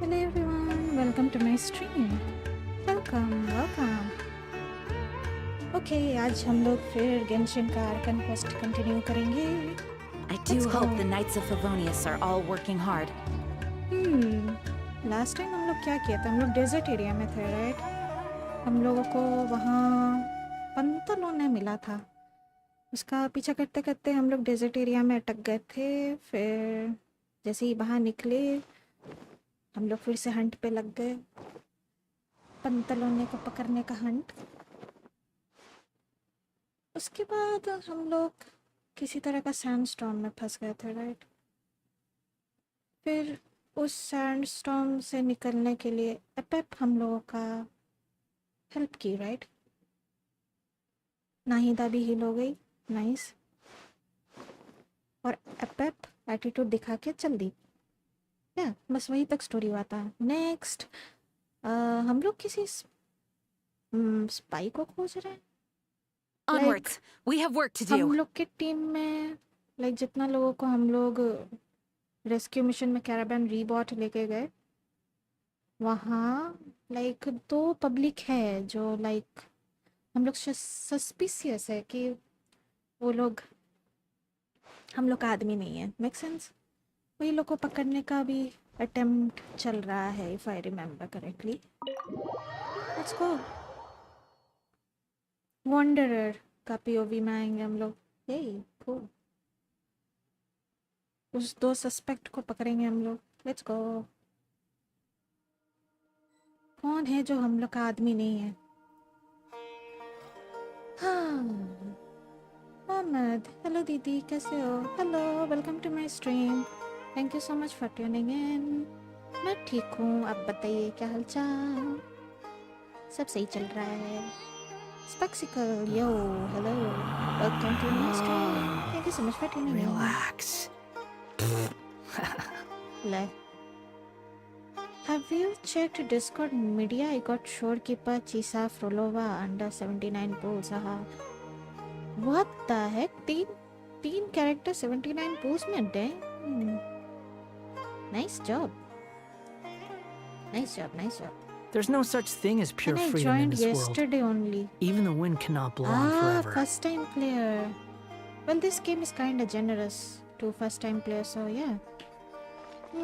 Hello everyone, welcome to my stream. Welcome. Okay, आज हम लोग फिर Genshin का Archon quest continue करेंगे. I do hope the Knights of Favonius are all working hard. Last time हम लोग क्या किया था? हम लोग desert area में थे, right? हम लोगों को वहाँ पंतलों मिला था. उसका पीछा करते करते हम लोग desert area में अटक गए थे. फिर जैसे ही बाहर निकले हम लोग फिर से हंट पे लग गए. पंतलों को पकड़ने का हंट. उसके बाद हम लोग किसी तरह का सैंडस्टॉर्म में फंस गए थे, राइट? फिर उस सैंडस्टॉर्म से निकलने के लिए एपेप हम लोगों का हेल्प की, राइट? नाहिदा भी हील हो गई, नाइस. और एपेप एटीट्यूड दिखा के चल दी. या बस वही तक स्टोरी हुआ था. नेक्स्ट हम लोग किसी स्पाई को खोज रहे हैं. Onwards, we have work to do. हम लोग के टीम में जितना लोगों को हम लोग रेस्क्यू मिशन में कैराबैन रीबॉट लेके गए, वहाँ दो पब्लिक है जो हम लोग सस्पिशियस है कि वो लोग हम लोग का आदमी नहीं है. Make sense? वही लोग को पकड़ने का भी अटेम्प्ट चल रहा है, if I remember correctly. Let's go. Wanderer का पीओवी में आएंगे हम लोग. यही cool. उस दो सस्पेक्ट को पकड़ेंगे हम लोग. Let's go. कौन है जो हम लोग का आदमी नहीं है? हाँ, मोहम्मद. हेलो दीदी, कैसे हो? Hello, welcome to my stream. Thank you so much for tuning in. मैं ठीक हूँ, आप बताइए क्या हालचाल? सब सही चल रहा है. Spexicle, yo, hello, welcome to my stream. Thank you so much for tuning in. Relax. Have you checked Discord media? I got Shorekeeper Chisa Frolova under 79 pulls. What the heck? तीन character 79 pulls में. Dang. Nice job. There's no such thing as pure And I freedom in joined this world. yesterday only. Even the wind cannot blow on forever. First time player. Well, this game is kinda generous to first time players, so yeah.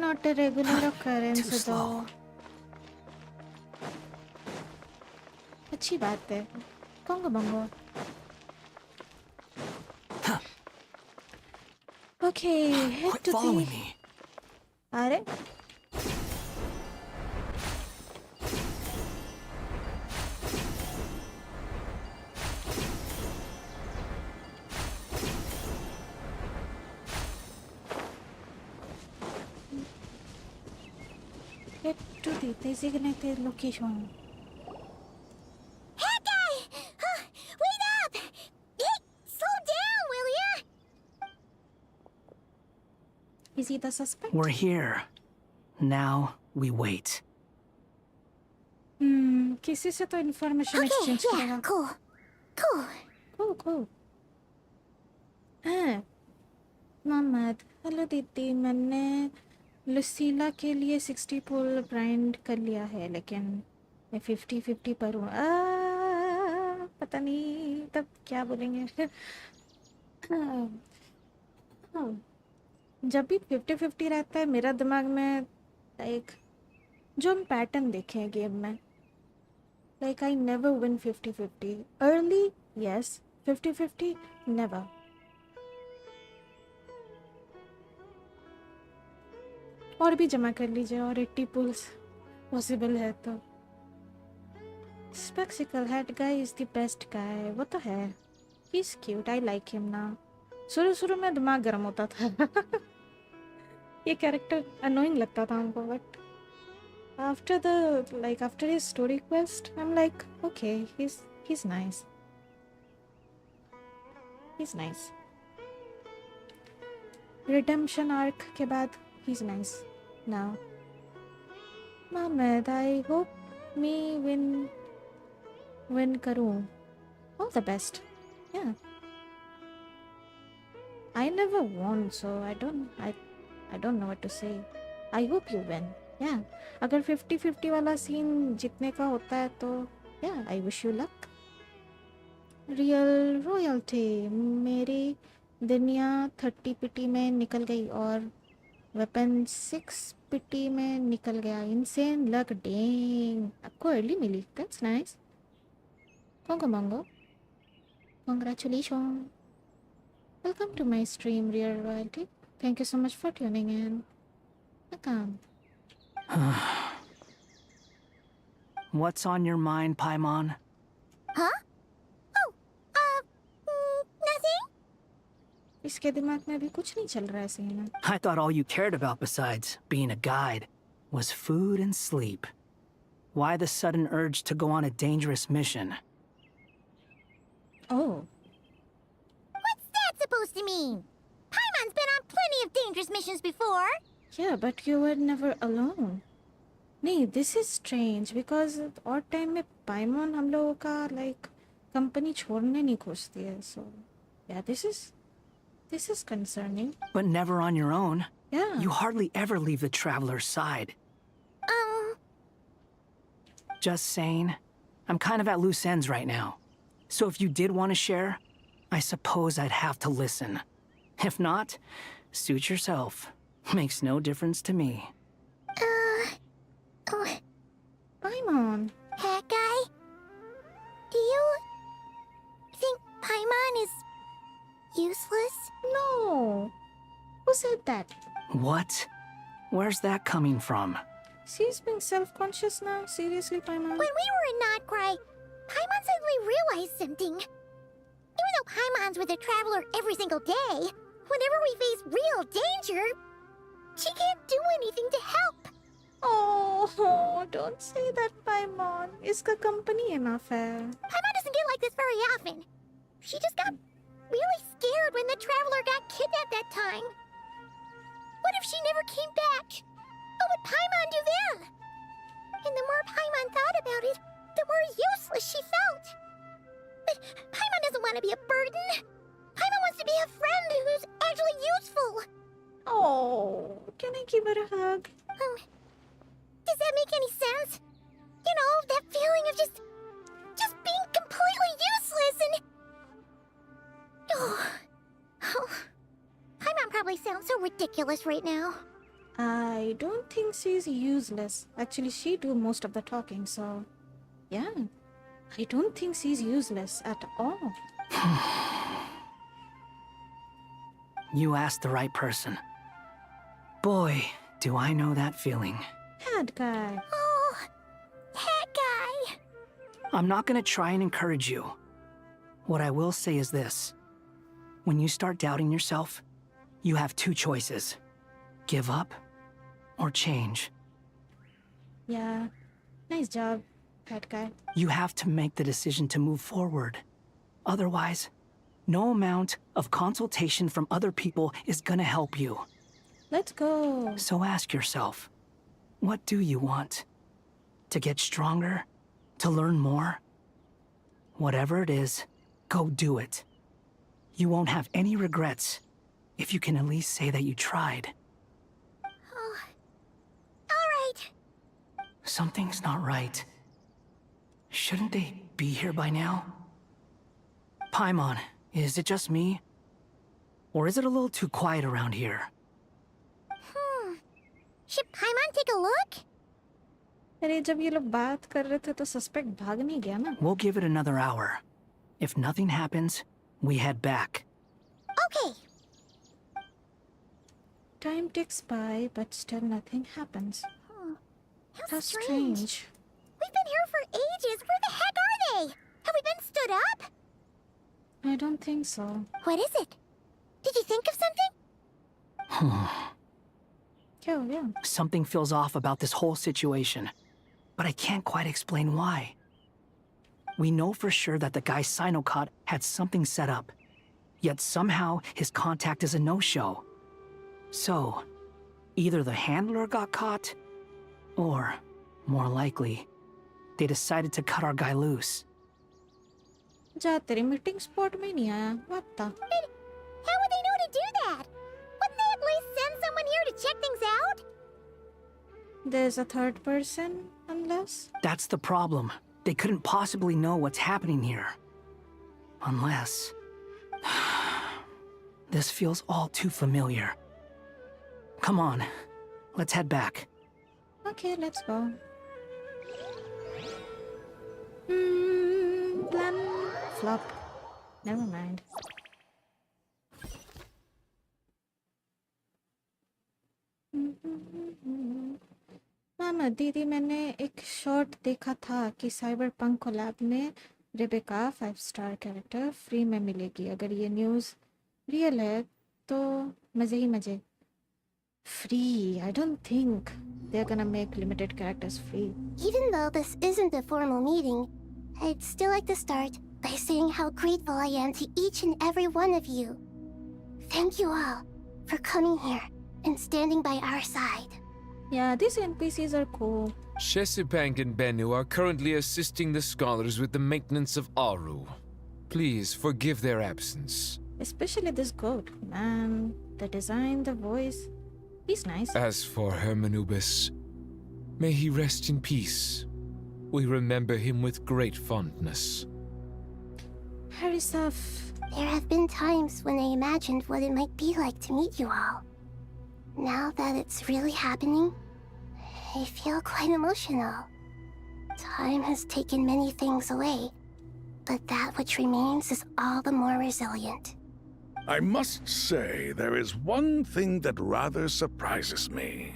Not a regular occurrence Too slow. though. अच्छी बात है. Kongo bongo. Okay, head Quit to following the... me. अरे head to the designated location. Hey guy! Wait up! Hey, slow down, will ya? Is he the suspect? We're here. Now we wait. किसी से तो information Okay, exchange yeah, करेगा. cool. Cool. हाँ, Mohammad. Hello दीदी, मैंने लुसीला के लिए 60 पुल ग्राइंड कर लिया है, लेकिन मैं 50-50 पर हूँ. पता नहीं तब क्या बोलेंगे. जब भी 50-50 रहता है मेरा दिमाग में जो हम पैटर्न देखे हैं गेम में, I never win 50-50. Early, yes. 50-50, never. और भी जमा कर लीजिए, और 80 पुल्स पॉसिबल है तो. Spexicle head guy is the best guy. वो तो है. He's cute. I like him now. शुरू में दिमाग गर्म होता था. ये कैरेक्टर annoying लगता था हमको, but after his story quest, I'm like, okay, he's nice. He's nice. Redemption arc के बाद he's nice now. Mohammed, I hope me win करूँ. All the best. Yeah. I never won, so I don't know what to say. I hope you win. या अगर 50-50 वाला scene जीतने का होता है तो या I wish you luck. Real royalty मेरी दुनिया 30 पिटी में निकल गई और वेपन 6 पिटी में निकल गया। इनसेन लक डेंग, आपको अर्ली मिली, that's nice. Congo Mongo. Congratulations. Welcome to my stream, Real Royalty. Thank you so much for tuning in. Welcome. What's on your mind, Paimon? Huh? Oh, nothing? इसके दिमाग में अभी कुछ नहीं चल रहा है scene. I thought all you cared about besides being a guide was food and sleep. Why the sudden urge to go on a dangerous mission? Oh, What's that supposed to mean? Paimon's been on plenty of dangerous missions before. yeah, but you were never alone. नहीं, this is strange because और time में पाइमोन हम लोगों का like company छोड़ने नहीं खोजती है, so yeah, this is concerning. But never on your own. Yeah. You hardly ever leave the traveler's side. Just saying. I'm kind of at loose ends right now. So if you did want to share, I suppose I'd have to listen. If not, suit yourself. Makes no difference to me. Oh, Paimon. that guy? Do you think Paimon is useless? No. Who said that? What? Where's that coming from? She's being self-conscious now. Seriously, Paimon? When we were in Notcry, Paimon suddenly realized something. Even though Paimon's with a traveler every single day, whenever we face real danger, she can't do anything to help. Oh, don't say that, Paimon. Iska company enough hai. Paimon doesn't get like this very often. She just got really scared when the traveler got kidnapped that time. What if she never came back? What would Paimon do then? And the more Paimon thought about it, the more useless she felt. But Paimon doesn't want to be a burden. Paimon wants to be a friend who's actually useful. Oh, can I give her a hug? Does that make any sense? You know, that feeling of just being completely useless and... Oh. Paimon probably sounds so ridiculous right now. I don't think she's useless. Actually, she do most of the talking, so... Yeah. I don't think she's useless at all. You asked the right person. Boy, do I know that feeling. Bad guy. Oh, that guy. I'm not gonna try and encourage you. What I will say is this. When you start doubting yourself, you have two choices. Give up or change. Yeah. Nice job, bad guy. You have to make the decision to move forward. Otherwise, no amount of consultation from other people is gonna help you. Let's go. So ask yourself, what do you want? To get stronger? To learn more? Whatever it is, go do it. You won't have any regrets if you can at least say that you tried. Oh. All right. Something's not right. Shouldn't they be here by now? Paimon, is it just me? Or is it a little too quiet around here? Should Paimon take a look? अरे जब ये लोग बात कर रहे थे तो suspect भाग नहीं गया ना? We'll give it another hour. If nothing happens, we head back. Okay. Time ticks by, but still nothing happens. How How strange. We've been here for ages. Where the heck are they? Have we been stood up? I don't think so. What is it? Did you think of something? क्या हो गया? Something feels off about this whole situation, but I can't quite explain why. We know for sure that the guy Sinocot had something set up, yet somehow his contact is a no-show. So, either the handler got caught, or, more likely, they decided to cut our guy loose. जा तेरी meeting spot में नहीं आया. What the? How would they know to do that? Wouldn't they at least send someone here to check things out? There's a third person, unless? That's the problem. They couldn't possibly know what's happening here. Unless... This feels all too familiar. Come on, let's head back. Okay, let's go. Plan flop. Never mind. मामा दीदी मैंने एक shot देखा था कि cyber punk collab में Rebecca 5 star character free में मिलेगी। अगर ये न्यूज़ रियल है तो मज़े ही मज़े। Free? I don't think they're gonna make limited characters free. Even though this isn't a formal meeting, I'd still like to start by saying how grateful I am to each and every one of you. Thank you all for coming here and standing by our side. Yeah, these NPCs are cool. Shesipank and Bennu are currently assisting the scholars with the maintenance of Aru. Please forgive their absence. Especially this goat. Man, the design, the voice. He's nice. As for Hermanubis, may he rest in peace. We remember him with great fondness. Harisaf. There have been times when I imagined what it might be like to meet you all. Now that it's really happening, I feel quite emotional. Time has taken many things away, but that which remains is all the more resilient. I must say, there is one thing that rather surprises me.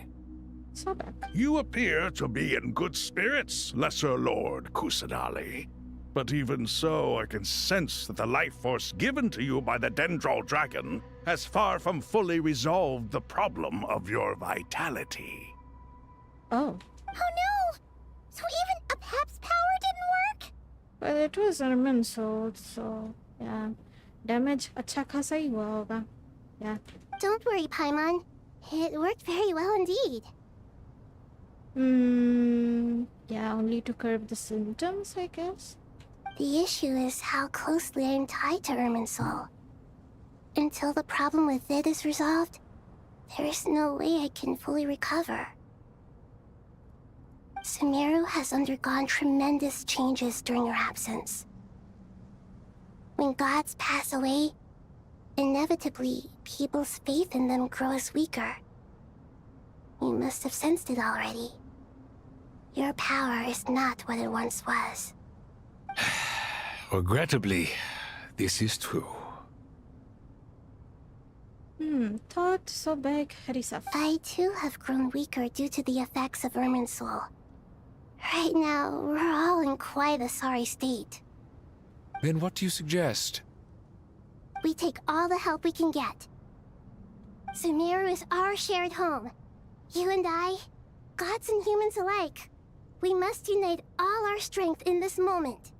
So back. You appear to be in good spirits, Lesser Lord Kusanali. But even so, I can sense that the life force given to you by the Dendral Dragon has far from fully resolved the problem of your vitality. Oh. Oh no! So even a Pep's power didn't work? Well, it was Armin sold, so yeah. Damage अच्छा खासा ही हुआ होगा. Yeah. Don't worry, Paimon. It worked very well indeed. Yeah, only to curb the symptoms, I guess. The issue is how closely I am tied to Irminsul. Until the problem with it is resolved, there is no way I can fully recover. Sumeru has undergone tremendous changes during your absence. When gods pass away, inevitably, people's faith in them grows weaker. You must have sensed it already. Your power is not what it once was. Regrettably, this is true. Thought so big, Harisaf. I too have grown weaker due to the effects of Irminsul. Right now, we're all in quite a sorry state. Then what do you suggest? We take all the help we can get. Sumeru is our shared home. You and I, gods and humans alike. We must unite all our strength in this moment.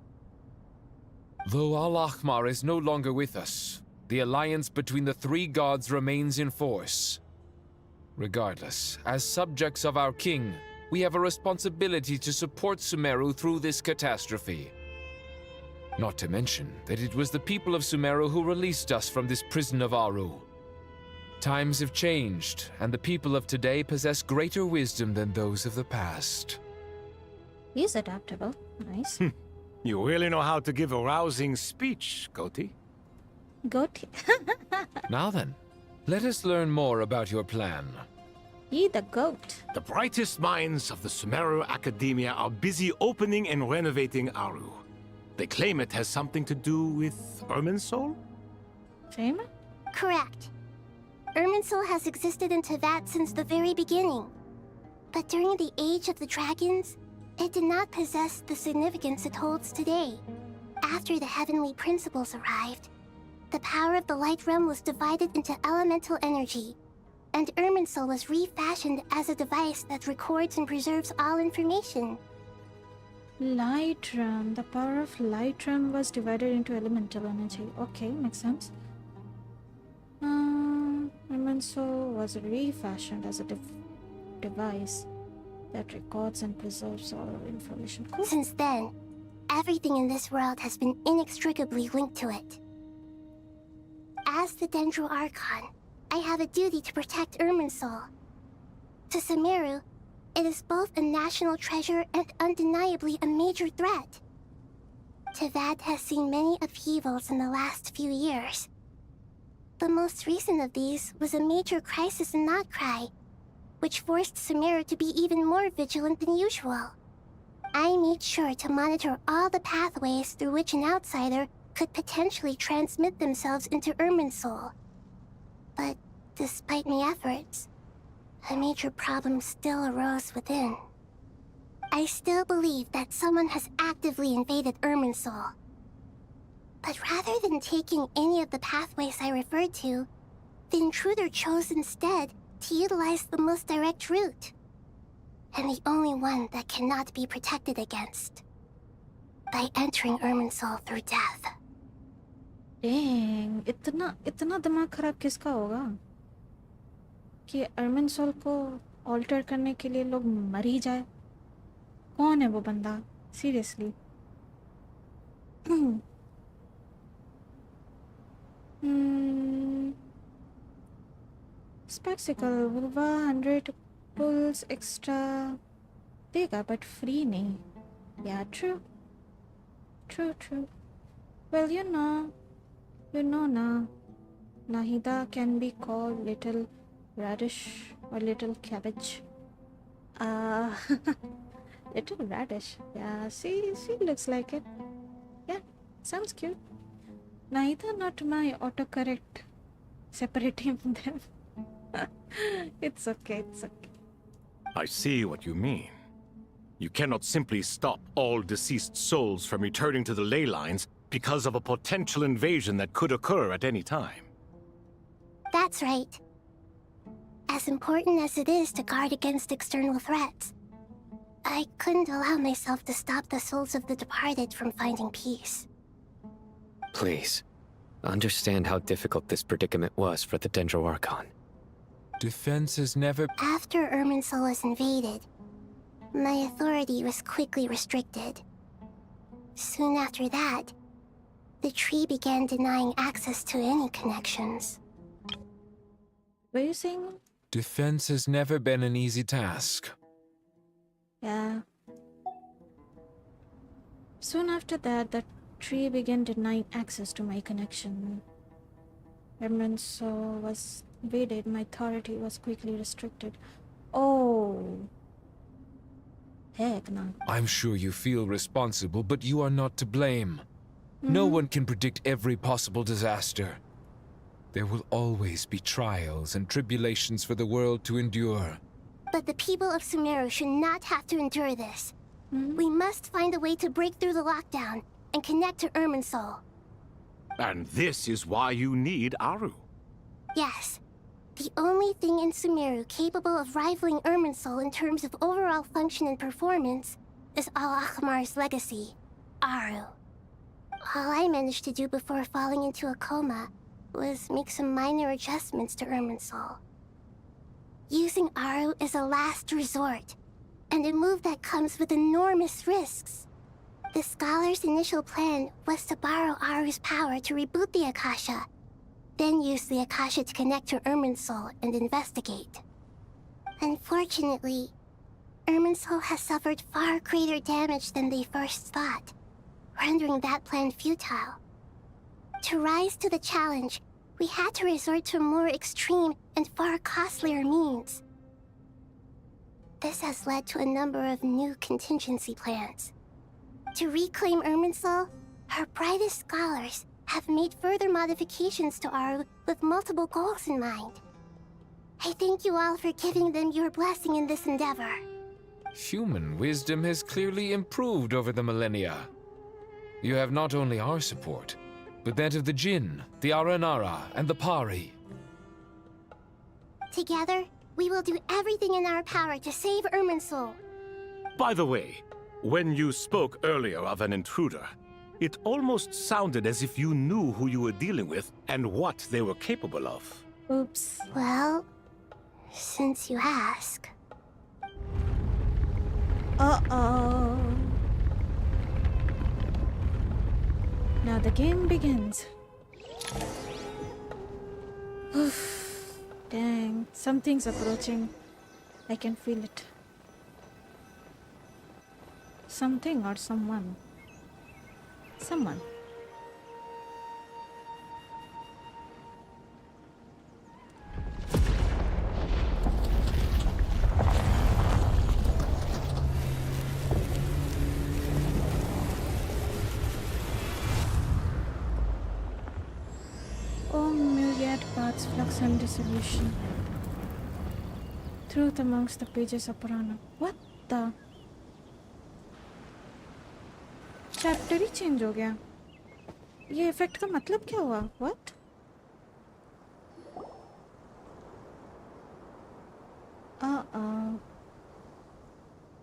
Though Al-Ahmar is no longer with us, the alliance between the three gods remains in force. Regardless, as subjects of our king, we have a responsibility to support Sumeru through this catastrophe. Not to mention that it was the people of Sumeru who released us from this prison of Aru. Times have changed, and the people of today possess greater wisdom than those of the past. He's adaptable. Nice. You really know how to give a rousing speech, Goatee. Goat. Now then, let us learn more about your plan. He the goat. The brightest minds of the Sumeru Academia are busy opening and renovating Aru. They claim it has something to do with Irminsul? Fame? Correct. Irminsul has existed in Teyvat since the very beginning. But during the Age of the Dragons, it did not possess the significance it holds today. After the heavenly principles arrived, the power of the Light Realm was divided into elemental energy, and Irminsul was refashioned as a device that records and preserves all information. Light Realm. The power of Light Realm was divided into elemental energy. Okay, makes sense. Irminsul was refashioned as a device that records and preserves all information. Cool. Since then, everything in this world has been inextricably linked to it. As the Dendral Archon, I have a duty to protect Irminsul. To Sumeru, It is both a national treasure and undeniably a major threat. Teyvat has seen many upheavals in the last few years. The most recent of these was a major crisis in Notcry, which forced Sumeru to be even more vigilant than usual. I made sure to monitor all the pathways through which an outsider could potentially transmit themselves into Irminsul. But despite my efforts, a major problem still arose within. I still believe that someone has actively invaded Irminsul. But rather than taking any of the pathways I referred to, the intruder chose instead to utilize the most direct route. And the only one that cannot be protected against. By entering Irminsul through death. Dang, इतना दिमाग खराब किसका होगा कि अर्मिनसोल को alter करने के लिए लोग मर ही जाए? कौन है वो बंदा? Seriously. Spectacle, Vulva 100 pulls extra देगा but free नहीं. Yeah, true. True. Well, you know na, Nahida can be called little radish or little cabbage. Little radish. Yeah, she looks like it. Yeah, sounds cute. Nahida, not my autocorrect separating them. It's okay. I see what you mean. You cannot simply stop all deceased souls from returning to the ley lines because of a potential invasion that could occur at any time. That's right. As important as it is to guard against external threats, I couldn't allow myself to stop the souls of the departed from finding peace. Please, understand how difficult this predicament was for the Dendro Archon. Defense has never... After Irminsul was invaded, my authority was quickly restricted. Soon after that, the tree began denying access to any connections. Were you saying? Defense has never been an easy task. Yeah. Soon after that, the tree began denying access to my connection. Irminsul was invaded, my authority was quickly restricted. Oh. Heck no. I'm sure you feel responsible, but you are not to blame. No one can predict every possible disaster. There will always be trials and tribulations for the world to endure. But the people of Sumeru should not have to endure this. We must find a way to break through the lockdown and connect to Irminsul. And this is why you need Aru. Yes. The only thing in Sumeru capable of rivaling Irminsul in terms of overall function and performance is Al-Akhmar's legacy, Aru. All I managed to do before falling into a coma was make some minor adjustments to Irminsul. Using Aru is a last resort, and a move that comes with enormous risks. The Scholar's initial plan was to borrow Aru's power to reboot the Akasha, then use the Akasha to connect to Irminsul and investigate. Unfortunately, Irminsul has suffered far greater damage than they first thought, rendering that plan futile. To rise to the challenge, we had to resort to a more extreme and far costlier means. This has led to a number of new contingency plans. To reclaim Irminsul, our brightest scholars have made further modifications to Aru with multiple goals in mind. I thank you all for giving them your blessing in this endeavor. Human wisdom has clearly improved over the millennia. You have not only our support, but that of the Jinn, the Aranara, and the Pari. Together, we will do everything in our power to save Irminsul. By the way, when you spoke earlier of an intruder, it almost sounded as if you knew who you were dealing with and what they were capable of. Oops. Well, since you ask. Uh-oh. Now the game begins. Dang, something's approaching. I can feel it. Something or someone. Someone. Oh, myriad paths, flux and dissolution. Truth amongst the pages of Purana. What the? Chapter he change हो गया. ये effect का मतलब क्या हुआ? What?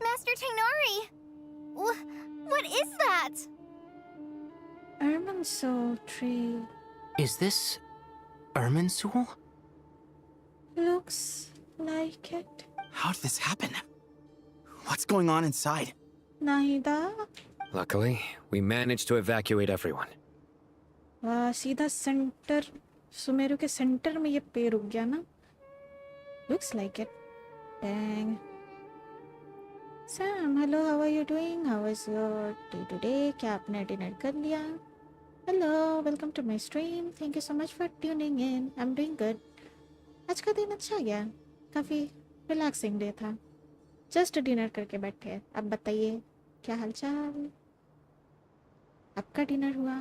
Master Tainari! What is that? Irminsul tree. Is this Irminsul? Looks like it. How did this happen? What's going on inside? Nahida. Luckily, we managed to evacuate everyone. वाह सीधा centre Sumeru के centre में ये पेड़ उग गया ना. Looks like it. Dang. Sam, hello, how are you doing? How was your day today? क्या आपने डिनर कर लिया? Hello, welcome to my stream. Thank you so much for tuning in. I'm doing good. आज का दिन अच्छा गया. काफी रिलैक्सिंग डे था. जस्ट डिनर करके बैठे हैं. अब बताइए क्या हालचाल? आपका डिनर हुआ?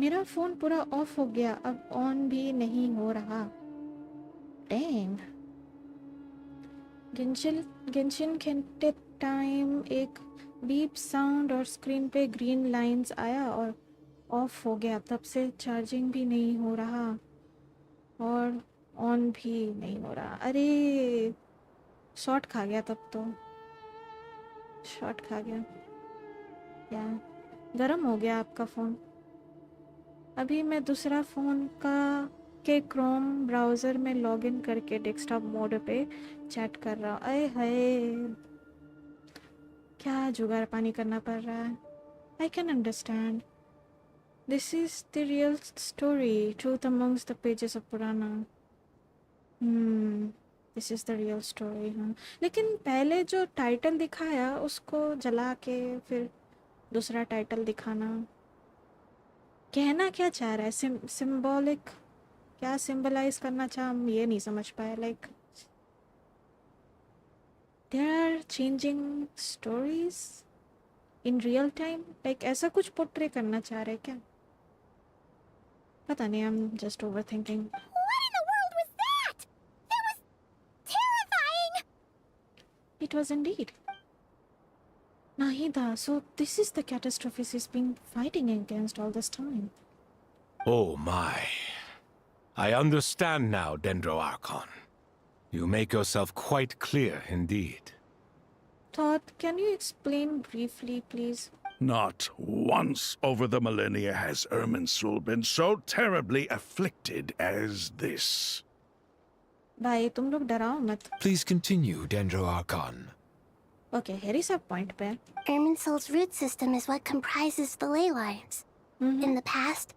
मेरा फोन पूरा ऑफ हो गया. अब ऑन भी नहीं हो रहा. डैंग. गेंशिन खेलते टाइम एक बीप साउंड और स्क्रीन पे ग्रीन लाइंस आया और ऑफ हो गया. तब से चार्जिंग भी नहीं हो रहा और ऑन भी नहीं हो रहा. अरे शॉट खा गया. तब तो शॉट खा गया. क्या गरम हो गया आपका फ़ोन? अभी मैं दूसरा फ़ोन के क्रोम ब्राउज़र में लॉगिन करके डेस्कटॉप मोड पे चैट कर रहा हूँ. अरे हाय क्या जुगाड़ पानी करना पड़ रहा है. I can understand. This is the real story. Truth amongst the pages of Purana. This is the real story. हाँ लेकिन पहले जो टाइटल दिखाया उसको जला के फिर दूसरा टाइटल दिखाना. कहना क्या चाह रहा है? सिंबॉलिक क्या सिंबलाइज करना चाह हम ये नहीं समझ पाए. Like there are changing stories in real time. Like ऐसा कुछ पोर्ट्रे करना चाह रहे क्या? पता नहीं. I am just over thinking. What in the world was that? That was terrifying! It was indeed. Nahida, so this is the catastrophe he's been fighting against all this time. Oh my. I understand now, Dendro Archon. You make yourself quite clear indeed. Todd, can you explain briefly, please? Not once over the millennia has Irminsul been so terribly afflicted as this. भाई तुम लोग डराओ मत. Please continue, Dendro Archon. Okay, here is a point पे. Irminsul's root system is what comprises the ley lines. In the past,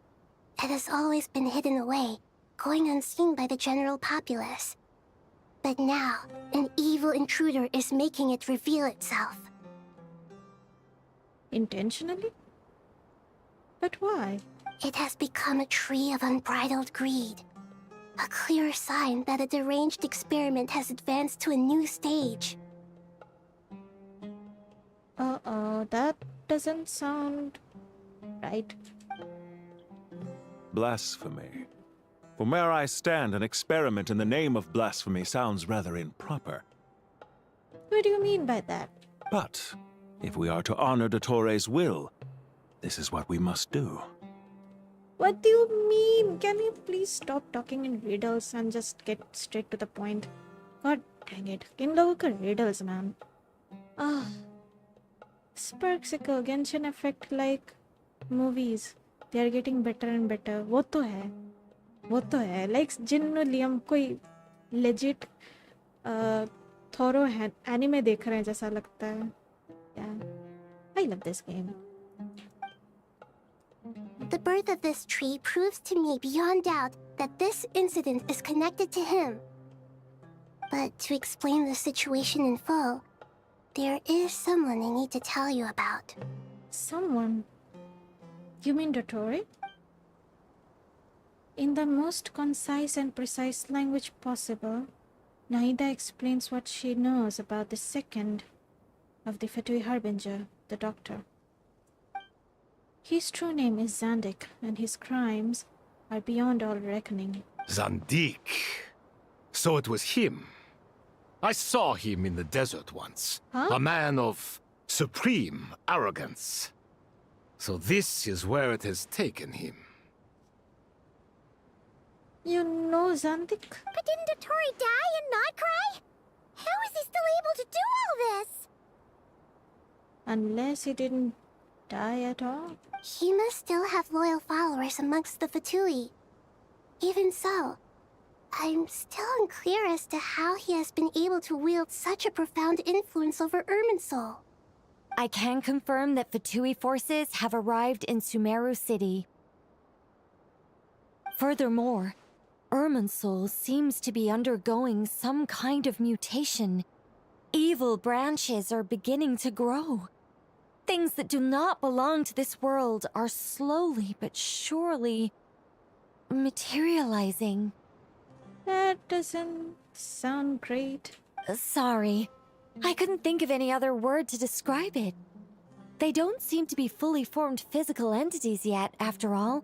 it has always been hidden away, going unseen by the general populace. But now, an evil intruder is making it reveal itself. Intentionally? But why? It has become a tree of unbridled greed. A clear sign that a deranged experiment has advanced to a new stage. Uh-oh, that doesn't sound right. Blasphemy. From where I stand, an experiment in the name of blasphemy sounds rather improper. What do you mean by that? But if we are to honor Dottore's will, this is what we must do. What do you mean? Can you please stop talking in riddles and just get straight to the point? God dang it. इन लोगों का riddles, man. Sparksicle, Genshin effect like movies. They are getting better and better. वो तो है. Like जिन Liam कोई legit thorough anime देख रहे हैं जैसा लगता है. Yeah, I love this game. The birth of this tree proves to me beyond doubt that this incident is connected to him. But to explain the situation in full, There is someone I need to tell you about. Someone? You mean Dottore? In the most concise and precise language possible, Nahida explains what she knows about the second of the Fatui Harbinger, the Doctor. His true name is Zandik, and his crimes are beyond all reckoning. Zandik. So it was him. I saw him in the desert once. Huh? A man of supreme arrogance. So this is where it has taken him. You know Zandik? But didn't Dottore die and not cry? How is he still able to do all this? Unless he didn't die at all. He must still have loyal followers amongst the Fatui. Even so, I'm still unclear as to how he has been able to wield such a profound influence over Irminsul. I can confirm that Fatui forces have arrived in Sumeru City. Furthermore, Irminsul seems to be undergoing some kind of mutation. Evil branches are beginning to grow. Things that do not belong to this world are slowly but surely materializing. That doesn't sound great. Sorry. I couldn't think of any other word to describe it. They don't seem to be fully formed physical entities yet, after all.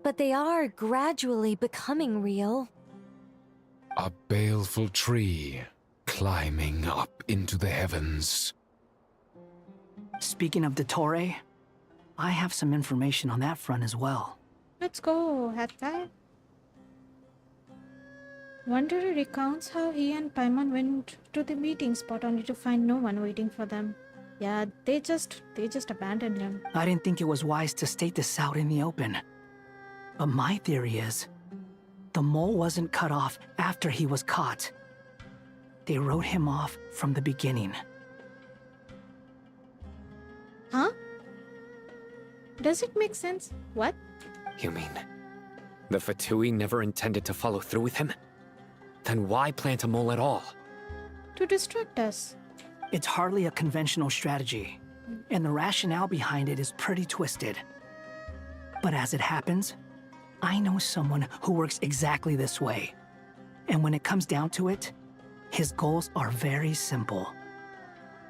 But they are gradually becoming real. A baleful tree climbing up into the heavens. Speaking of Dottore, I have some information on that front as well. Let's go, hat guy. Wanderer recounts how he and Paimon went to the meeting spot only to find no one waiting for them. Yeah, they just abandoned him. I didn't think it was wise to state this out in the open. But my theory is, the mole wasn't cut off after he was caught. They wrote him off from the beginning. Huh? Does it make sense? What? You mean, the Fatui never intended to follow through with him? Then why plant a mole at all? To distract us. It's hardly a conventional strategy, and the rationale behind it is pretty twisted. But as it happens, I know someone who works exactly this way. And when it comes down to it, his goals are very simple.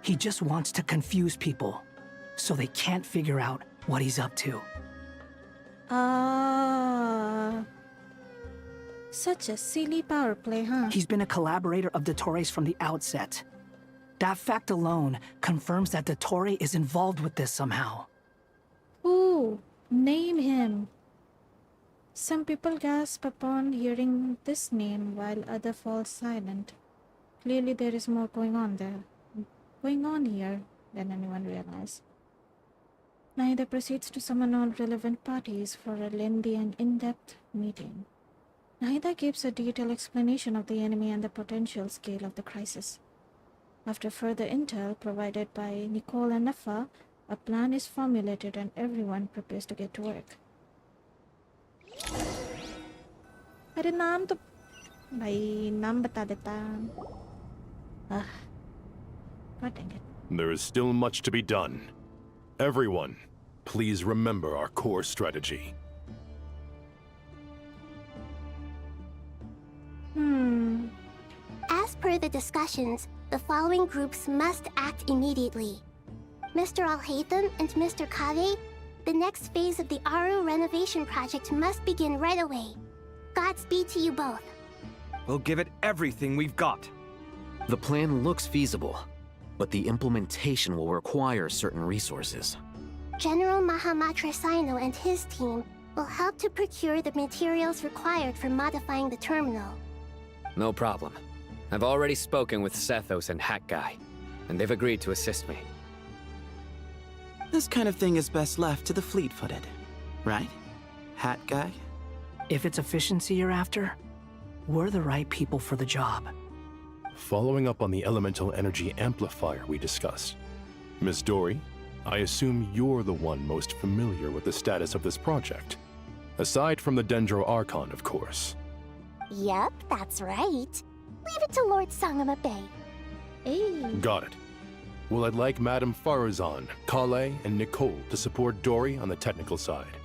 He just wants to confuse people, so they can't figure out what he's up to. Such a silly power play, huh? He's been a collaborator of Dottore's from the outset. That fact alone confirms that Dottore is involved with this somehow. Ooh, name him. Some people gasp upon hearing this name while others fall silent. Clearly there is more going on here than anyone realizes. Neither proceeds to summon all relevant parties for a lengthy and in-depth meeting. Neither gives a detailed explanation of the enemy and the potential scale of the crisis. After further intel provided by Nicole and Nafa, a plan is formulated and everyone prepares to get to work. अरे नाम तो भाई नाम बता देता. God dang it. There is still much to be done. Everyone, please remember our core strategy. As per the discussions, the following groups must act immediately. Mr. Alhaitham and Mr. Kave, the next phase of the Aru renovation project must begin right away. Godspeed to you both. We'll give it everything we've got. The plan looks feasible, but the implementation will require certain resources. General Mahamatra Sino and his team will help to procure the materials required for modifying the terminal. No problem. I've already spoken with Sethos and Hat Guy, and they've agreed to assist me. This kind of thing is best left to the fleet-footed, right? Hat Guy? If it's efficiency you're after, we're the right people for the job. Following up on the elemental energy amplifier we discussed, Ms. Dory, I assume you're the one most familiar with the status of this project. Aside from the Dendro Archon, of course. Yep, that's right. Leave it to Lord Sangamabe. Hey. Got it. Well, I'd like Madame Farazan, Kale, and Nicole to support Dory on the technical side.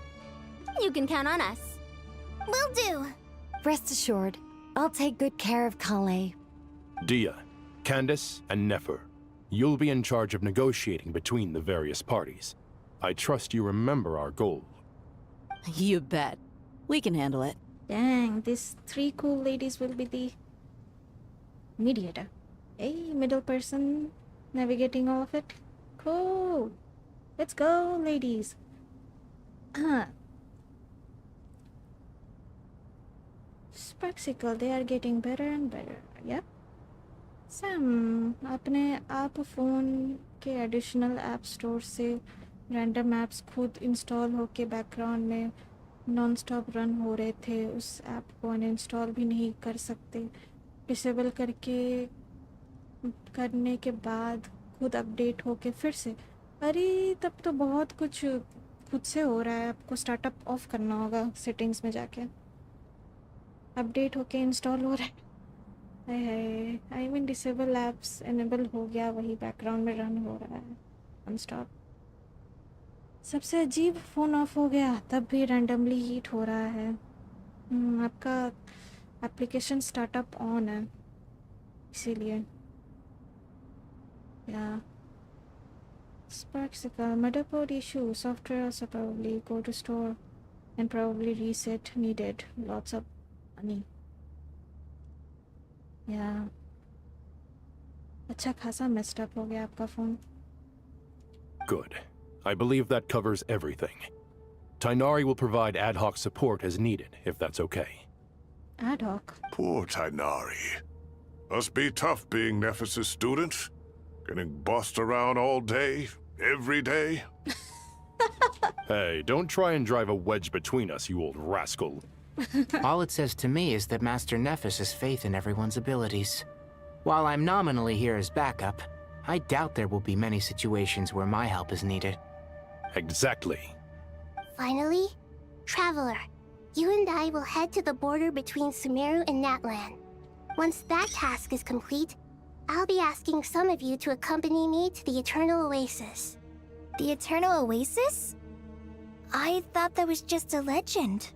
You can count on us. Will do. Rest assured, I'll take good care of Kale. Dia, Candace, and Nefer, you'll be in charge of negotiating between the various parties. I trust you remember our goal. You bet. We can handle it. Dang, these 3 cool ladies will be the mediator. Hey, middle person, navigating all of it. Cool. Let's go, ladies. Sparksicle, they are getting better and better. Yep. Sam, अपने आप phone के additional app store से random apps खुद install होके background में non stop run हो रहे थे, उस ऐप को अनइंस्टॉल भी नहीं कर सकते, डिसेबल करने के बाद खुद अपडेट होके फिर से। अरे तब तो बहुत कुछ खुद से हो रहा है, आपको स्टार्टअप ऑफ करना होगा सेटिंग्स में जाके, अपडेट होके इंस्टॉल हो रहा है। I mean disable apps enable हो गया, वही बैकग्राउंड में रन हो रहा है अनस्टॉप। सबसे अजीब फ़ोन ऑफ हो गया तब भी रैंडमली हीट हो रहा है। आपका एप्लीकेशन स्टार्टअप ऑन है इसीलिए। या Sparksicle, motherboard issue, software also probably go to store and probably reset needed, lots of money. Yeah. अच्छा खासा messed up हो गया आपका phone. Good. I believe that covers everything. Tainari will provide ad hoc support as needed, if that's okay. Ad hoc? Poor Tainari. Must be tough being Nephis' student. Getting bossed around all day, every day. Hey, don't try and drive a wedge between us, you old rascal. All it says to me is that Master Nephis has faith in everyone's abilities. While I'm nominally here as backup, I doubt there will be many situations where my help is needed. Exactly. Finally, Traveler, you and I will head to the border between Sumeru and Natlan. Once that task is complete, I'll be asking some of you to accompany me to the Eternal Oasis. The Eternal Oasis? I thought that was just a legend.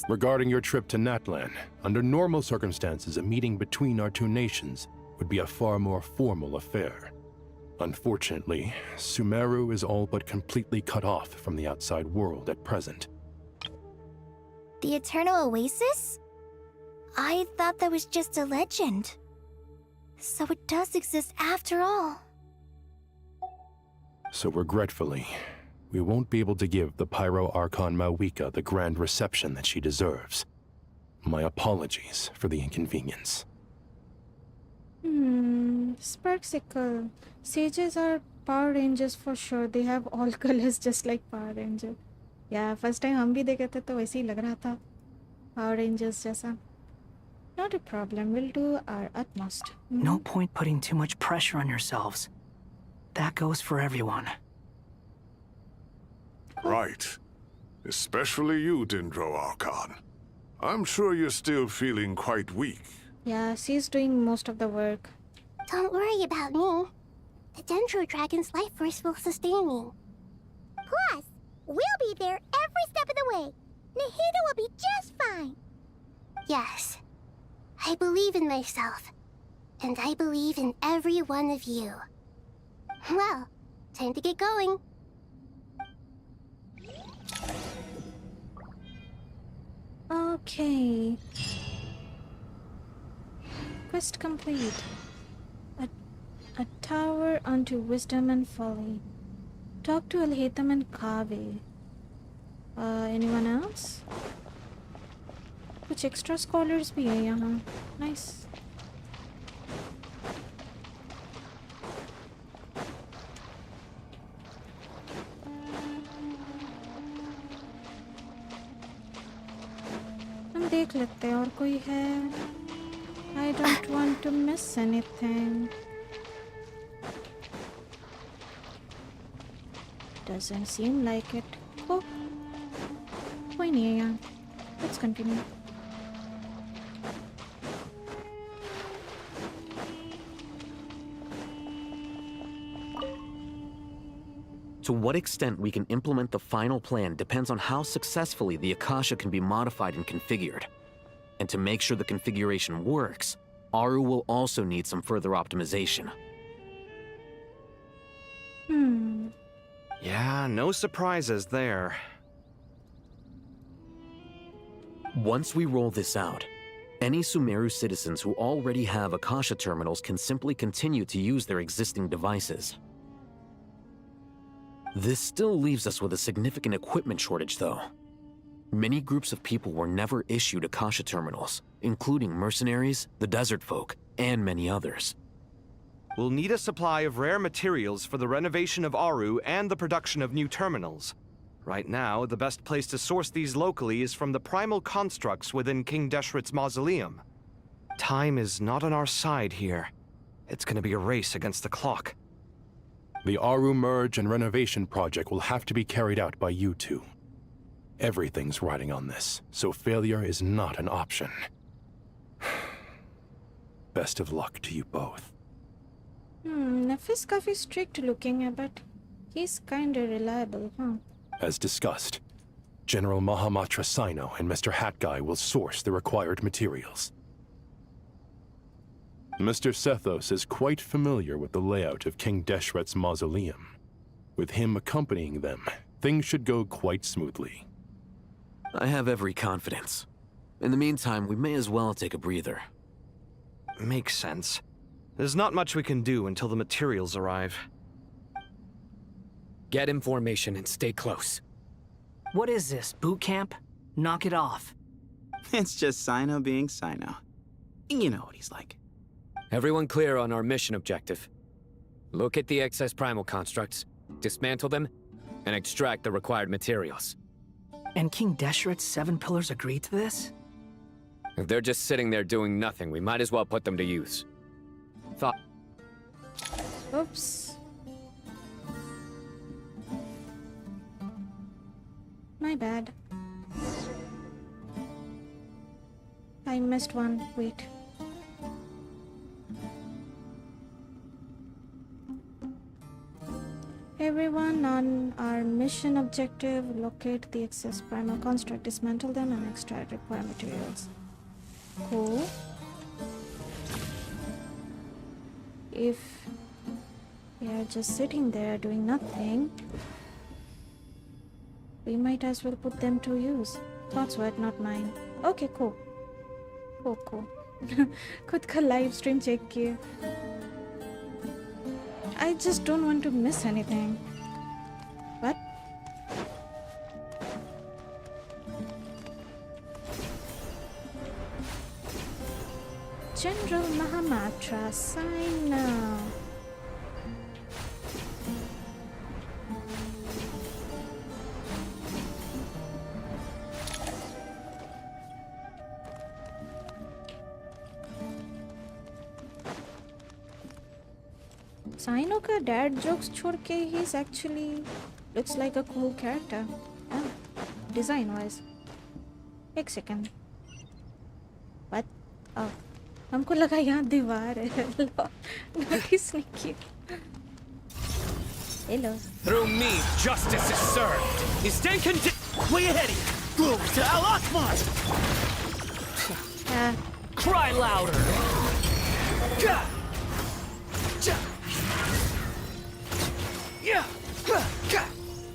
Regarding your trip to Natlan, under normal circumstances, a meeting between our two nations would be a far more formal affair. Unfortunately, Sumeru is all but completely cut off from the outside world at present. The Eternal Oasis? I thought that was just a legend. So it does exist after all. So regretfully, we won't be able to give the Pyro Archon Mawika the grand reception that she deserves. My apologies for the inconvenience. Sparksicle. Sages are Power Rangers for sure. They have all colors just like Power Ranger. Yeah, first time हम भी देखे थे तो वैसे ही लग रहा था Power Rangers जैसा. Not a problem. We'll do our utmost. No point putting too much pressure on yourselves. That goes for everyone. Right. Especially you, Dendro Archon. I'm sure you're still feeling quite weak. Yeah, she's doing most of the work. Don't worry about me. The Dendro Dragon's life force will sustain me. Plus, we'll be there every step of the way. Nahida will be just fine. Yes, I believe in myself. And I believe in every one of you. Well, time to get going. Okay. Quest complete. A tower unto wisdom and folly. Talk to Alhaitham and Kave. Anyone else? कुछ extra scholars भी हैं यहाँ. Nice. हम देख लेते हैं और कोई है. I don't want to miss anything. Doesn't seem like it. Oh, कोई नहीं है यहाँ. Let's continue. To what extent we can implement the final plan depends on how successfully the Akasha can be modified and configured. And to make sure the configuration works, Aru will also need some further optimization. Yeah, no surprises there. Once we roll this out, any Sumeru citizens who already have Akasha terminals can simply continue to use their existing devices. This still leaves us with a significant equipment shortage, though. Many groups of people were never issued Akasha terminals, including mercenaries, the desert folk, and many others. We'll need a supply of rare materials for the renovation of Aru and the production of new terminals. Right now, the best place to source these locally is from the primal constructs within King Deshret's mausoleum. Time is not on our side here. It's gonna be a race against the clock. The Aru merge and renovation project will have to be carried out by you two. Everything's riding on this, so failure is not an option. Best of luck to you both. Nefis काफी strict looking है, but he's kinda reliable, huh? As discussed, General Mahamatra Sino and Mr. Hat Guy will source the required materials. Mr. Sethos is quite familiar with the layout of King Deshret's mausoleum. With him accompanying them, things should go quite smoothly. I have every confidence. In the meantime, we may as well take a breather. Makes sense. There's not much we can do until the materials arrive. Get in formation and stay close. What is this, boot camp? Knock it off. It's just Sino being Sino. You know what he's like. Everyone clear on our mission objective. Look at the excess primal constructs, dismantle them, and extract the required materials. And King Deshret's 7 pillars agreed to this? If they're just sitting there doing nothing, we might as well put them to use. Oops. My bad. I missed one. Wait. Everyone on our mission objective, locate the excess primal construct, dismantle them, and extract required materials. Cool. If we are just sitting there doing nothing, we might as well put them to use. Thoughts were not mine. Okay, cool. Cool. खुद का live stream check किया. I just don't want to miss anything. What? General Mahamatra, sign now. Sino का dad jokes छोड़ के he's actually looks like a cool character. Design wise. एक second. What? Oh. हमको लगा यहाँ दीवार है. Notice नहीं किया. Hello. Through me, justice is served. You stand condemned. Way ahead of you. Glory to Al Akbar. Cry louder.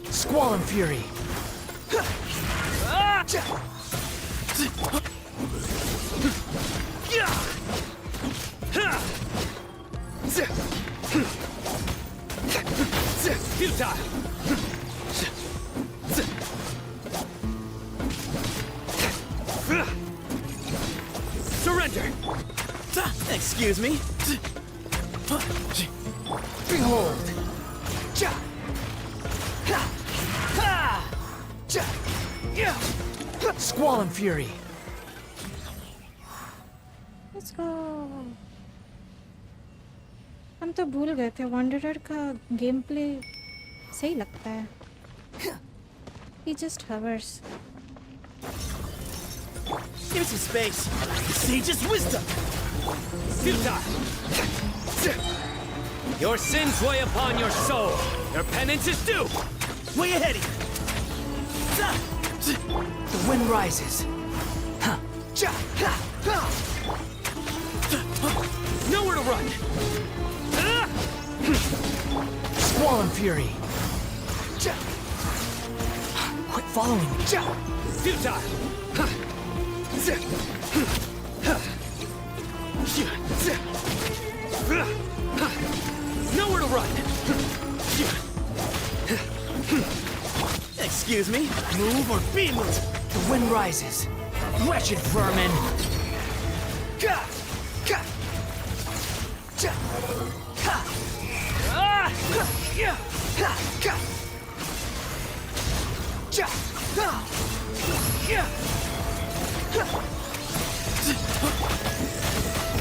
Squall and Fury. Futile. Surrender. Excuse me. Behold. Squall and Fury. Let's go. हम तो भूल गए थे Wanderer का gameplay सही लगता है. He just hovers. Give me some space. The sage's wisdom. Futile. Your sins weigh upon your soul. Your penance is due. Way ahead of you. The wind rises. Nowhere to run. Squall and fury. Quit following me. Futile. Nowhere to run. Excuse me. Move or be moved. The wind rises. Wretched vermin.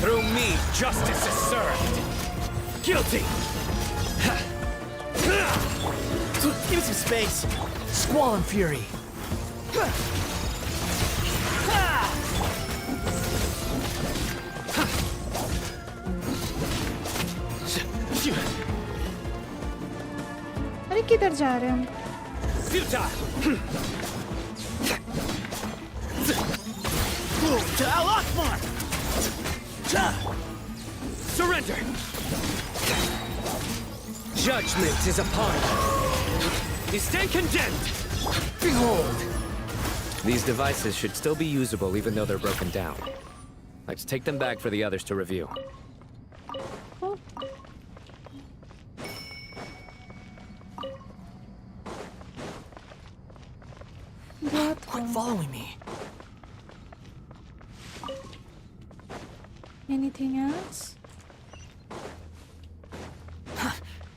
Through me, justice is served. Guilty. Give me some space. Squall and fury. अरे किधर जा रहे हैं हम? Futile. To Al-Akbar! Surrender. Judgment is upon you. You stand condemned. Behold! These devices should still be usable even though they're broken down. Let's take them back for the others to review. Quit following me. Anything else?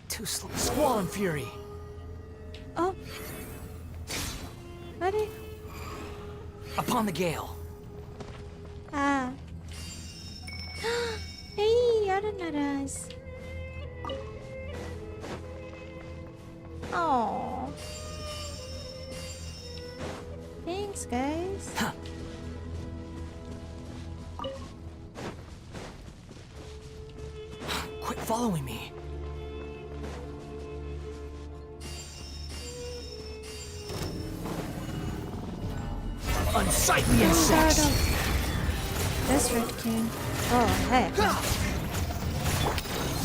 Too slow. Squall and fury. Oh. अरे. Upon the gale. Ah. Hey, ada naras. Oh. Thanks, guys. Quit following me. Unsightly insects! That's Red King. Oh, hey.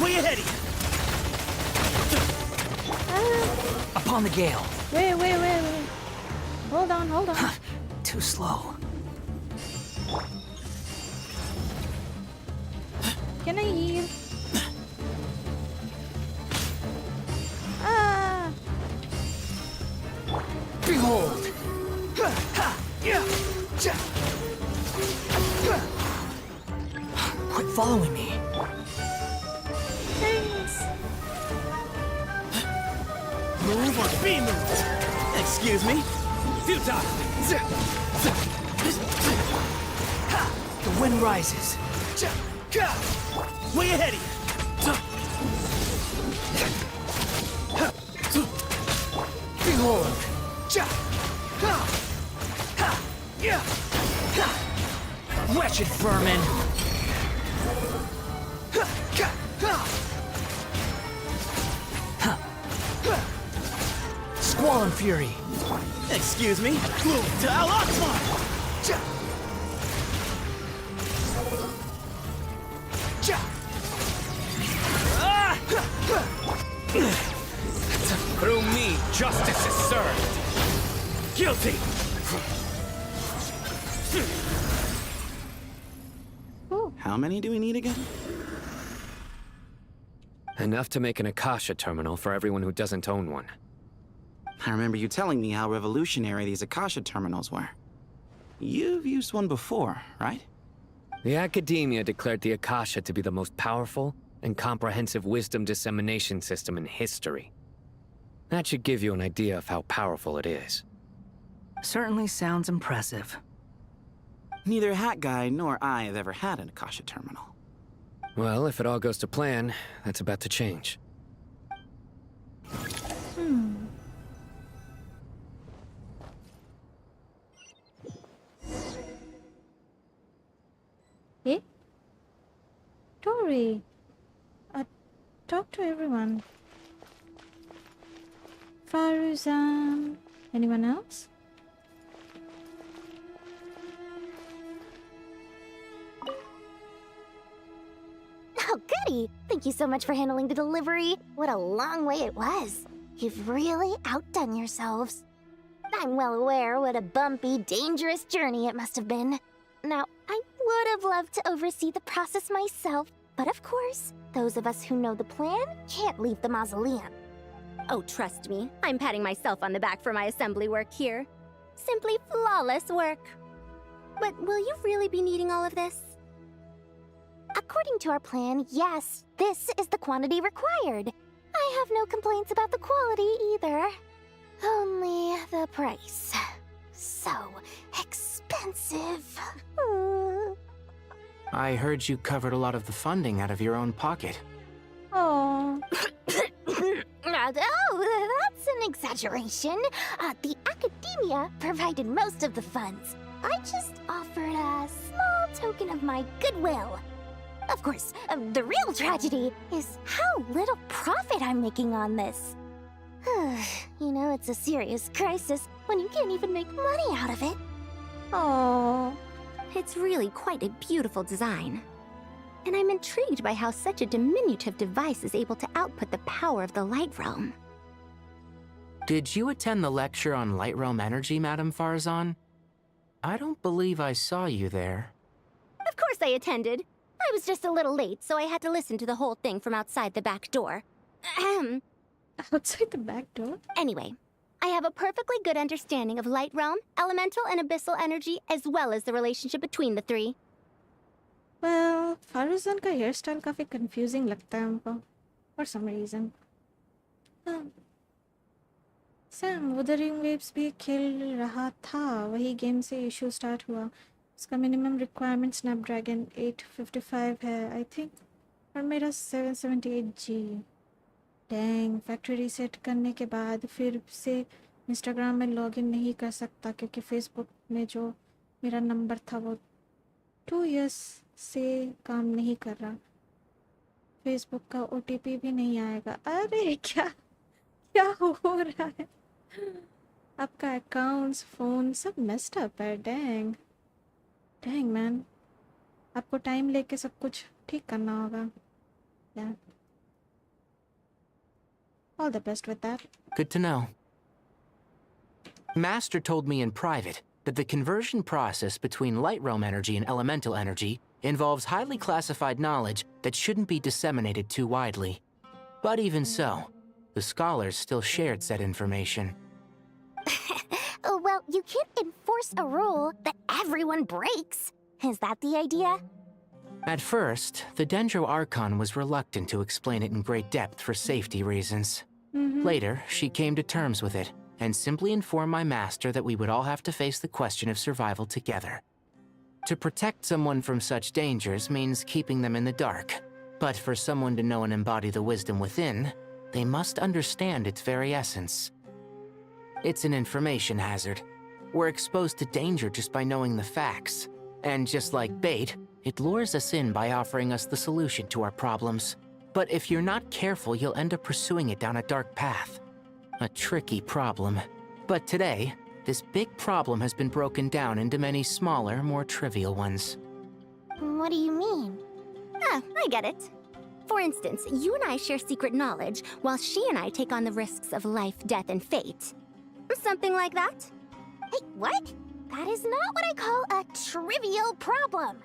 Way ahead of you! Upon the gale. Wait. Hold on. Too slow. Can I heal? Ah! Behold! Quit following me. Thanks. Move or be moved. Excuse me. Futile. The wind rises. Way ahead of you. Behold. Wretched vermin. Squall and fury. Excuse me. Move to Al-Akbar. Through me, justice is served. Guilty. How many do we need again? Enough to make an Akasha terminal for everyone who doesn't own one. I remember you telling me how revolutionary these Akasha terminals were. You've used one before, right? The academia declared the Akasha to be the most powerful and comprehensive wisdom dissemination system in history. That should give you an idea of how powerful it is. Certainly sounds impressive. Neither Hat Guy nor I have ever had an Akasha terminal. Well, if it all goes to plan, that's about to change. Eh? Tori. talk to everyone. Faruzan. Anyone else? Oh, goody! Thank you so much for handling the delivery. What a long way it was. You've really outdone yourselves. I'm well aware what a bumpy, dangerous journey it must have been. Now, I would have loved to oversee the process myself, but of course, those of us who know the plan can't leave the mausoleum. Oh, trust me, I'm patting myself on the back for my assembly work here. Simply flawless work. But will you really be needing all of this? According to our plan, yes, this is the quantity required. I have no complaints about the quality either. Only the price. So expensive. I heard you covered a lot of the funding out of your own pocket. Oh. Oh, that's an exaggeration. The academia provided most of the funds. I just offered a small token of my goodwill. Of course, the real tragedy is how little profit I'm making on this. You know, it's a serious crisis when you can't even make money out of it. Oh. It's really quite a beautiful design. And I'm intrigued by how such a diminutive device is able to output the power of the Light Realm. Did you attend the lecture on Light Realm energy, Madame Farzan? I don't believe I saw you there. Of course I attended. I was just a little late, so I had to listen to the whole thing from outside the back door. Ahem. Outside the back door? Anyway, I have a perfectly good understanding of Light Realm, elemental and abyssal energy, as well as the relationship between the three. Well, Faruzan का hair style काफी confusing लगता है हमको for some reason. Sam wuthering waves भी खेल रहा था, वही गेम से इशू स्टार्ट हुआ. उसका मिनिमम रिक्वायरमेंट स्नैपड्रैगन 855 है आई थिंक, और मेरा 778G. डैंग, फैक्ट्री रीसेट करने के बाद फिर से इंस्टाग्राम में लॉगिन नहीं कर सकता क्योंकि फेसबुक में जो मेरा नंबर था वो 2 years से काम नहीं कर रहा. फेसबुक का OTP भी नहीं आएगा. अरे क्या क्या हो रहा है? आपका अकाउंट्स, फ़ोन सब मेस्ड अप है. डैंग डैंग मैन, आपको टाइम लेके सब कुछ ठीक करना होगा. या all the best with that. Good to know. Master told me in private that the conversion process between Light Realm energy and elemental energy involves highly classified knowledge that shouldn't be disseminated too widely. But even so, the scholars still shared said information. Well, you can't enforce a rule that everyone breaks. Is that the idea? At first, the Dendro Archon was reluctant to explain it in great depth for safety reasons. Later, she came to terms with it and simply informed my master that we would all have to face the question of survival together. To protect someone from such dangers means keeping them in the dark, but for someone to know and embody the wisdom within, they must understand its very essence. It's an information hazard. We're exposed to danger just by knowing the facts, and just like bait, it lures us in by offering us the solution to our problems. But if you're not careful, you'll end up pursuing it down a dark path. A tricky problem. But today, this big problem has been broken down into many smaller, more trivial ones. What do you mean? Ah, I get it. For instance, you and I share secret knowledge, while she and I take on the risks of life, death, and fate. Something like that? Hey, what? That is not what I call a trivial problem.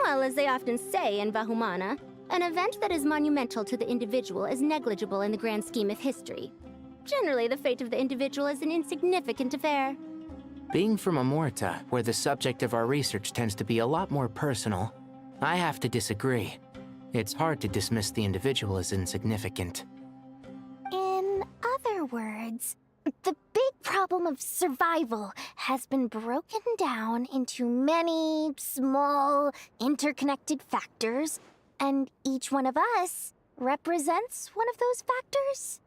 Well, as they often say in Vahumana, an event that is monumental to the individual is negligible in the grand scheme of history. Generally, the fate of the individual is an insignificant affair. Being from Amorta, where the subject of our research tends to be a lot more personal, I have to disagree. It's hard to dismiss the individual as insignificant. In other words, the big problem of survival has been broken down into many small, interconnected factors, and each one of us represents one of those factors.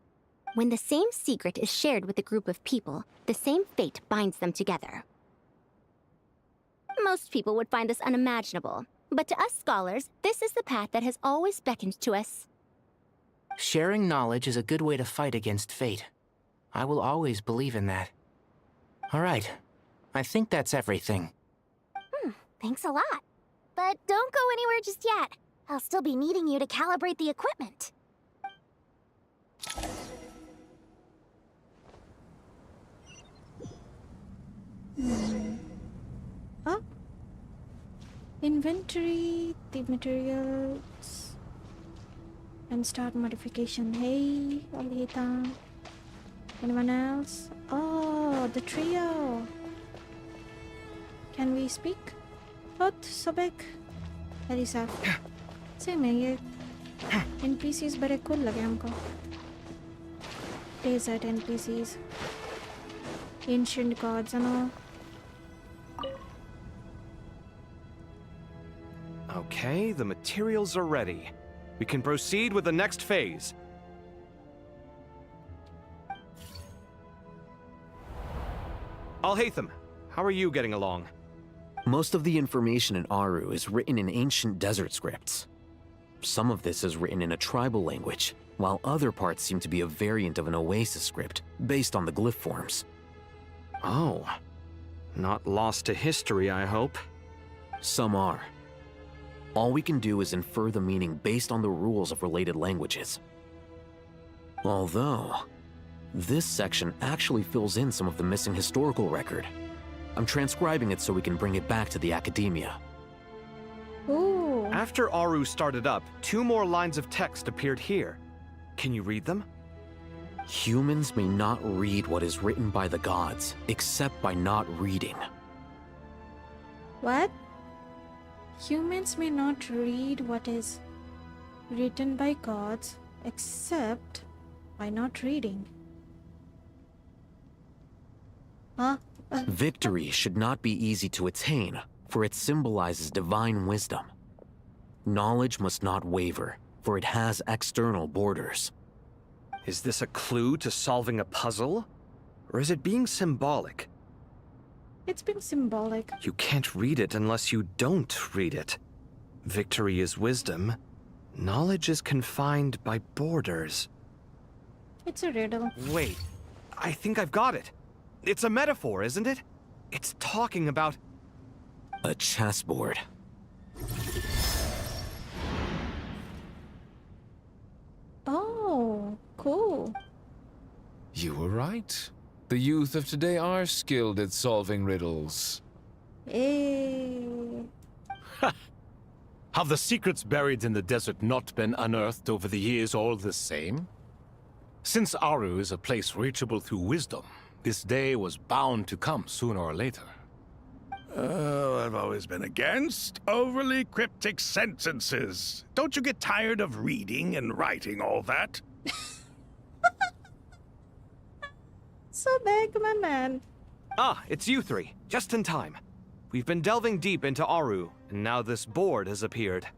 When the same secret is shared with a group of people, the same fate binds them together. Most people would find this unimaginable, but to us scholars, this is the path that has always beckoned to us. Sharing knowledge is a good way to fight against fate. I will always believe in that. All right. I think that's everything. Thanks a lot. But don't go anywhere just yet. I'll still be needing you to calibrate the equipment. Oh. Inventory the materials and start modification. Hey, Alita. Anyone else? Oh, the trio. Can we speak? Hot, Sobek. Very sad. Same है ये. NPCs बड़े cool लगे हमको. Desert NPCs. Ancient gods and all. Okay, the materials are ready. We can proceed with the next phase. Alhaitham, how are you getting along? Most of the information in Aru is written in ancient desert scripts. Some of this is written in a tribal language, while other parts seem to be a variant of an Oasis script, based on the glyph forms. Oh. Not lost to history, I hope. Some are. All we can do is infer the meaning based on the rules of related languages. Although, this section actually fills in some of the missing historical record. I'm transcribing it so we can bring it back to the academia. Ooh. After Aru started up, 2 more lines of text appeared here. Can you read them? Humans may not read what is written by the gods, except by not reading. What? Humans may not read what is written by gods, except by not reading. Huh? Victory should not be easy to attain, for it symbolizes divine wisdom. Knowledge must not waver, for it has external borders. Is this a clue to solving a puzzle? Or is it being symbolic? It's been symbolic. You can't read it unless you don't read it. Victory is wisdom. Knowledge is confined by borders. It's a riddle. Wait, I think I've got it. It's a metaphor, isn't it? It's talking about... a chessboard. Oh, cool. You were right. The youth of today are skilled at solving riddles. Hey. Have the secrets buried in the desert not been unearthed over the years all the same? Since Aru is a place reachable through wisdom, this day was bound to come sooner or later. Oh, I've always been against overly cryptic sentences. Don't you get tired of reading and writing all that? So big, my man. Ah, it's you 3. Just in time. We've been delving deep into Aru, and now this board has appeared.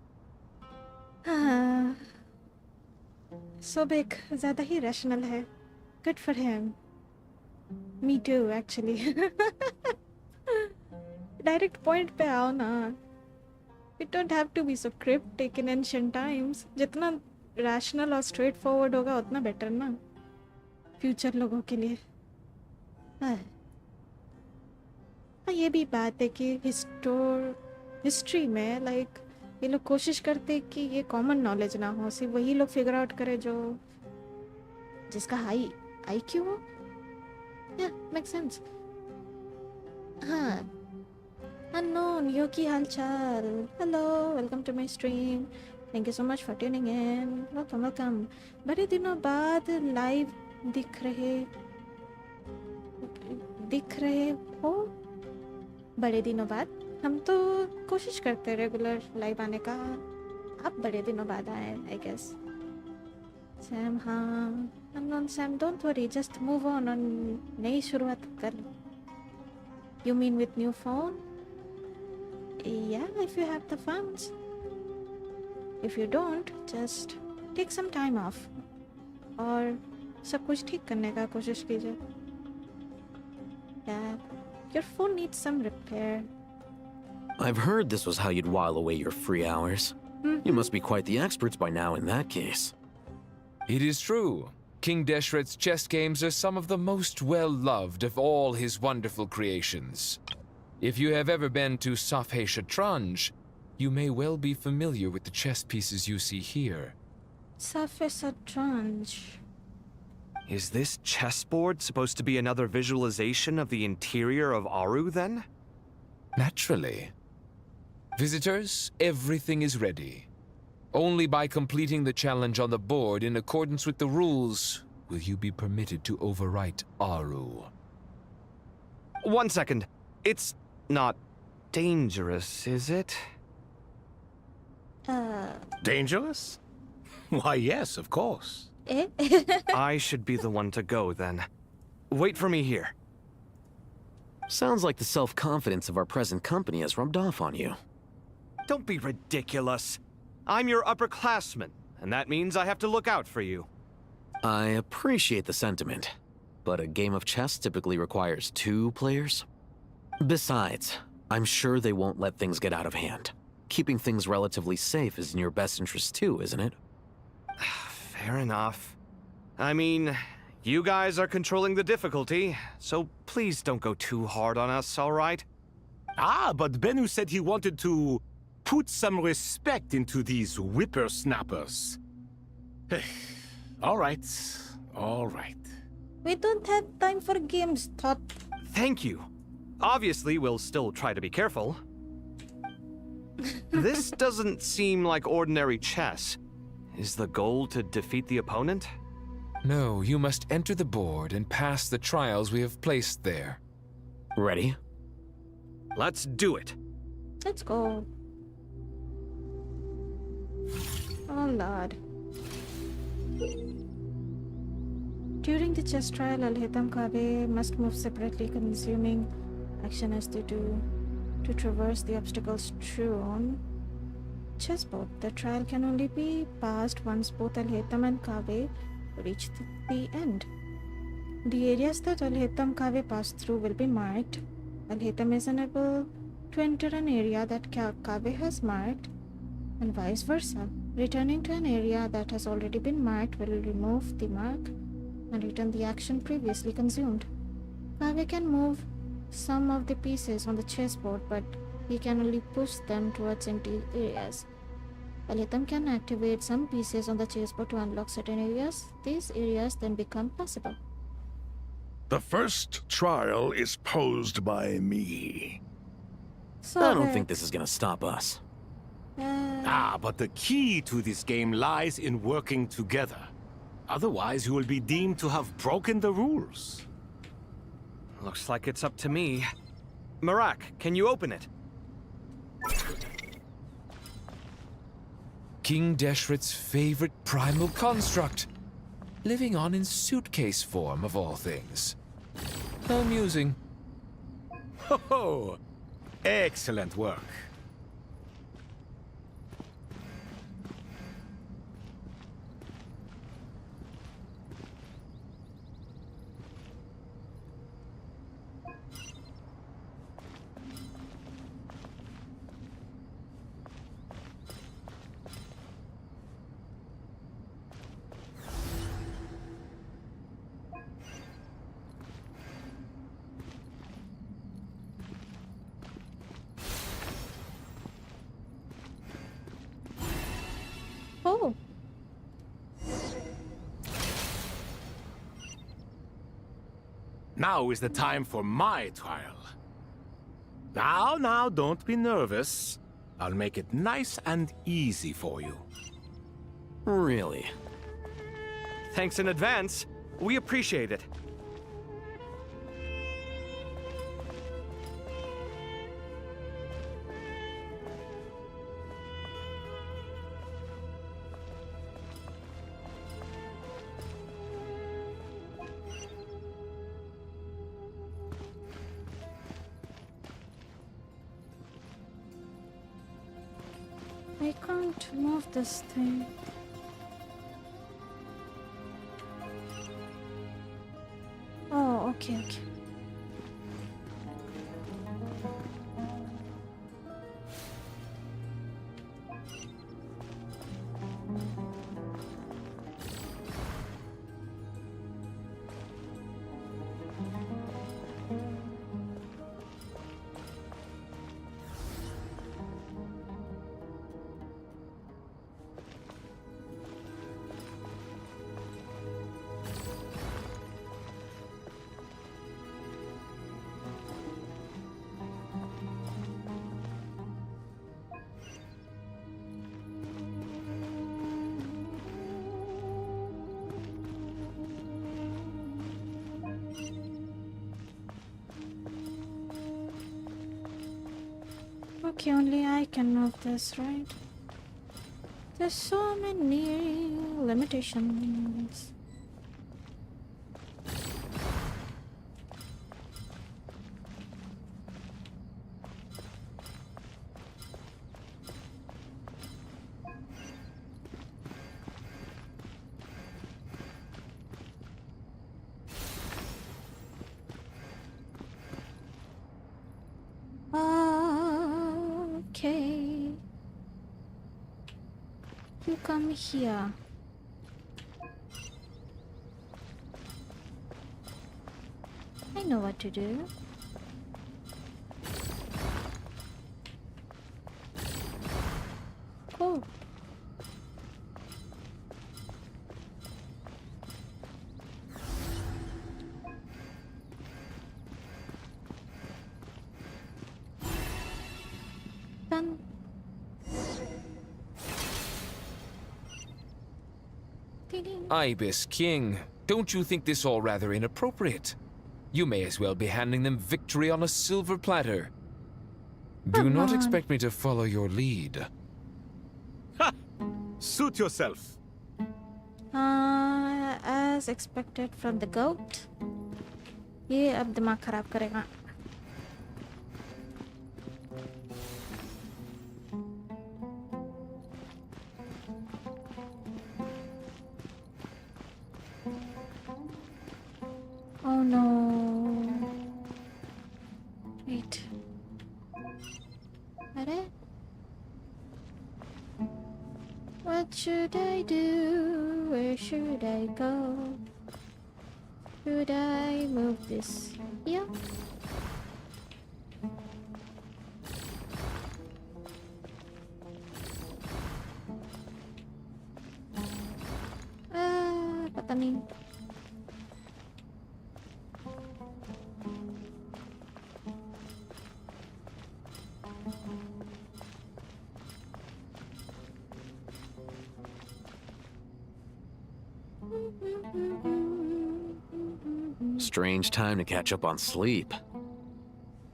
So big, ज़्यादा ही rational है. Good for him. Me too, actually. Direct point पे आओ ना. We don't have to be so cryptic in ancient times. जितना rational और straightforward होगा उतना better ना. Future लोगों के लिए. ये भी बात है कि हिस्ट्री में लाइक ये लोग कोशिश करते कि ये कॉमन नॉलेज ना हो, सिर्फ वही लोग फिगर आउट करे जो जिसका हाई IQ हो. या मेक सेंस. हाँ. अननोन, यो की हालचाल. Hello, welcome to my stream. Thank you so much for tuning in. Welcome welcome. बड़े दिनों बाद लाइव दिख रहे हो. बड़े दिनों बाद. हम तो कोशिश करते रेगुलर लाइव आने का. आप बड़े दिनों बाद आए आई गेस. सैम, हाँ. Unknown Sam, don't worry, just move on. नई शुरुआत कर. You mean with new phone? Yeah, if you have the funds. If you don't, just take some time off और सब कुछ ठीक करने का कोशिश कीजिए. Yeah, your phone needs some repair. I've heard this was how you'd while away your free hours. You must be quite the experts by now in that case. It is true. King Deshret's chess games are some of the most well-loved of all his wonderful creations. If you have ever been to Safhe Shatranj, you may well be familiar with the chess pieces you see here. Safhe Shatranj. Is this chessboard supposed to be another visualization of the interior of Aru, then? Naturally. Visitors, everything is ready. Only by completing the challenge on the board in accordance with the rules will you be permitted to overwrite Aru. 1 second. It's not dangerous, is it? Dangerous? Why, yes, of course. I should be the one to go, then. Wait for me here. Sounds like the self-confidence of our present company has rubbed off on you. Don't be ridiculous. I'm your upperclassman, and that means I have to look out for you. I appreciate the sentiment, but a game of chess typically requires 2 players. Besides, I'm sure they won't let things get out of hand. Keeping things relatively safe is in your best interest too, isn't it? Fair enough. I mean, you guys are controlling the difficulty, so please don't go too hard on us, all right? Ah, but Bennu said he wanted to put some respect into these whippersnappers. All right, all right. We don't have time for games, Tot. Thank you. Obviously, we'll still try to be careful. This doesn't seem like ordinary chess. Is the goal to defeat the opponent? No, you must enter the board and pass the trials we have placed there. Ready? Let's do it. Let's go. Oh Lord. During the chess trial, Al-Hitam Kabe must move separately, consuming action as they do to traverse the obstacles strewn chessboard. The trial can only be passed once both Al-Hitam and Kabe reach the end. The areas that Al-Hitam Kabe passed through will be marked. Al-Hitam is unable to enter an area that Kabe has marked, and vice versa. Returning to an area that has already been marked will remove the mark and return the action previously consumed. Kabe can move some of the pieces on the chessboard, but he can only push them towards empty areas. Al-Hitam can activate some pieces on the chessboard to unlock certain areas. These areas then become possible. The first trial is posed by me. I don't think this is gonna stop us. But the key to this game lies in working together. Otherwise, you will be deemed to have broken the rules. Looks like it's up to me. Marak, can you open it? King Deshret's favorite primal construct. Living on in suitcase form, of all things. How amusing. Ho-ho! Excellent work. Oh. Now is the time for my trial. Now, don't be nervous. I'll make it nice and easy for you. Really? Thanks in advance. We appreciate it. I can't move this thing. Oh, okay. Okay, only I can move this, right? There's so many limitations. Okay. You come here. I know what to do. Oh. Done. Ibis King, don't you think this all rather inappropriate? You may as well be handing them victory on a silver platter. Do Come not on. expect me to follow your lead. Suit yourself. As expected from the goat. ये अब दिमाग खराब करेगा. Oh no. Wait. अरे? What should I do? Where should I go? Should I move this here? पता नहीं. Strange time to catch up on sleep.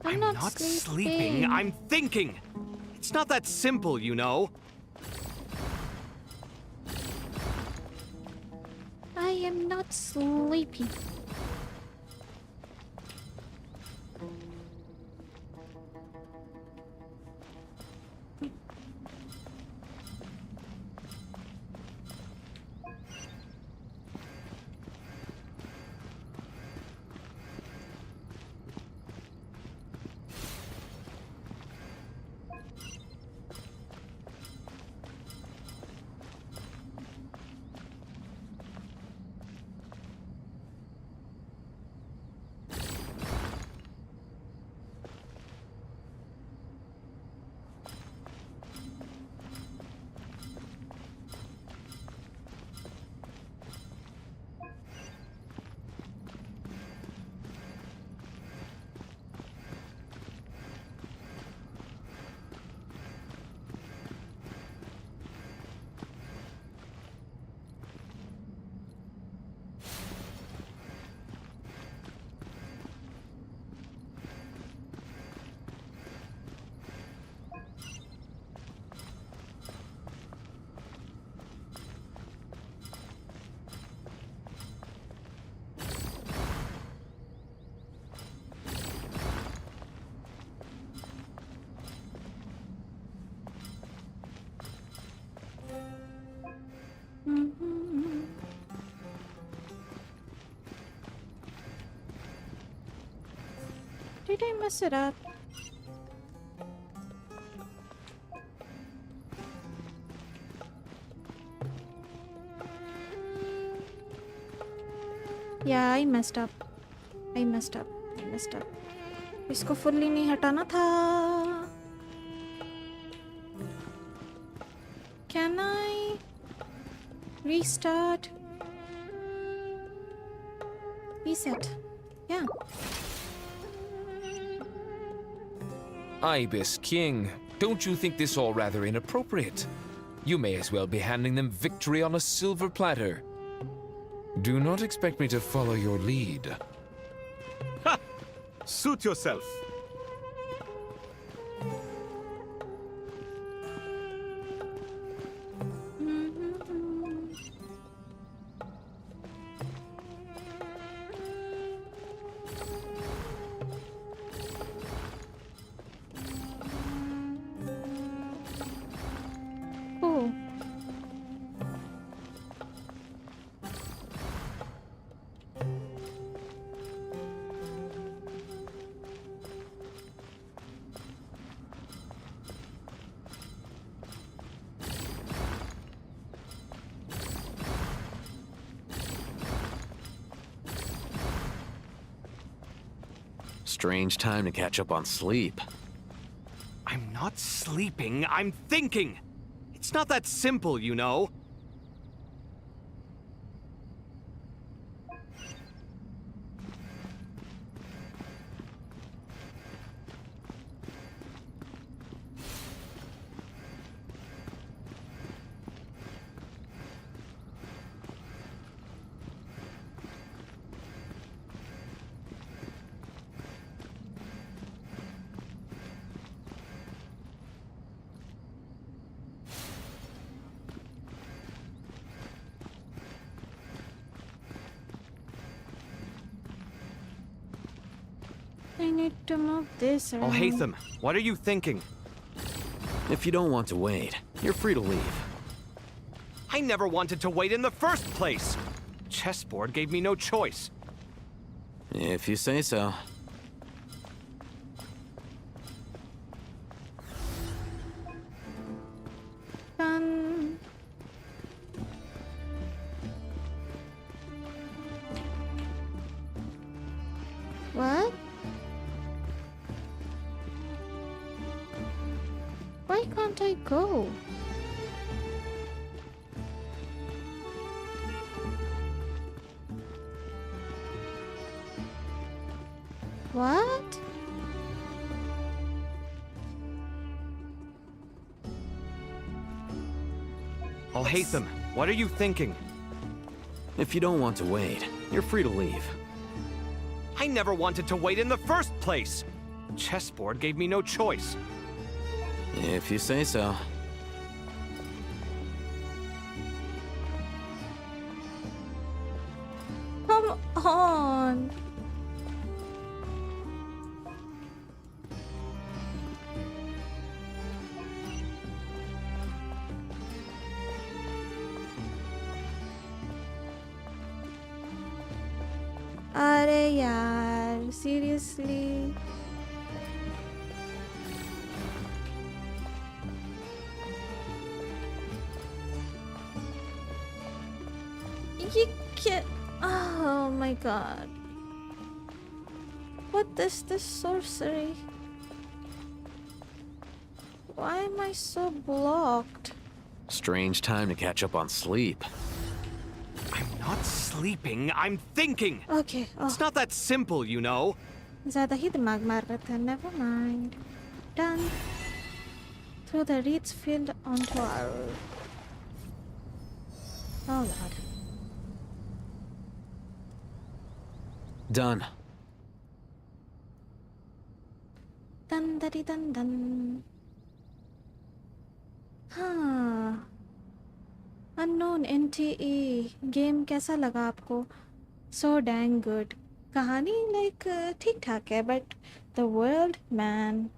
I'm not sleeping, I'm thinking. It's not that simple, you know. I am not sleepy. Did I mess it up? Yeah, I messed up. I messed up. इसको fully नहीं हटाना था. Can I restart? Reset. Yeah. Ibis King, don't you think this all rather inappropriate? You may as well be handing them victory on a silver platter. Do not expect me to follow your lead. Suit yourself. Strange time to catch up on sleep. I'm not sleeping, I'm thinking! It's not that simple, you know. I need to move this around. Alhaitham, what are you thinking? If you don't want to wait, you're free to leave. I never wanted to wait in the first place! Chessboard gave me no choice. If you say so. Done. What? Why can't I go? What? Alhaitham, what are you thinking? If you don't want to wait, you're free to leave. I never wanted to wait in the first place! Chessboard gave me no choice. If you say so. Come on. अरे यार, seriously. You can't. Oh my god. What is this sorcery? Why am I so blocked? Strange time to catch up on sleep. I'm not sleeping, I'm thinking! Okay, It's not that simple, you know. ज़्यादा ही दिमाग मार रहा था. Never mind. Done. Throw the reeds field onto our... Oh lord. Done. Dun dun dun dun. हाँ. Unknown NTE. Game कैसा लगा आपको? So dang good. कहानी like ठीक ठाक है, but the world, man,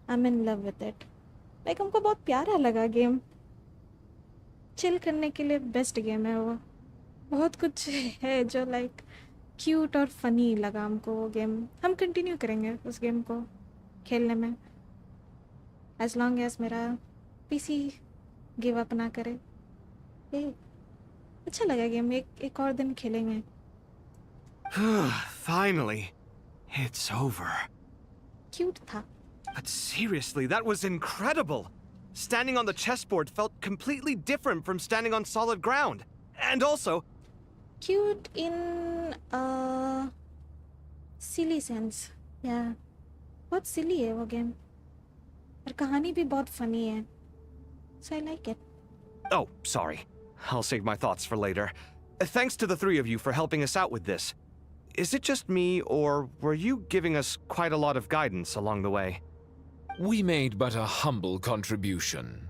I'm in love with it. Like हमको बहुत प्यारा लगा game. Chill करने के लिए best game है वो. बहुत कुछ है जो like cute और funny लगा हमको वो game. हम continue करेंगे उस game को खेलने में. As long as मेरा PC give up ना करे. अच्छा लगा गेम. एक और दिन खेलेंगे. Finally, it's over. Cute था. But seriously, that was incredible. Standing on the chessboard felt completely different from standing on solid ground. And also, Cute in a silly sense. Yeah. बहुत silly है वो game. और कहानी भी बहुत funny है. So I like it. oh, sorry. I'll save my thoughts for later. Thanks to the three of you for helping us out with this. Is it just me, or were you giving us quite a lot of guidance along the way? We made but a humble contribution.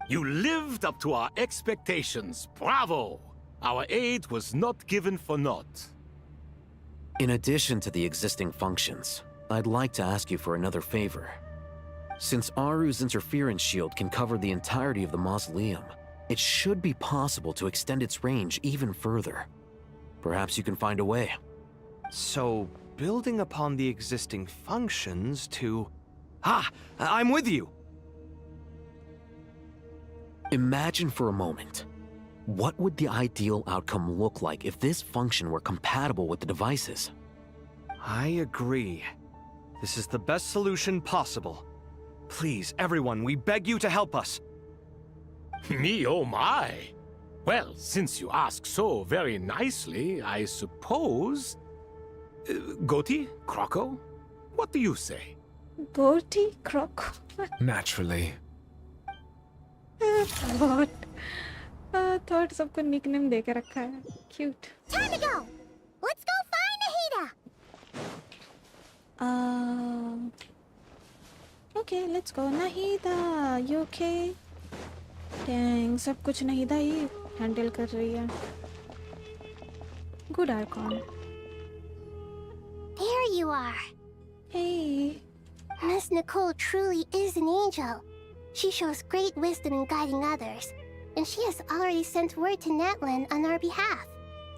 You lived up to our expectations. Bravo! Our aid was not given for naught. In addition to the existing functions, I'd like to ask you for another favor. Since Aru's interference shield can cover the entirety of the mausoleum, it should be possible to extend its range even further. Perhaps you can find a way. So, building upon the existing functions to... I'm with you! Imagine for a moment. What would the ideal outcome look like if this function were compatible with the devices? I agree. This is the best solution possible. Please, everyone, we beg you to help us. Me, oh my. Well, since you ask so very nicely, I suppose... Goti? Croco? What do you say? Goti? Croco? Naturally. Thought सबको nickname दे के रखा है. Cute. Time to go! Let's go find Nahida! Okay, let's go. Nahida, you okay? Dang, सब कुछ Nahida ही handle कर रही है. Good Archon. There you are. Hey. Miss Nicole truly is an angel. She shows great wisdom in guiding others, and she has already sent word to Natlan on our behalf.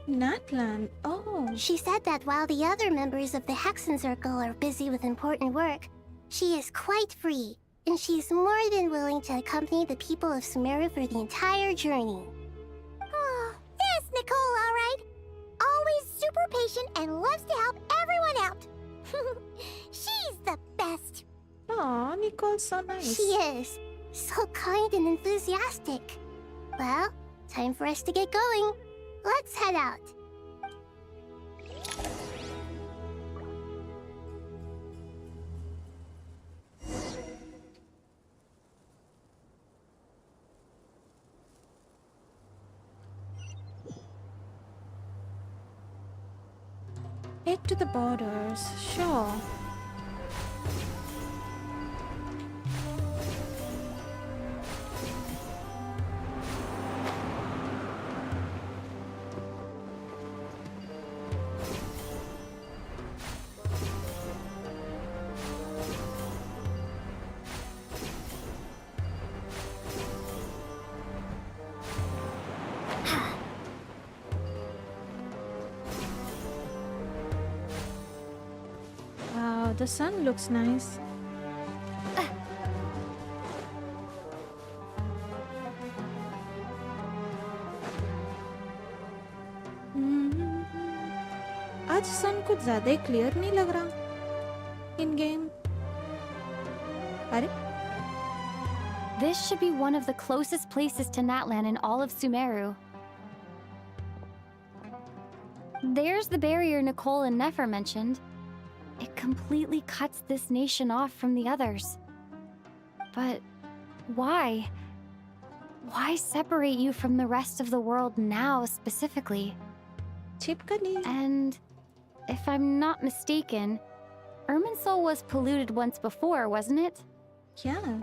Natlan? Oh. She said that while the other members of the Hexen Circle are busy with important work, she is quite free, and she is more than willing to accompany the people of Sumeru for the entire journey. Oh, yes, Nicole, all right. Always super patient and loves to help everyone out. She's the best. Aw, Nicole's so nice. She is. So kind and enthusiastic. Well, time for us to get going. Let's head out. Head to the borders, sure. Wow, the sun looks nice. आज सन कुछ ज्यादा ही clear नहीं लग रहा इन game. अरे This should be one of the closest places to Natlan in all of Sumeru. There's the barrier Nicole and Nefer mentioned. It completely cuts this nation off from the others. But why? Why separate you from the rest of the world now specifically? And if I'm not mistaken, Irminsul was polluted once before, wasn't it? Yeah.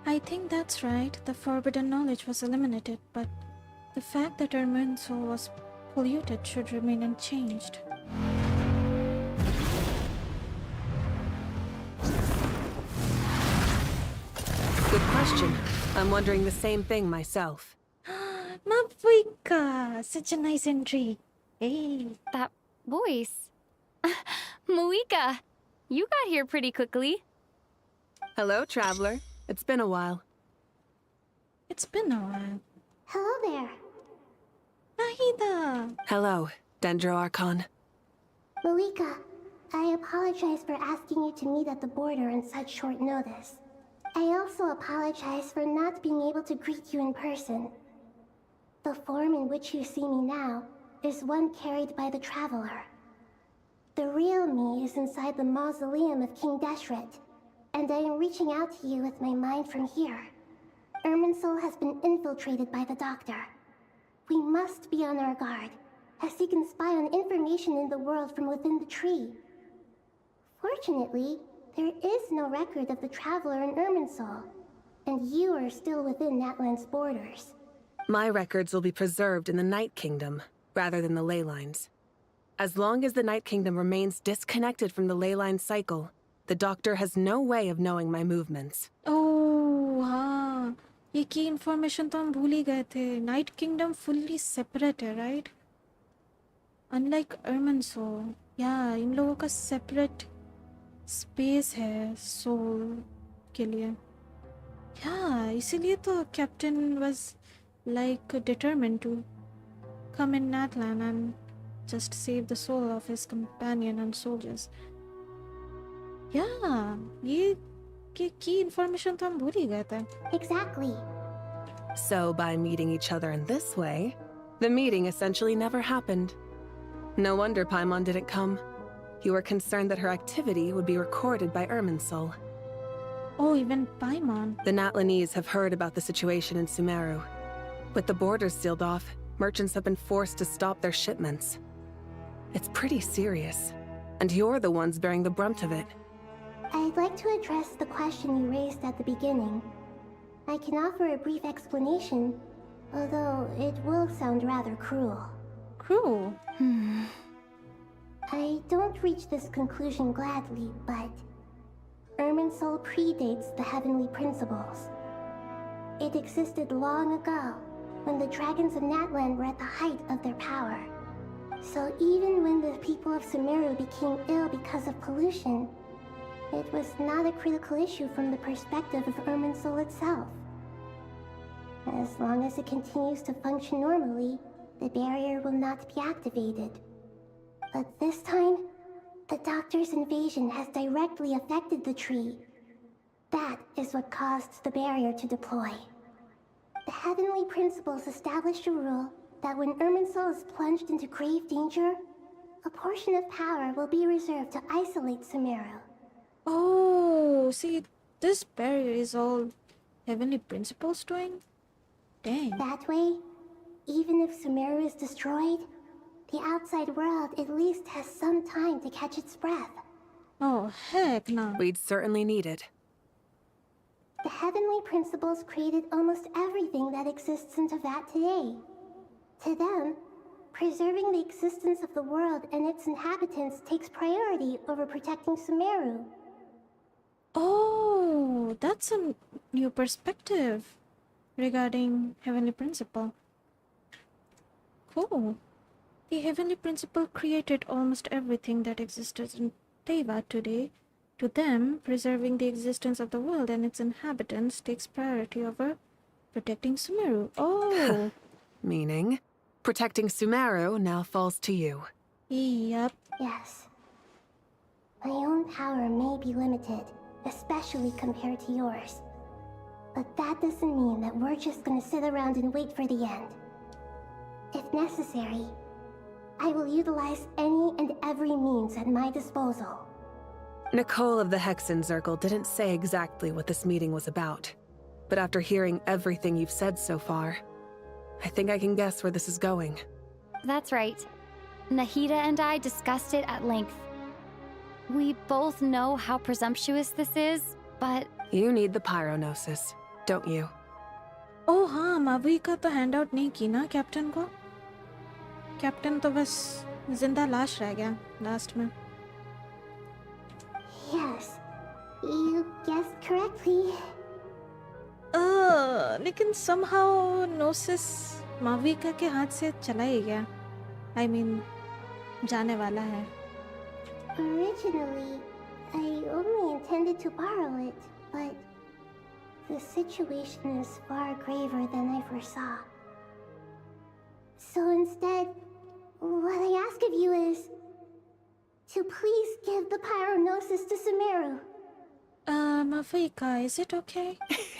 I think that's right. The forbidden knowledge was eliminated, but the fact that Irminsul was polluted should remain unchanged. Good question. I'm wondering the same thing myself. Mavuika! Such a nice entry. Hey. That voice. Muika, you got here pretty quickly. Hello, traveler. It's been a while. It's been a while. Hello there. Nahida. Hello, Dendro Archon. Muika, I apologize for asking you to meet at the border on such short notice. I also apologize for not being able to greet you in person. The form in which you see me now is one carried by the Traveler. The real me is inside the mausoleum of King Deshret, and I am reaching out to you with my mind from here. Irminsul has been infiltrated by the Doctor. We must be on our guard, as he can spy on information in the world from within the tree. Fortunately, there is no record of the Traveler in Irminsul, and you are still within Natlan's borders. My records will be preserved in the Night Kingdom, rather than the ley lines. As long as the Night Kingdom remains disconnected from the ley line cycle, the Doctor has no way of knowing my movements. Oh, हाँ. ये key information तो हम भूल ही गए थे. Night Kingdom fully separate है, right? Unlike Irminsul, yeah, इन लोगों का separate space है soul के लिए. Yeah, इसीलिए तो Captain was like determined to come in Natlan and just save the soul of his companion and soldiers. Yeah, ये key information तो हम भूल ही गए थे. Exactly. So, by meeting each other in this way, the meeting essentially never happened. No wonder Paimon didn't come. You were concerned that her activity would be recorded by Irminsul. Oh, even Paimon. The Natlanese have heard about the situation in Sumeru. With the borders sealed off, merchants have been forced to stop their shipments. It's pretty serious, and you're the ones bearing the brunt of it. I'd like to address the question you raised at the beginning. I can offer a brief explanation, although it will sound rather cruel. Cruel? I don't reach this conclusion gladly, but Irminsul predates the heavenly principles. It existed long ago, when the dragons of Natlan were at the height of their power. So even when the people of Sumeru became ill because of pollution, it was not a critical issue from the perspective of Irminsul itself. As long as it continues to function normally, the barrier will not be activated. But this time, the Doctor's invasion has directly affected the tree. That is what caused the barrier to deploy. The heavenly principles established a rule that when Irminsul is plunged into grave danger, a portion of power will be reserved to isolate Sumeru. Oh, see, this barrier is all heavenly principles doing? Dang. That way, even if Sumeru is destroyed, the outside world at least has some time to catch its breath. Oh, heck no. We'd certainly need it. The heavenly principles created almost everything that exists in Teyvat today. To them, preserving the existence of the world and its inhabitants takes priority over protecting Sumeru. Oh, that's a new perspective regarding heavenly principle. Cool. The heavenly principle created almost everything that existed in Teyvat today. To them, preserving the existence of the world and its inhabitants takes priority over protecting Sumeru. Oh. Meaning, protecting Sumeru now falls to you. Yep. Yes. My own power may be limited, especially compared to yours. But that doesn't mean that we're just gonna sit around and wait for the end. If necessary, I will utilize any and every means at my disposal. Nicole of the Hexen Circle didn't say exactly what this meeting was about. But after hearing everything you've said so far, I think I can guess where this is going. That's right. Nahida and I discussed it at length. We both know how presumptuous this is, but... You need the pyronosis, don't you? Oh हाँ, मावी का तो handout नहीं की ना captain को. Captain तो बस जिंदा लाश रह गया लास्ट में. Yes, you guessed correctly. लेकिन somehow Gnosis माविका के हाथ से चला ही गया. I mean, जाने वाला है. Originally, I only intended to borrow it, but the situation is far graver than I foresaw. So instead, what I ask of you is to please give the pyronosis to Sumeru. Mavika, is it okay?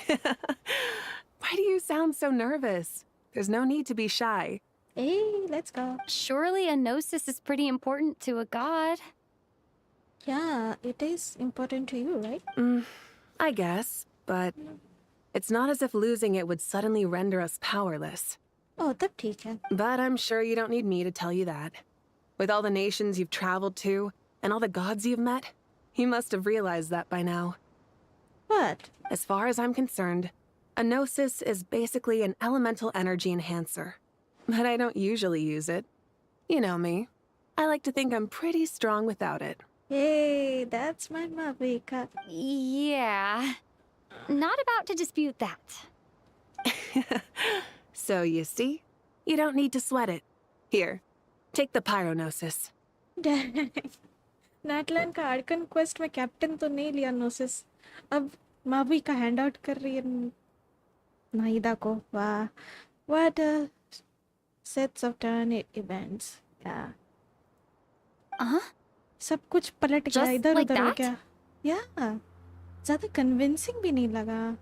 Why do you sound so nervous? There's no need to be shy. Hey, let's go. Surely a gnosis is pretty important to a god. Yeah, it is important to you, right? I guess, but it's not as if losing it would suddenly render us powerless. Oh, तब ठीक है. But I'm sure you don't need me to tell you that. With all the nations you've traveled to, and all the gods you've met, you must have realized that by now. What? As far as I'm concerned, a gnosis is basically an elemental energy enhancer. But I don't usually use it. You know me. I like to think I'm pretty strong without it. Hey, that's my Mavika. Yeah. Not about to dispute that. So you see, you don't need to sweat it. Here, take the pyronosis. नाटलैंड का Arkan quest में captain तो नहीं लिया नोसिस. अब मावी का hand out कर रही है नाहिदा को. वाह, what a sets of turn events. Yeah. सब कुछ पलट गया, इधर उधर हो गया. Yeah, ज़्यादा convincing भी नहीं लगा.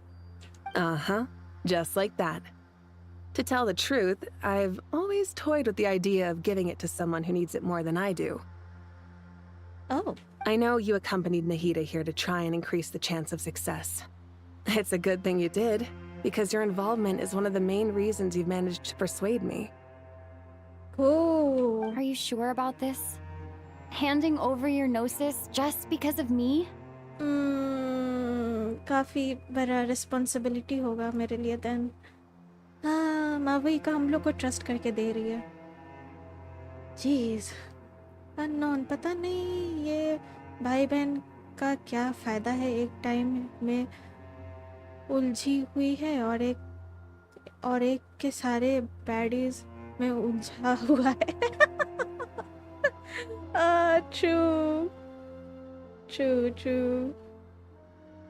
Uh-huh, just like that. To tell the truth, I've always toyed with the idea of giving it to someone who needs it more than I do. Oh. I know you accompanied Nahida here to try and increase the chance of success. It's a good thing you did, because your involvement is one of the main reasons you've managed to persuade me. Oh. Are you sure about this? Handing over your gnosis just because of me? काफी बड़ा responsibility होगा मेरे लिए then. हाँ, मावई का हम लोग को trust करके दे रही है. Jeez. Unknown, पता नहीं ये भाई बहन का क्या फायदा है. एक टाइम में उलझी हुई है और एक के सारे बैडीज में उलझा हुआ है.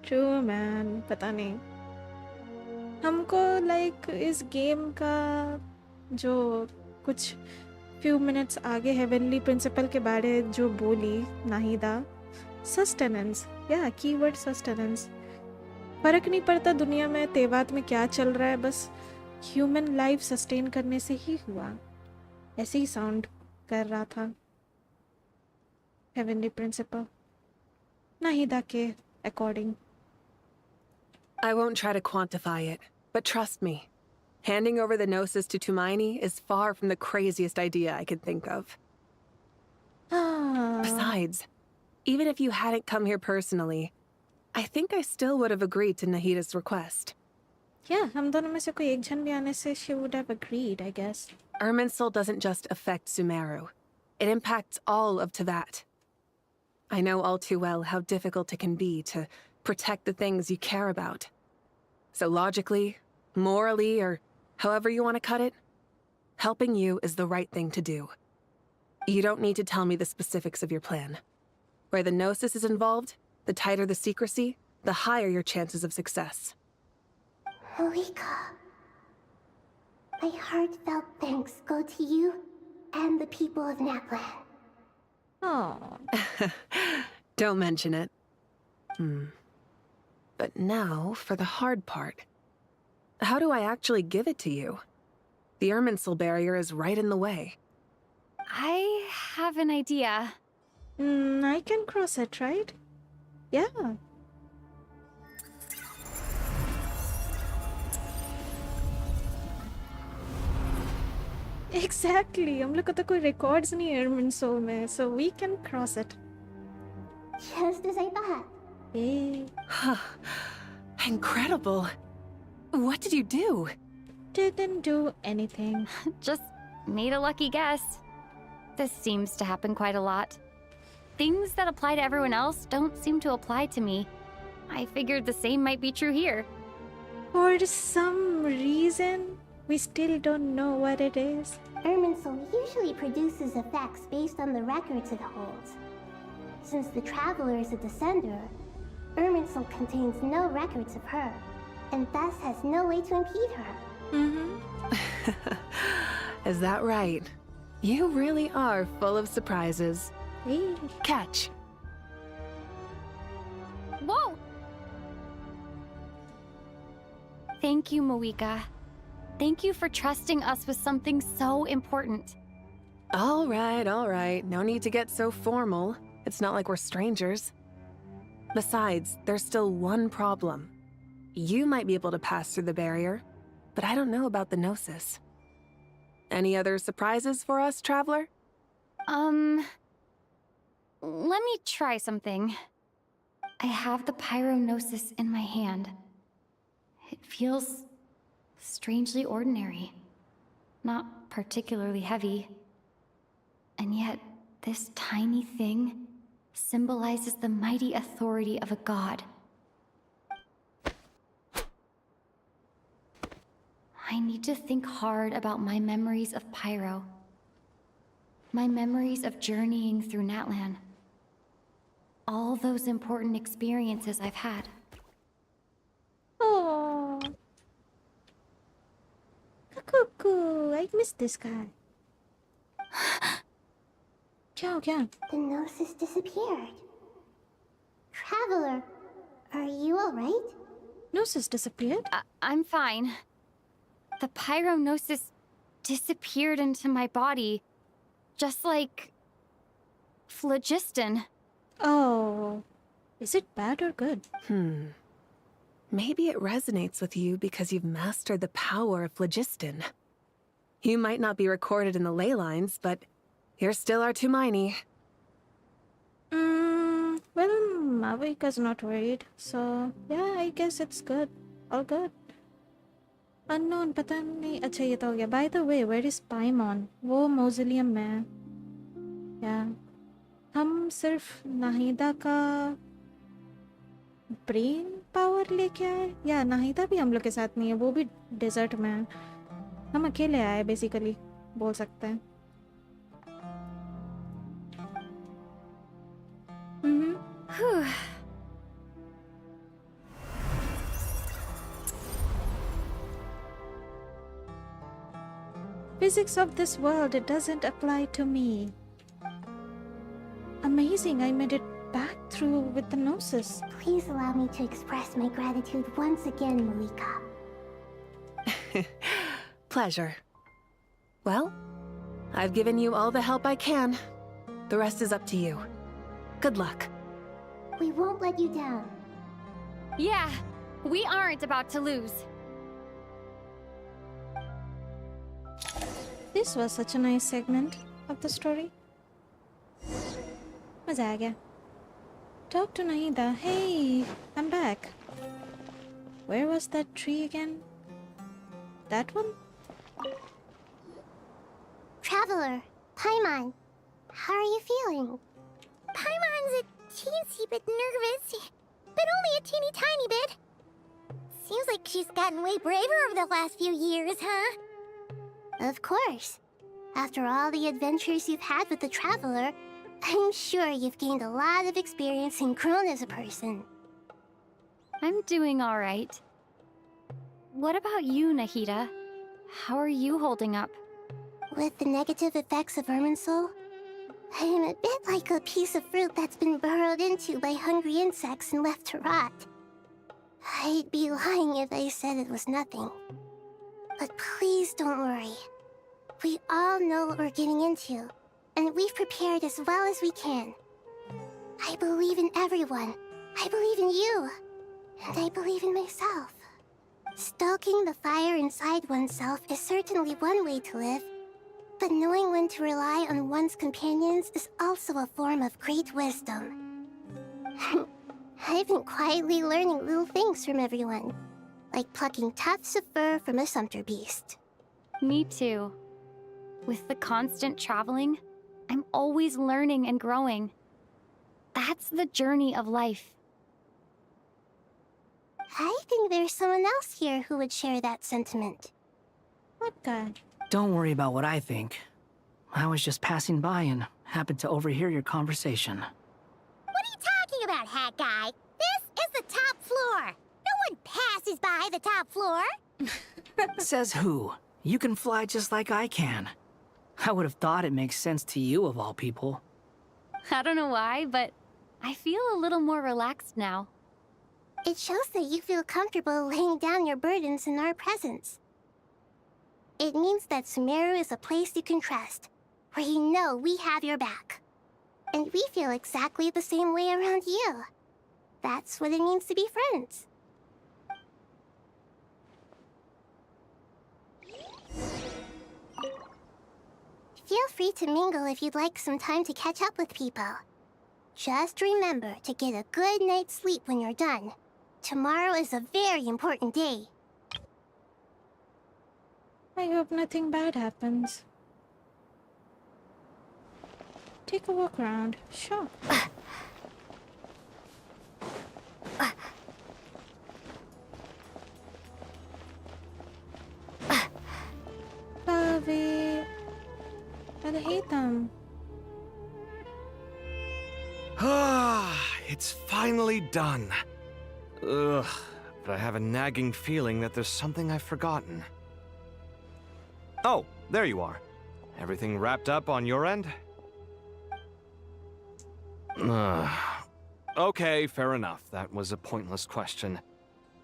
True man. पता नहीं हमको लाइक इस गेम का जो कुछ फ्यू मिनट्स आगे हेवनली प्रिंसिपल के बारे जो बोली नाहिदा, सस्टेनेंस, या कीवर्ड सस्टेनेंस. फर्क नहीं पड़ता दुनिया में तेवात में क्या चल रहा है, बस ह्यूमन लाइफ सस्टेन करने से ही हुआ. ऐसे ही साउंड कर रहा था हेवनली प्रिंसिपल नाहिदा के according. I won't try to quantify it, but trust me, handing over the Gnosis to Tumaini is far from the craziest idea I could think of. Besides, even if you hadn't come here personally, I think I still would have agreed to Nahida's request. Yeah, हम दोनों में से कोई एक जन भी आने से she would have agreed, I guess. Irminsul doesn't just affect Sumeru. It impacts all of Tevat. I know all too well how difficult it can be to protect the things you care about. So logically, morally, or however you want to cut it, helping you is the right thing to do. You don't need to tell me the specifics of your plan. Where the Gnosis is involved, the tighter the secrecy, the higher your chances of success. Moika, my heartfelt thanks go to you and the people of Naplan. Oh. Don't mention it. But now for the hard part. How do I actually give it to you? The Irminsul barrier is right in the way. I have an idea. I can cross it, right? Yeah. Exactly. हम लोग को तो कोई records नहीं है Irminsul में, so we can cross it. Just as I thought. Hey. Incredible. What did you do? Didn't do anything. Just made a lucky guess. This seems to happen quite a lot. Things that apply to everyone else don't seem to apply to me. I figured the same might be true here. For some reason, we still don't know what it is. Irminsul usually produces effects based on the records it holds. Since the Traveler is a descender, Irminsul contains no records of her, and thus has no way to impede her. Is that right? You really are full of surprises. Catch. Whoa! Thank you, Moika. Thank you for trusting us with something so important. All right. No need to get so formal. It's not like we're strangers. Besides, there's still one problem. You might be able to pass through the barrier, but I don't know about the Gnosis. Any other surprises for us, Traveler? Let me try something. I have the Pyrognosis in my hand. It feels strangely ordinary. Not particularly heavy. And yet, this tiny thing symbolizes the mighty authority of a god. I need to think hard about my memories of Pyro. My memories of journeying through Natlan. All those important experiences I've had. Oh, Cuckoo, I miss this guy. The Gnosis disappeared. Traveler, are you alright? Gnosis disappeared? I'm fine. The pyrognosis disappeared into my body, just like phlogiston. Oh, is it bad or good? Maybe it resonates with you because you've mastered the power of phlogiston. You might not be recorded in the ley lines, but you're still Artumini. Well, Mavika's not worried, so yeah, I guess it's good. All good. Unknown, पता नहीं. अच्छा ये तो हो गया. By the way, where is Paimon? वो mausoleum में है. Yeah. हम सिर्फ नाहिदा का ब्रेन पावर लेके आए, या नाहिदा भी हम लोग के साथ नहीं है, वो भी डेजर्ट में है. हम अकेले आए बेसिकली बोल सकते हैं. Physics of this world, it doesn't apply to me. Amazing, I made it back through with the gnosis. Please allow me to express my gratitude once again, Malika. Pleasure. Well, I've given you all the help I can. The rest is up to you. Good luck. We won't let you down. Yeah, we aren't about to lose. This was such a nice segment of the story. मजा आ गया. Talk to Nahida. Hey, I'm back. Where was that tree again? That one? Traveler, Paimon, how are you feeling? Paimon's a teensy bit nervous, but only a teeny tiny bit. Seems like she's gotten way braver over the last few years, huh? Of course. After all the adventures you've had with the Traveler, I'm sure you've gained a lot of experience and grown as a person. I'm doing all right. What about you, Nahida? How are you holding up? With the negative effects of Irminsul, I'm a bit like a piece of fruit that's been burrowed into by hungry insects and left to rot. I'd be lying if I said it was nothing. But please don't worry. We all know what we're getting into, and we've prepared as well as we can. I believe in everyone. I believe in you. And I believe in myself. Stoking the fire inside oneself is certainly one way to live, but knowing when to rely on one's companions is also a form of great wisdom. I've been quietly learning little things from everyone, like plucking tufts of fur from a sumpter beast. Me too. With the constant traveling, I'm always learning and growing. That's the journey of life. I think there's someone else here who would share that sentiment. What guy? Don't worry about what I think. I was just passing by and happened to overhear your conversation. What are you talking about, Hat Guy? This is the top floor. No one passes by the top floor. Says who? You can fly just like I can. I would have thought it makes sense to you of all people. I don't know why, but I feel a little more relaxed now. It shows that you feel comfortable laying down your burdens in our presence. It means that Sumeru is a place you can trust, where you know we have your back. And we feel exactly the same way around you. That's what it means to be friends. Feel free to mingle if you'd like some time to catch up with people. Just remember to get a good night's sleep when you're done. Tomorrow is a very important day. I hope nothing bad happens. Take a walk around. Sure. Pavi. I hate them. It's finally done. Ugh, but I have a nagging feeling that there's something I've forgotten. Oh, there you are. Everything wrapped up on your end? Okay, fair enough. That was a pointless question.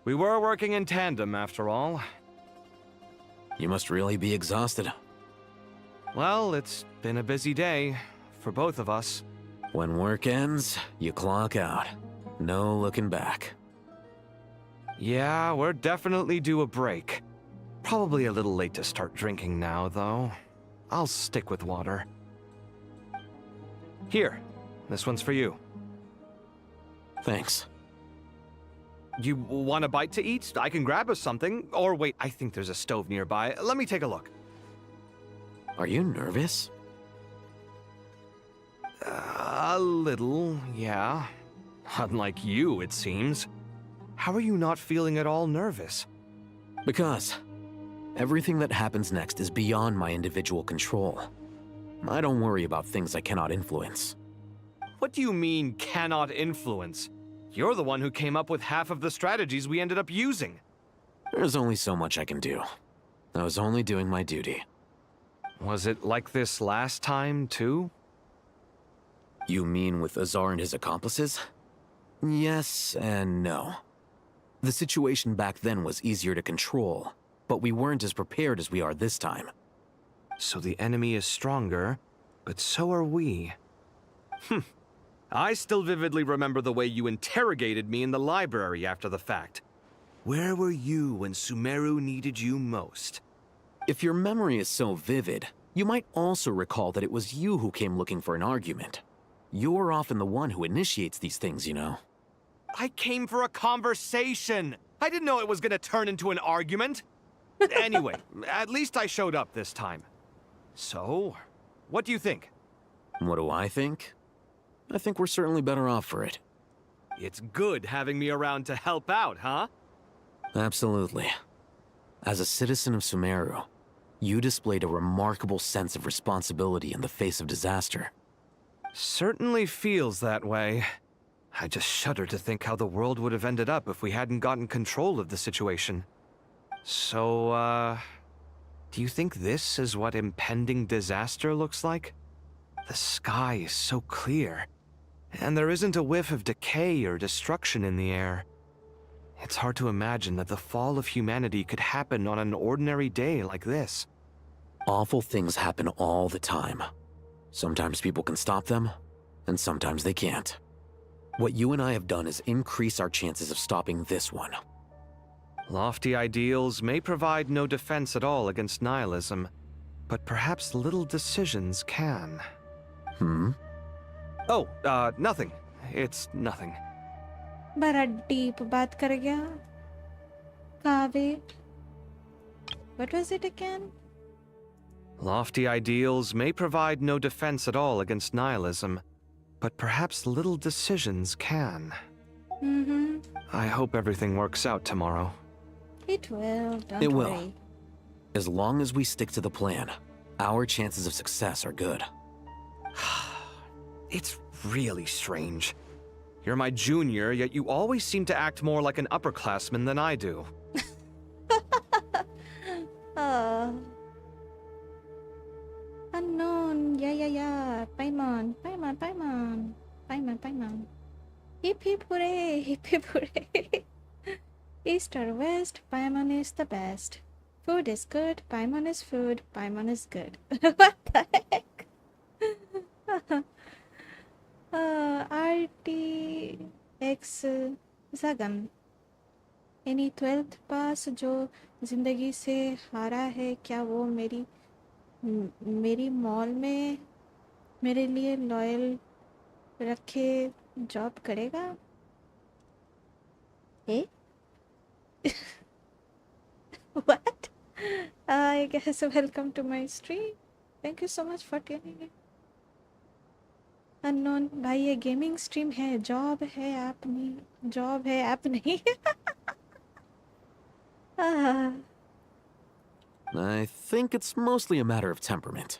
We were working in tandem, after all. You must really be exhausted. Well, it's been a busy day for both of us. When work ends, you clock out. No looking back. Yeah, we're definitely due a break. Probably a little late to start drinking now, though. I'll stick with water. Here, this one's for you. Thanks. You want a bite to eat? I can grab us something. Or wait, I think there's a stove nearby. Let me take a look. Are you nervous? A little, yeah. Unlike you, it seems. How are you not feeling at all nervous? Because everything that happens next is beyond my individual control. I don't worry about things I cannot influence. What do you mean, cannot influence? You're the one who came up with half of the strategies we ended up using. There's only so much I can do. I was only doing my duty. Was it like this last time, too? You mean with Azar and his accomplices? Yes and no. The situation back then was easier to control, but we weren't as prepared as we are this time. So the enemy is stronger, but so are we. I still vividly remember the way you interrogated me in the library after the fact. Where were you when Sumeru needed you most? If your memory is so vivid, you might also recall that it was you who came looking for an argument. You're often the one who initiates these things, you know. I came for a conversation! I didn't know it was gonna turn into an argument! Anyway, at least I showed up this time. So, what do you think? What do I think? I think we're certainly better off for it. It's good having me around to help out, huh? Absolutely. As a citizen of Sumeru, you displayed a remarkable sense of responsibility in the face of disaster. Certainly feels that way. I just shudder to think how the world would have ended up if we hadn't gotten control of the situation. So, do you think this is what impending disaster looks like? The sky is so clear, and there isn't a whiff of decay or destruction in the air. It's hard to imagine that the fall of humanity could happen on an ordinary day like this. Awful things happen all the time. Sometimes people can stop them, and sometimes they can't. What you and I have done is increase our chances of stopping this one. Lofty ideals may provide no defense at all against nihilism, but perhaps little decisions can. Oh, nothing. It's nothing. बड़ा deep बात कर गया. कावे. What was it again? Lofty ideals may provide no defense at all against nihilism, but perhaps little decisions can. I hope everything works out tomorrow. It will, don't It worry. will. As long as we stick to the plan, our chances of success are good. It's really strange. You're my junior, yet you always seem to act more like an upperclassman than I do. Unknown, yeah. Paimon. Hip hip hooray. East or west, Paimon is the best. Food is good, Paimon is food, Paimon is good. What the heck? RTX Zagan. Any 12th pass जो जिंदगी से हारा है, क्या वो मेरी mall में मेरे लिए लॉयल रखे जॉब करेगा? Eh? What? I guess welcome to my stream. Thank you so much for tuning in. Unknown, भाई ये गेमिंग स्ट्रीम है, जॉब है ऐप नहीं. I think it's mostly a matter of temperament.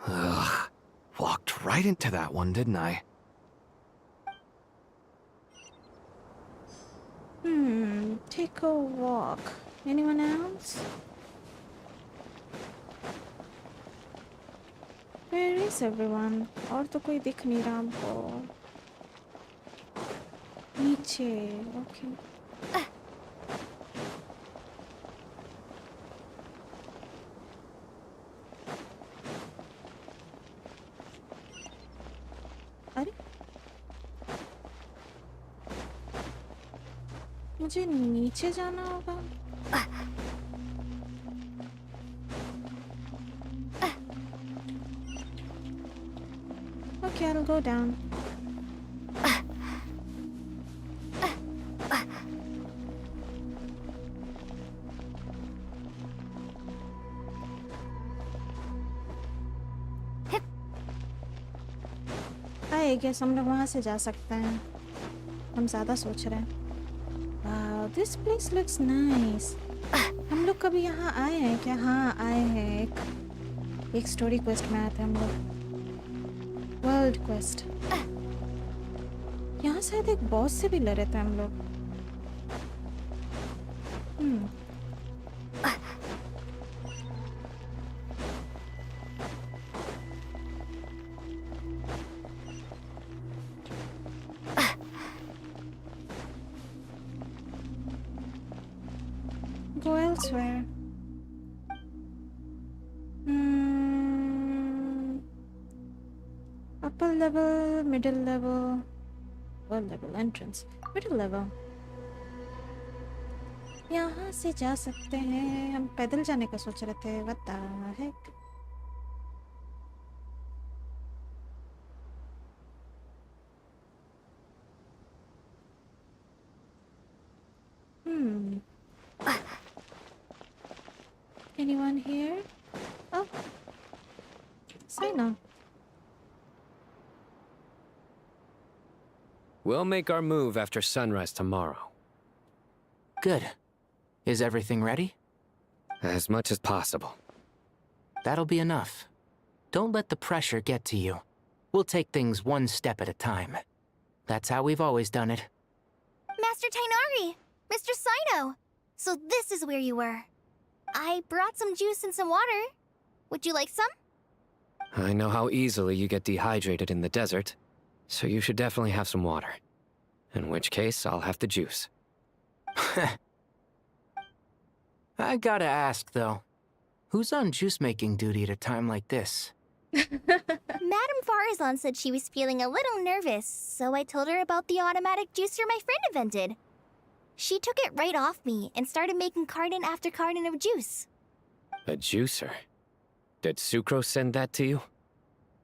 Ugh. Walked right into that one, didn't I? Take a walk. Anyone else? Where is everyone? और तो कोई दिख नहीं रहा हमको. नीचे ओके अरे मुझे नीचे जाना होगा Okay, I'll go down. I guess हम लोग वहाँ से जा सकते हैं हम ज़्यादा सोच रहे हैं Wow, this place looks nice. हम लोग कभी यहाँ आए हैं क्या हाँ आए हैं एक स्टोरी क्वेस्ट में आए थे हम लोग वर्ल्ड क्वेस्ट यहाँ शायद एक बॉस से भी लड़े थे हम लोग Go elsewhere. Upper level, middle level, lower level entrance, middle level. यहाँ से जा सकते हैं हम पैदल जाने का सोच रहे थे What the heck? Anyone here? Oh, Sina. We'll make our move after sunrise tomorrow. Good. Is everything ready? As much as possible. That'll be enough. Don't let the pressure get to you. We'll take things one step at a time. That's how we've always done it. Master Tainari! Mr. Sino! So this is where you were. I brought some juice and some water. Would you like some? I know how easily you get dehydrated in the desert, so you should definitely have some water. In which case, I'll have the juice. I gotta ask, though. Who's on juice-making duty at a time like this? Madame Farazan said she was feeling a little nervous, so I told her about the automatic juicer my friend invented. She took it right off me and started making carton after carton of juice. A juicer? Did Sucrose send that to you?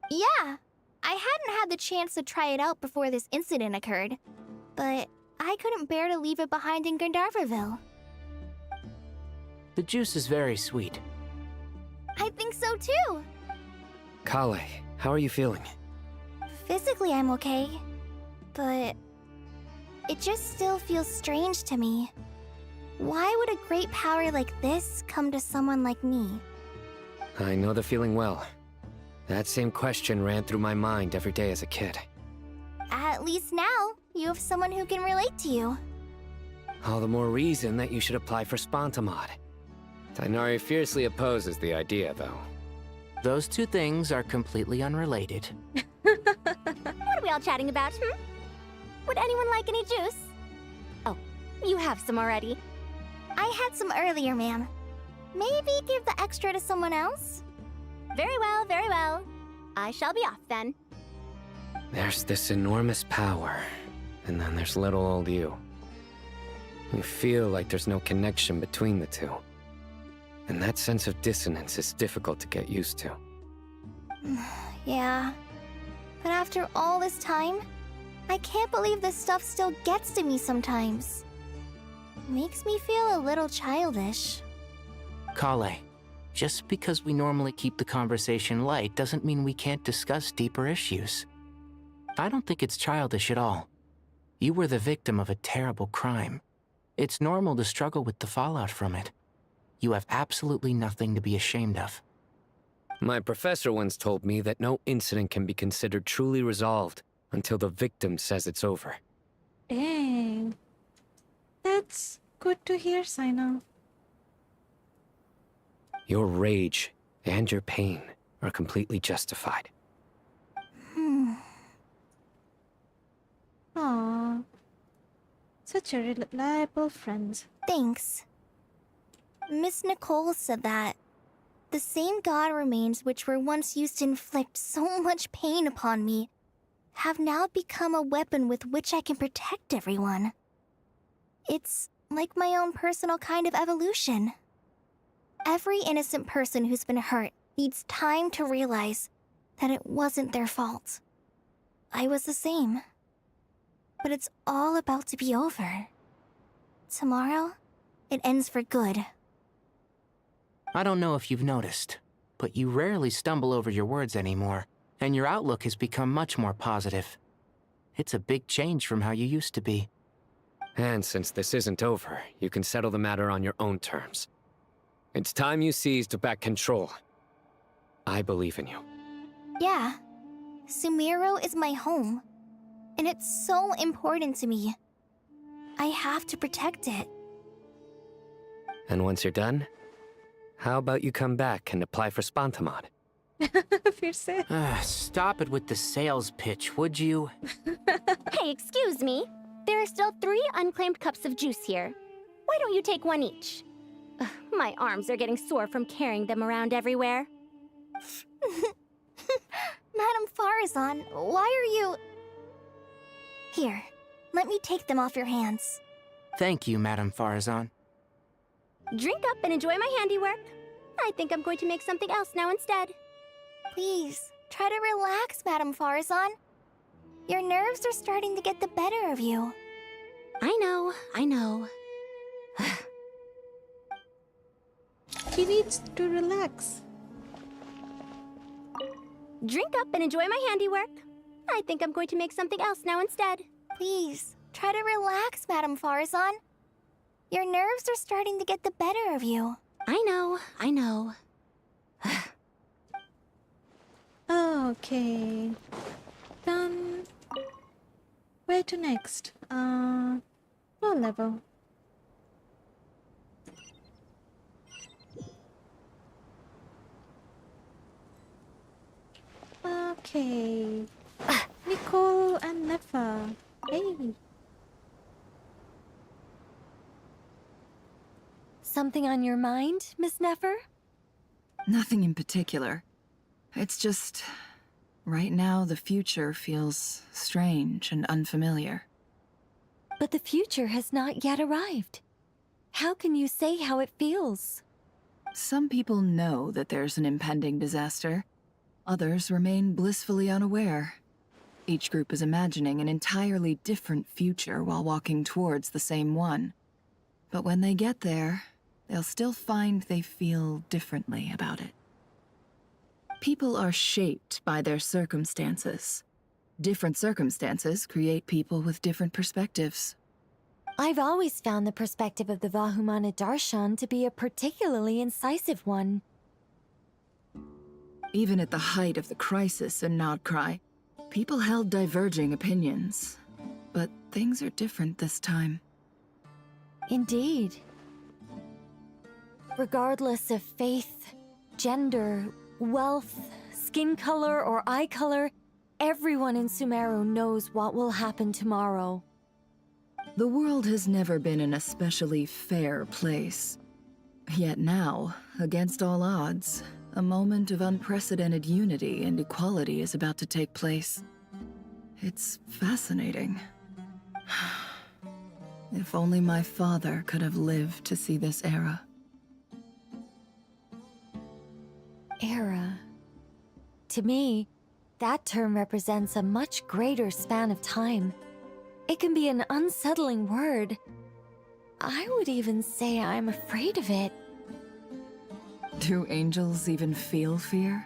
Yeah. I hadn't had the chance to try it out before this incident occurred, but I couldn't bear to leave it behind in Gandharvaville. The juice is very sweet. I think so too. Kale, how are you feeling? Physically, I'm okay, but it just still feels strange to me. Why would a great power like this come to someone like me? I know the feeling well. That same question ran through my mind every day as a kid. At least now, you have someone who can relate to you. All the more reason that you should apply for Spontamod. Tainari fiercely opposes the idea, though. Those two things are completely unrelated. What are we all chatting about, Would anyone like any juice? Oh, you have some already. I had some earlier, ma'am. Maybe give the extra to someone else? Very well, very well. I shall be off then. There's this enormous power, and then there's little old you. You feel like there's no connection between the two. And that sense of dissonance is difficult to get used to. Yeah. But after all this time, I can't believe this stuff still gets to me sometimes. Makes me feel a little childish. Kale, just because we normally keep the conversation light doesn't mean we can't discuss deeper issues. I don't think it's childish at all. You were the victim of a terrible crime. It's normal to struggle with the fallout from it. You have absolutely nothing to be ashamed of. My professor once told me that no incident can be considered truly resolved until the victim says it's over. Dang. That's good to hear, Sina. Your rage and your pain are completely justified. Aww. Such a reliable friend. Thanks. Miss Nicole said that the same god remains which were once used to inflict so much pain upon me have now become a weapon with which I can protect everyone. It's like my own personal kind of evolution. Every innocent person who's been hurt needs time to realize that it wasn't their fault. I was the same. But it's all about to be over. Tomorrow, it ends for good. I don't know if you've noticed, but you rarely stumble over your words anymore, and your outlook has become much more positive. It's a big change from how you used to be. And since this isn't over, you can settle the matter on your own terms. It's time you seized back control. I believe in you. Yeah. Sumeru is my home. And it's so important to me. I have to protect it. And once you're done, how about you come back and apply for Spantamod? Stop it with the sales pitch, would you? Hey, excuse me. There are still 3 unclaimed cups of juice here. Why don't you take one each? Ugh, my arms are getting sore from carrying them around everywhere. Madame Farazan, why are you... Here, let me take them off your hands. Thank you, Madame Farazan. Drink up and enjoy my handiwork. I think I'm going to make something else now instead. Please, try to relax, Madame Farazan. Your nerves are starting to get the better of you. I know. She needs to relax. Drink up and enjoy my handiwork. I think I'm going to make something else now instead. Please, try to relax, Madame Farazan. Your nerves are starting to get the better of you. I know. Okay. Done. Where to next? Low level. Okay. Nicole and Nefa. Hey. Something on your mind, Miss Nefer? Nothing in particular. It's just... right now, the future feels strange and unfamiliar. But the future has not yet arrived. How can you say how it feels? Some people know that there's an impending disaster. Others remain blissfully unaware. Each group is imagining an entirely different future while walking towards the same one. But when they get there, they'll still find they feel differently about it. People are shaped by their circumstances. Different circumstances create people with different perspectives. I've always found the perspective of the Vahumana Darshan to be a particularly incisive one. Even at the height of the crisis in Nodcry, people held diverging opinions. But things are different this time. Indeed. Regardless of faith, gender, wealth, skin color, or eye color, everyone in Sumeru knows what will happen tomorrow. The world has never been an especially fair place. Yet now, against all odds, a moment of unprecedented unity and equality is about to take place. It's fascinating. If only my father could have lived to see this era. Era. To me, that term represents a much greater span of time. It can be an unsettling word. I would even say I'm afraid of it. Do angels even feel fear?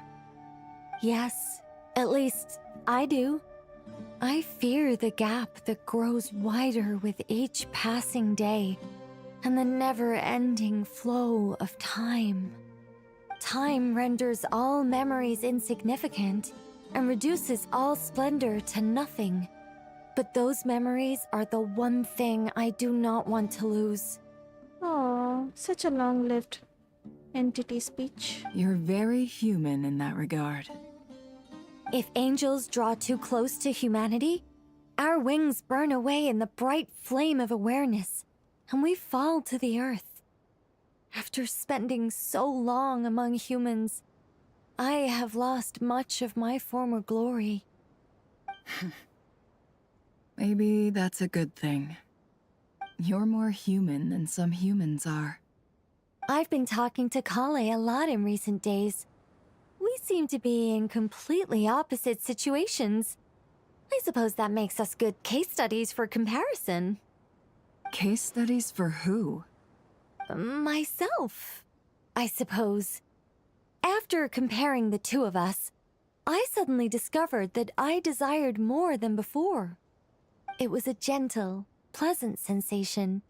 Yes, at least I do. I fear the gap that grows wider with each passing day, and the never-ending flow of time. Time renders all memories insignificant, and reduces all splendor to nothing. But those memories are the one thing I do not want to lose. Oh, such a long-lived entity speech. You're very human in that regard. If angels draw too close to humanity, Our wings burn away in the bright flame of awareness, and we fall to the earth. After spending so long among humans, I have lost much of my former glory. Maybe that's a good thing. You're more human than some humans are. I've been talking to Kale a lot in recent days. We seem to be in completely opposite situations. I suppose that makes us good case studies for comparison. Case studies for who? Myself, I suppose. After comparing the two of us, I suddenly discovered that I desired more than before. It was a gentle, pleasant sensation.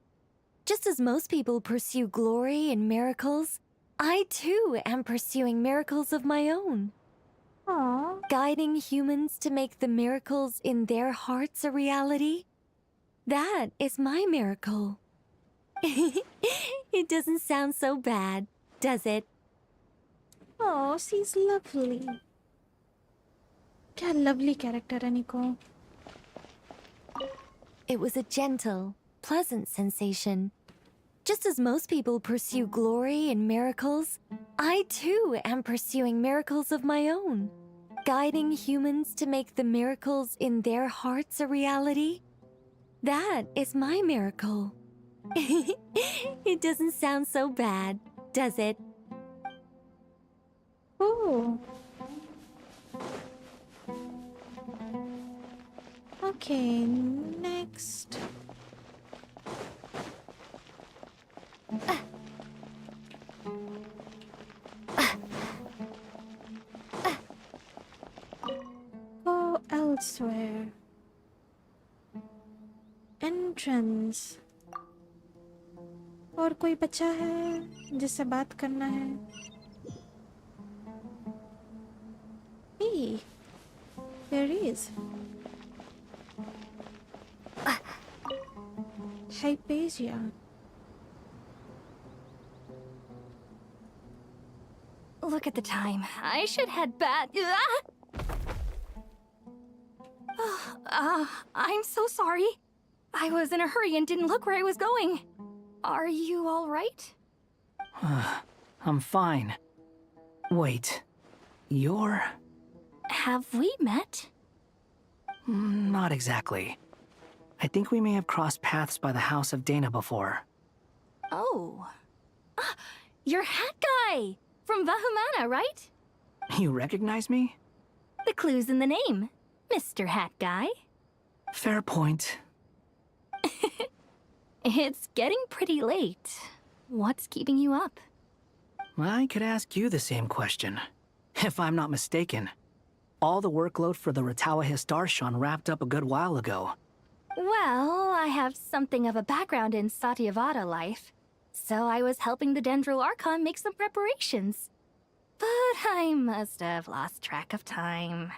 Just as most people pursue glory and miracles, I too am pursuing miracles of my own. Aww. Guiding humans to make the miracles in their hearts a reality. That is my miracle. It doesn't sound so bad, does it? Oh, she's lovely. क्या lovely character है निको. It was a gentle, pleasant sensation. Just as most people pursue glory and miracles, I too am pursuing miracles of my own. Guiding humans to make the miracles in their hearts a reality. That is my miracle. It doesn't sound so bad, does it? Oh. Okay, next. Go elsewhere. Entrance. और कोई बच्चा है जिससे बात करना है? Hey, there is. Hypatia. Look at the time. I should head back. I'm so sorry. I was in a hurry and didn't look where I was going. Are you all right? I'm fine. Wait, you're... Have we met? Not exactly. I think we may have crossed paths by the house of Dana before. Oh. You're Hat Guy! From Vahumana, right? You recognize me? The clue's in the name. Mr. Hat Guy. Fair point. It's getting pretty late. What's keeping you up? I could ask you the same question. If I'm not mistaken, all the workload for the Ratawa Archon wrapped up a good while ago. Well, I have something of a background in Satyavada life, so I was helping the Dendro Archon make some preparations. But I must have lost track of time.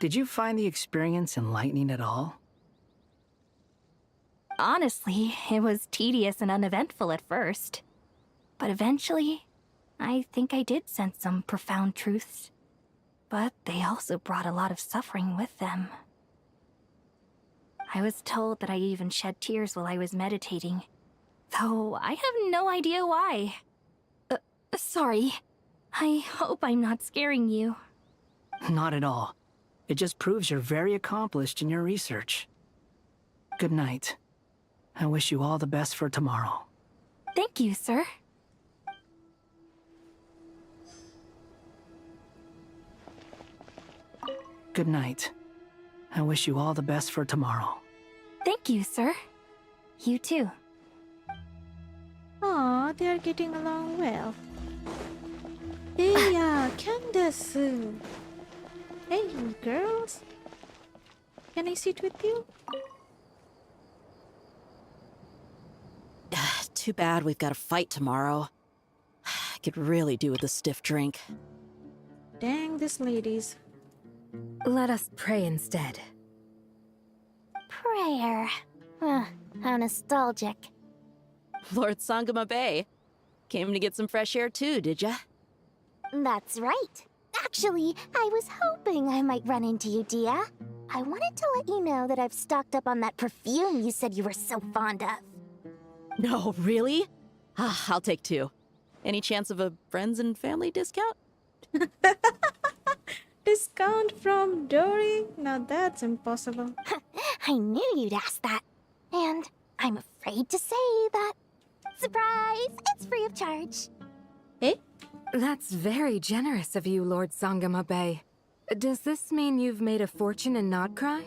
Did you find the experience enlightening at all? Honestly, it was tedious and uneventful at first. But eventually, I think I did sense some profound truths. But they also brought a lot of suffering with them. I was told that I even shed tears while I was meditating, though I have no idea why. Sorry. I hope I'm not scaring you. Not at all. It just proves you're very accomplished in your research. Good night. I wish you all the best for tomorrow. Thank you, sir. Good night. I wish you all the best for tomorrow. Thank you, sir. You too. Aw, they are getting along well. Yeah, Candace. Hey, girls. Can I sit with you? Too bad we've got a fight tomorrow. I could really do with a stiff drink. Dang, this ladies. Let us pray instead. Prayer. How nostalgic. Lord Sangama Bay. Came to get some fresh air too, did ya? That's right. Actually, I was hoping I might run into you, Dia. I wanted to let you know that I've stocked up on that perfume you said you were so fond of. No, really? Ah, I'll take 2. Any chance of a friends and family discount? Discount from Dory? Now that's impossible. I knew you'd ask that. And I'm afraid to say that. Surprise! It's free of charge. Eh? That's very generous of you, Lord Sangama Bay. Does this mean you've made a fortune in Nodcry?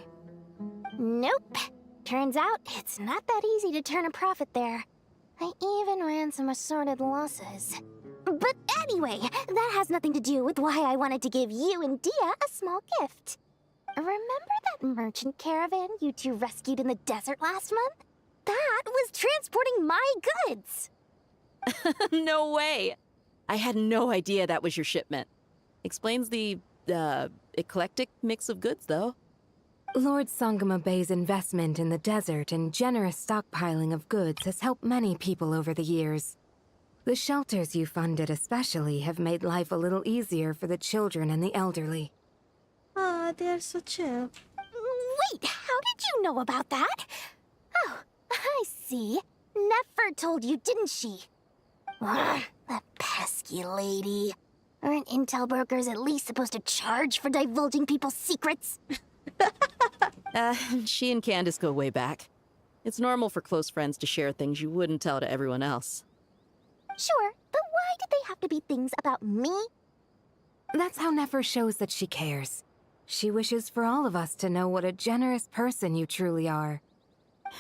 Nope. Turns out it's not that easy to turn a profit there. I even ran some assorted losses. But anyway, that has nothing to do with why I wanted to give you and Dia a small gift. Remember that merchant caravan you two rescued in the desert last month? That was transporting my goods! No way! I had no idea that was your shipment. Explains the, eclectic mix of goods, though. Lord Sangama Bay's investment in the desert and generous stockpiling of goods has helped many people over the years. The shelters you funded especially have made life a little easier for the children and the elderly. Ah, they are so chill. Wait, how did you know about that? Oh, I see. Nefer told you, didn't she? Ugh, that pesky lady. Aren't intel brokers at least supposed to charge for divulging people's secrets? She and Candace go way back. It's normal for close friends to share things you wouldn't tell to everyone else. Sure, but why did they have to be things about me? That's how Nefer shows that she cares. She wishes for all of us to know what a generous person you truly are.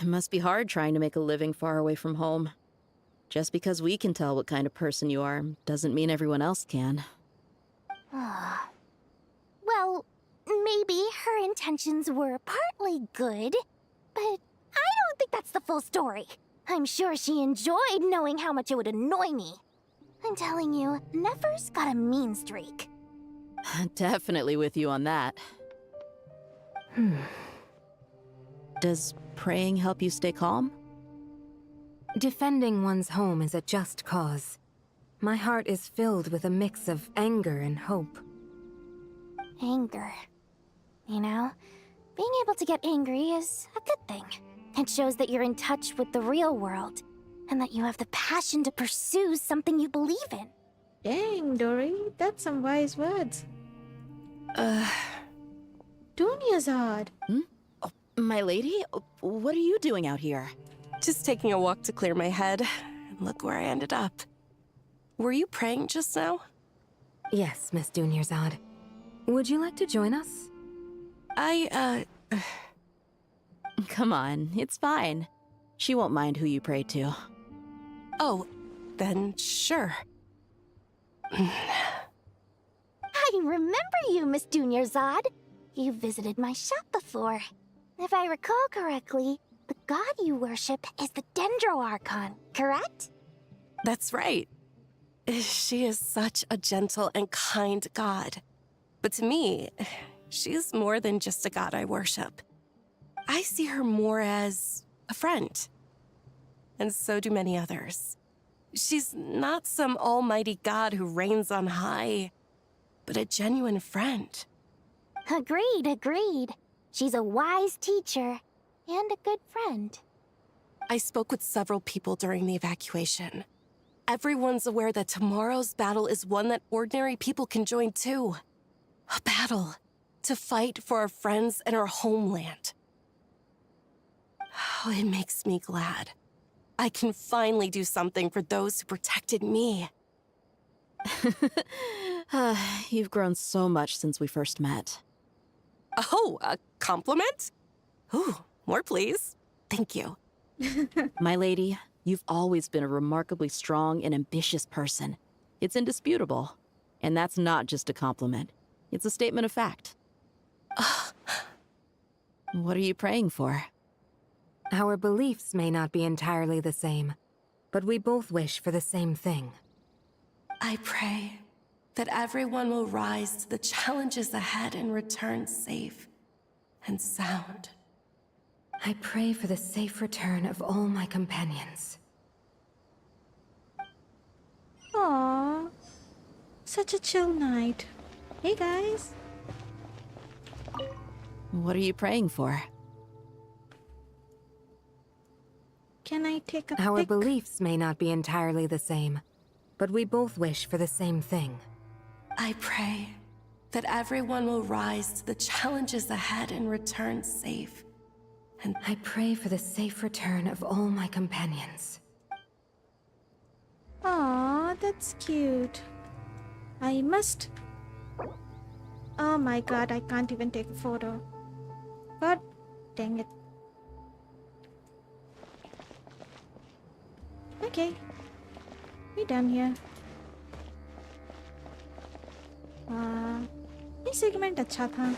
It must be hard trying to make a living far away from home. Just because we can tell what kind of person you are doesn't mean everyone else can. Well, maybe her intentions were partly good, but I don't think that's the full story. I'm sure she enjoyed knowing how much it would annoy me. I'm telling you, Nefer's got a mean streak. Definitely with you on that. Does praying help you stay calm? Defending one's home is a just cause. My heart is filled with a mix of anger and hope. Anger. You know, being able to get angry is a good thing. It shows that you're in touch with the real world, and that you have the passion to pursue something you believe in. Dang, Dory, that's some wise words. Dunyazad. Oh, my lady? What are you doing out here? Just taking a walk to clear my head. And look where I ended up. Were you praying just now? Yes, Miss Dunyazad. Would you like to join us? Come on, it's fine. She won't mind who you pray to. Oh, then sure. I remember you, Miss Dunyazad. You visited my shop before. If I recall correctly, the god you worship is the Dendro Archon, correct? That's right. She is such a gentle and kind god. But to me, she's more than just a god I worship. I see her more as a friend. And so do many others. She's not some almighty god who reigns on high, but a genuine friend. Agreed, agreed. She's a wise teacher and a good friend. I spoke with several people during the evacuation. Everyone's aware that tomorrow's battle is one that ordinary people can join too. A battle to fight for our friends and our homeland. Oh, it makes me glad. I can finally do something for those who protected me. You've grown so much since we first met. Oh, a compliment? Ooh, more please. Thank you. My lady, you've always been a remarkably strong and ambitious person. It's indisputable. And that's not just a compliment. It's a statement of fact. What are you praying for? Our beliefs may not be entirely the same, but we both wish for the same thing. I pray that everyone will rise to the challenges ahead and return safe and sound. I pray for the safe return of all my companions. Aww. Such a chill night. Hey guys. What are you praying for? Can I take a Our pic? beliefs may not be entirely the same, but we both wish for the same thing. I pray that everyone will rise to the challenges ahead and return safe. And I pray for the safe return of all my companions. Aw, that's cute. I must... Oh my god, I can't even take a photo. God dang it. Okay. We done here. This segment अच्छा था.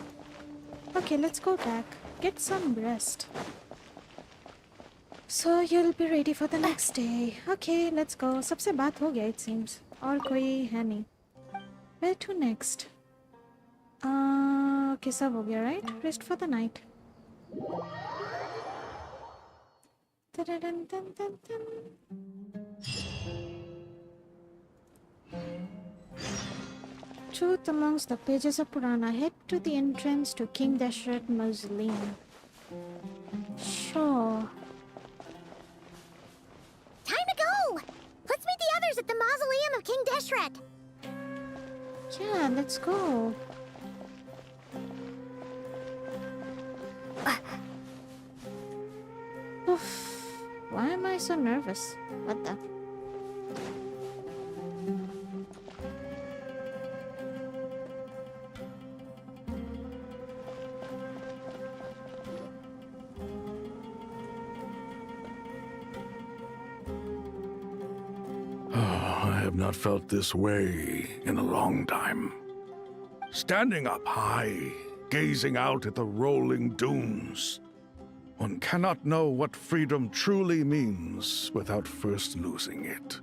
Okay, let's go back. Get some rest. So you'll be ready for the next day. Okay, let's go. सबसे बात हो गया it seems. और कोई है नहीं. Where to next? Okay, सब हो गया, right? Rest for the night. Ta-da-dun-dun-dun-dun. Truth amongst the pages of Purana. Head to the entrance to King Dashrath Mausoleum. Sure. Time to go! Let's meet the others at the Mausoleum of King Dashrath. Yeah, let's go. Oof. Why am I so nervous? What the? I have not felt this way in a long time. Standing up high, gazing out at the rolling dunes. One cannot know what freedom truly means without first losing it.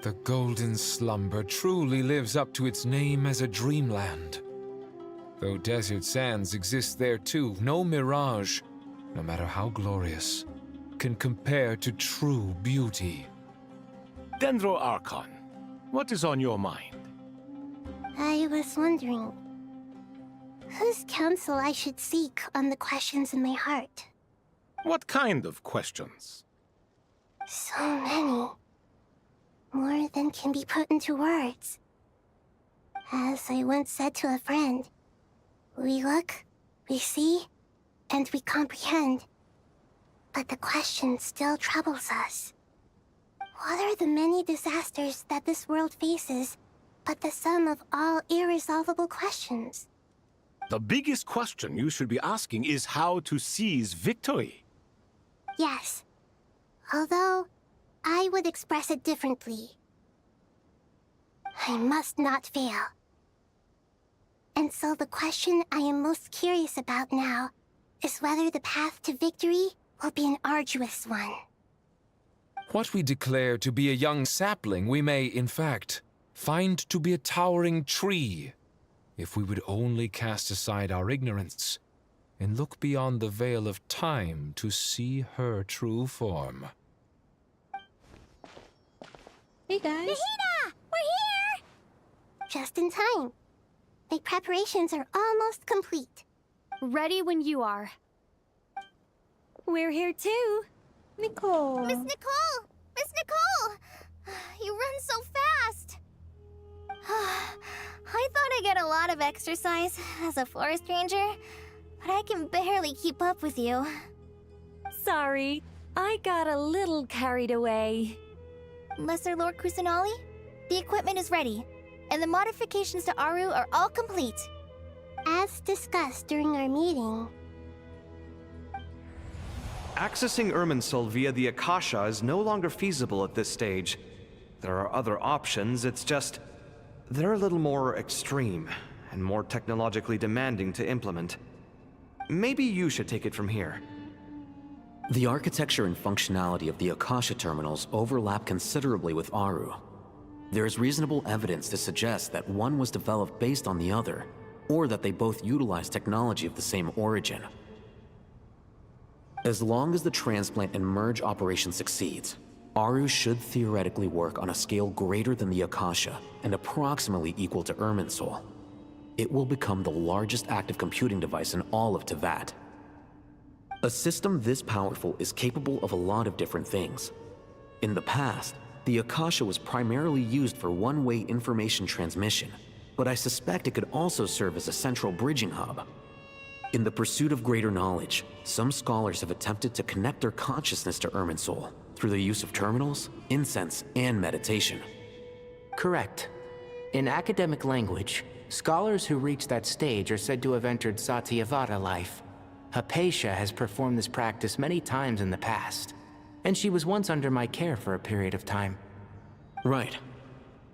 The golden slumber truly lives up to its name as a dreamland. Though desert sands exist there too, no mirage, no matter how glorious, can compare to true beauty. Dendro Archon, what is on your mind? I was wondering whose counsel I should seek on the questions in my heart. What kind of questions? So many. More than can be put into words. As I once said to a friend, we look, we see, and we comprehend. But the question still troubles us. What are the many disasters that this world faces but the sum of all irresolvable questions? The biggest question you should be asking is how to seize victory. Yes. Although, I would express it differently. I must not fail. And so the question I am most curious about now is whether the path to victory will be an arduous one. What we declare to be a young sapling, we may, in fact, find to be a towering tree, if we would only cast aside our ignorance and look beyond the veil of time to see her true form. Hey guys! Nahida! We're here! Just in time. My preparations are almost complete. Ready when you are. We're here too. Nicole! Miss Nicole! Miss Nicole! You run so fast! I thought I'd get a lot of exercise as a forest ranger, but I can barely keep up with you. Sorry, I got a little carried away. Lesser Lord Kusanali, the equipment is ready, and the modifications to Aru are all complete. As discussed during our meeting... Accessing Irminsul via the Akasha is no longer feasible at this stage. There are other options, it's just... they're a little more extreme, and more technologically demanding to implement. Maybe you should take it from here. The architecture and functionality of the Akasha terminals overlap considerably with Aru. There is reasonable evidence to suggest that one was developed based on the other, or that they both utilize technology of the same origin. As long as the transplant and merge operation succeeds, Aru should theoretically work on a scale greater than the Akasha and approximately equal to Irminsul. it will become the largest active computing device in all of Teyvat. A system this powerful is capable of a lot of different things. In the past, the Akasha was primarily used for one-way information transmission, but I suspect it could also serve as a central bridging hub. In the pursuit of greater knowledge, some scholars have attempted to connect their consciousness to Irminsul through the use of terminals, incense, and meditation. Correct. In academic language, scholars who reach that stage are said to have entered Satyavada life. Hypatia has performed this practice many times in the past, and she was once under my care for a period of time. Right.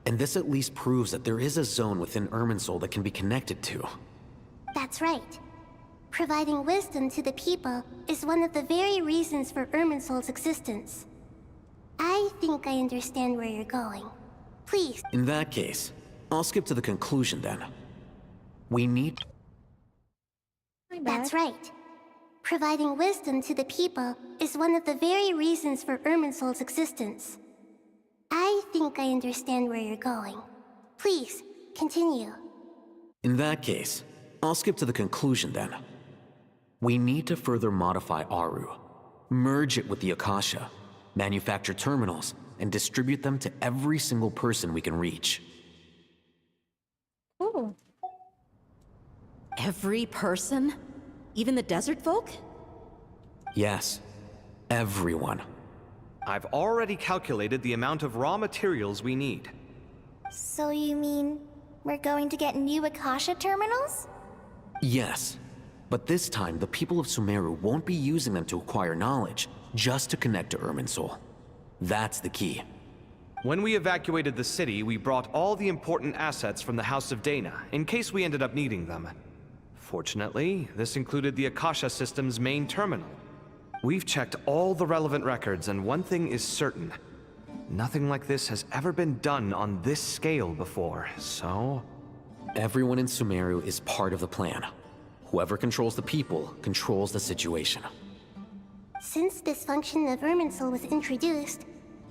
And this at least proves that there is a zone within Irminsul that can be connected to. That's right. Providing wisdom to the people is one of the very reasons for Irminsul's existence. I think I understand where you're going. Please. In that case, I'll skip to the conclusion then. We need... That's right. Providing wisdom to the people is one of the very reasons for Irminsul's existence. I think I understand where you're going. Please, continue. In that case, I'll skip to the conclusion then. We need to further modify Aru, merge it with the Akasha, manufacture terminals, and distribute them to every single person we can reach. Ooh. Every person? Even the desert folk? Yes, everyone. I've already calculated the amount of raw materials we need. So you mean we're going to get new Akasha terminals? Yes, but this time the people of Sumeru won't be using them to acquire knowledge, just to connect to Irminsul. That's the key. When we evacuated the city, we brought all the important assets from the House of Dana, in case we ended up needing them. Fortunately, this included the Akasha system's main terminal. We've checked all the relevant records, and one thing is certain. Nothing like this has ever been done on this scale before, so... Everyone in Sumeru is part of the plan. Whoever controls the people controls the situation. Since this function of Irminsul was introduced,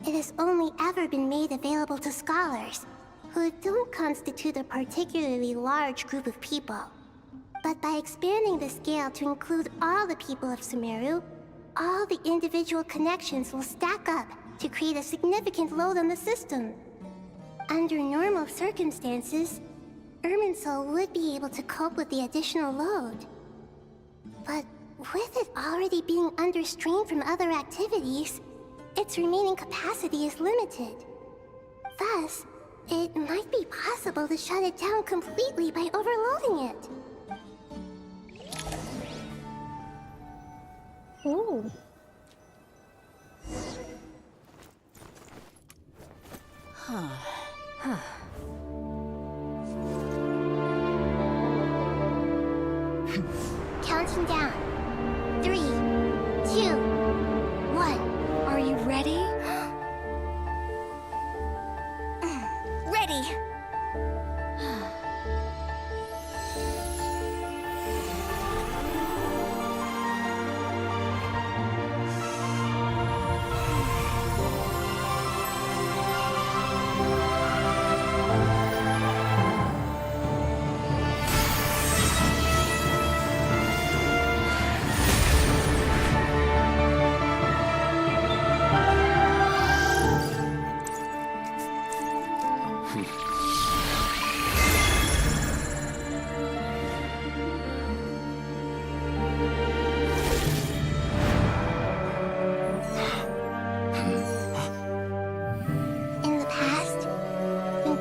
it has only ever been made available to scholars, who don't constitute a particularly large group of people. But by expanding the scale to include all the people of Sumeru, all the individual connections will stack up to create a significant load on the system. Under normal circumstances, Irminsul would be able to cope with the additional load. But with it already being under strain from other activities, its remaining capacity is limited. Thus, it might be possible to shut it down completely by overloading it. Ooh. Counting down. 3, 2, 1. Are you ready? Ready!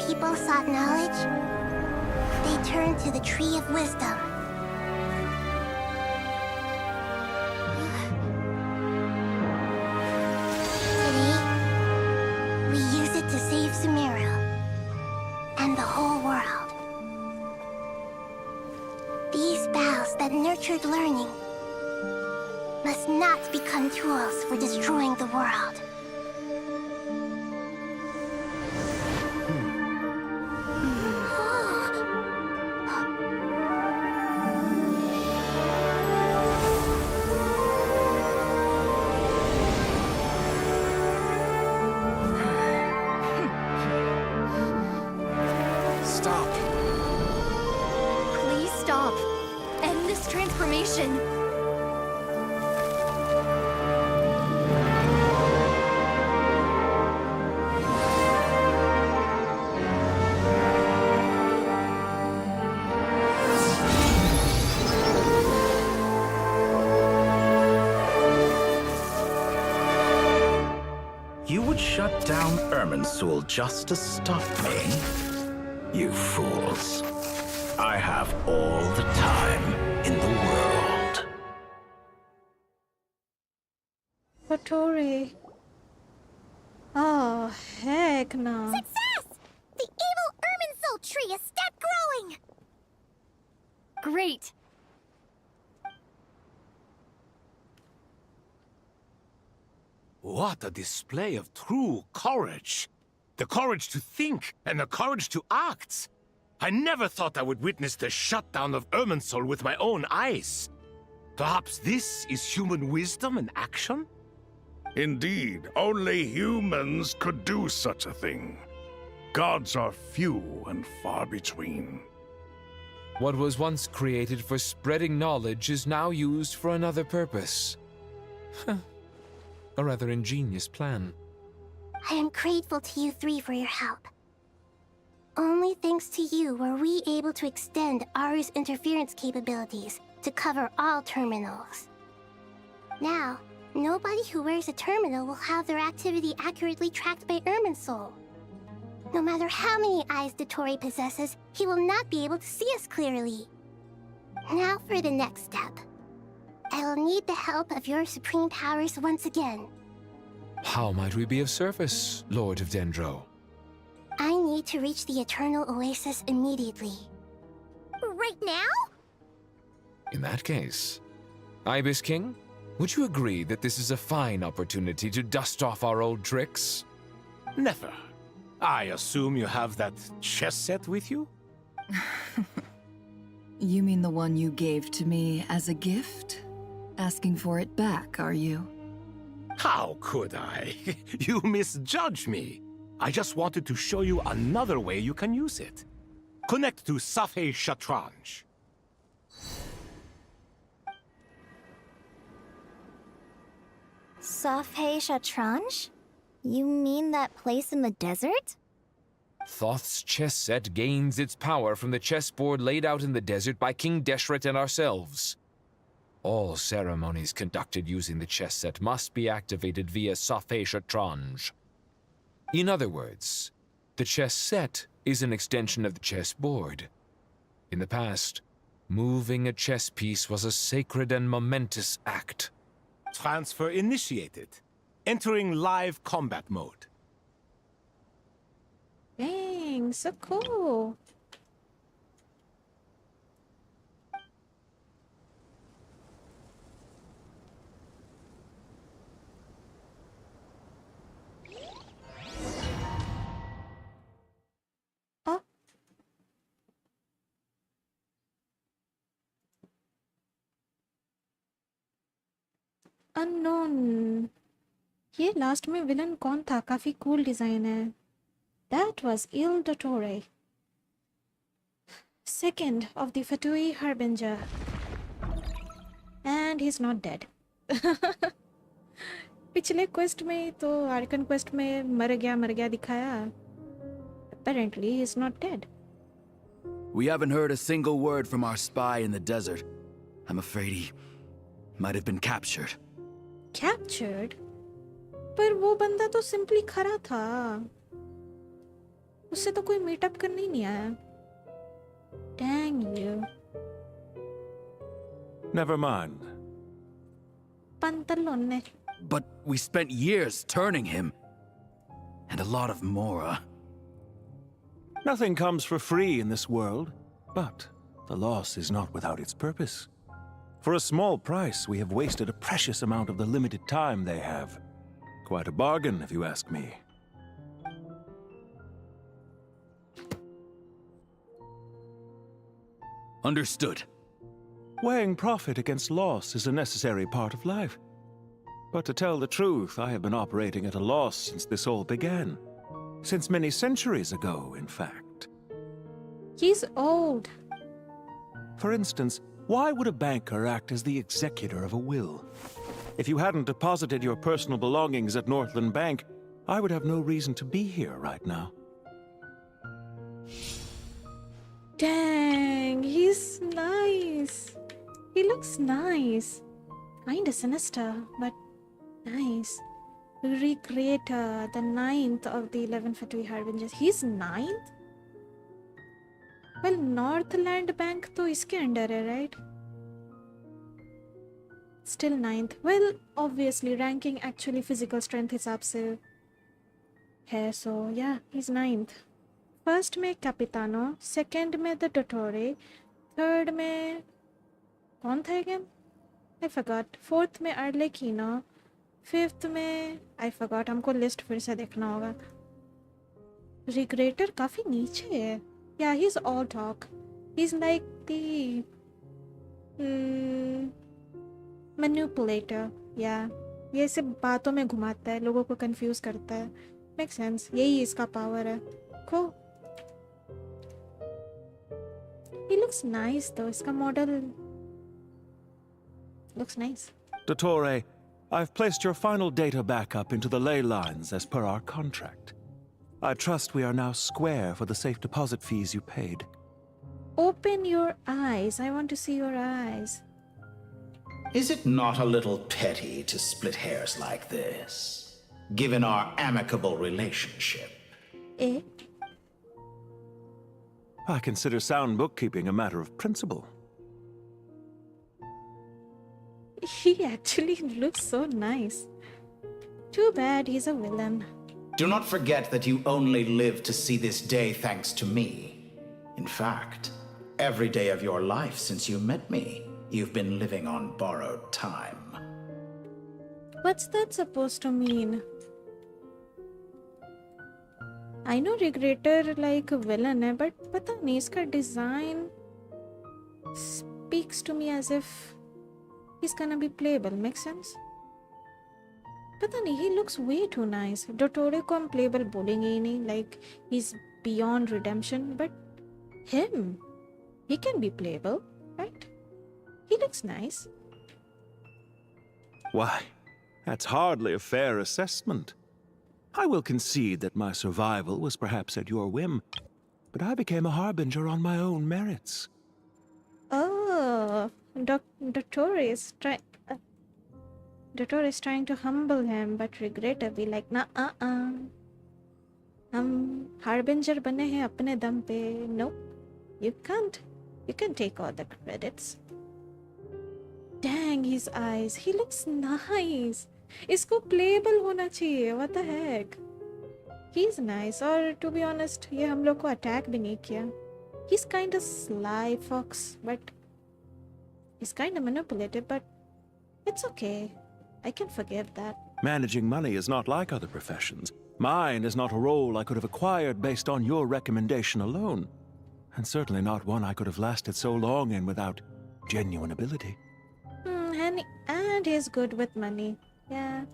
People sought knowledge, they turned to the Tree of Wisdom. Today, we use it to save Sumeru and the whole world. These boughs that nurtured learning must not become tools for destroying the world. destruction! You would shut down Irminsul just to stop me? You fools. I have all the time in the world. Fatore. Oh, heck no. Success! The evil Irminsul tree has stopped growing! Great! What a display of true courage! The courage to think and the courage to act! I never thought I would witness the shutdown of Irminsul with my own eyes. Perhaps this is human wisdom in action? Indeed, only humans could do such a thing. Gods are few and far between. What was once created for spreading knowledge is now used for another purpose. A rather ingenious plan. I am grateful to you three for your help. Only thanks to you were we able to extend Aru's interference capabilities to cover all terminals. Now, nobody who wears a terminal will have their activity accurately tracked by Irminsul. No matter how many eyes Dottore possesses, he will not be able to see us clearly. Now for the next step. I will need the help of your supreme powers once again. How might we be of service, Lord of Dendro? I need to reach the Eternal Oasis immediately. Right now? In that case, Ibis King, would you agree that this is a fine opportunity to dust off our old tricks? Never. I assume you have that chess set with you? You mean the one you gave to me as a gift? Asking for it back, are you? How could I? You misjudge me. I just wanted to show you another way you can use it. Connect to Safhe Shatranj. Safhe Shatranj? You mean that place in the desert? Thoth's chess set gains its power from the chessboard laid out in the desert by King Deshret and ourselves. All ceremonies conducted using the chess set must be activated via Safhe Shatranj. In other words, the chess set is an extension of the chessboard. In the past, moving a chess piece was a sacred and momentous act. Transfer initiated. Entering live combat mode. Dang, so cool. Unknown ये last में villain कौन था काफी cool design है That was Il Dottore, second of the Fatui Harbinger, and he's not dead. पिछले quest में तो Arkan quest में मर गया दिखाया. Apparently he's not dead. We haven't heard a single word from our spy in the desert. I'm afraid he might have been captured. Captured? पर वो बंदा तो सिंपली खड़ा था. उससे तो कोई मीटअप करने ही नहीं आया. Dang you. Never mind. पंतलों ने. But we spent years turning him. And a lot of Mora. Nothing comes for free in this world, but the loss is not without its purpose. For a small price, we have wasted a precious amount of the limited time they have. Quite a bargain, if you ask me. Understood. Weighing profit against loss is a necessary part of life. But to tell the truth, I have been operating at a loss since this all began. Since many centuries ago, in fact. He's old. For instance, Why would a banker act as the executor of a will? If you hadn't deposited your personal belongings at Northland Bank, I would have no reason to be here right now. Dang, he's nice. He looks nice. Kinda sinister, but nice. Recreator, the 9th of the 11 Fatui Harbingers. He's 9th? Well, Northland Bank तो इसके under है, right? Still 9th. Well, obviously, ranking actually physical strength हिसाब से है, so yeah, he's 9th. First में Capitano, second में the Dottore, third में कौन था again? I forgot. Fourth में Arlecchino, fifth में I forgot. हमको list फिर से देखना होगा. Regretter काफी नीचे है. Yeah, he's all talk. He's like the manipulator. Yeah, ये सिर्फ बातों में घुमाता है, लोगों को confuse करता है. Makes sense. यही इसका power है. Cool. He looks nice though. इसका model looks nice. Dottore, I've placed your final data backup into the ley lines as per our contract. I trust we are now square for the safe deposit fees you paid. Open your eyes. I want to see your eyes. Is it not a little petty to split hairs like this, given our amicable relationship? Eh? I consider sound bookkeeping a matter of principle. He actually looks so nice. Too bad he's a villain. Do not forget that you only live to see this day thanks to me. In fact, every day of your life since you met me, you've been living on borrowed time. What's that supposed to mean? I know Regretter like a villain है, but पता नहीं इसका design speaks to me as if he's gonna be playable. Makes sense? पता नहीं, he looks way too nice. Dottore को हम playable बोलेंगे ही नहीं, like he's beyond redemption, but him, he can be playable, right? He looks nice. Why, that's hardly a fair assessment. I will concede that my survival was perhaps at your whim, but I became a harbinger on my own merits. Oh, Dottore is trying to humble him, but Regretter be like, nah, हम harbinger बने हैं अपने दम पे. Nope, you can't. You can take all the credits. Dang, his eyes. He looks nice. इसको playable होना चाहिए. What the heck? He's nice. Or to be honest, ये हम लोग को attack भी नहीं किया. He's kind of sly fox, but he's kind of manipulative, but it's okay. I can forgive that. Managing money is not like other professions. Mine is not a role I could have acquired based on your recommendation alone. And certainly not one I could have lasted so long in without genuine ability. And he's good with money. Yeah.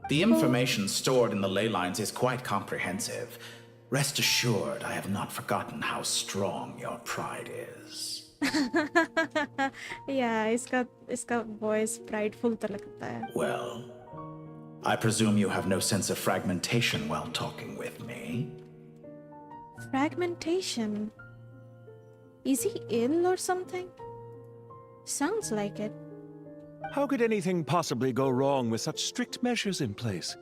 The information stored in the ley lines is quite comprehensive. Rest assured, I have not forgotten how strong your pride is. Yeah, इसका voice prideful तो लगता है. Well, I presume you have no sense of fragmentation while talking with me. Fragmentation? Is he ill or something? Sounds like it. How could anything possibly go wrong with such strict measures in place?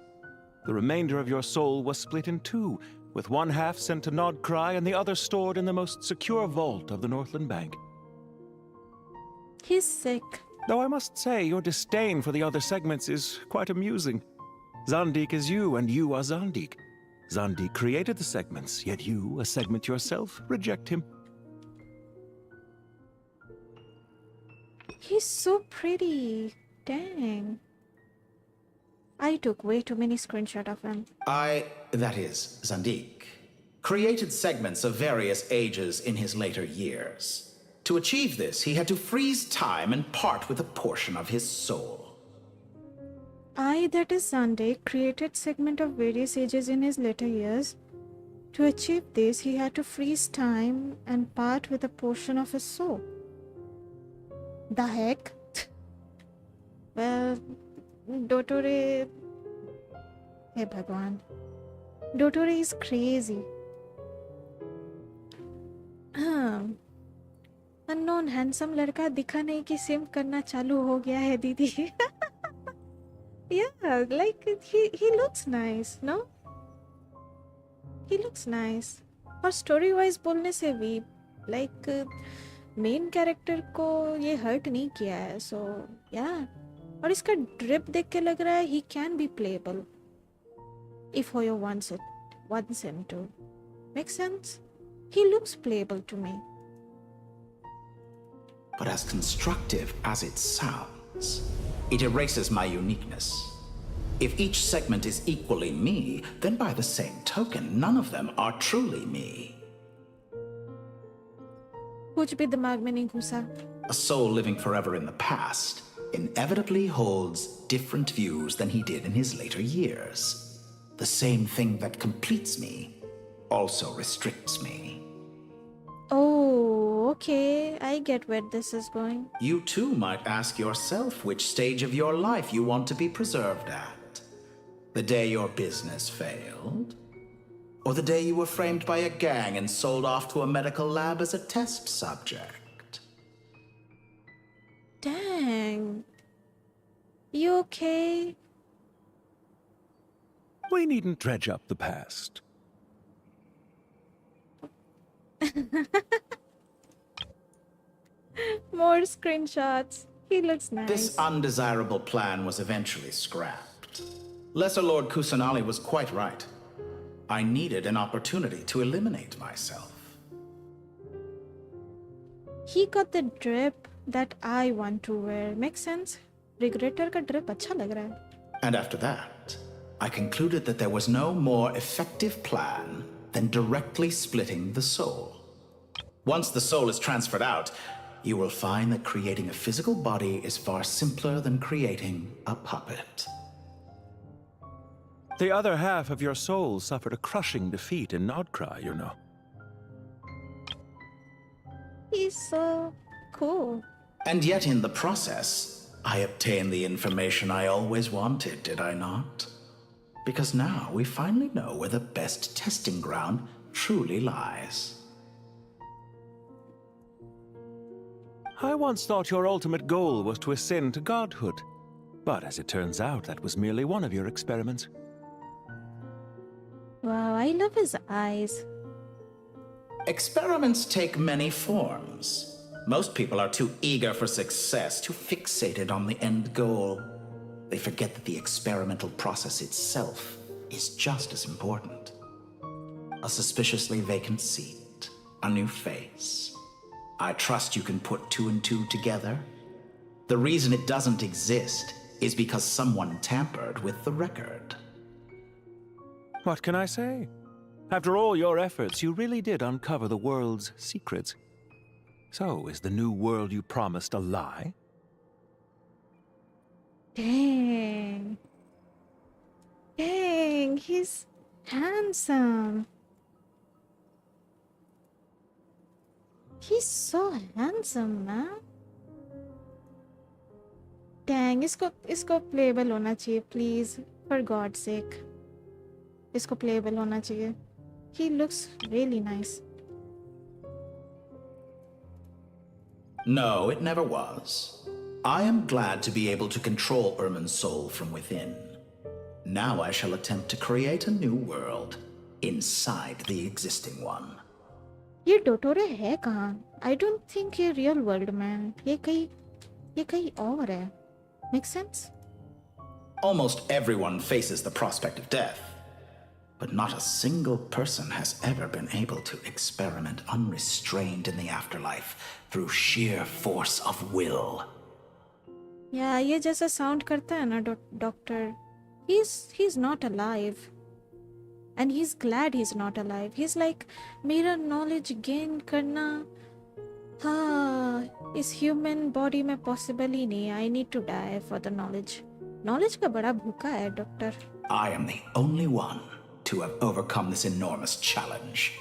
The remainder of your soul was split in two, with one half sent to Nodcry and the other stored in the most secure vault of the Northland Bank. He's sick. Though I must say, your disdain for the other segments is quite amusing. Zandik is you, and you are Zandik. Zandik created the segments, yet you, a segment yourself, reject him. He's so pretty. Dang. I took way too many screenshots of him. That is, Zandik, created segments of various ages in his later years. To achieve this, he had to freeze time and part with a portion of his soul. That is Sunday, created segment of various ages in his later years. To achieve this, he had to freeze time and part with a portion of his soul. The heck? Well, Dotore... Hey Bhagwan. Dotore is crazy. Unknown handsome लड़का दिखा नहीं कि SIM करना चालू हो गया है दीदी. Yeah, like he looks nice, no? He looks nice. और story wise बोलने से भी like main character को ये hurt नहीं किया है, so yeah. और इसका drip देख के लग रहा है he can be playable if Hoyo wants him to. Makes sense? He looks playable to me. But as constructive as it sounds, it erases my uniqueness. If each segment is equally me, then by the same token, none of them are truly me. कुछ भी दिमाग में नहीं घुसा. A soul living forever in the past inevitably holds different views than he did in his later years. The same thing that completes me also restricts me. Oh, okay. I get where this is going. You too might ask yourself which stage of your life you want to be preserved at. The day your business failed? Or the day you were framed by a gang and sold off to a medical lab as a test subject? Dang. You okay? We needn't dredge up the past. More screenshots. He looks nice. This undesirable plan was eventually scrapped. Lesser Lord Kusanali was quite right. I needed an opportunity to eliminate myself. He got the drip that I want to wear. Makes sense? Regretter का drip अच्छा लग रहा है. And after that, I concluded that there was no more effective plan than directly splitting the soul. Once the soul is transferred out, you will find that creating a physical body is far simpler than creating a puppet. The other half of your soul suffered a crushing defeat in Nodcry, you know. He's so cool. And yet in the process, I obtained the information I always wanted, did I not? Because now we finally know where the best testing ground truly lies. I once thought your ultimate goal was to ascend to godhood. But as it turns out, that was merely one of your experiments. Wow, I love his eyes. Experiments take many forms. Most people are too eager for success, too fixated on the end goal. They forget that the experimental process itself is just as important. A suspiciously vacant seat, a new face. I trust you can put two and two together. The reason it doesn't exist is because someone tampered with the record. What can I say? After all your efforts, you really did uncover the world's secrets. So, is the new world you promised a lie? Dang. Dang, he's handsome. He's so handsome, man. Dang, इसको playable होना चाहिए, please. For God's sake. इसको playable होना चाहिए. He looks really nice. No, it never was. I am glad to be able to control Irmin's soul from within. Now I shall attempt to create a new world inside the existing one. ये डोटोरे है कहाँ? I don't think ये real world में. ये कहीं और है. Makes sense? Almost everyone faces the prospect of death. But not a single person has ever been able to experiment unrestrained in the afterlife through sheer force of will. Yeah, ये जैसा sound करता है ना doctor. He's not alive. And he's glad he's not alive. He's like, मेरा knowledge gain करना इस human body में possible ही नहीं. I need to die for the knowledge. Knowledge का बड़ा भूखा है doctor. I am the only one to have overcome this enormous challenge.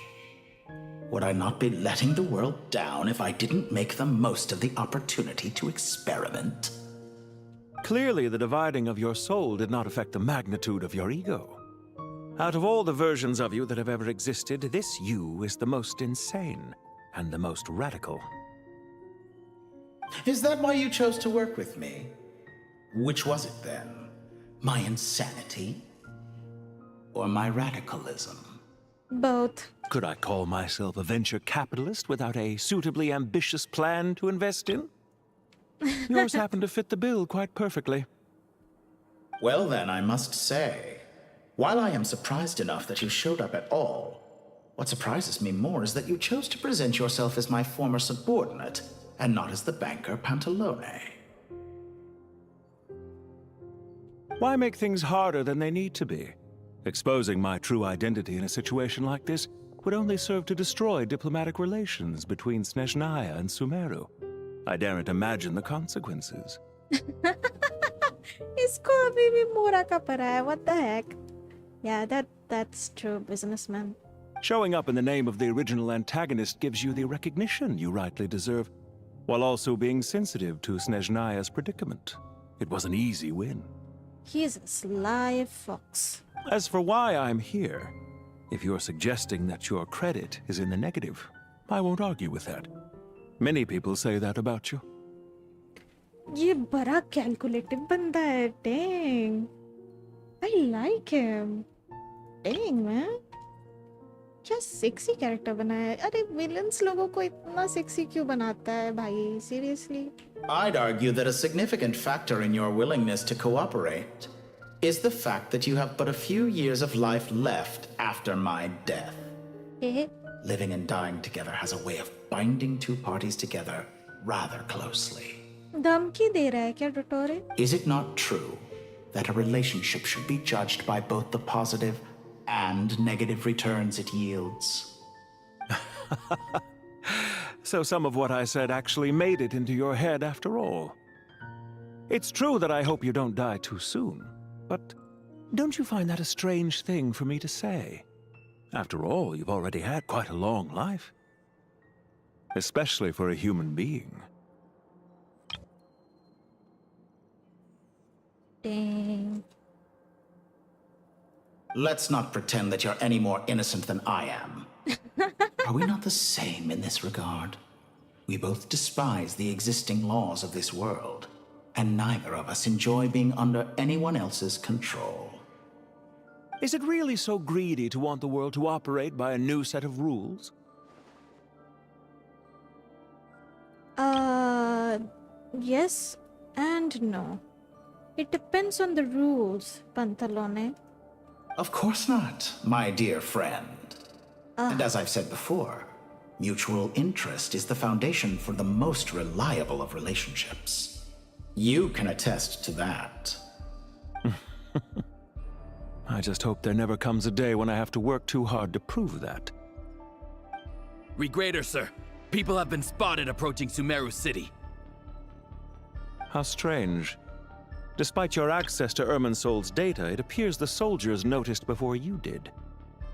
Would I not be letting the world down if I didn't make the most of the opportunity to experiment? Clearly, the dividing of your soul did not affect the magnitude of your ego. Out of all the versions of you that have ever existed, this you is the most insane and the most radical. Is that why you chose to work with me? Which was it then? My insanity? Or my radicalism? Both. Could I call myself a venture capitalist without a suitably ambitious plan to invest in? Yours happened to fit the bill quite perfectly. Well then, I must say, while I am surprised enough that you showed up at all, what surprises me more is that you chose to present yourself as my former subordinate, and not as the banker Pantalone. Why make things harder than they need to be? Exposing my true identity in a situation like this would only serve to destroy diplomatic relations between Snezhnaya and Sumeru. I daren't imagine the consequences. इसको अभी भी मोरा का परा है. What the heck? Yeah, that's true, businessman. Showing up in the name of the original antagonist gives you the recognition you rightly deserve, while also being sensitive to Snezhnaya's predicament. It was an easy win. He is a sly fox. As for why I'm here, if you're suggesting that your credit is in the negative, I won't argue with that. Many people say that about you. ये बड़ा calculative बंदा है. Dang. I like him. Dang, man. क्या sexy character बनाया है. अरे villains लोगों को इतना sexy क्यों बनाता है भाई? Seriously? I'd argue that a significant factor in your willingness to cooperate is the fact that you have but a few years of life left after my death. Living and dying together has a way of binding two parties together rather closely. धमकी दे रहा है क्या डोटोरे? Is it not true that a relationship should be judged by both the positive and negative returns it yields? So some of what I said actually made it into your head after all. It's true that I hope you don't die too soon, but don't you find that a strange thing for me to say? After all, you've already had quite a long life. Especially for a human being. Dang. Let's not pretend that you're any more innocent than I am. Are we not the same in this regard? We both despise the existing laws of this world, and neither of us enjoy being under anyone else's control. Is it really so greedy to want the world to operate by a new set of rules? Yes and no. It depends on the rules, Pantalone. Of course not, my dear friend. And as I've said before, mutual interest is the foundation for the most reliable of relationships. You can attest to that. I just hope there never comes a day when I have to work too hard to prove that. Regrader, sir. People have been spotted approaching Sumeru City. How strange. Despite your access to Irminsol's data, it appears the soldiers noticed before you did.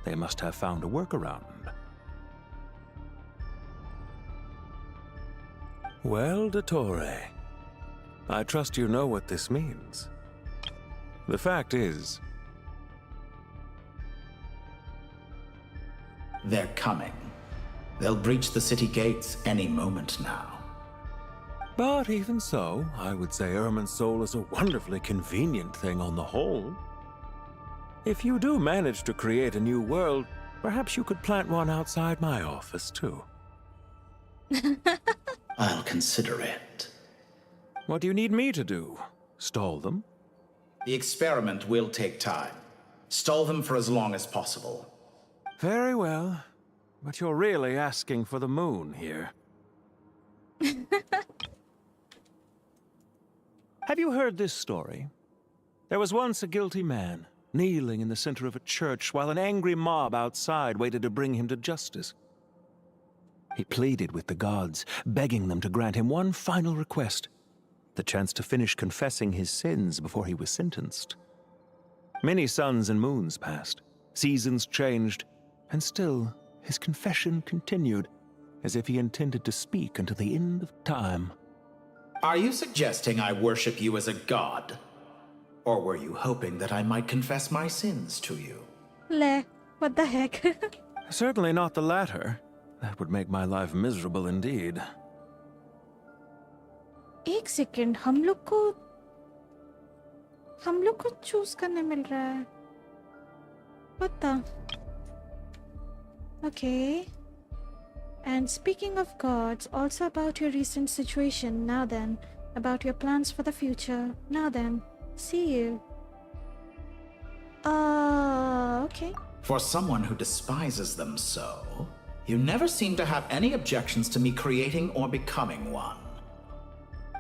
They must have found a workaround. Well, Dottore, I trust you know what this means. The fact is... They're coming. They'll breach the city gates any moment now. But even so, I would say Irminsol is a wonderfully convenient thing on the whole. If you do manage to create a new world, perhaps you could plant one outside my office, too. I'll consider it. What do you need me to do? Stall them? The experiment will take time. Stall them for as long as possible. Very well. But you're really asking for the moon here. Have you heard this story? There was once a guilty man, kneeling in the center of a church while an angry mob outside waited to bring him to justice. He pleaded with the gods, begging them to grant him one final request, the chance to finish confessing his sins before he was sentenced. Many suns and moons passed, seasons changed, and still his confession continued, as if he intended to speak until the end of time. Are you suggesting I worship you as a god? Or were you hoping that I might confess my sins to you? What the heck? Certainly not the latter. That would make my life miserable indeed. एक second हम लोग को choose करने मिल रहा है. What the? Okay. And speaking of gods, also about your recent situation. Now then, about your plans for the future. Now then, see you. Okay. For someone who despises them so, you never seem to have any objections to me creating or becoming one.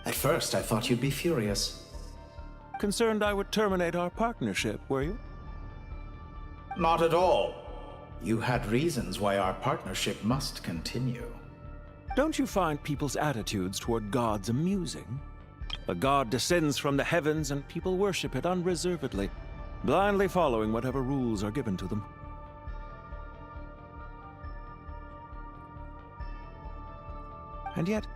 At first, I thought you'd be furious. Concerned I would terminate our partnership, were you? Not at all. You had reasons why our partnership must continue. Don't you find people's attitudes toward gods amusing? A god descends from the heavens and people worship it unreservedly, blindly following whatever rules are given to them. And yet,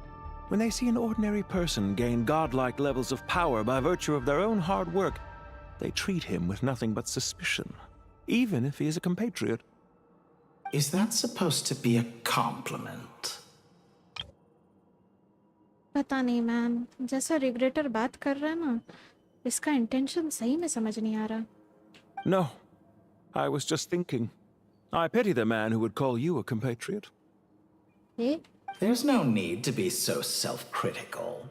when they see an ordinary person gain godlike levels of power by virtue of their own hard work, they treat him with nothing but suspicion, even if he is a compatriot. Is that supposed to be a compliment? पता नहीं man, जैसा रिग्रेटर बात कर रहा है ना, इसका intention सही में समझ नहीं आ रहा. No, I was just thinking. I pity the man who would call you a compatriot. Eh? There's no need to be so self-critical.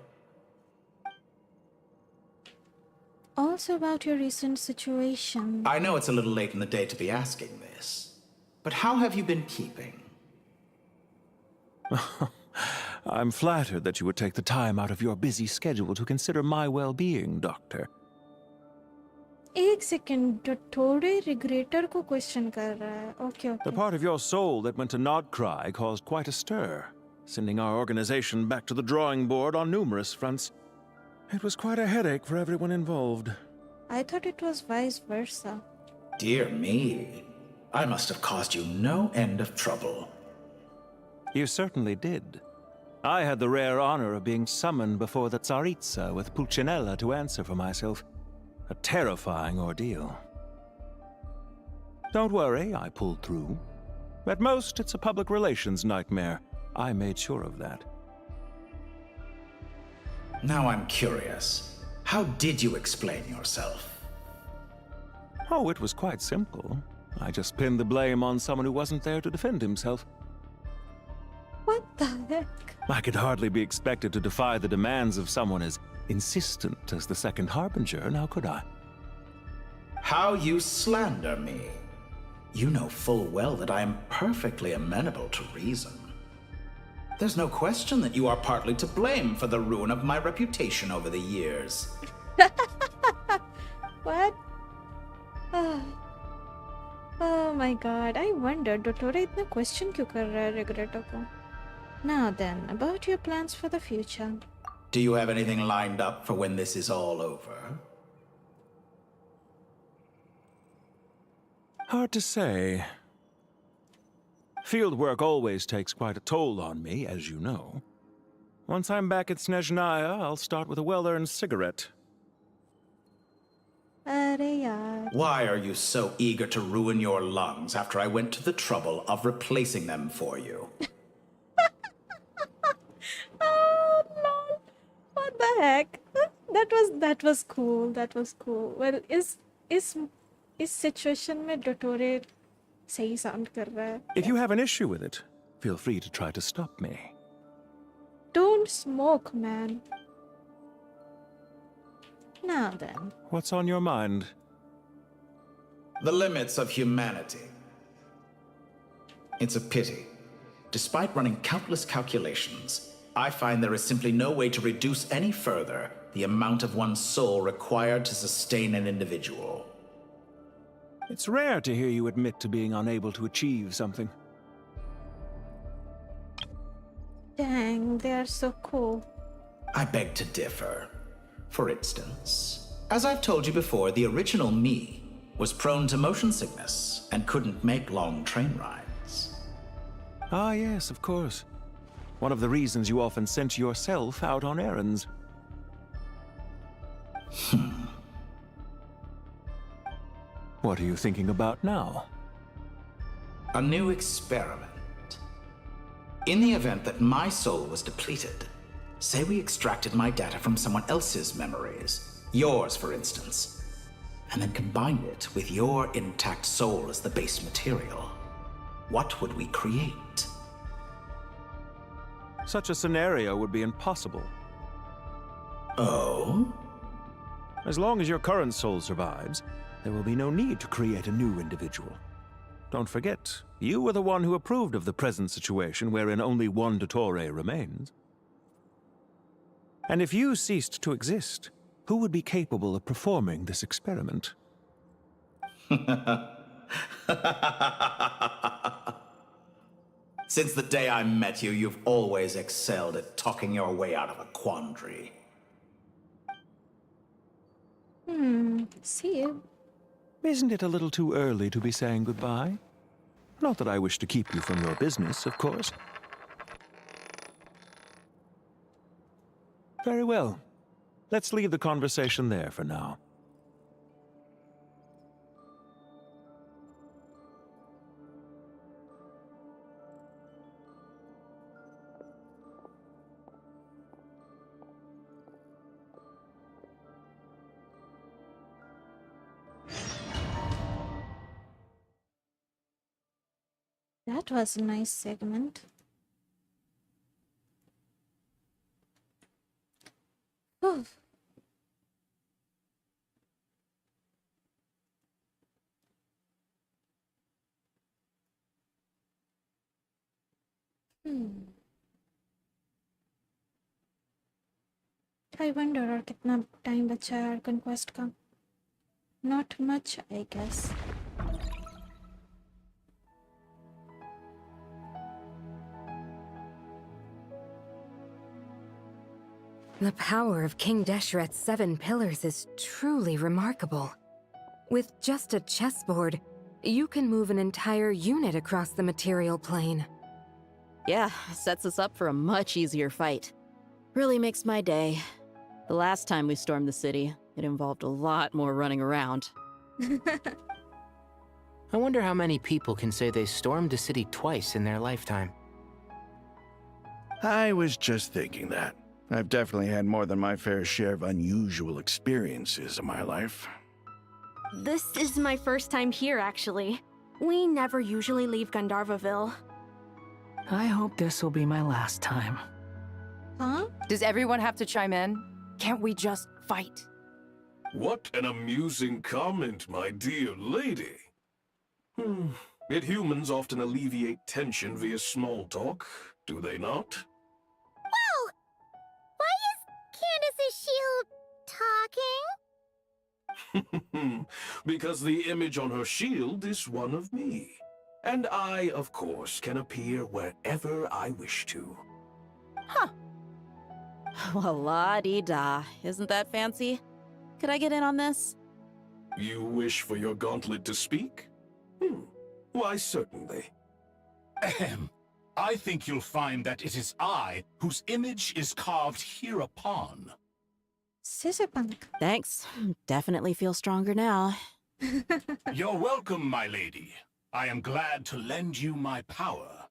Also about your recent situation. I know it's a little late in the day to be asking this, but how have you been keeping? I'm flattered that you would take the time out of your busy schedule to consider my well-being, Doctor. एक second, थोड़े रिग्रेटर को question कर रहा है. Okay. The part of your soul that went to Nodcry caused quite a stir, sending our organization back to the drawing board on numerous fronts. It was quite a headache for everyone involved. I thought it was vice versa. Dear me, I must have caused you no end of trouble. You certainly did. I had the rare honor of being summoned before the Tsaritsa with Pulcinella to answer for myself. A terrifying ordeal. Don't worry, I pulled through. At most, it's a public relations nightmare. I made sure of that. Now I'm curious. How did you explain yourself? Oh, it was quite simple. I just pinned the blame on someone who wasn't there to defend himself. What the heck? I could hardly be expected to defy the demands of someone as insistent as the second harbinger, now could I? How you slander me. You know full well that I am perfectly amenable to reason. There's no question that you are partly to blame for the ruin of my reputation over the years. What? Oh my god, I wondered, Dottore itna question क्यों कर रहा है रिग्रेटर को? Now then, about your plans for the future. Do you have anything lined up for when this is all over? Hard to say. Field work always takes quite a toll on me, as you know. Once I'm back at Snezhnaya, I'll start with a well-earned cigarette. अरे यार. Why are you so eager to ruin your lungs after I went to the trouble of replacing them for you? Oh lol. What the heck? That was cool. That was cool. Well, इस situation में Dottore सही sound कर रहा है. If you have an issue with it, feel free to try to stop me. Don't smoke, man. Now then. What's on your mind? The limits of humanity. It's a pity. Despite running countless calculations, I find there is simply no way to reduce any further the amount of one's soul required to sustain an individual. It's rare to hear you admit to being unable to achieve something. Dang, they are so cool. I beg to differ. For instance, as I've told you before, the original me was prone to motion sickness and couldn't make long train rides. Ah, yes, of course. One of the reasons you often sent yourself out on errands. What are you thinking about now? A new experiment. In the event that my soul was depleted, say we extracted my data from someone else's memories, yours for instance, and then combined it with your intact soul as the base material, what would we create? Such a scenario would be impossible. Oh? As long as your current soul survives, there will be no need to create a new individual. Don't forget, you were the one who approved of the present situation wherein only one Dottore remains. And if you ceased to exist, who would be capable of performing this experiment? Since the day I met you, you've always excelled at talking your way out of a quandary. See you. Isn't it a little too early to be saying goodbye? Not that I wish to keep you from your business, of course. Very well. Let's leave the conversation there for now. That was a nice segment. Oh. I wonder और कितना time बचा है Archon Quest का. Not much, I guess. The power of King Deshret's 7 pillars is truly remarkable. With just a chessboard, you can move an entire unit across the material plane. Yeah, sets us up for a much easier fight. Really makes my day. The last time we stormed the city, it involved a lot more running around. I wonder how many people can say they stormed a city twice in their lifetime. I was just thinking that. I've definitely had more than my fair share of unusual experiences in my life. This is my first time here, actually. We never usually leave Gandharvaville. I hope this will be my last time. Huh? Does everyone have to chime in? Can't we just fight? What an amusing comment, my dear lady. Yet humans often alleviate tension via small talk, do they not? Whoa! Why is Candace's shield talking? Because the image on her shield is one of me. And I, of course, can appear wherever I wish to. Huh. Well, la-dee-da. Isn't that fancy? Could I get in on this? You wish for your gauntlet to speak? Why, certainly. Ahem. I think you'll find that it is I whose image is carved hereupon. Scissorpunk. Thanks. Definitely feel stronger now. You're welcome, my lady. I am glad to lend you my power.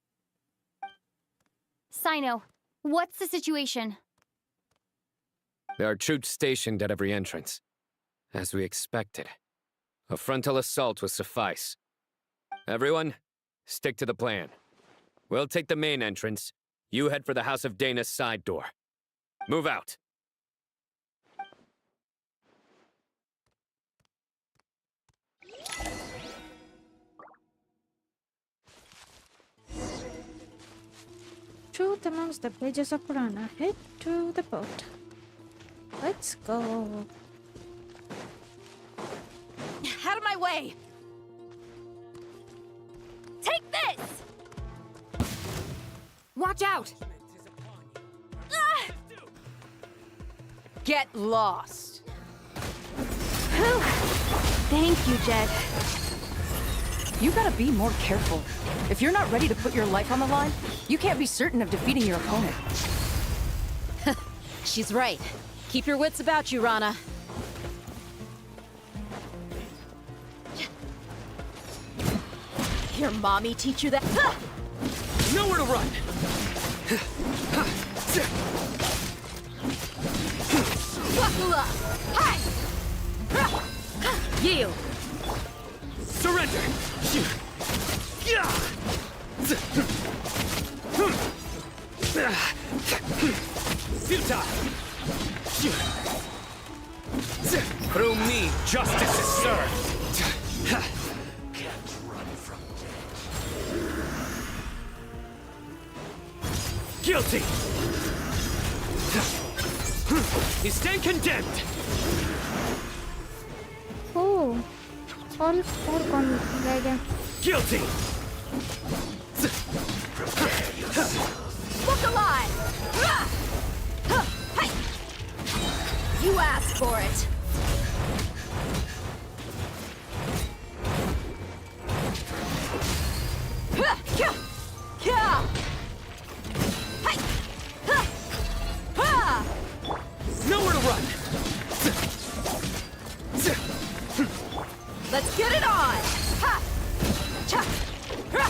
Sino, what's the situation? There are troops stationed at every entrance. As we expected. A frontal assault will suffice. Everyone, stick to the plan. We'll take the main entrance. You head for the House of Dana's side door. Move out. Truth amongst the pages of Purana. Head to the boat. Let's go. Out of my way! Take this! Watch out! Ah! Get lost. Thank you, Jed. You gotta be more careful. If you're not ready to put your life on the line, you can't be certain of defeating your opponent. She's right. Keep your wits about you, Rana. Your mommy teach you that? Nowhere to run! Buckle up! Hi! Yield! Surrender! Futile! Through me, justice is served! Guilty! You stand condemned! Oh, all four रह गया. Guilty! Look alive! You asked for it! Nowhere to run! Let's get it on! Ha! Cha! Ha!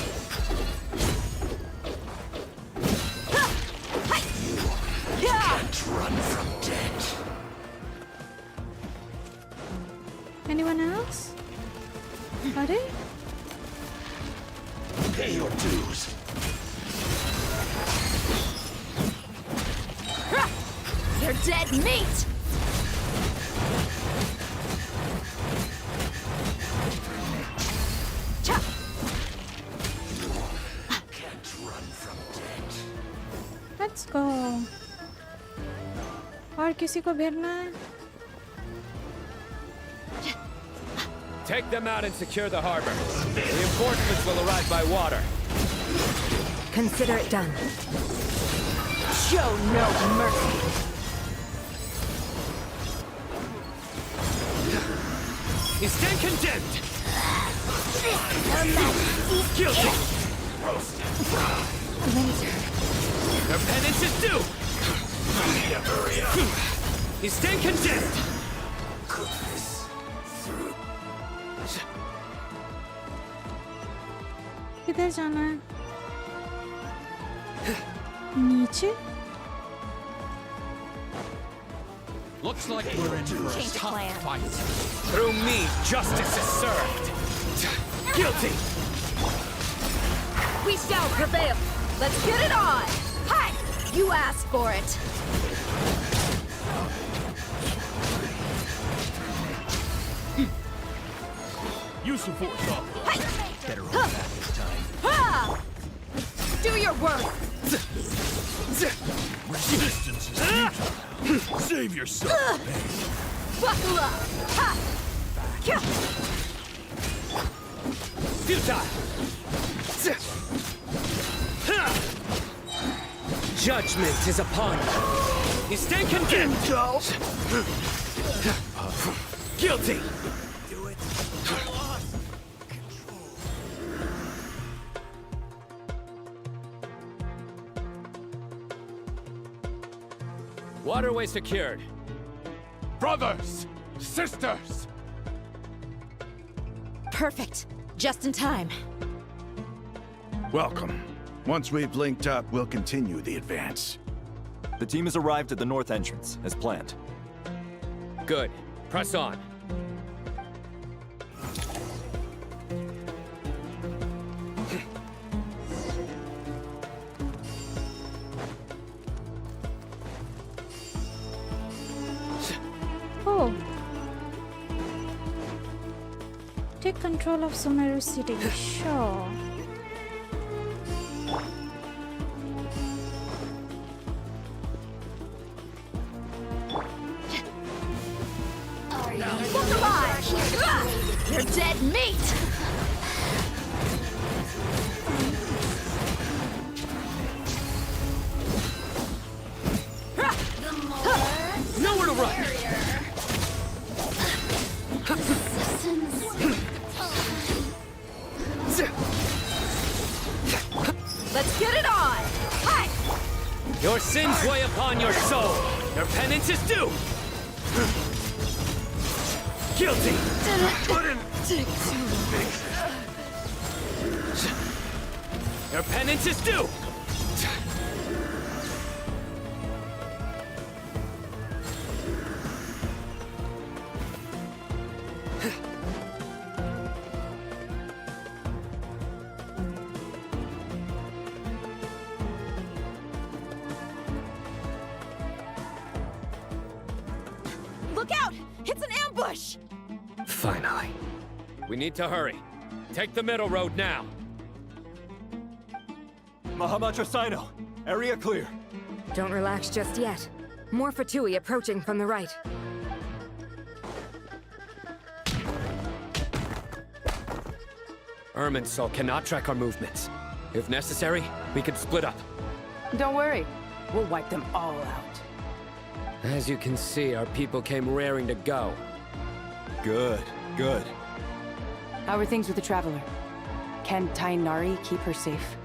Ha! Hi! Yeah! Can't run from death. Anyone else? अरे? Pay your dues. You're dead meat! Cha! Can't run from death. Let's go. और किसी को भेजना है? Take them out and secure the harbor. Reinforcements will arrive by water. Consider it done. Show no mercy! You stand condemned! Guilty! Their penance is due! Hurry up! You stand condemned! किधर जाना है? नीचे? Looks like we're in for a Change of tough plan. fight. Through me, justice is served! Guilty! We shall prevail! Let's get it on! Hi! You asked for it! Use some force off. Better run back this time. Ha! Do your work! Resistance is futile. Save yourself. Buckle up! Ha! Kya! Futile! Judgment is upon you. You stand condemned! Guilty! Waterway secured. Brothers! Sisters! Perfect. Just in time. Welcome. Once we've linked up, we'll continue the advance. The team has arrived at the north entrance, as planned. Good. Press on. Oh. Take control of Sumeru City. Sure. Look alive! You're dead meat! Nowhere to run! Your sins weigh upon your soul. Your penance is due. Guilty. Your penance is due. Look out! It's an ambush! Finally. We need to hurry. Take the middle road now. Mahamatra Sino, area clear. Don't relax just yet. More Fatui approaching from the right. Irminsul cannot track our movements. If necessary, we could split up. Don't worry. We'll wipe them all out. As you can see, our people came raring to go. Good, good. How are things with the Traveler? Can Tainari keep her safe?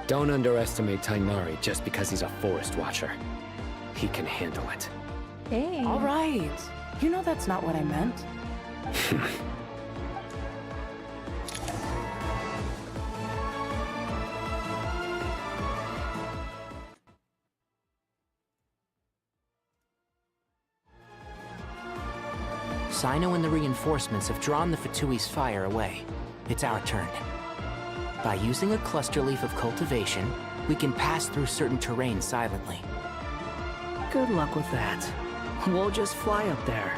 Don't underestimate Tainari just because he's a forest watcher. He can handle it. Hey. All right. You know that's not what I meant. Sino and the reinforcements have drawn the Fatui's fire away. It's our turn. By using a cluster leaf of cultivation, we can pass through certain terrain silently. Good luck with that. We'll just fly up there.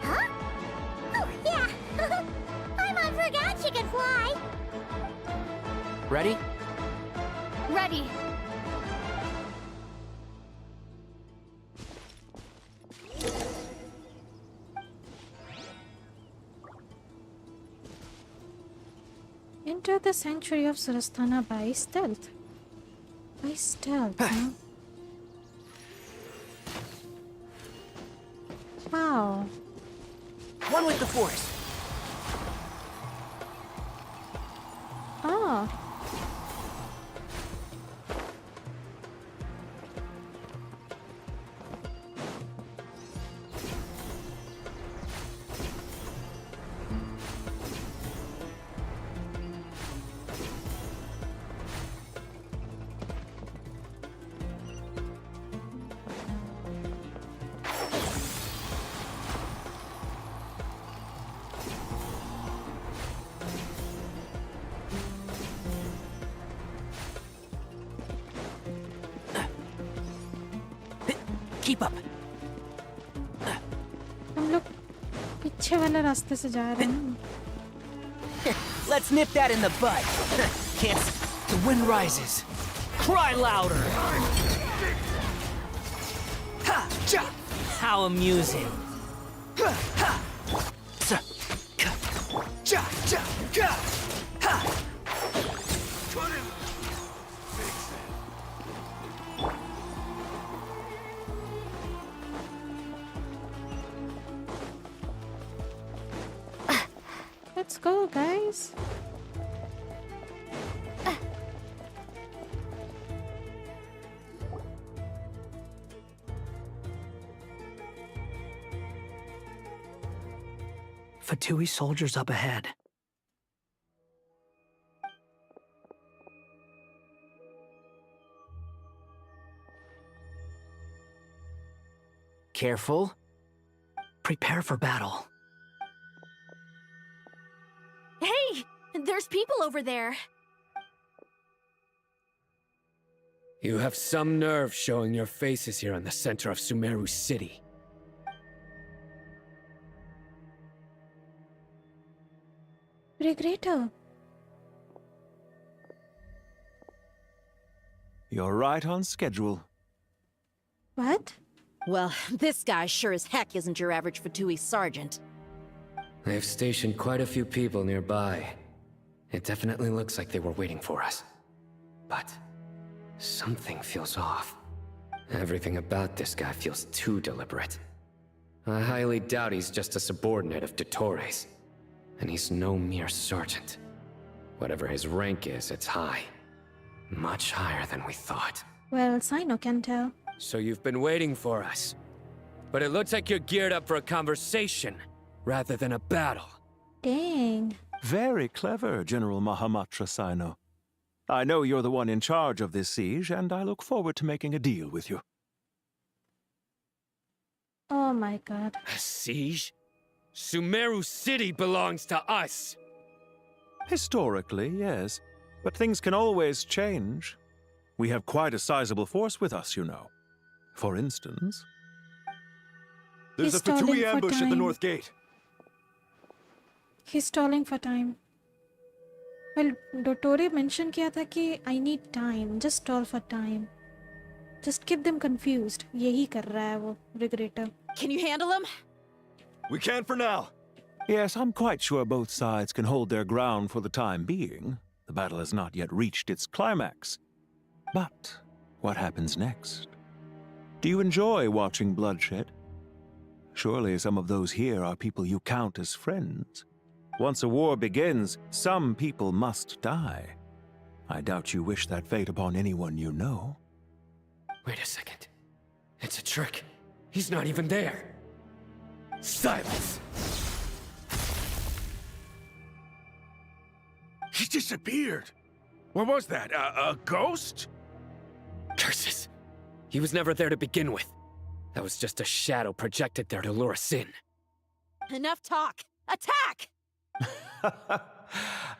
Huh? Oh, yeah. I forgot she could fly. Ready? Ready. Enter the sanctuary of Surasthana by stealth. By stealth, huh? Wow. One with the Force. Oh. Keep up. हम लोग पीछे वाले रास्ते से जा रहे हैं. Let's nip that in the bud. Can't. The wind rises. Cry louder. Ha! Ja! How amusing. Ha! Ha! Sa! Ka! Ja! Ja! Ka! Ha! Let's go, guys. Fatui soldiers up ahead. Careful. Prepare for battle. Hey! There's people over there. You have some nerve showing your faces here in the center of Sumeru City. Regretto. You're right on schedule. What? Well, this guy sure as heck isn't your average Fatui sergeant. They've stationed quite a few people nearby. It definitely looks like they were waiting for us. But something feels off. Everything about this guy feels too deliberate. I highly doubt he's just a subordinate of Dottores. And he's no mere sergeant. Whatever his rank is, it's high. Much higher than we thought. Well, Sino can tell. So you've been waiting for us. But it looks like you're geared up for a conversation, rather than a battle. Dang. Very clever, General Mahamatra Sino. I know you're the one in charge of this siege, and I look forward to making a deal with you. Oh my god. A siege? Sumeru City belongs to us! Historically, yes. But things can always change. We have quite a sizable force with us, you know. For instance... There's a Fatui ambush at the north gate. He's stalling for time. Well, Dottore mentioned किया था कि I need time. Just stall for time. Just keep them confused. यही कर रहा है वो Regretter. Can you handle him? We can for now. Yes, I'm quite sure both sides can hold their ground for the time being. The battle has not yet reached its climax. But what happens next? Do you enjoy watching bloodshed? Surely some of those here are people you count as friends. Once a war begins, some people must die. I doubt you wish that fate upon anyone you know. Wait a second. It's a trick. He's not even there. Silence! He disappeared. What was that? A ghost? Curses! He was never there to begin with. That was just a shadow projected there to lure us in. Enough talk! Attack!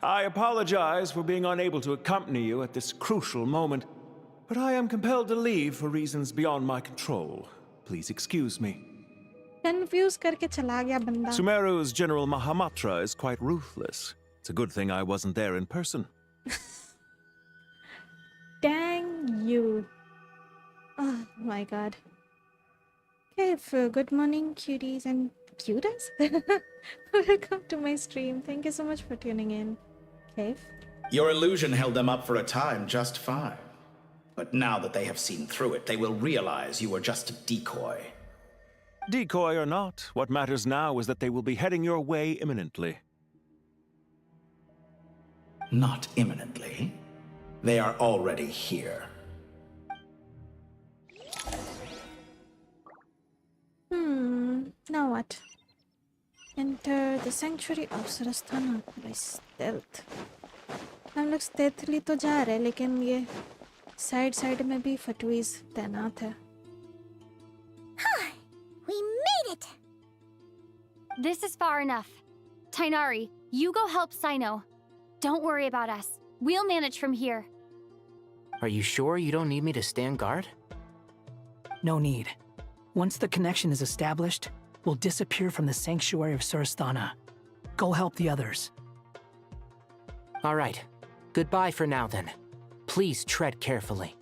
I apologize for being unable to accompany you at this crucial moment, but I am compelled to leave for reasons beyond my control. Please excuse me. Confused करके चला गया बंदा. Sumeru's General Mahamatra is quite ruthless. It's a good thing I wasn't there in person. Dang you. Oh my god. Okay, good morning, cuties and cuties. Welcome to my stream. Thank you so much for tuning in. Cave. Your illusion held them up for a time just fine. But now that they have seen through it, they will realize you were just a decoy. Decoy or not, what matters now is that they will be heading your way imminently. Not imminently. They are already here. Now what? Enter the sanctuary of Sarasthana by stealth. हम लोग stealthily तो जा रहे हैं, लेकिन ये side में भी फटुईज तैनात है. We made it! This is far enough. Tainari, you go help Sino. Don't worry about us. We'll manage from here. Are you sure you don't need me to stand guard? No need. Once the connection is established, we'll disappear from the sanctuary of Surasthana. Go help the others. All right. Goodbye for now, then. Please tread carefully.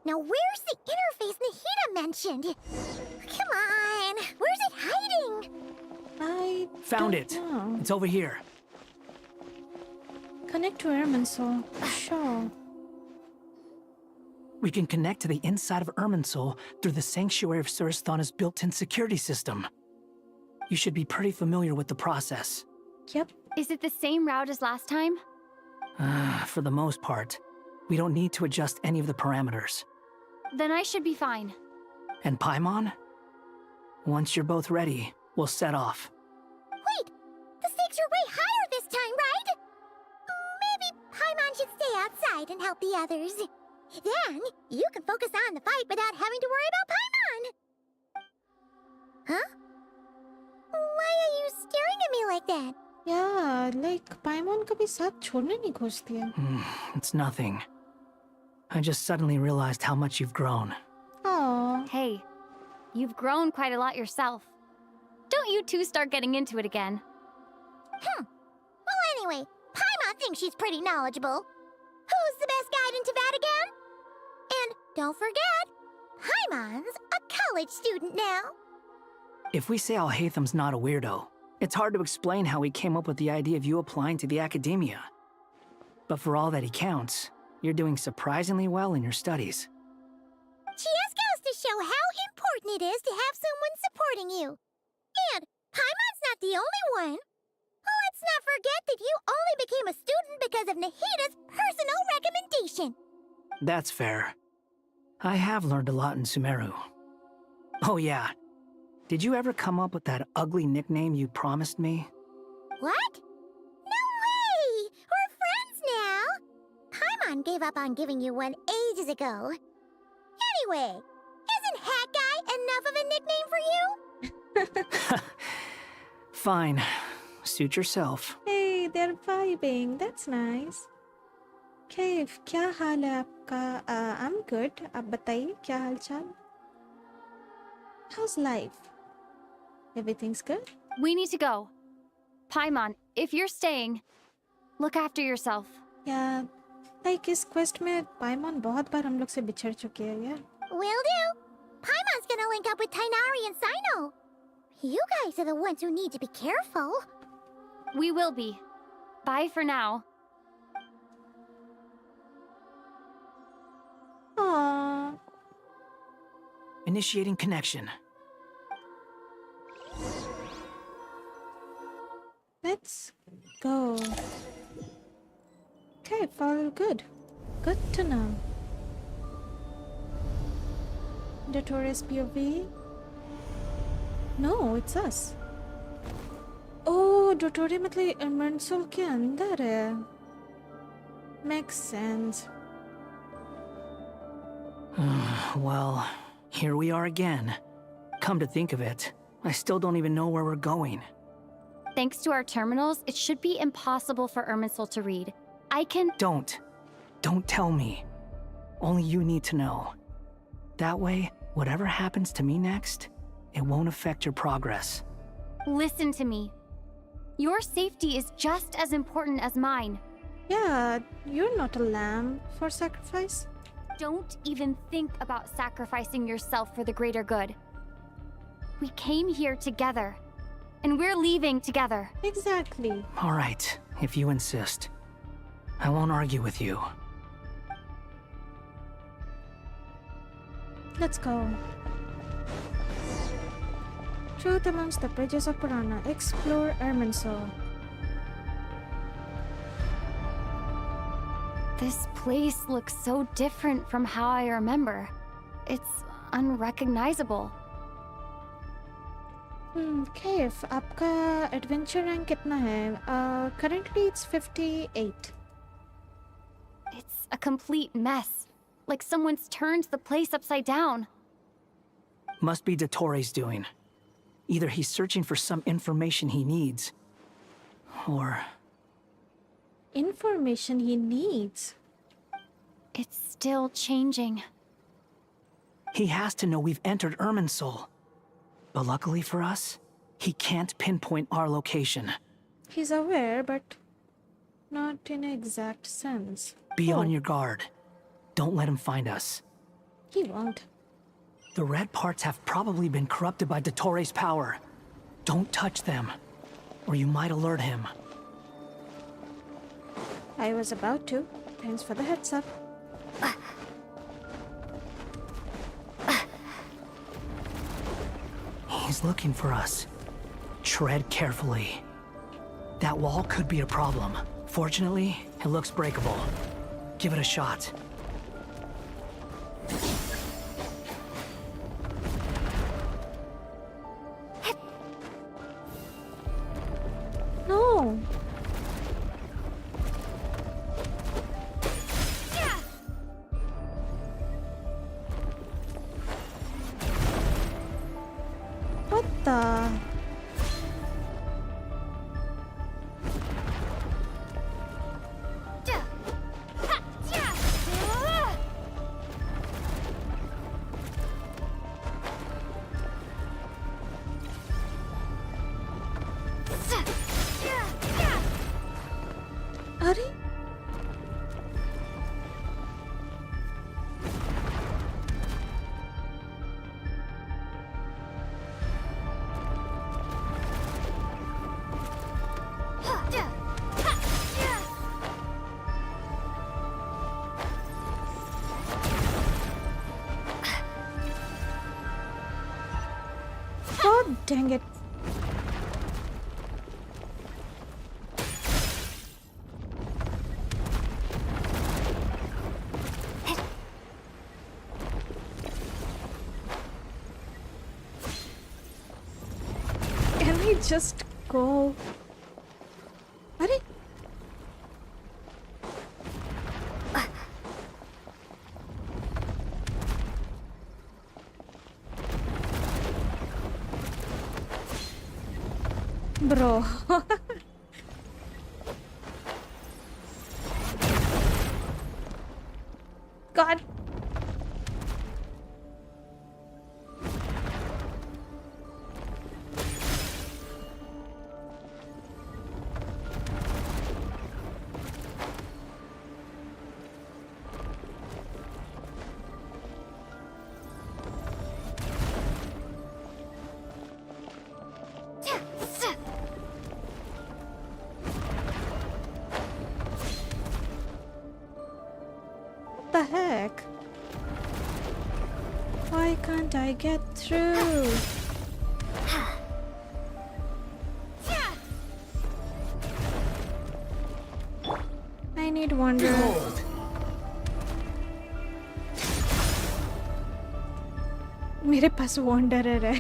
Now where's the interface Nahida mentioned? Come on, where's it hiding? I Found it. know. It's over here. Connect to Irminsul. Sure. We can connect to the inside of Irminsul through the sanctuary of Surasthana's built-in security system. You should be pretty familiar with the process. Yep. Is it the same route as last time? For the most part. We don't need to adjust any of the parameters. Then I should be fine. And Paimon? Once you're both ready, we'll set off. Wait, the stakes are way higher this time, right? Maybe Paimon should stay outside and help the others. Then, you can focus on the fight without having to worry about Paimon. Huh? Why are you staring at me like that? Yeah, like Paimon कभी साथ छोड़ने नहीं खोजती है. It's nothing. I just suddenly realized how much you've grown. Aww. Hey, you've grown quite a lot yourself. Don't you two start getting into it again. Well, anyway, Paimon thinks she's pretty knowledgeable. Who's the best guide in Tavatigan? And don't forget, Paimon's a college student now. If we say Alhatham's not a weirdo, it's hard to explain how he came up with the idea of you applying to the academia. But for all that he counts, You're doing surprisingly well in your studies. Just goes to show how important it is to have someone supporting you. And Paimon's not the only one. Let's not forget that you only became a student because of Nahida's personal recommendation. That's fair. I have learned a lot in Sumeru. Oh yeah. Did you ever come up with that ugly nickname you promised me? What? No way! We're friends now! Paimon gave up on giving you one ages ago. Anyway, isn't Hat Guy enough of a nickname for you? Fine. Suit yourself. Hey, they're vibing. That's nice. Kaif, क्या हाल है आपका? I'm good. आप बताइए क्या हाल चाल? How's life? Everything's good? We need to go. Paimon, if you're staying, look after yourself. Yeah, like इस quest में Paimon बहुत बार हम लोग से बिछड़ चुके हैं यार. Will do. Paimon's gonna link up with Tainari and Sino. You guys are the ones who need to be careful. We will be. Bye for now. Aww. Initiating connection. Let's go. Okay, all good. Good to know. Notorious POV? No, it's us. Oh, Dottore मतलब Irminsul के अंदर है. Makes sense. Well, here we are again. Come to think of it, I still don't even know where we're going. Thanks to our terminals, it should be impossible for Irminsul to read. I can— Don't tell me. Only you need to know. That way, whatever happens to me next, it won't affect your progress. Listen to me. Your safety is just as important as mine. Yeah, you're not a lamb for sacrifice. Don't even think about sacrificing yourself for the greater good. We came here together, and we're leaving together. Exactly. All right, if you insist. I won't argue with you. Let's go. Truth amongst the bridges of Purana. Explore Irminsul. This place looks so different from how I remember. It's unrecognizable. Kaif, आपका adventure rank कितना है? Currently it's 58. It's a complete mess. Like someone's turned the place upside down. Must be Dottore's doing. Either he's searching for some information he needs, or... Information he needs? It's still changing. He has to know we've entered Irminsul. But luckily for us, he can't pinpoint our location. He's aware, but not in an exact sense. Be on your guard. Don't let him find us. He won't. The red parts have probably been corrupted by Dottore's power. Don't touch them, or you might alert him. I was about to. Thanks for the heads up. He's looking for us. Tread carefully. That wall could be a problem. Fortunately, it looks breakable. Give it a shot. No! What the? dang it. Can we just go? Are? Bro. God. What the heck? Why can't I get through? I need wonder. मेरे पास wanderer है.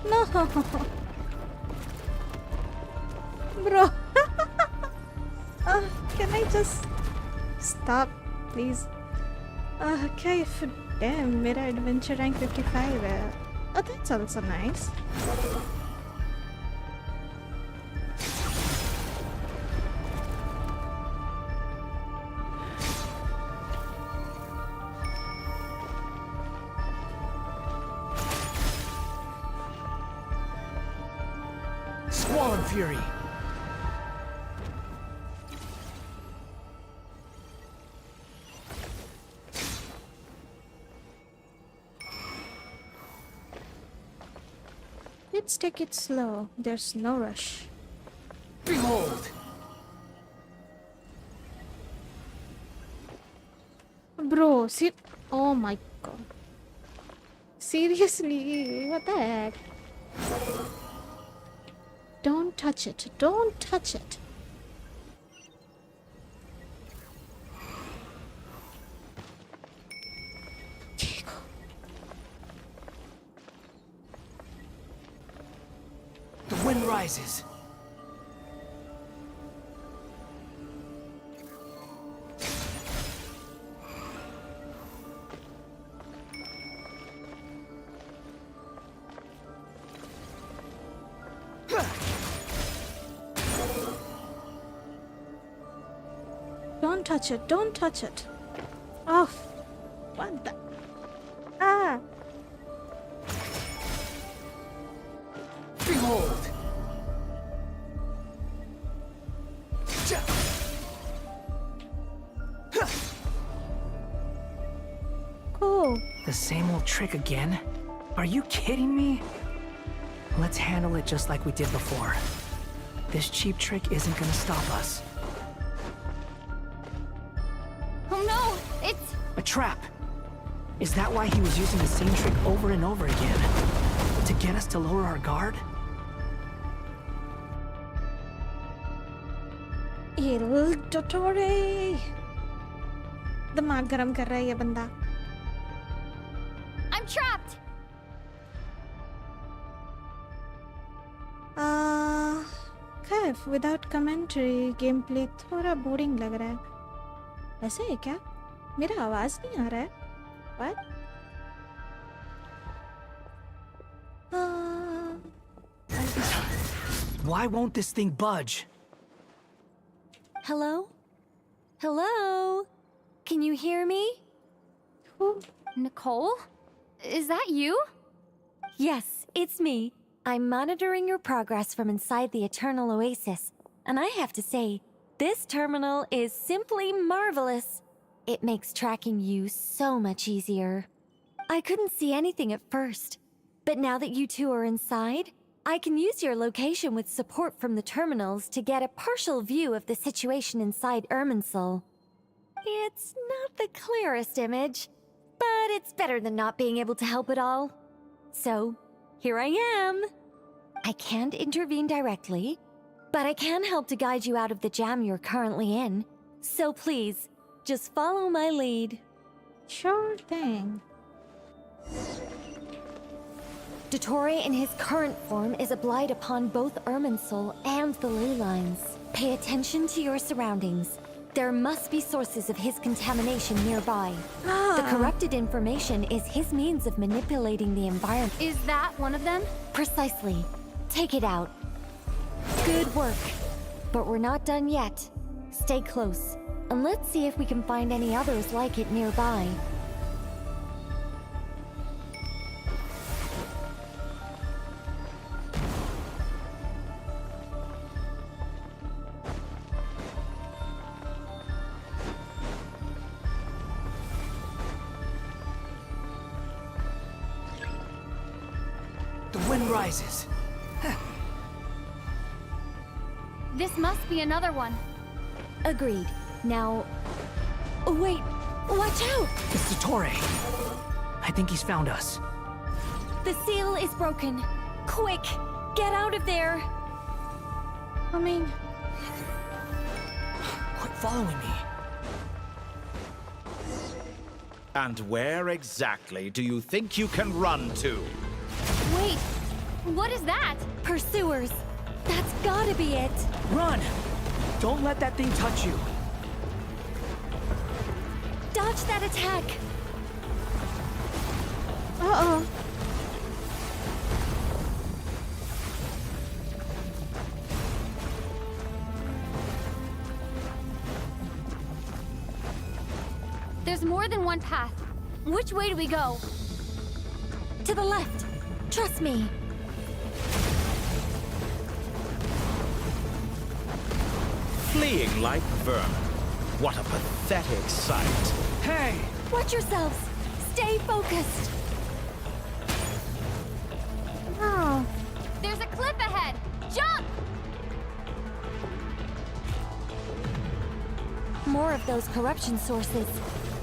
No. Bro. Can I just stop, please? Okay, damn, मेरा adventure rank 55 है. Oh, that's also nice. Squall Fury. Let's take it slow. There's no rush. Behold! Bro, see. Oh my god. Seriously, what the heck? Don't touch it. Don't touch it. The wind rises. Don't touch it. Don't touch it. Oh, what the? Ah. Behold! Cool. The same old trick again? Are you kidding me? Let's handle it just like we did before. This cheap trick isn't gonna stop us. Oh no! It's... A trap! Is that why he was using the same trick over and over again? To get us to lower our guard? Il dottore. दिमाग गरम कर रहा है ये बंदा. I'm trapped! Kef, without commentary, gameplay थोड़ा boring लग रहा है. ऐसे है क्या? मेरा आवाज नहीं आ रहा है? What? Why won't this thing budge? Hello? Hello? Can you hear me? Who? Nicole? Is that you? Yes, it's me. I'm monitoring your progress from inside the Eternal Oasis, and I have to say, this terminal is simply marvelous. It makes tracking you so much easier. I couldn't see anything at first, but now that you two are inside, I can use your location with support from the terminals to get a partial view of the situation inside Irminsul. It's not the clearest image, But it's better than not being able to help at all. So, here I am. I can't intervene directly, but I can help to guide you out of the jam you're currently in. So please, just follow my lead. Sure thing. Dottore in his current form is a blight upon both Irminsul and the ley lines. Pay attention to your surroundings. There must be sources of his contamination nearby. The corrupted information is his means of manipulating the environment. Is that one of them? Precisely. Take it out. Good work. But we're not done yet. Stay close, and let's see if we can find any others like it nearby. The wind rises. This must be another one. Agreed. Now... Oh, wait! Watch out! It's Dottore. I think he's found us. The seal is broken. Quick! Get out of there! Coming. Quit following me. And where exactly do you think you can run to? Wait, what is that? Pursuers. That's gotta be it. Run! Don't let that thing touch you. Dodge that attack. Uh-oh. There's more than one path. Which way do we go? To the left. Trust me. Fleeing like vermin. What a pathetic sight. Hey! Watch yourselves. Stay focused. No. There's a cliff ahead. Jump! More of those corruption sources.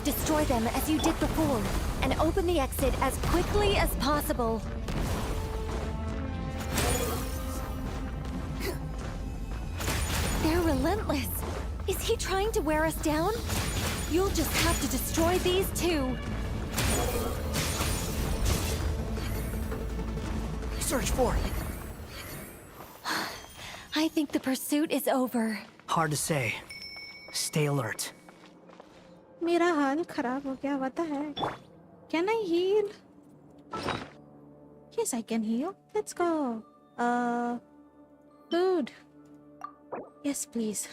Destroy them as you did before, and open the exit as quickly as possible. They're relentless. Is he trying to wear us down? You'll just have to destroy these too. Search for it. I think the pursuit is over. Hard to say. Stay alert. मेरा हाल खराब हो गया पता है. Can I heal? Yes, I can heal. Let's go. Food. Yes, please.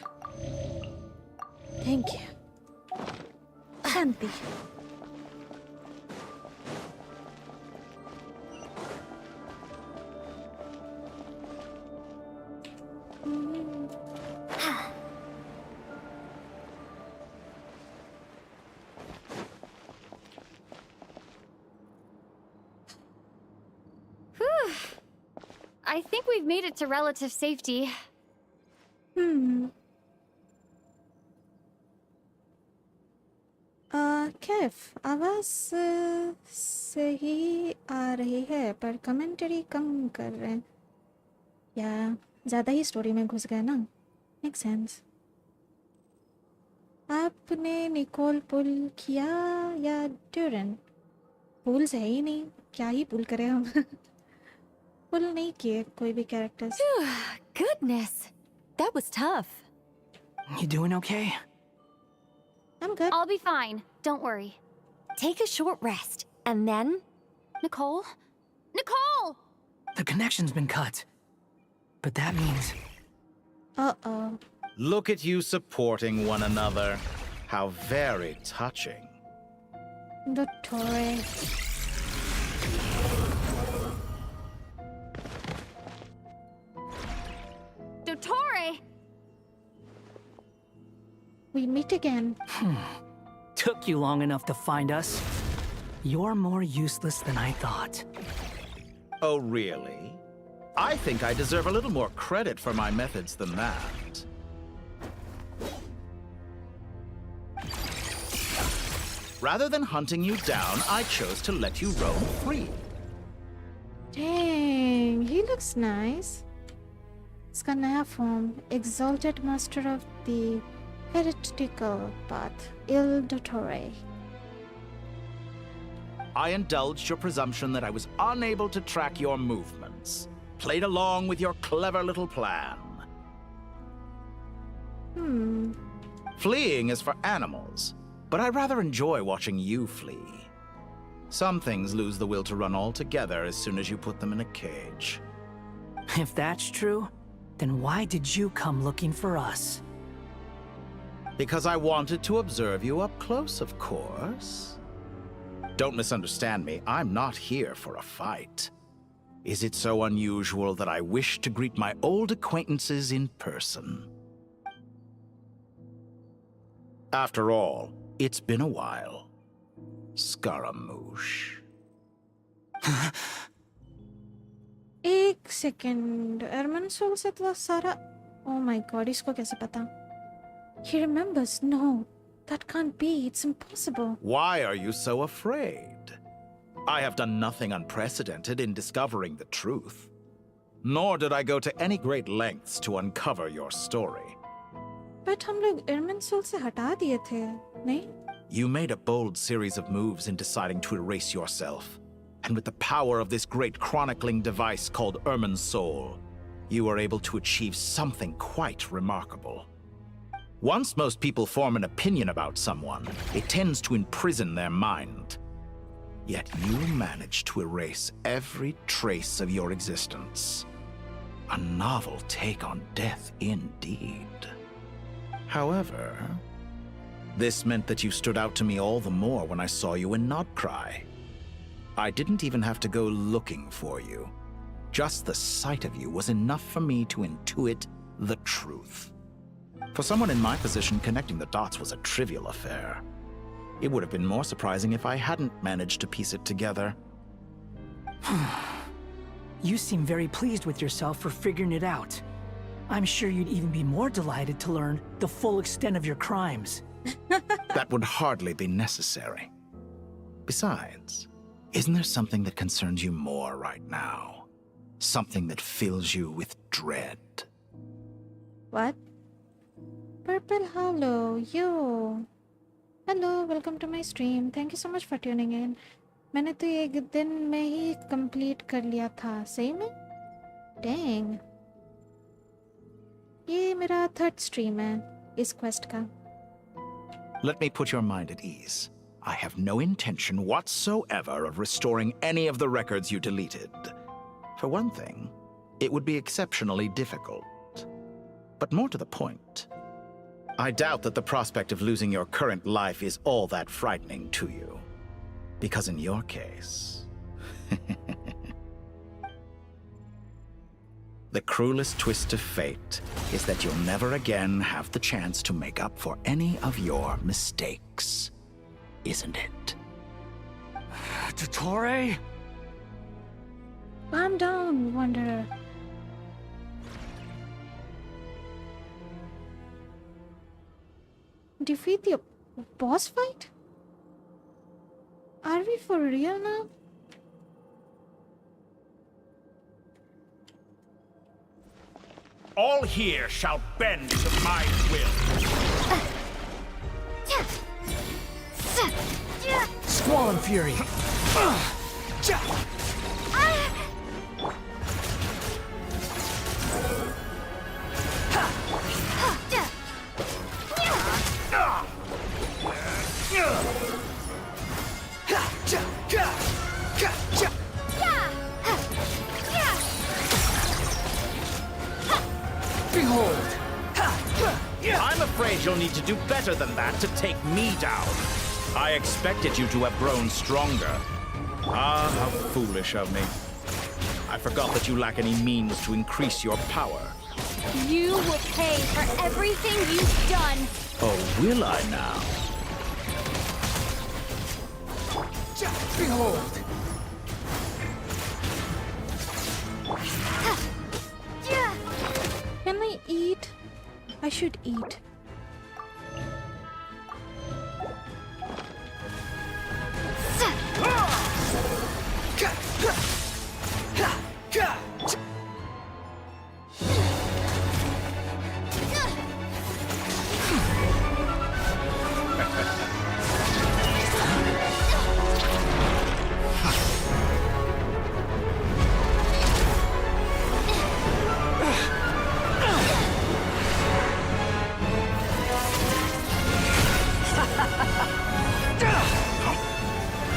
Thank you. Shanti. Whew. I think we've made it to relative safety. Kaif आवाज सही आ रही है पर कमेंटरी कम कर रहे हैं या ज़्यादा ही स्टोरी में घुस गए ना. Make sense. आपने निकोल पुल किया या ड्यूरन? पुल्स है ही नहीं, क्या ही पुल करें हम. पुल नहीं किए कोई भी characters. Goodness, that was tough. You doing okay? I'm good. I'll be fine. Don't worry. Take a short rest, and then... Nicole? Nicole! The connection's been cut. But that means... Uh-oh. Look at you supporting one another. How very touching. Dottore. Dottore! We meet again. Took you long enough to find us. You're more useless than I thought. Oh, really? I think I deserve a little more credit for my methods than that. Rather than hunting you down, I chose to let you roam free. Dang, he looks nice. इसका नया form, Exalted Master of the Heretical Path, Il Dottore. I indulged your presumption that I was unable to track your movements. Played along with your clever little plan. Fleeing is for animals, but I rather enjoy watching you flee. Some things lose the will to run altogether as soon as you put them in a cage. If that's true, then why did you come looking for us? Because I wanted to observe you up close, of course. Don't misunderstand me, I'm not here for a fight. Is it so unusual that I wish to greet my old acquaintances in person? After all, it's been a while. Scaramouche. एक second Ermansol से तो सारा Oh my god, इसको कैसे पता? He remembers. No, that can't be. It's impossible. Why are you so afraid? I have done nothing unprecedented in discovering the truth. Nor did I go to any great lengths to uncover your story. But हम लोग Ermansol से हटा दिए थे, नहीं? You made a bold series of moves in deciding to erase yourself. And with the power of this great chronicling device called Ermansol, you were able to achieve something quite remarkable. Once most people form an opinion about someone, it tends to imprison their mind. Yet you managed to erase every trace of your existence. A novel take on death indeed. However, this meant that you stood out to me all the more when I saw you in Nodcry. I didn't even have to go looking for you. Just the sight of you was enough for me to intuit the truth. For someone in my position, connecting the dots was a trivial affair. It would have been more surprising if I hadn't managed to piece it together. You seem very pleased with yourself for figuring it out. I'm sure you'd even be more delighted to learn the full extent of your crimes. That would hardly be necessary. Besides, isn't there something that concerns you more right now? Something that fills you with dread? What? Purple Hollow, yo. Hello, welcome to my stream. Thank you so much for tuning in. मैंने तो ये एक दिन में ही complete कर लिया था, सही में? Dang. ये मेरा third stream है इस quest का. Let me put your mind at ease. I have no intention whatsoever of restoring any of the records you deleted. For one thing, it would be exceptionally difficult. But more to the point, I doubt that the prospect of losing your current life is all that frightening to you. Because in your case, the cruelest twist of fate is that you'll never again have the chance to make up for any of your mistakes. Isn't it? Dottore? Calm down, Wanderer. Defeat the boss fight? Are we for real now? All here shall bend to my will. Squall and Fury. Behold! I'm afraid you'll need to do better than that to take me down. I expected you to have grown stronger. Ah, how foolish of me. I forgot that you lack any means to increase your power. You will pay for everything you've done. Oh, will I now? Behold! Can I eat? I should eat.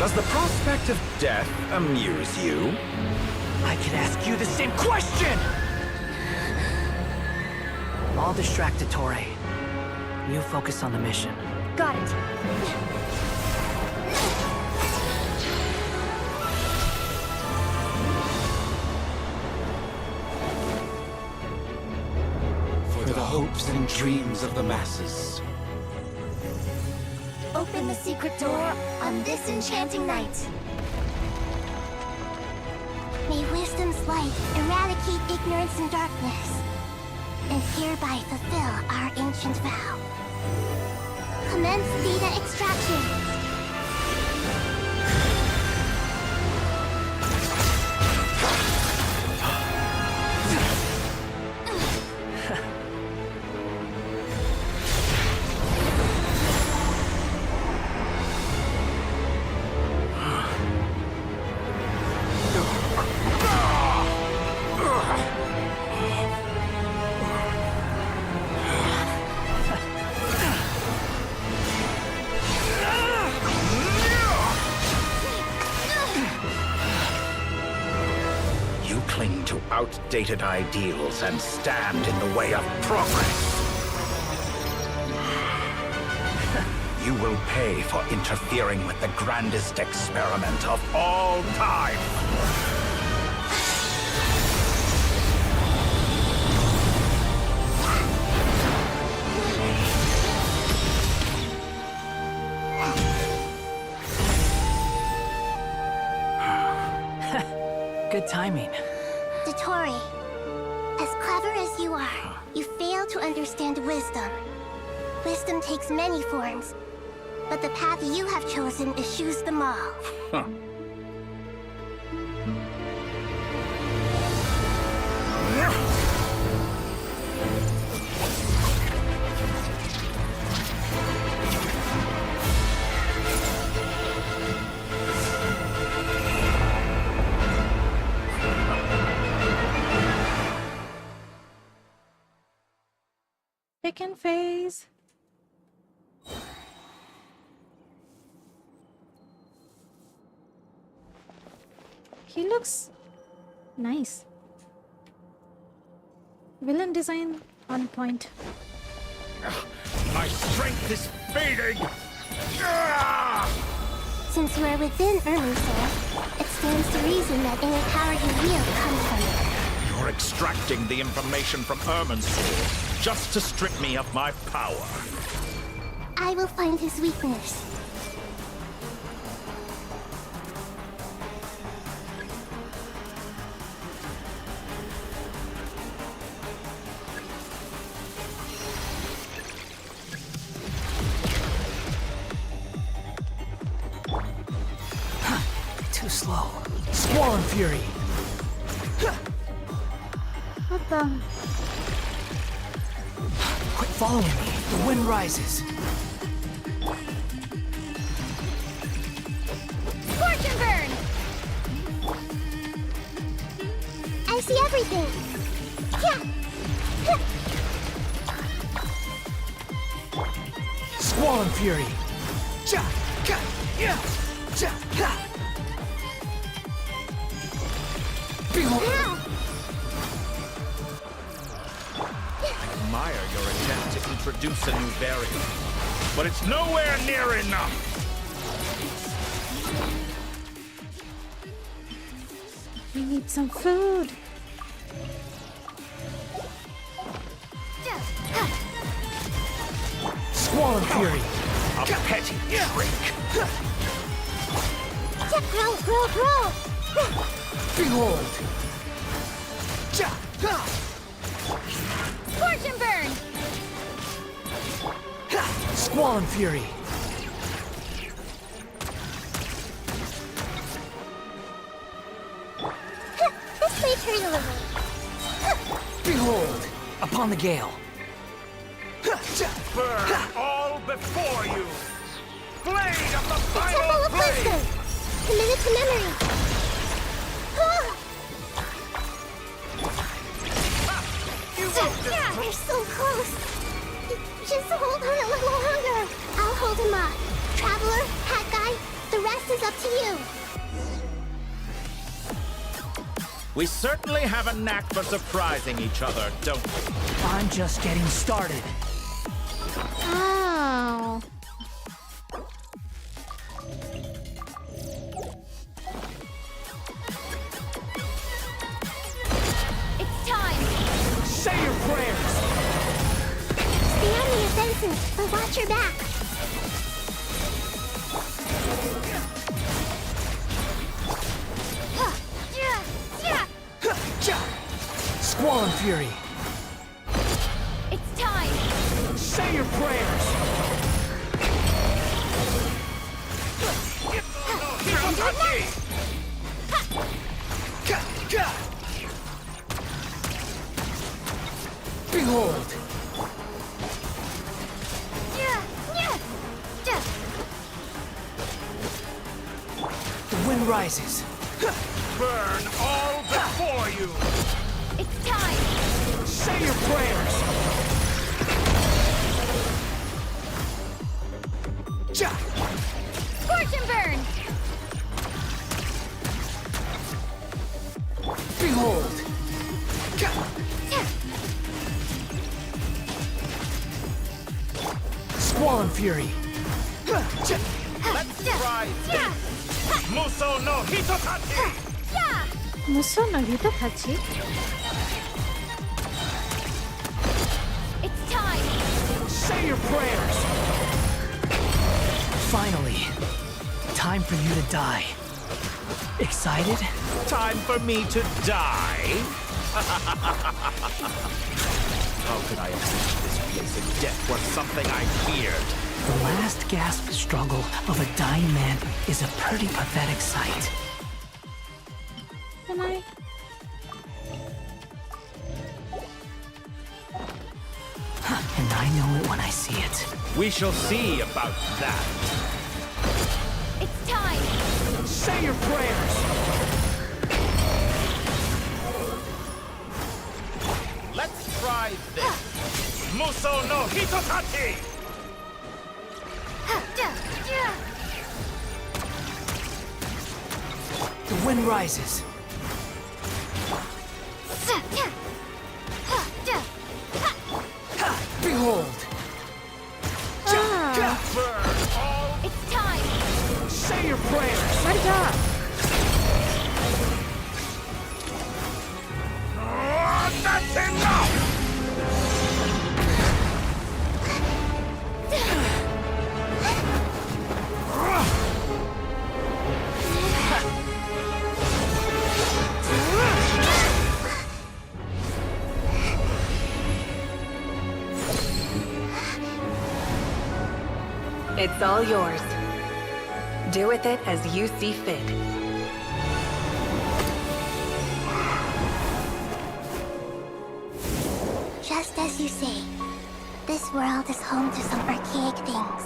Does the prospect of death amuse you? I could ask you the same question! I'll distract Ettore. You focus on the mission. Got it. For the hopes and dreams of the masses. Open the secret door on this enchanting night. May wisdom's light eradicate ignorance and darkness, and hereby fulfill our ancient vow. Commence data extraction. Outdated ideals and stand in the way of progress. You will pay for interfering with the grandest experiment of all time. Good timing. Ettore, as clever as you are, you fail to understand wisdom. Wisdom takes many forms, but the path you have chosen eschews them all. Huh. Chicken face. He looks nice. Villain design on point. My strength is fading! Since you are within Irminsul, it stands to reason that any power you wield comes from it. You're extracting the information from Irminsul just to strip me of my power. I will find his weakness. Too slow. Squall and Fury! What the? Quit following me. The wind rises. Scorch and burn! I see everything. Squall and Fury! Behold! I admire your attempt to introduce a new variant, but it's nowhere near enough. We need some food. Squall and Fury! A petty trick. Grow! Behold! Scorch and burn! Squall and Fury! This may turn a little. Behold! Upon the gale! Burn all before you! Blade of the The final Temple of blade! Wisdom! Committed to memory! We're so close! Just hold on a little longer! I'll hold him up. Traveler, Hat Guy, the rest is up to you! We certainly have a knack for surprising each other, don't we? I'm just getting started. Ow. It's time! Say your prayers! Stay on the offensive, but watch your back. Squall and Fury! It's time! Say your prayers! Time to attack! Behold! The wind rises. Burn all before you! It's time! Say your prayers! Scorch and burn! Behold! Squall and Fury! Let's try this! Muso no Hitotachi! Muso no Hitotachi? It's time! Say your prayers! Finally, time for you to die. Excited? Time for me to die? How could I have wished this blazing death was something I feared? The last gasp struggle of a dying man is a pretty pathetic sight. Can I? And I know it when I see it. We shall see about that. It's time! Say your prayers! Let's try this. Muso no Hitotachi! The wind rises. Behold! It's time! Say your prayers! My God! That's enough! It's all yours. Do with it as you see fit. Just as you say, this world is home to some archaic things.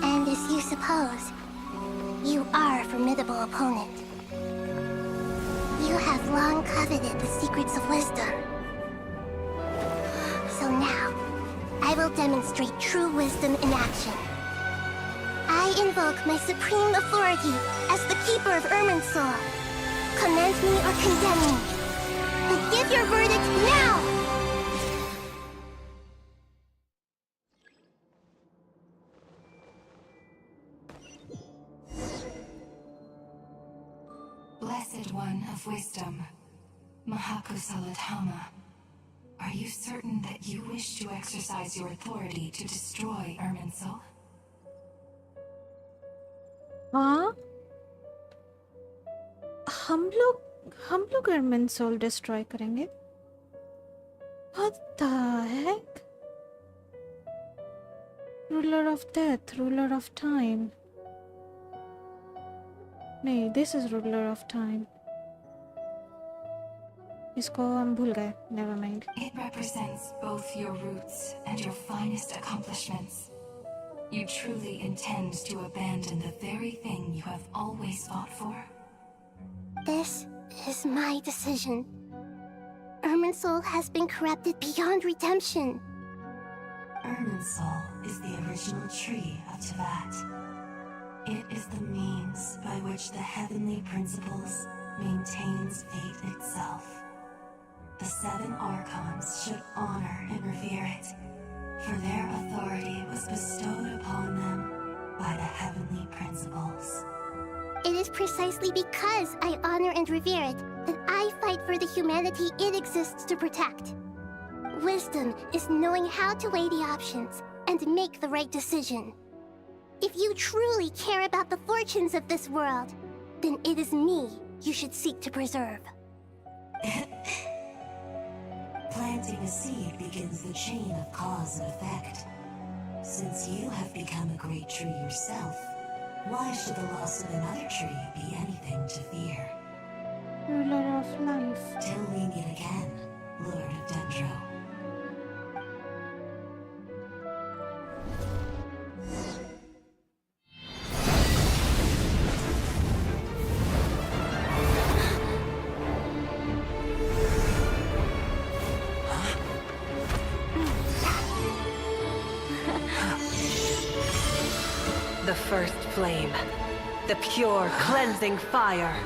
And as you suppose, you are a formidable opponent. You have long coveted the secrets of wisdom. So now, I will demonstrate true wisdom in action. I invoke my supreme authority as the keeper of Irminsul. Commend me or condemn me. But give your verdict now! Blessed One of Wisdom, Mahakusaladhama, are you certain that you wish to exercise your authority to destroy Irminsul? हाँ? हम लोग Irminsul destroy करेंगे? What the heck? Ruler of death, ruler of time. नहीं, this is ruler of time. इसको हम भूल गए. Never mind. It represents both your roots and your finest accomplishments. You truly intend to abandon the very thing you have always fought for? This is my decision. Irminsul has been corrupted beyond redemption. Irminsul is the original tree of Teyvat. It is the means by which the heavenly principles maintains fate itself. The 7 Archons should honor and revere it, for their authority was bestowed upon them by the heavenly principles. It is precisely because I honor and revere it that I fight for the humanity it exists to protect. Wisdom is knowing how to weigh the options and make the right decision. If you truly care about the fortunes of this world, then it is me you should seek to preserve. Planting a seed begins the chain of cause and effect. Since you have become a great tree yourself, why should the loss of another tree be anything to fear? Ruler of life. Till we meet again, Lord of Dendro. The first flame. The pure, cleansing fire.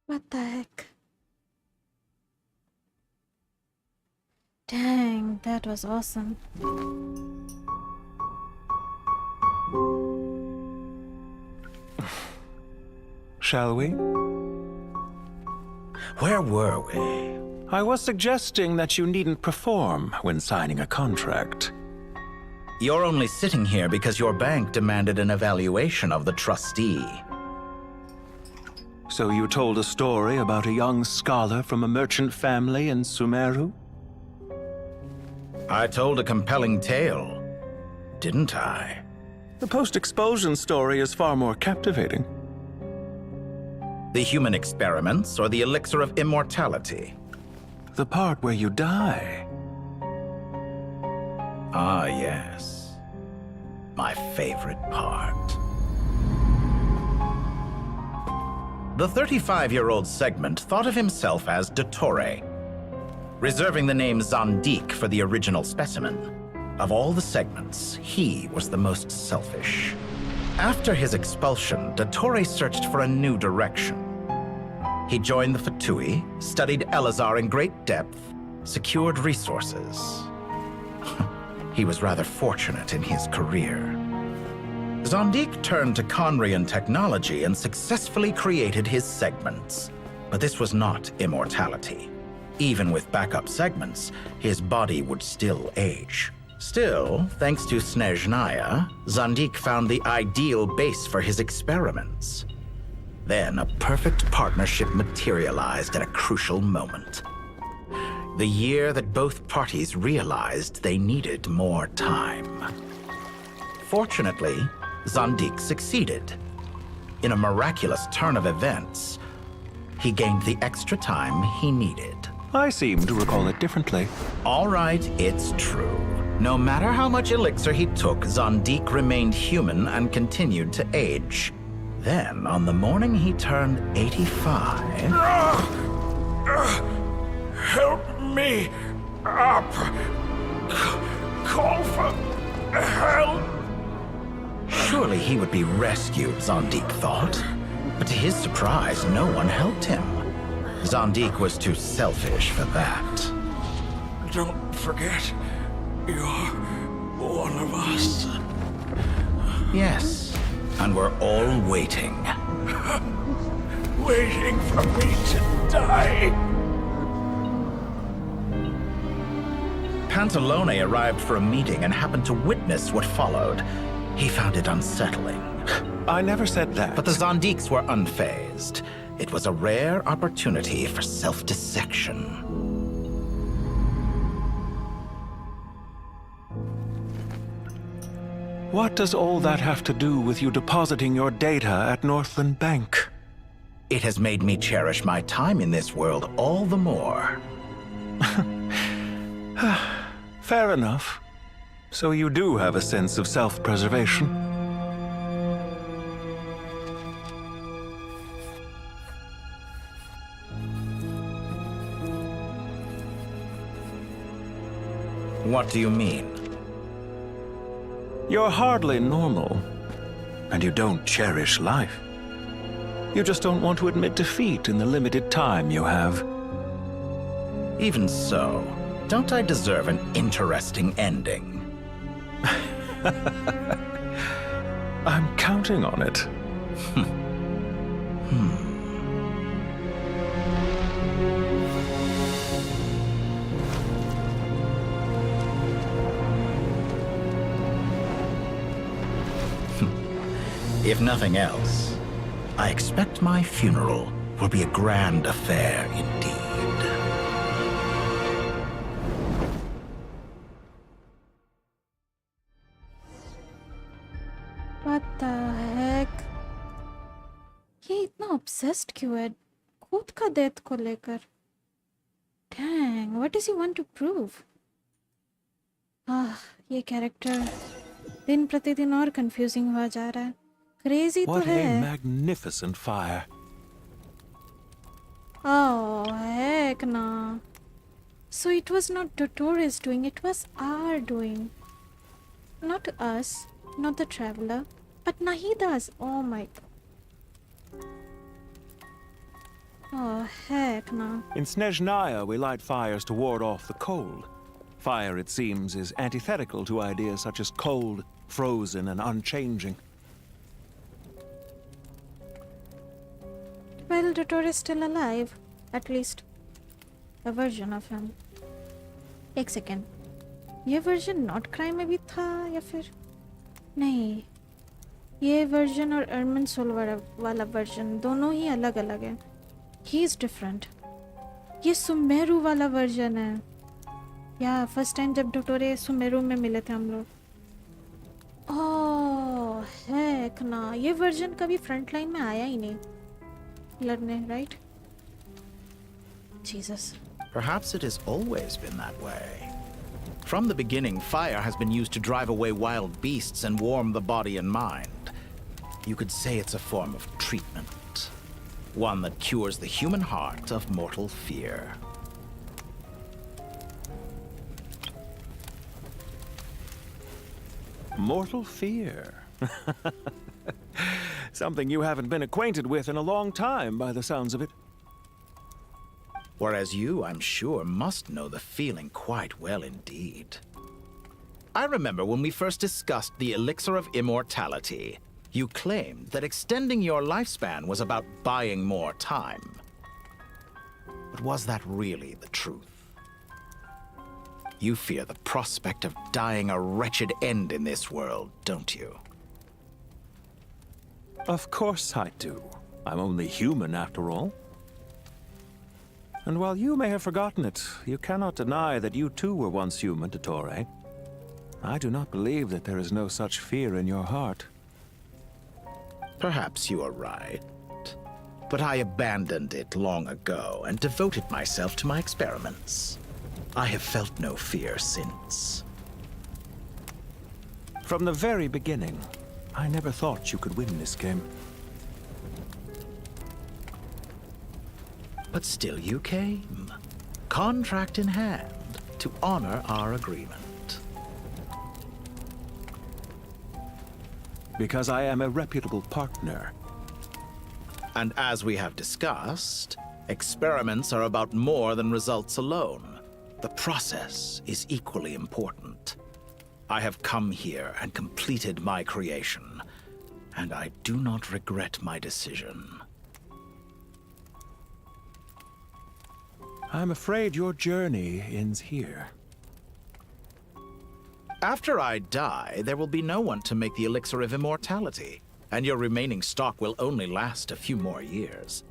What the heck? Dang, that was awesome. Shall we? Where were we? I was suggesting that you needn't perform when signing a contract. You're only sitting here because your bank demanded an evaluation of the trustee. So you told a story about a young scholar from a merchant family in Sumeru? I told a compelling tale, didn't I? The post-expulsion story is far more captivating. The human experiments or the elixir of immortality? The part where you die. Ah, yes. My favorite part. The 35-year-old Segment thought of himself as Dottore, reserving the name Zandik for the original specimen. Of all the Segments, he was the most selfish. After his expulsion, Dottore searched for a new direction. He joined the Fatui, studied Elazar in great depth, secured resources. He was rather fortunate in his career. Zandik turned to Conrian technology and successfully created his segments. But this was not immortality. Even with backup segments, his body would still age. Still, thanks to Snezhnaya, Zandik found the ideal base for his experiments. Then a perfect partnership materialized at a crucial moment. The year that both parties realized they needed more time. Fortunately, Zandik succeeded. In a miraculous turn of events, he gained the extra time he needed. I seem to recall it differently. All right, it's true. No matter how much elixir he took, Zandik remained human and continued to age. Then, on the morning he turned 85... Help me up! Call for help! Surely he would be rescued, Zandik thought. But to his surprise, no one helped him. Zandik was too selfish for that. Don't forget, you're one of us. Yes, and we're all waiting. Waiting for me to die. Pantalone arrived for a meeting and happened to witness what followed. He found it unsettling. I never said that. But the Zondiks were unfazed. It was a rare opportunity for self-dissection. What does all that have to do with you depositing your data at Northland Bank? It has made me cherish my time in this world all the more. Fair enough. So you do have a sense of self-preservation. What do you mean? You're hardly normal, and you don't cherish life. You just don't want to admit defeat in the limited time you have. Even so, don't I deserve an interesting ending? I'm counting on it. If nothing else, I expect my funeral will be a grand affair indeed. What the heck? ये इतना obsessed क्यों है खुद का death को लेकर? Dang, what does he want to prove? ये character दिन प्रतिदिन और confusing हुआ जा रहा है. Crazy तो What a है. magnificent fire. Oh heck nah. So it was not Dottores doing, it was our doing. Not us, not the traveler, but Nahida's. Oh my god. Oh heck nah. In Snezhnaya, we light fires to ward off the cold. Fire, it seems, is antithetical to ideas such as cold, frozen, and unchanging. Well, Dottor is still alive. At least a version of him. एक second, ये version not crime में भी था या फिर नहीं? ये version और अर्मन सोल वाला वर्जन दोनों ही अलग अलग है. He is different. ये सुमेरु वाला वर्जन है. या फर्स्ट टाइम जब डोटोरे सुमेरु में मिले थे हम लोग. ओह हेक ना, ये वर्जन कभी फ्रंट लाइन में आया ही नहीं लड़ने, right? Jesus. Perhaps it has always been that way. From the beginning, fire has been used to drive away wild beasts and warm the body and mind. You could say it's a form of treatment. One that cures the human heart of mortal fear. Mortal fear. Something you haven't been acquainted with in a long time, by the sounds of it. Whereas you, I'm sure, must know the feeling quite well indeed. I remember when we first discussed the elixir of immortality, you claimed that extending your lifespan was about buying more time. But was that really the truth? You fear the prospect of dying a wretched end in this world, don't you? Of course I do. I'm only human after all. And while you may have forgotten it, you cannot deny that you too were once human, Dottore. I do not believe that there is no such fear in your heart. Perhaps you are right. But I abandoned it long ago and devoted myself to my experiments. I have felt no fear since. From the very beginning, I never thought you could win this game. But still you came, contract in hand, to honor our agreement. Because I am a reputable partner. And as we have discussed, experiments are about more than results alone. The process is equally important. I have come here and completed my creation, and I do not regret my decision. I'm afraid your journey ends here. After I die, there will be no one to make the elixir of immortality. and your remaining stock will only last a few more years.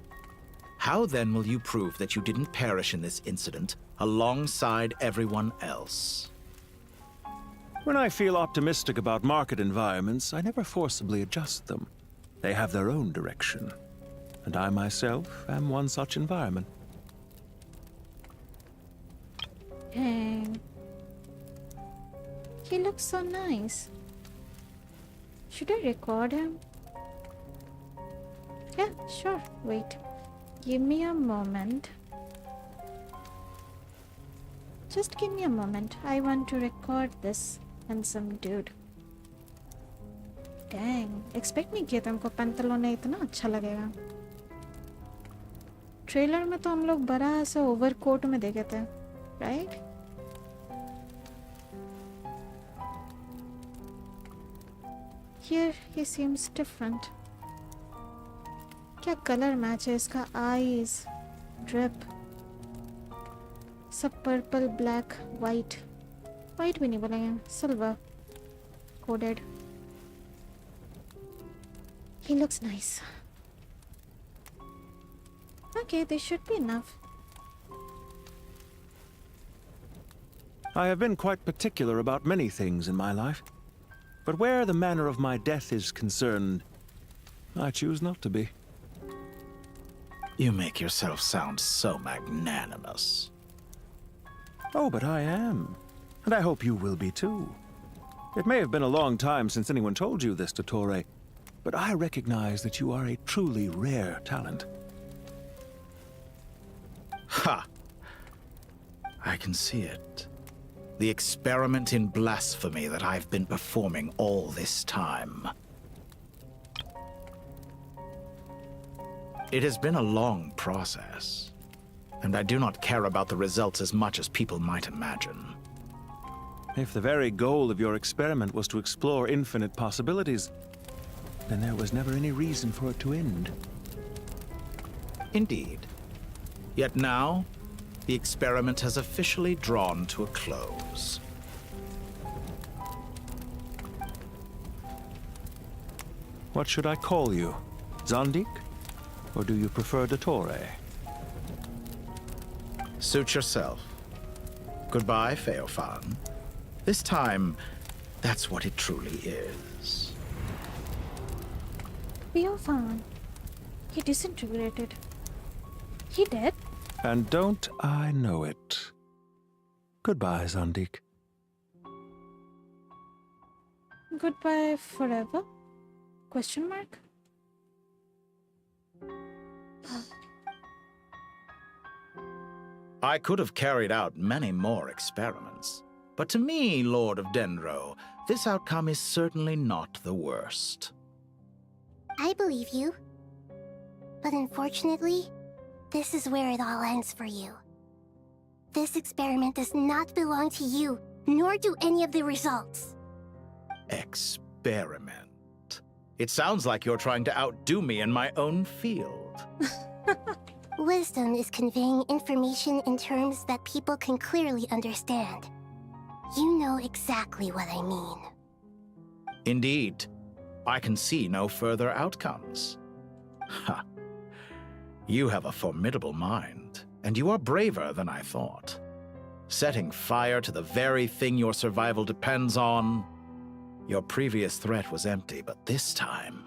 How then will you prove that you didn't perish in this incident alongside everyone else? When I feel optimistic about market environments, I never forcibly adjust them. They have their own direction. And I myself am one such environment. Dang. He looks so nice. Should I record him? Yeah, sure. Wait. Give me a moment. Just give me a moment. I want to record this handsome dude. Dang. Expect नहीं किया था हमको पैंतलों ने इतना अच्छा लगेगा. Trailer में तो हम लोग बड़ा सा ओवरकोट में देखे थे, right? Here he seems different. क्या कलर मैच है इसका? आईज, ड्रिप, सब पर्पल, ब्लैक, वाइट. वाइट भी नहीं बोलेंगे, silver coded. He looks nice. Okay, this should be enough. I have been quite particular about many things in my life. But where the manner of my death is concerned, I choose not to be. You make yourself sound so magnanimous. Oh, but I am. And I hope you will be too. It may have been a long time since anyone told you this, Dottore, but I recognize that you are a truly rare talent. Ha! I can see it. The experiment in blasphemy that I've been performing all this time. It has been a long process, and I do not care about the results as much as people might imagine. If the very goal of your experiment was to explore infinite possibilities, then there was never any reason for it to end. Indeed. Yet now, the experiment has officially drawn to a close. What should I call you? Zandik? Or do you prefer Dottore? Suit yourself. Goodbye, Feofan. This time, that's what it truly is. Feofan. He disintegrated. He dead? And don't I know it. Goodbye, Zandik. Goodbye forever? Question mark? I could have carried out many more experiments, but to me, Lord of Dendro, this outcome is certainly not the worst. I believe you. But unfortunately, this is where it all ends for you. This experiment does not belong to you, nor do any of the results. Experiment. It sounds like you're trying to outdo me in my own field. Wisdom is conveying information in terms that people can clearly understand. You know exactly what I mean. Indeed. I can see no further outcomes. Ha. You have a formidable mind, and you are braver than I thought. Setting fire to the very thing your survival depends on. Your previous threat was empty, but this time,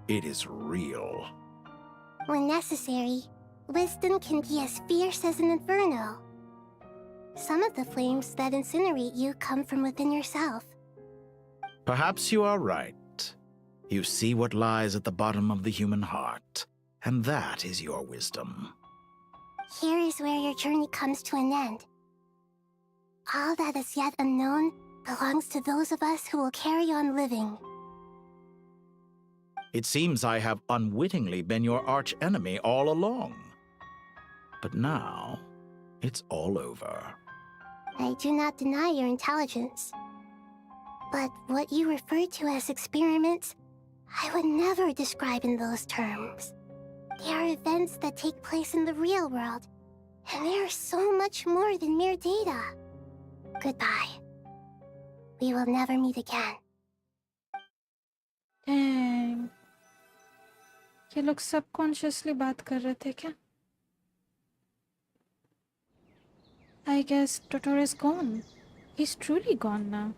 it is real. When necessary, wisdom can be as fierce as an inferno. Some of the flames that incinerate you come from within yourself. Perhaps you are right. You see what lies at the bottom of the human heart, and that is your wisdom. Here is where your journey comes to an end. All that is yet unknown belongs to those of us who will carry on living. It seems I have unwittingly been your arch-enemy all along. But now, it's all over. I do not deny your intelligence. But what you refer to as experiments, I would never describe in those terms. They are events that take place in the real world, and they are so much more than mere data. Goodbye. We will never meet again. Dang. ये लोग subconsciously बात कर रहे थे क्या? I guess Totoro is gone. He's truly gone now.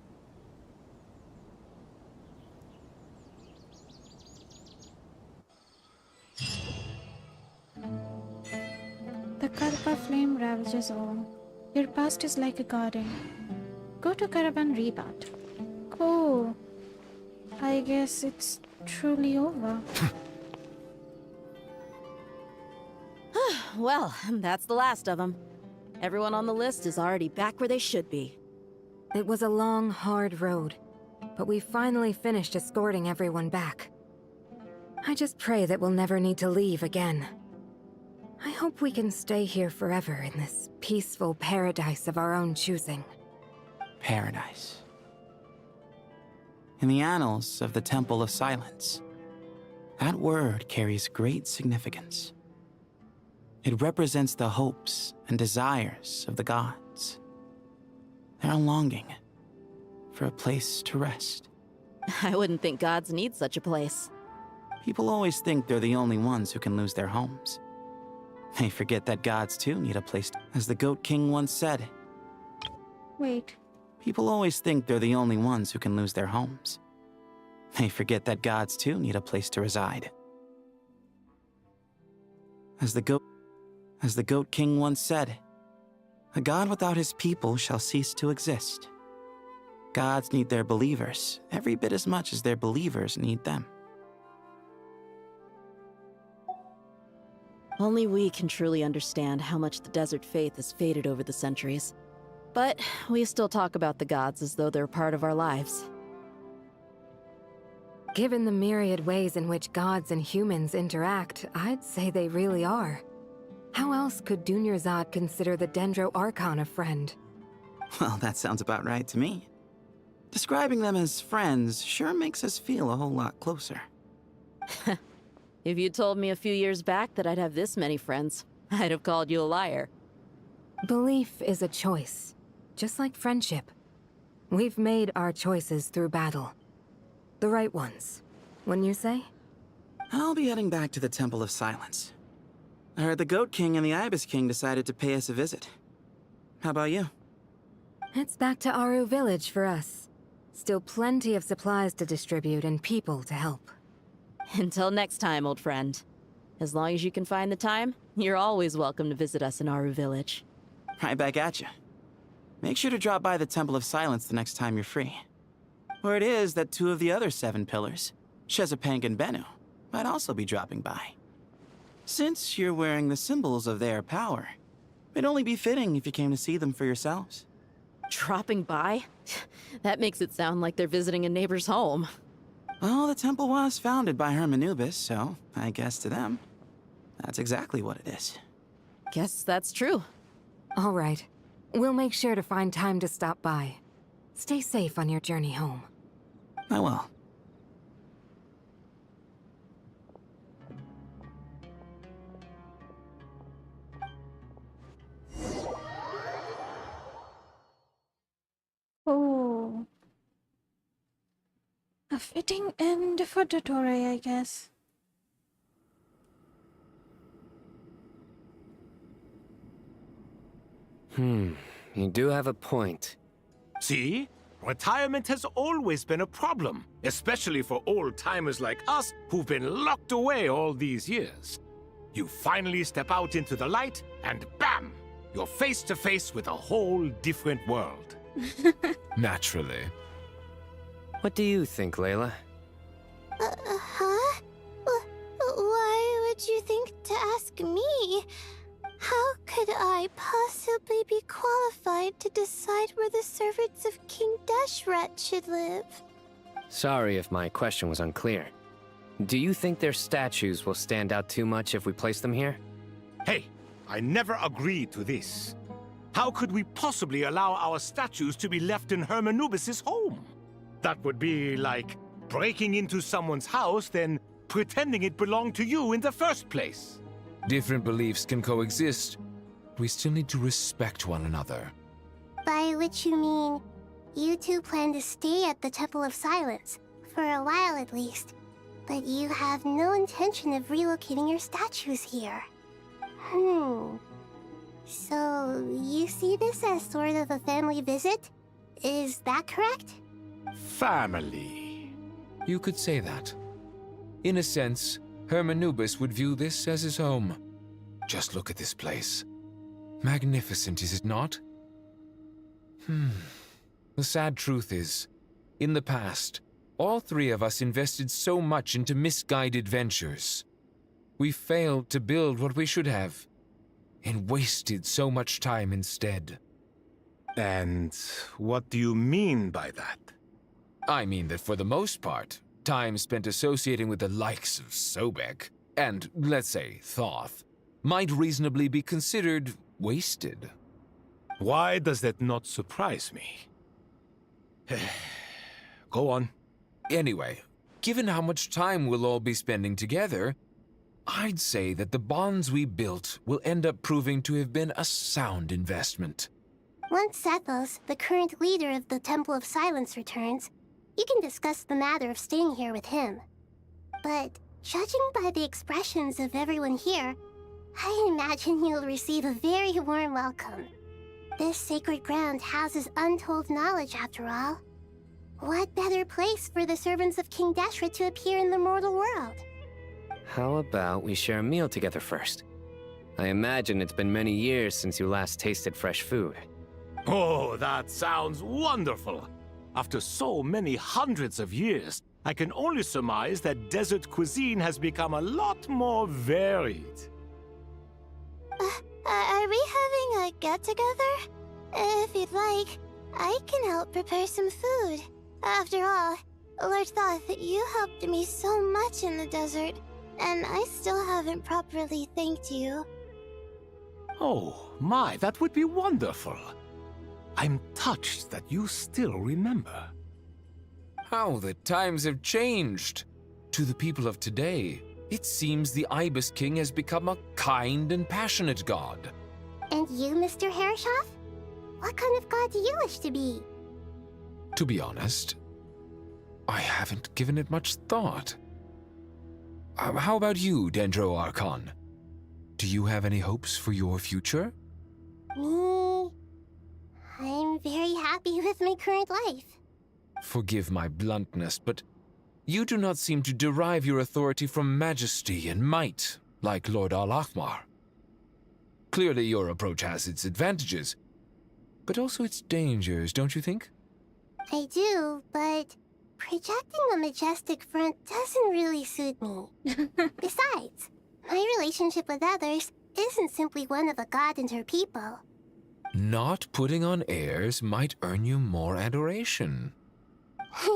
The Karpa flame ravages all. Your past is like a garden. Go to Caravan Rebat. Oh, I guess it's truly over. Well, that's the last of them. Everyone on the list is already back where they should be. It was a long, hard road, but we finally finished escorting everyone back. I just pray that we'll never need to leave again. I hope we can stay here forever in this peaceful paradise of our own choosing. Paradise. In the annals of the Temple of Silence, that word carries great significance. It represents the hopes and desires of the gods. Their longing for a place to rest. I wouldn't think gods need such a place. People always think they're the only ones who can lose their homes. They forget that gods too need a place to, as the Goat King once said. Wait. People always think they're the only ones who can lose their homes. They forget that gods too need a place to reside. As the Goat King once said, a god without his people shall cease to exist. Gods need their believers every bit as much as their believers need them. Only we can truly understand how much the desert faith has faded over the centuries. But we still talk about the gods as though they're part of our lives. Given the myriad ways in which gods and humans interact, I'd say they really are. How else could Dunyarzad consider the Dendro Archon a friend? Well, that sounds about right to me. Describing them as friends sure makes us feel a whole lot closer. If you told me a few years back that I'd have this many friends, I'd have called you a liar. Belief is a choice, just like friendship. We've made our choices through battle. The right ones, wouldn't you say? I'll be heading back to the Temple of Silence. I heard the Goat King and the Ibis King decided to pay us a visit. How about you? It's back to Aru Village for us. Still plenty of supplies to distribute and people to help. Until next time, old friend. As long as you can find the time, you're always welcome to visit us in Aru Village. Right back at you. Make sure to drop by the Temple of Silence the next time you're free. Word is that 2 of the other 7 pillars, Chesapeake and Bennu, might also be dropping by. Since you're wearing the symbols of their power, it'd only be fitting if you came to see them for yourselves. Dropping by? That makes it sound like they're visiting a neighbor's home. Well, the temple was founded by Hermanubis, so I guess to them, that's exactly what it is. Guess that's true. All right. We'll make sure to find time to stop by. Stay safe on your journey home. I will. Oh. A fitting end for Totoro, I guess. You do have a point. See? Retirement has always been a problem, especially for old-timers like us who've been locked away all these years. You finally step out into the light, and bam! You're face to face with a whole different world. Naturally. What do you think, Layla? Huh? Why would you think to ask me? How could I possibly be qualified to decide where the servants of King Deshret should live? Sorry if my question was unclear. Do you think their statues will stand out too much if we place them here? Hey, I never agreed to this. How could we possibly allow our statues to be left in Hermanubis' home? That would be like breaking into someone's house, then pretending it belonged to you in the first place. Different beliefs can coexist. We still need to respect one another. By which you mean, you two plan to stay at the Temple of Silence, for a while at least. But you have no intention of relocating your statues here. So, you see this as sort of a family visit? Is that correct? Family. You could say that. In a sense, Hermanubis would view this as his home. Just look at this place. Magnificent, is it not? The sad truth is, in the past, all three of us invested so much into misguided ventures. We failed to build what we should have, and wasted so much time instead. And what do you mean by that? I mean that for the most part, time spent associating with the likes of Sobek, and, let's say, Thoth, might reasonably be considered wasted. Why does that not surprise me? Go on. Anyway, given how much time we'll all be spending together, I'd say that the bonds we built will end up proving to have been a sound investment. Once Sethos, the current leader of the Temple of Silence, returns, you can discuss the matter of staying here with him. But judging by the expressions of everyone here, I imagine you'll receive a very warm welcome. This sacred ground houses untold knowledge, after all. What better place for the servants of King Deshret to appear in the mortal world? How about we share a meal together first? I imagine it's been many years since you last tasted fresh food. Oh, that sounds wonderful! After so many hundreds of years, I can only surmise that desert cuisine has become a lot more varied. Are we having a get-together? If you'd like, I can help prepare some food. After all, Lord Thoth, you helped me so much in the desert, and I still haven't properly thanked you. Oh, my, that would be wonderful. I'm touched that you still remember. How the times have changed! To the people of today, it seems the Ibis King has become a kind and passionate god. And you, Mr. Herreshoff? What kind of god do you wish to be? To be honest, I haven't given it much thought. How about you, Dendro Archon? Do you have any hopes for your future? Me? I'm very happy with my current life. Forgive my bluntness, but you do not seem to derive your authority from majesty and might, like Lord Al-Ahmar. Clearly your approach has its advantages, but also its dangers, don't you think? I do, but projecting a majestic front doesn't really suit me. Besides, my relationship with others isn't simply one of a god and her people. Not putting on airs might earn you more adoration.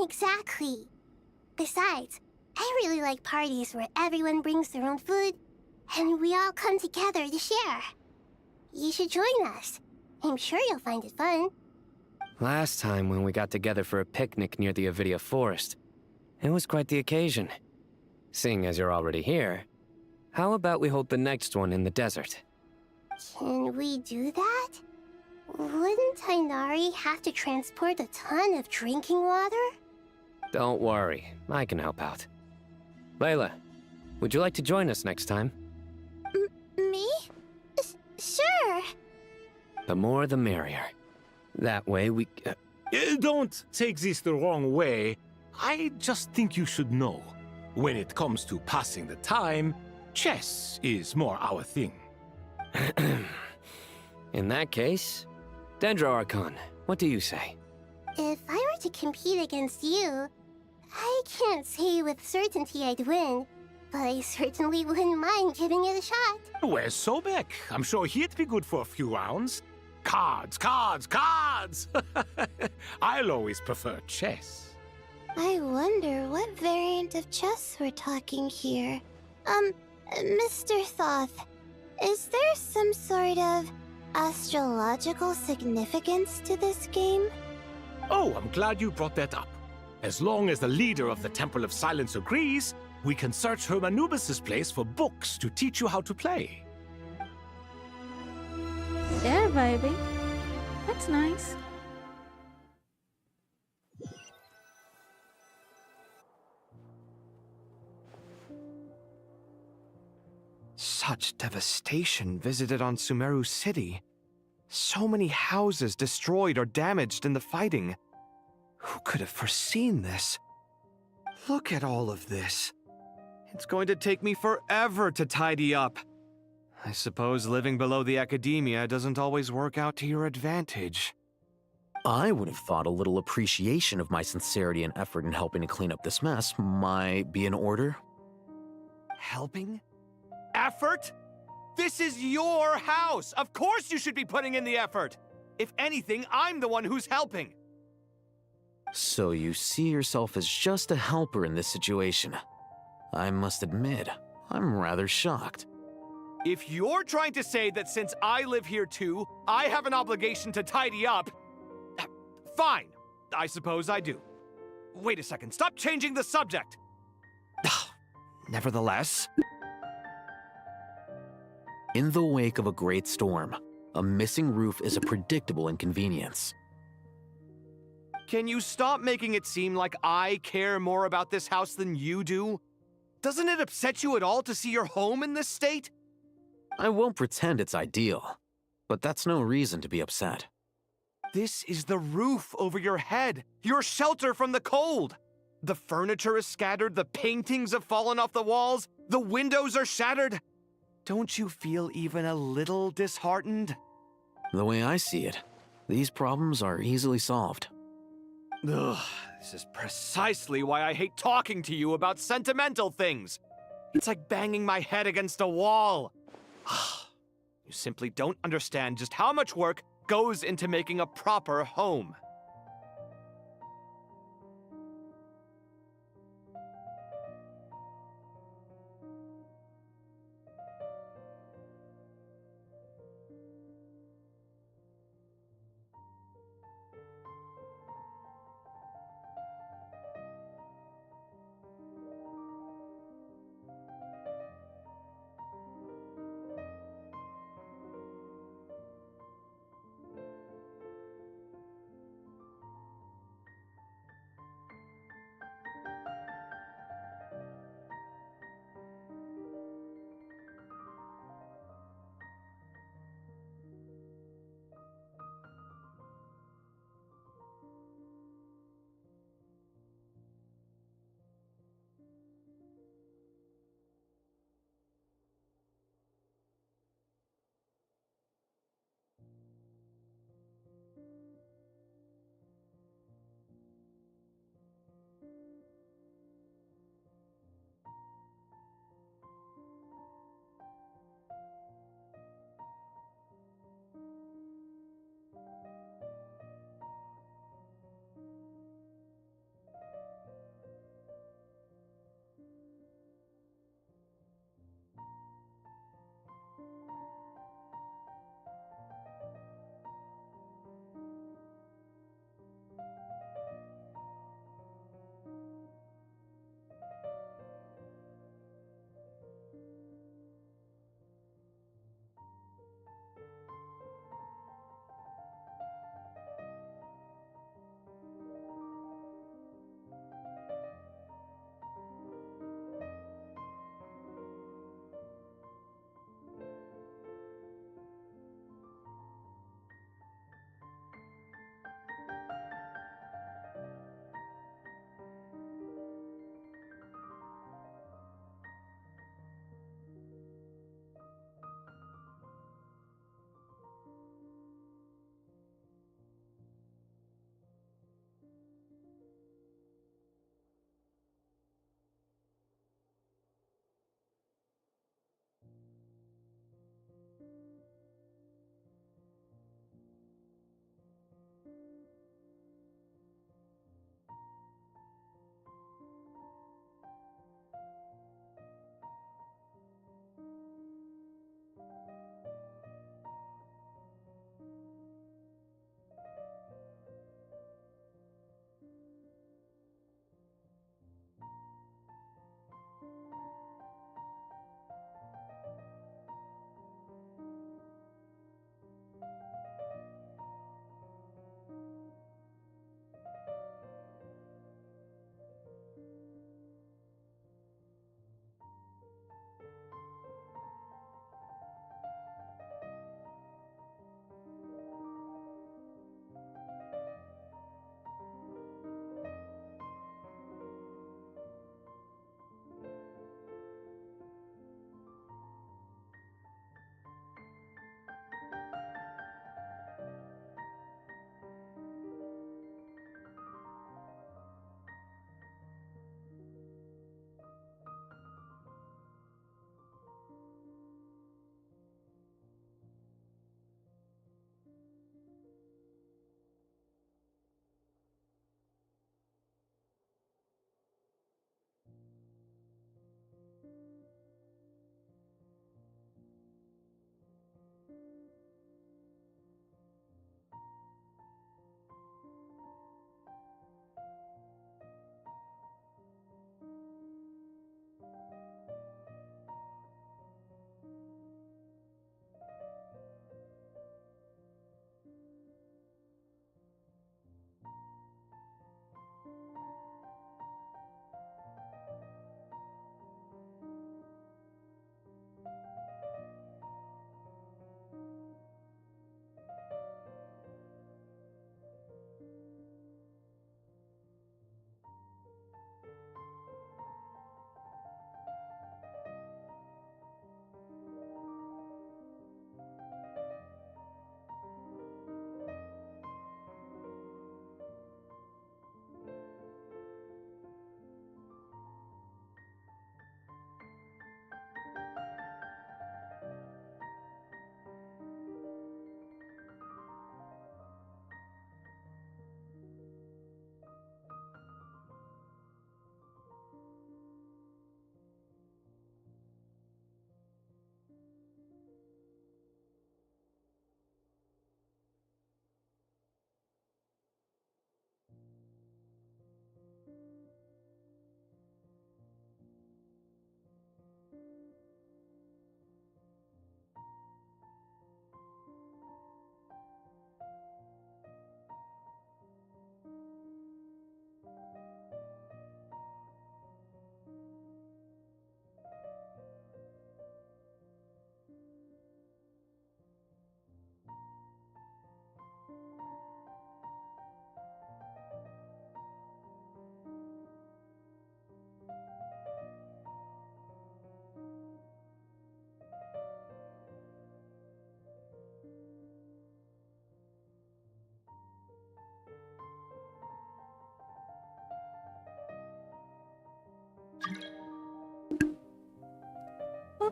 Exactly. Besides, I really like parties where everyone brings their own food, and we all come together to share. You should join us. I'm sure you'll find it fun. Last time when we got together for a picnic near the Avidia Forest, it was quite the occasion. Seeing as you're already here, how about we hold the next one in the desert? Can we do that? Wouldn't Tainari have to transport a ton of drinking water? Don't worry, I can help out. Layla, would you like to join us next time? Me? Sure. The more the merrier. That way we... Don't take this the wrong way. I just think you should know. When it comes to passing the time, chess is more our thing. In that case, Dendro Archon, what do you say? If I were to compete against you, I can't say with certainty I'd win, but I certainly wouldn't mind giving it a shot. Where's Sobek? I'm sure he'd be good for a few rounds. Cards, cards, cards! I'll always prefer chess. I wonder what variant of chess we're talking here. Mr. Thoth, is there some sort of astrological significance to this game? Oh, I'm glad you brought that up. As long as the leader of the Temple of Silence agrees, we can search Hermanubis' place for books to teach you how to play. They're vibing. That's nice. Such devastation visited on Sumeru City. So many houses destroyed or damaged in the fighting. Who could have foreseen this? Look at all of this. It's going to take me forever to tidy up. I suppose living below the academia doesn't always work out to your advantage. I would have thought a little appreciation of my sincerity and effort in helping to clean up this mess might be in order. Helping? Effort? This is your house! Of course you should be putting in the effort! If anything, I'm the one who's helping! So you see yourself as just a helper in this situation. I must admit, I'm rather shocked. If you're trying to say that since I live here too, I have an obligation to tidy up, fine, I suppose I do. Wait a second, stop changing the subject! Nevertheless... In the wake of a great storm, a missing roof is a predictable inconvenience. Can you stop making it seem like I care more about this house than you do? Doesn't it upset you at all to see your home in this state? I won't pretend it's ideal, but that's no reason to be upset. This is the roof over your head, your shelter from the cold. The furniture is scattered, the paintings have fallen off the walls, the windows are shattered. Don't you feel even a little disheartened? The way I see it, these problems are easily solved. Ugh, this is precisely why I hate talking to you about sentimental things. It's like banging my head against a wall. You simply don't understand just how much work goes into making a proper home.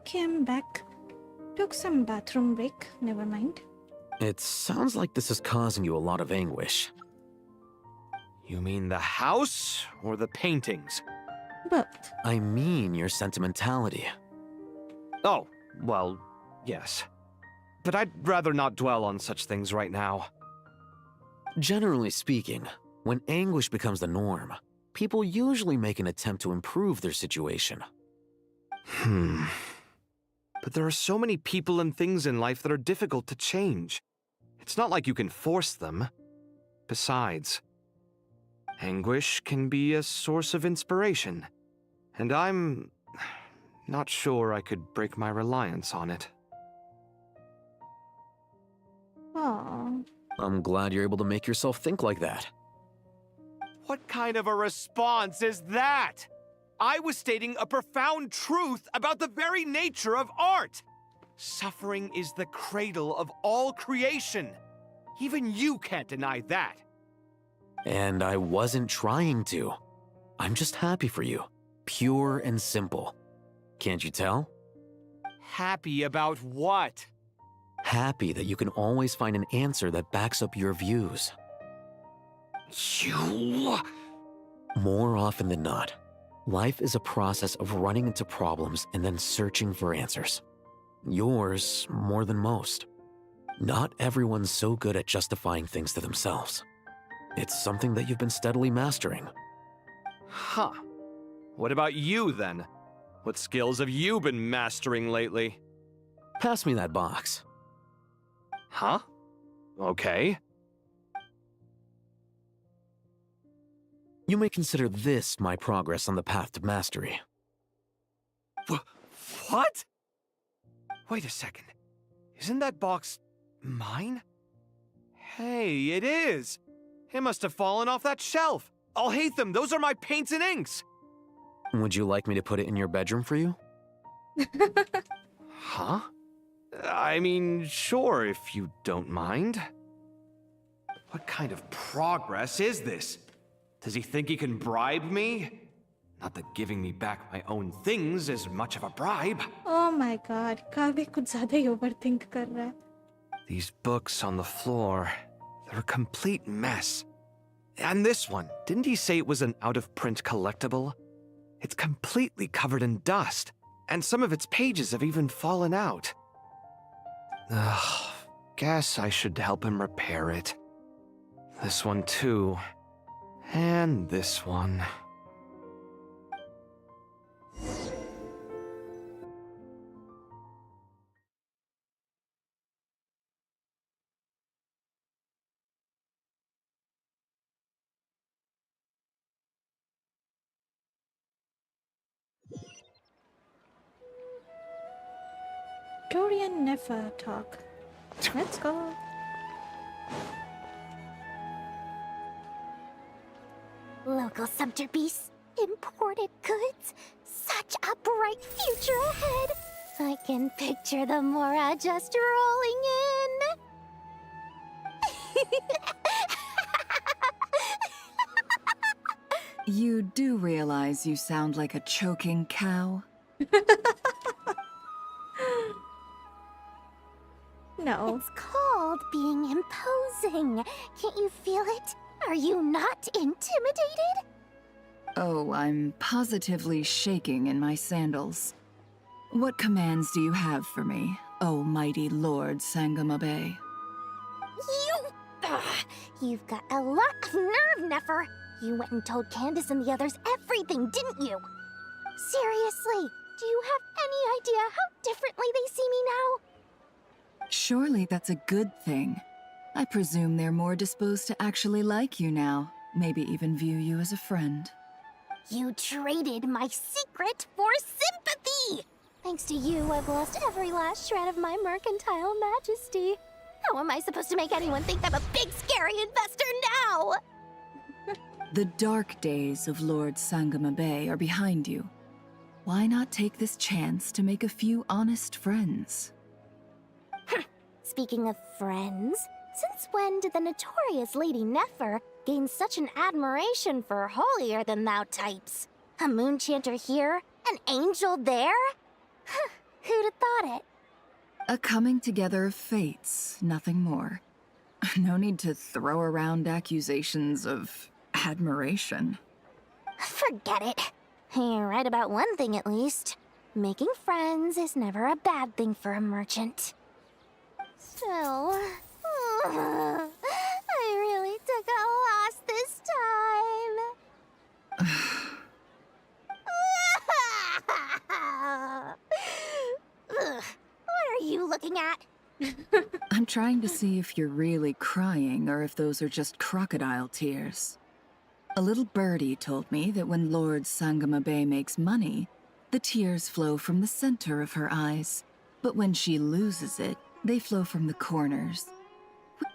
Okay, I'm back. Took some bathroom break. Never mind. It sounds like this is causing you a lot of anguish. You mean the house or the paintings? Both. I mean your sentimentality. Oh, well, yes. But I'd rather not dwell on such things right now. Generally speaking, when anguish becomes the norm, people usually make an attempt to improve their situation. But there are so many people and things in life that are difficult to change. It's not like you can force them. Besides, anguish can be a source of inspiration, and I'm not sure I could break my reliance on it. Aww. I'm glad you're able to make yourself think like that. What kind of a response is that? I was stating a profound truth about the very nature of art. Suffering is the cradle of all creation. Even you can't deny that. And I wasn't trying to. I'm just happy for you. Pure and simple. Can't you tell? Happy about what? Happy that you can always find an answer that backs up your views. You... More often than not, life is a process of running into problems and then searching for answers. Yours more than most. Not everyone's so good at justifying things to themselves. It's something that you've been steadily mastering. Huh. What about you, then? What skills have you been mastering lately? Pass me that box. Huh? Okay. You may consider this my progress on the path to mastery. What? Wait a second. Isn't that box mine? Hey, it is! It must have fallen off that shelf. I'll hate them. Those are my paints and inks. Would you like me to put it in your bedroom for you? Huh? I mean, sure, if you don't mind. What kind of progress is this? Does he think he can bribe me? Not that giving me back my own things is much of a bribe. Oh my god, काव्य कुछ ज़्यादा ही overthink कर रहा है. These books on the floor, they're a complete mess. And this one, didn't he say it was an out-of-print collectible? It's completely covered in dust, and some of its pages have even fallen out. Ugh, guess I should help him repair it. This one too. And this one. Dorian Nefer talk. Let's go. Local sumpter beasts, imported goods, such a bright future ahead. I can picture the Mora just rolling in. You do realize you sound like a choking cow? No. It's called being imposing. Can't you feel it? Are you not intimidated? Oh, I'm positively shaking in my sandals. What commands do you have for me, oh mighty Lord Sangamabe? You've got a lot of nerve, Nefer. You went and told Candace and the others everything, didn't you? Seriously, do you have any idea how differently they see me now? Surely that's a good thing. I presume they're more disposed to actually like you now, maybe even view you as a friend. You traded my secret for sympathy! Thanks to you, I've lost every last shred of my mercantile majesty. How am I supposed to make anyone think I'm a big, scary investor now? The dark days of Lord Sangamabe are behind you. Why not take this chance to make a few honest friends? Speaking of friends, since when did the notorious Lady Nefer gain such an admiration for holier-than-thou types? A moon chanter here? An angel there? Who'd have thought it? A coming together of fates, nothing more. No need to throw around accusations of admiration. Forget it. You're right about one thing at least. Making friends is never a bad thing for a merchant. So, I really took a loss this time. What are you looking at? I'm trying to see if you're really crying or if those are just crocodile tears. A little birdie told me that when Lord Sangamabe makes money, the tears flow from the center of her eyes. But when she loses it, they flow from the corners.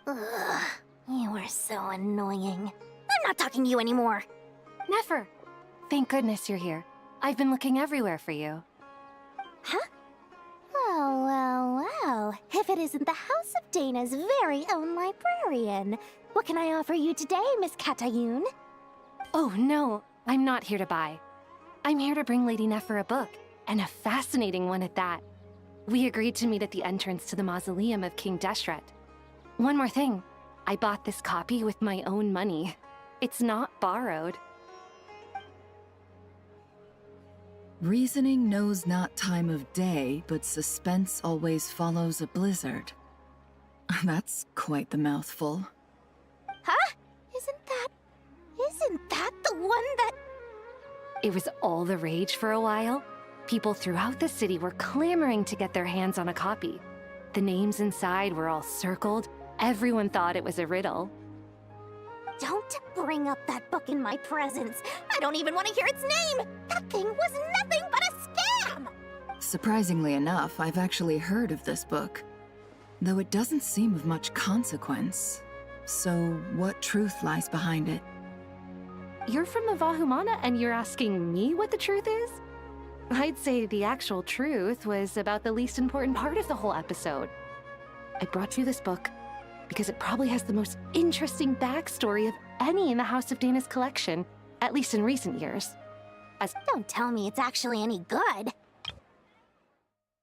Ugh, you are so annoying. I'm not talking to you anymore. Nefer, thank goodness you're here. I've been looking everywhere for you. Huh? Well. If it isn't the House of Dana's very own librarian. What can I offer you today, Miss Katayun? Oh, no, I'm not here to buy. I'm here to bring Lady Nefer a book, and a fascinating one at that. We agreed to meet at the entrance to the mausoleum of King Deshret. One more thing, I bought this copy with my own money. It's not borrowed. Reasoning knows not time of day, but suspense always follows a blizzard. That's quite the mouthful. Huh? Isn't that the one that... It was all the rage for a while. People throughout the city were clamoring to get their hands on a copy. The names inside were all circled. Everyone thought it was a riddle. Don't bring up that book in my presence. I don't even want to hear its name. That thing was nothing but a scam. Surprisingly enough, I've actually heard of this book, though it doesn't seem of much consequence. So, what truth lies behind it? You're from the Vahumana and you're asking me what the truth is? I'd say the actual truth was about the least important part of the whole episode. I brought you this book because it probably has the most interesting backstory of any in the House of Dana's collection, at least in recent years. Don't tell me it's actually any good.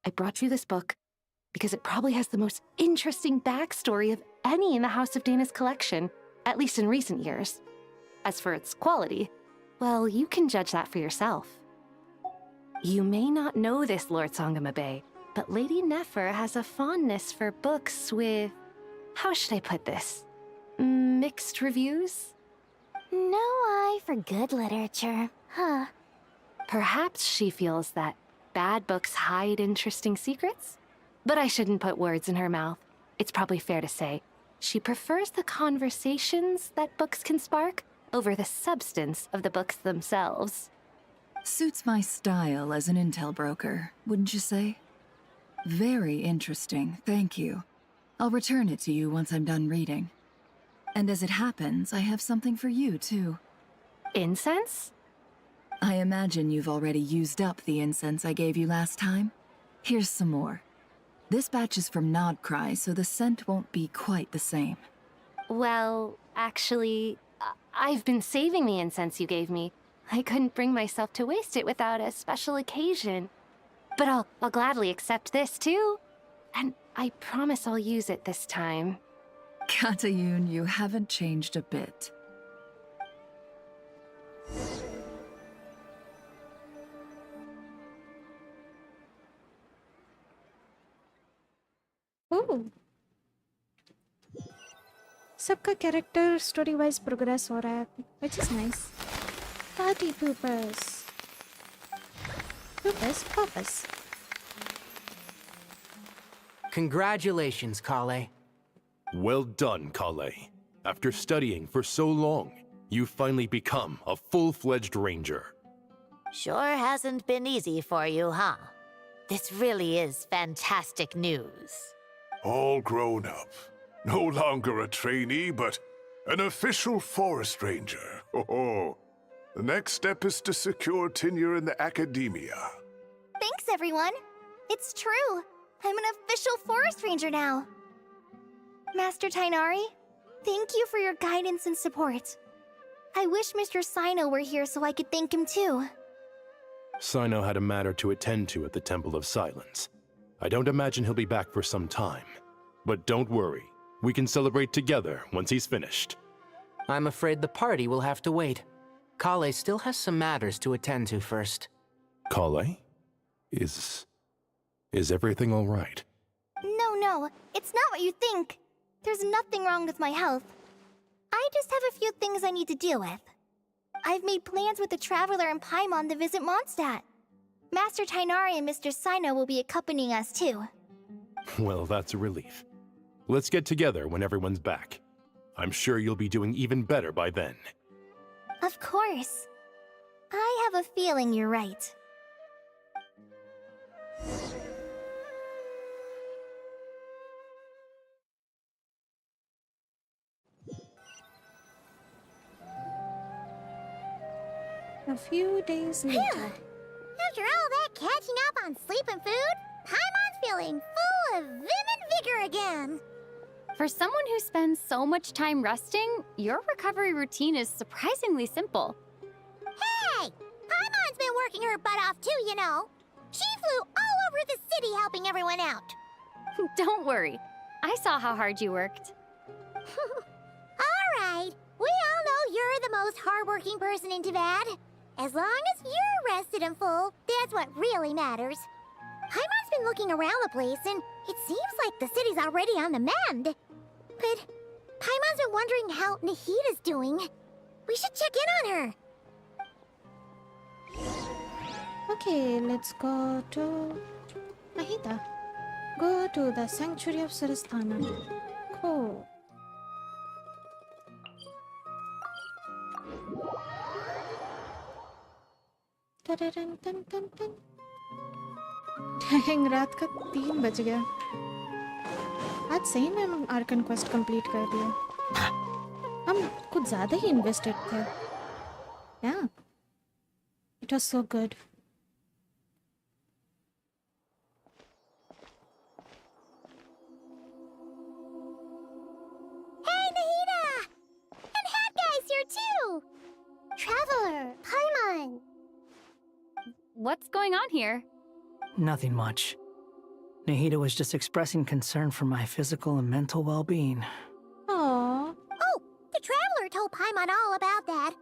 I brought you this book because it probably has the most interesting backstory of any in the House of Dana's collection, at least in recent years. As for its quality, well, you can judge that for yourself. You may not know this, Lord Sangamabe, but Lady Nefer has a fondness for books with... how should I put this? Mixed reviews? No eye for good literature, huh? Perhaps she feels that bad books hide interesting secrets? But I shouldn't put words in her mouth. It's probably fair to say she prefers the conversations that books can spark over the substance of the books themselves. Suits my style as an intel broker, wouldn't you say? Very interesting, thank you. I'll return it to you once I'm done reading. And as it happens, I have something for you, too. Incense? I imagine you've already used up the incense I gave you last time. Here's some more. This batch is from Nodcry, so the scent won't be quite the same. Well, actually, I've been saving the incense you gave me. I couldn't bring myself to waste it without a special occasion. But I'll gladly accept this, too. And I promise I'll use it this time. Katayun, you haven't changed a bit. ओह सबका character story wise progress हो रहा है which is nice. Party poopers. Poopers. Congratulations, Kale. Well done, Kale. After studying for so long, you've finally become a full-fledged ranger. Sure hasn't been easy for you, huh? This really is fantastic news. All grown up. No longer a trainee, but an official forest ranger. Oh, the next step is to secure tenure in the academia. Thanks, everyone. It's true. I'm an official forest ranger now. Master Tainari, thank you for your guidance and support. I wish Mr. Sino were here so I could thank him too. Sino had a matter to attend to at the Temple of Silence. I don't imagine he'll be back for some time. But don't worry, we can celebrate together once he's finished. I'm afraid the party will have to wait. Kale still has some matters to attend to first. Kale? Is everything all right? No, it's not what you think. There's nothing wrong with my health. I just have a few things I need to deal with. I've made plans with the Traveler and Paimon to visit Mondstadt. Master Tainari and Mr. Sino will be accompanying us too. Well, that's a relief. Let's get together when everyone's back. I'm sure you'll be doing even better by then. Of course. I have a feeling you're right. A few days later. After all that catching up on sleep and food, Paimon's feeling full of vim and vigor again. For someone who spends so much time resting, your recovery routine is surprisingly simple. Hey! Paimon's been working her butt off too, you know. She flew all over the city helping everyone out. Don't worry. I saw how hard you worked. Alright, we all know you're the most hardworking person in Tavad. As long as you're rested and full, that's what really matters. Paimon's been looking around the place, and it seems like the city's already on the mend. But Paimon's been wondering how Nahida's doing. We should check in on her. Okay, let's go to Nahida. Go to the Sanctuary of Sarasthana. Cool. Dang, रात का 3 बज गया. आज सही में हम Arkan quest complete कर लिया. हम कुछ ज़्यादा ही इन्वेस्टेड थे. Yeah. It was so good. Hey, Nahida! And Hat Guy's here too! Traveler, Paimon! What's going on here? Nothing much. Nahida was just expressing concern for my physical and mental well-being. Aww. Oh, the Traveler told Paimon all about that.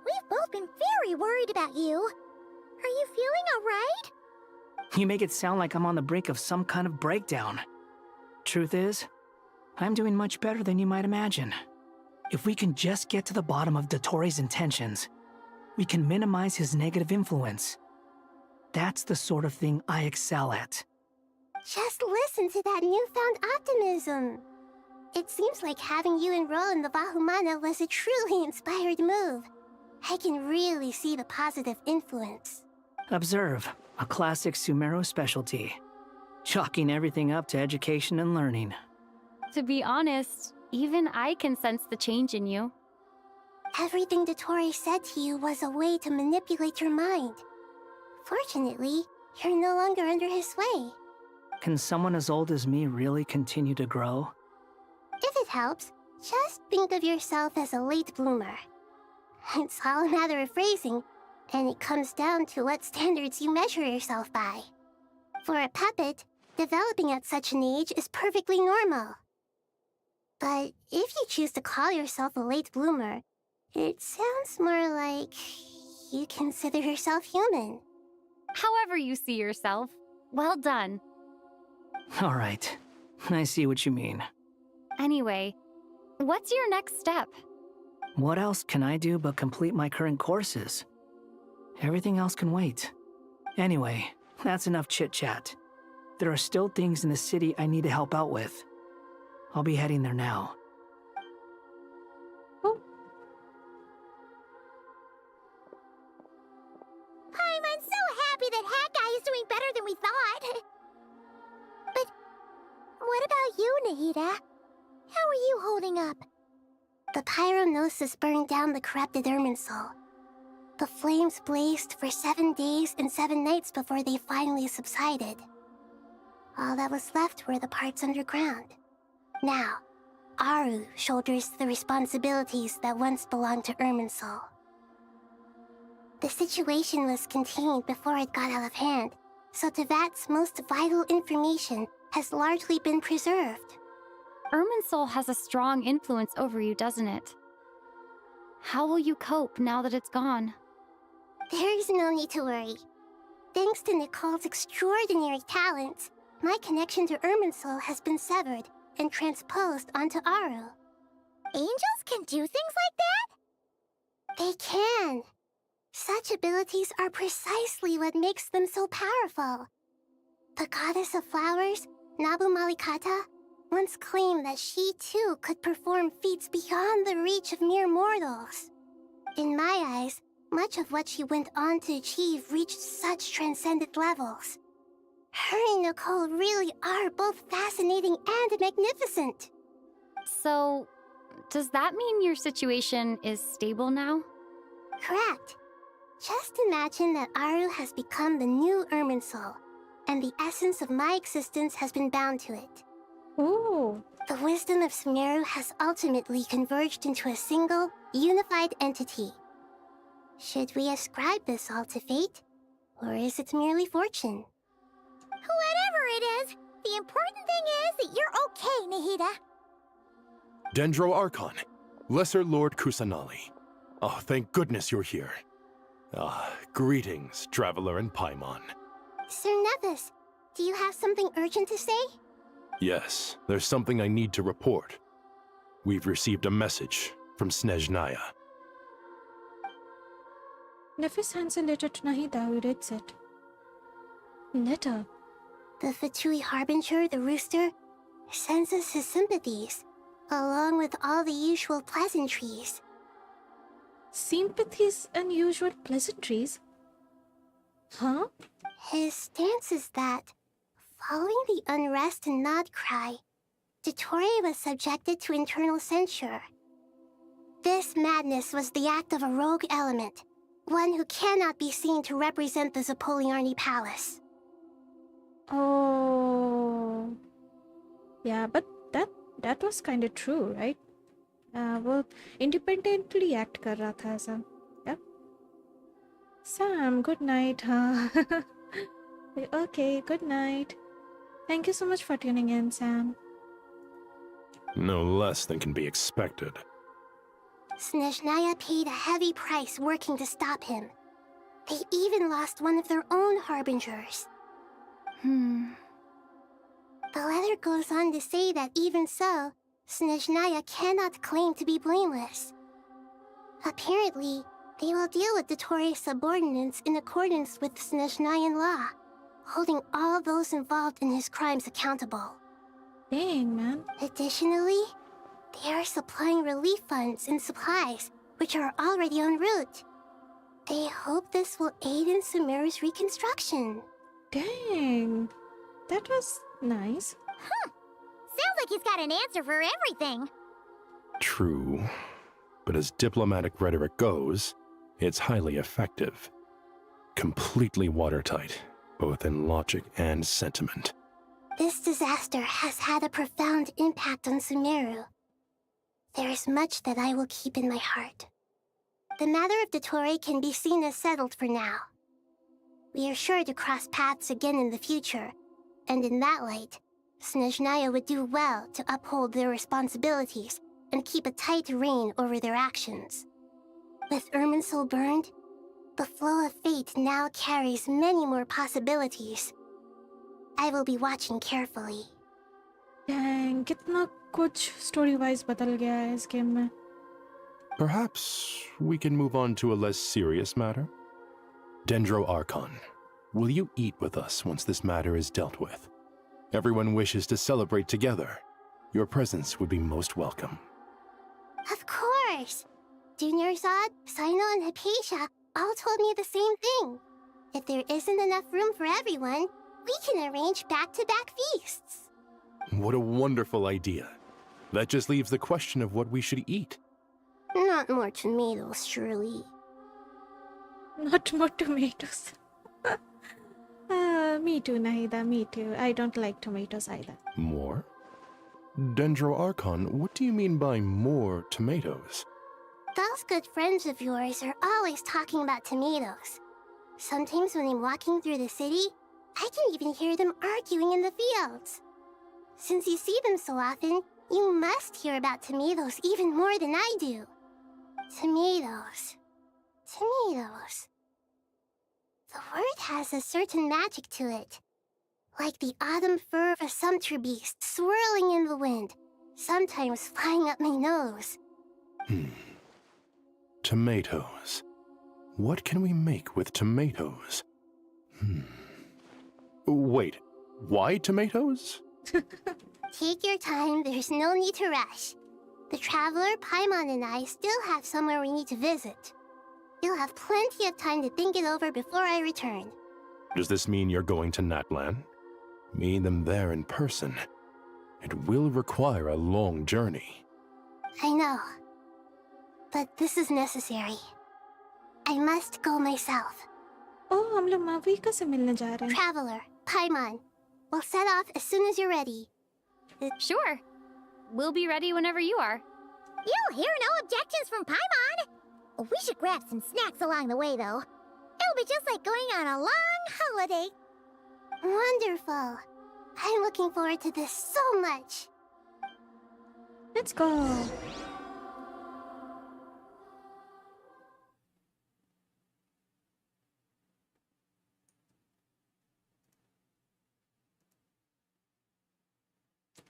We've both been very worried about you. Are you feeling alright? You make it sound like I'm on the brink of some kind of breakdown. Truth is, I'm doing much better than you might imagine. If we can just get to the bottom of Dottoro's intentions, we can minimize his negative influence. That's the sort of thing I excel at. Just listen to that newfound optimism. It seems like having you enroll in the Vahumana was a truly inspired move. I can really see the positive influence. Observe, a classic Sumeru specialty. Chalking everything up to education and learning. To be honest, even I can sense the change in you. Everything Dottori said to you was a way to manipulate your mind. Fortunately, you're no longer under his sway. Can someone as old as me really continue to grow? If it helps, just think of yourself as a late bloomer. It's all a matter of phrasing, and it comes down to what standards you measure yourself by. For a puppet, developing at such an age is perfectly normal. But if you choose to call yourself a late bloomer, it sounds more like you consider yourself human. However you see yourself, well done. All right, I see what you mean. Anyway, what's your next step? What else can I do but complete my current courses? Everything else can wait. Anyway, that's enough chit-chat. There are still things in the city I need to help out with. I'll be heading there now. I'm so happy that Hat Guy is doing better than we thought. But what about you, Nahida? How are you holding up? The pyronosis burned down the corrupted Irminsul. The flames blazed for 7 days and 7 nights before they finally subsided. All that was left were the parts underground. Now, Aru shoulders the responsibilities that once belonged to Irminsul. The situation was contained before it got out of hand, so Tevat's most vital information has largely been preserved. Irminsul has a strong influence over you, doesn't it? How will you cope now that it's gone? There is no need to worry. Thanks to Nicole's extraordinary talents, my connection to Irminsul has been severed and transposed onto Aru. Angels can do things like that? They can. Such abilities are precisely what makes them so powerful. The goddess of flowers, Nabu Malikata, once claimed that she too could perform feats beyond the reach of mere mortals. In my eyes, much of what she went on to achieve reached such transcendent levels. Her and Nicole really are both fascinating and magnificent. So, does that mean your situation is stable now? Correct. Just imagine that Aru has become the new Irminsul, and the essence of my existence has been bound to it. Ooh. The wisdom of Sumeru has ultimately converged into a single, unified entity. Should we ascribe this all to fate, or is it merely fortune? Whatever it is, the important thing is that you're okay, Nahida. Dendro Archon, Lesser Lord Kusanali. Oh, thank goodness you're here. Greetings, Traveler and Paimon. Sir Nepis, do you have something urgent to say? Yes, there's something I need to report. We've received a message from Snezhnaya. Nefis hands a letter to Nahida, who reads it. Letter? The Fatui Harbinger, the Rooster, sends us his sympathies, along with all the usual pleasantries. Sympathies and usual pleasantries? Huh? His stance is that, following the unrest and Nod cry, Dottore was subjected to internal censure. This madness was the act of a rogue element, one who cannot be seen to represent the Zapoliarni Palace. Oh. Yeah, but that was kind of true, right? वो independently act कर रहा था ऐसा. Yep. Sam, good night, huh? Okay, good night. Thank you so much for tuning in, Sam. No less than can be expected. Snezhnaya paid a heavy price working to stop him. They even lost one of their own harbingers. The letter goes on to say that even so, Snezhnaya cannot claim to be blameless. Apparently, they will deal with Dottore's subordinates in accordance with Snezhnayan law, holding all those involved in his crimes accountable. Dang, man. Additionally, they are supplying relief funds and supplies, which are already en route. They hope this will aid in Sumeru's reconstruction. Dang. That was nice. Sounds like he's got an answer for everything. True. But as diplomatic rhetoric goes, it's highly effective. Completely watertight, both in logic and sentiment. This disaster has had a profound impact on Sumeru. There is much that I will keep in my heart. The matter of Dottore can be seen as settled for now. We are sure to cross paths again in the future, and in that light, Snezhnaya would do well to uphold their responsibilities and keep a tight rein over their actions. With Irminsul burned, the flow of fate now carries many more possibilities. I will be watching carefully. Dang, कितना कुछ story-wise बदल गया है इस game में. Perhaps we can move on to a less serious matter? Dendro Archon, will you eat with us once this matter is dealt with? Everyone wishes to celebrate together. Your presence would be most welcome. Of course! Junior Zod, Sino, and Hypatia all told me the same thing. If there isn't enough room for everyone, we can arrange back-to-back feasts. What a wonderful idea. That just leaves the question of what we should eat. Not more tomatoes, surely. Not more tomatoes. Me too, Nahida, me too. I don't like tomatoes either. More? Dendro Archon, what do you mean by more tomatoes? Those good friends of yours are always talking about tomatoes. Sometimes when I'm walking through the city, I can even hear them arguing in the fields. Since you see them so often, you must hear about tomatoes even more than I do. Tomatoes. Tomatoes. The word has a certain magic to it. Like the autumn fur of a sumpter beast swirling in the wind, sometimes flying up my nose. Tomatoes. What can we make with tomatoes? Wait, why tomatoes? Take your time, there's no need to rush. The Traveler, Paimon, and I still have somewhere we need to visit. You'll have plenty of time to think it over before I return. Does this mean you're going to Natlan? Meet them there in person. It will require a long journey. I know. But this is necessary. I must go myself. Oh, हम लोग माविका से मिलने जा रहे हैं. Traveler, Paimon, we'll set off as soon as you're ready. Sure. We'll be ready whenever you are. You'll hear no objections from Paimon. We should grab some snacks along the way, though. It'll be just like going on a long holiday. Wonderful. I'm looking forward to this so much. Let's go.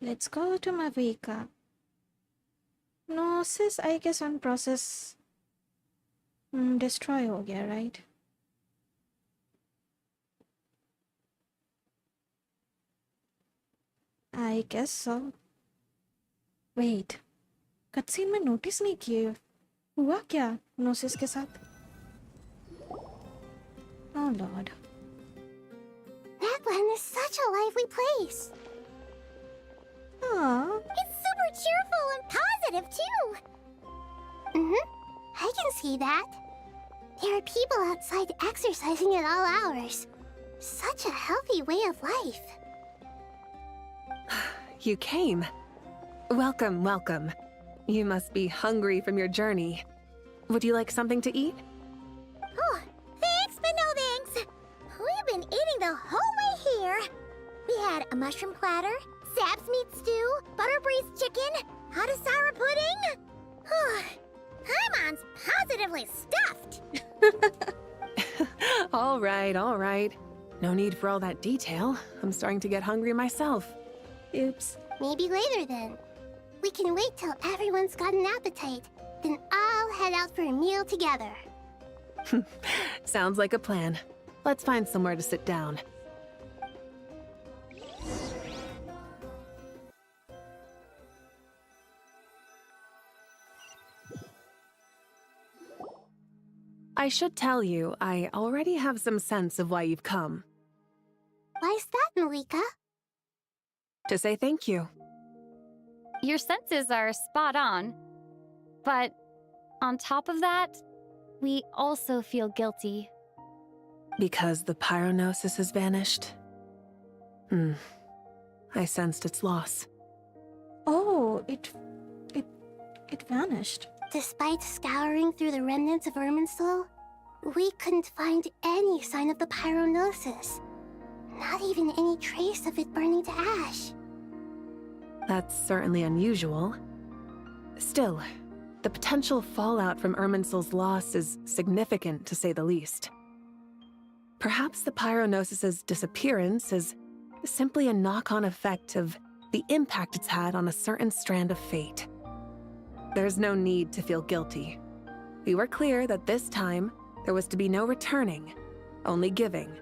Let's go to Mavica. No, sis, I guess on process destroy ho gaya, right? I guess so. Wait, cutscene में notice नहीं किए. हुआ क्या Gnosis के साथ? Oh Lord. Natlan is such a lively place. Aww. It's super cheerful and positive, too. I can see that. There are people outside exercising at all hours. Such a healthy way of life. You came. Welcome, welcome. You must be hungry from your journey. Would you like something to eat? Oh, thanks, but no thanks. We've been eating the whole way here. We had a mushroom platter, Sap's meat stew, butter braised chicken, Hadasara pudding. Paimon's positively stuffed. All right, all right. No need for all that detail. I'm starting to get hungry myself. Oops. Maybe later then. We can wait till everyone's got an appetite. Then I'll head out for a meal together. Sounds like a plan. Let's find somewhere to sit down. I should tell you, I already have some sense of why you've come. Why's that, Malika? To say thank you. Your senses are spot on. But on top of that, we also feel guilty. Because the pyronosis has vanished? I sensed its loss. Oh, it vanished. Despite scouring through the remnants of Irminsul, we couldn't find any sign of the pyronosis. Not even any trace of it burning to ash. That's certainly unusual. Still, the potential fallout from Irminsul's loss is significant, to say the least. Perhaps the pyronosis's disappearance is simply a knock-on effect of the impact it's had on a certain strand of fate. There's no need to feel guilty. We were clear that this time, there was to be no returning, only giving.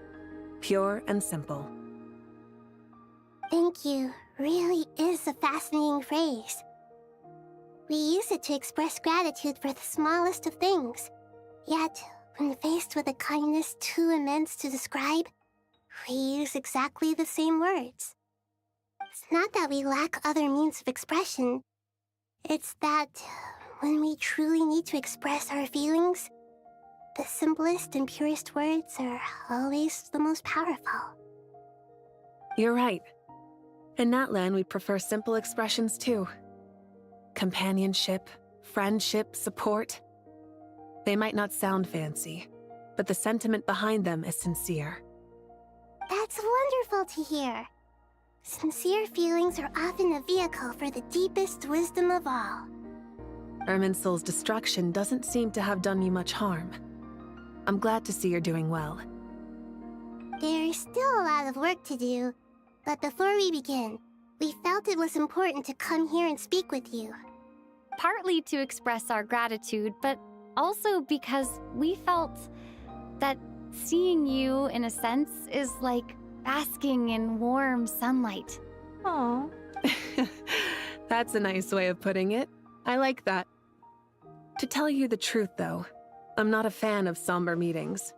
Pure and simple. Thank you really is a fascinating phrase. We use it to express gratitude for the smallest of things. Yet, when faced with a kindness too immense to describe, we use exactly the same words. It's not that we lack other means of expression. It's that when we truly need to express our feelings, the simplest and purest words are always the most powerful. You're right. In Natlan, we prefer simple expressions too. Companionship, friendship, support. They might not sound fancy, but the sentiment behind them is sincere. That's wonderful to hear. Sincere feelings are often a vehicle for the deepest wisdom of all. Irminsul's destruction doesn't seem to have done you much harm. I'm glad to see you're doing well. There's still a lot of work to do, but before we begin, we felt it was important to come here and speak with you. Partly to express our gratitude, but also because we felt that seeing you, in a sense, is like basking in warm sunlight. Aww. That's a nice way of putting it. I like that. To tell you the truth, though, I'm not a fan of somber meetings.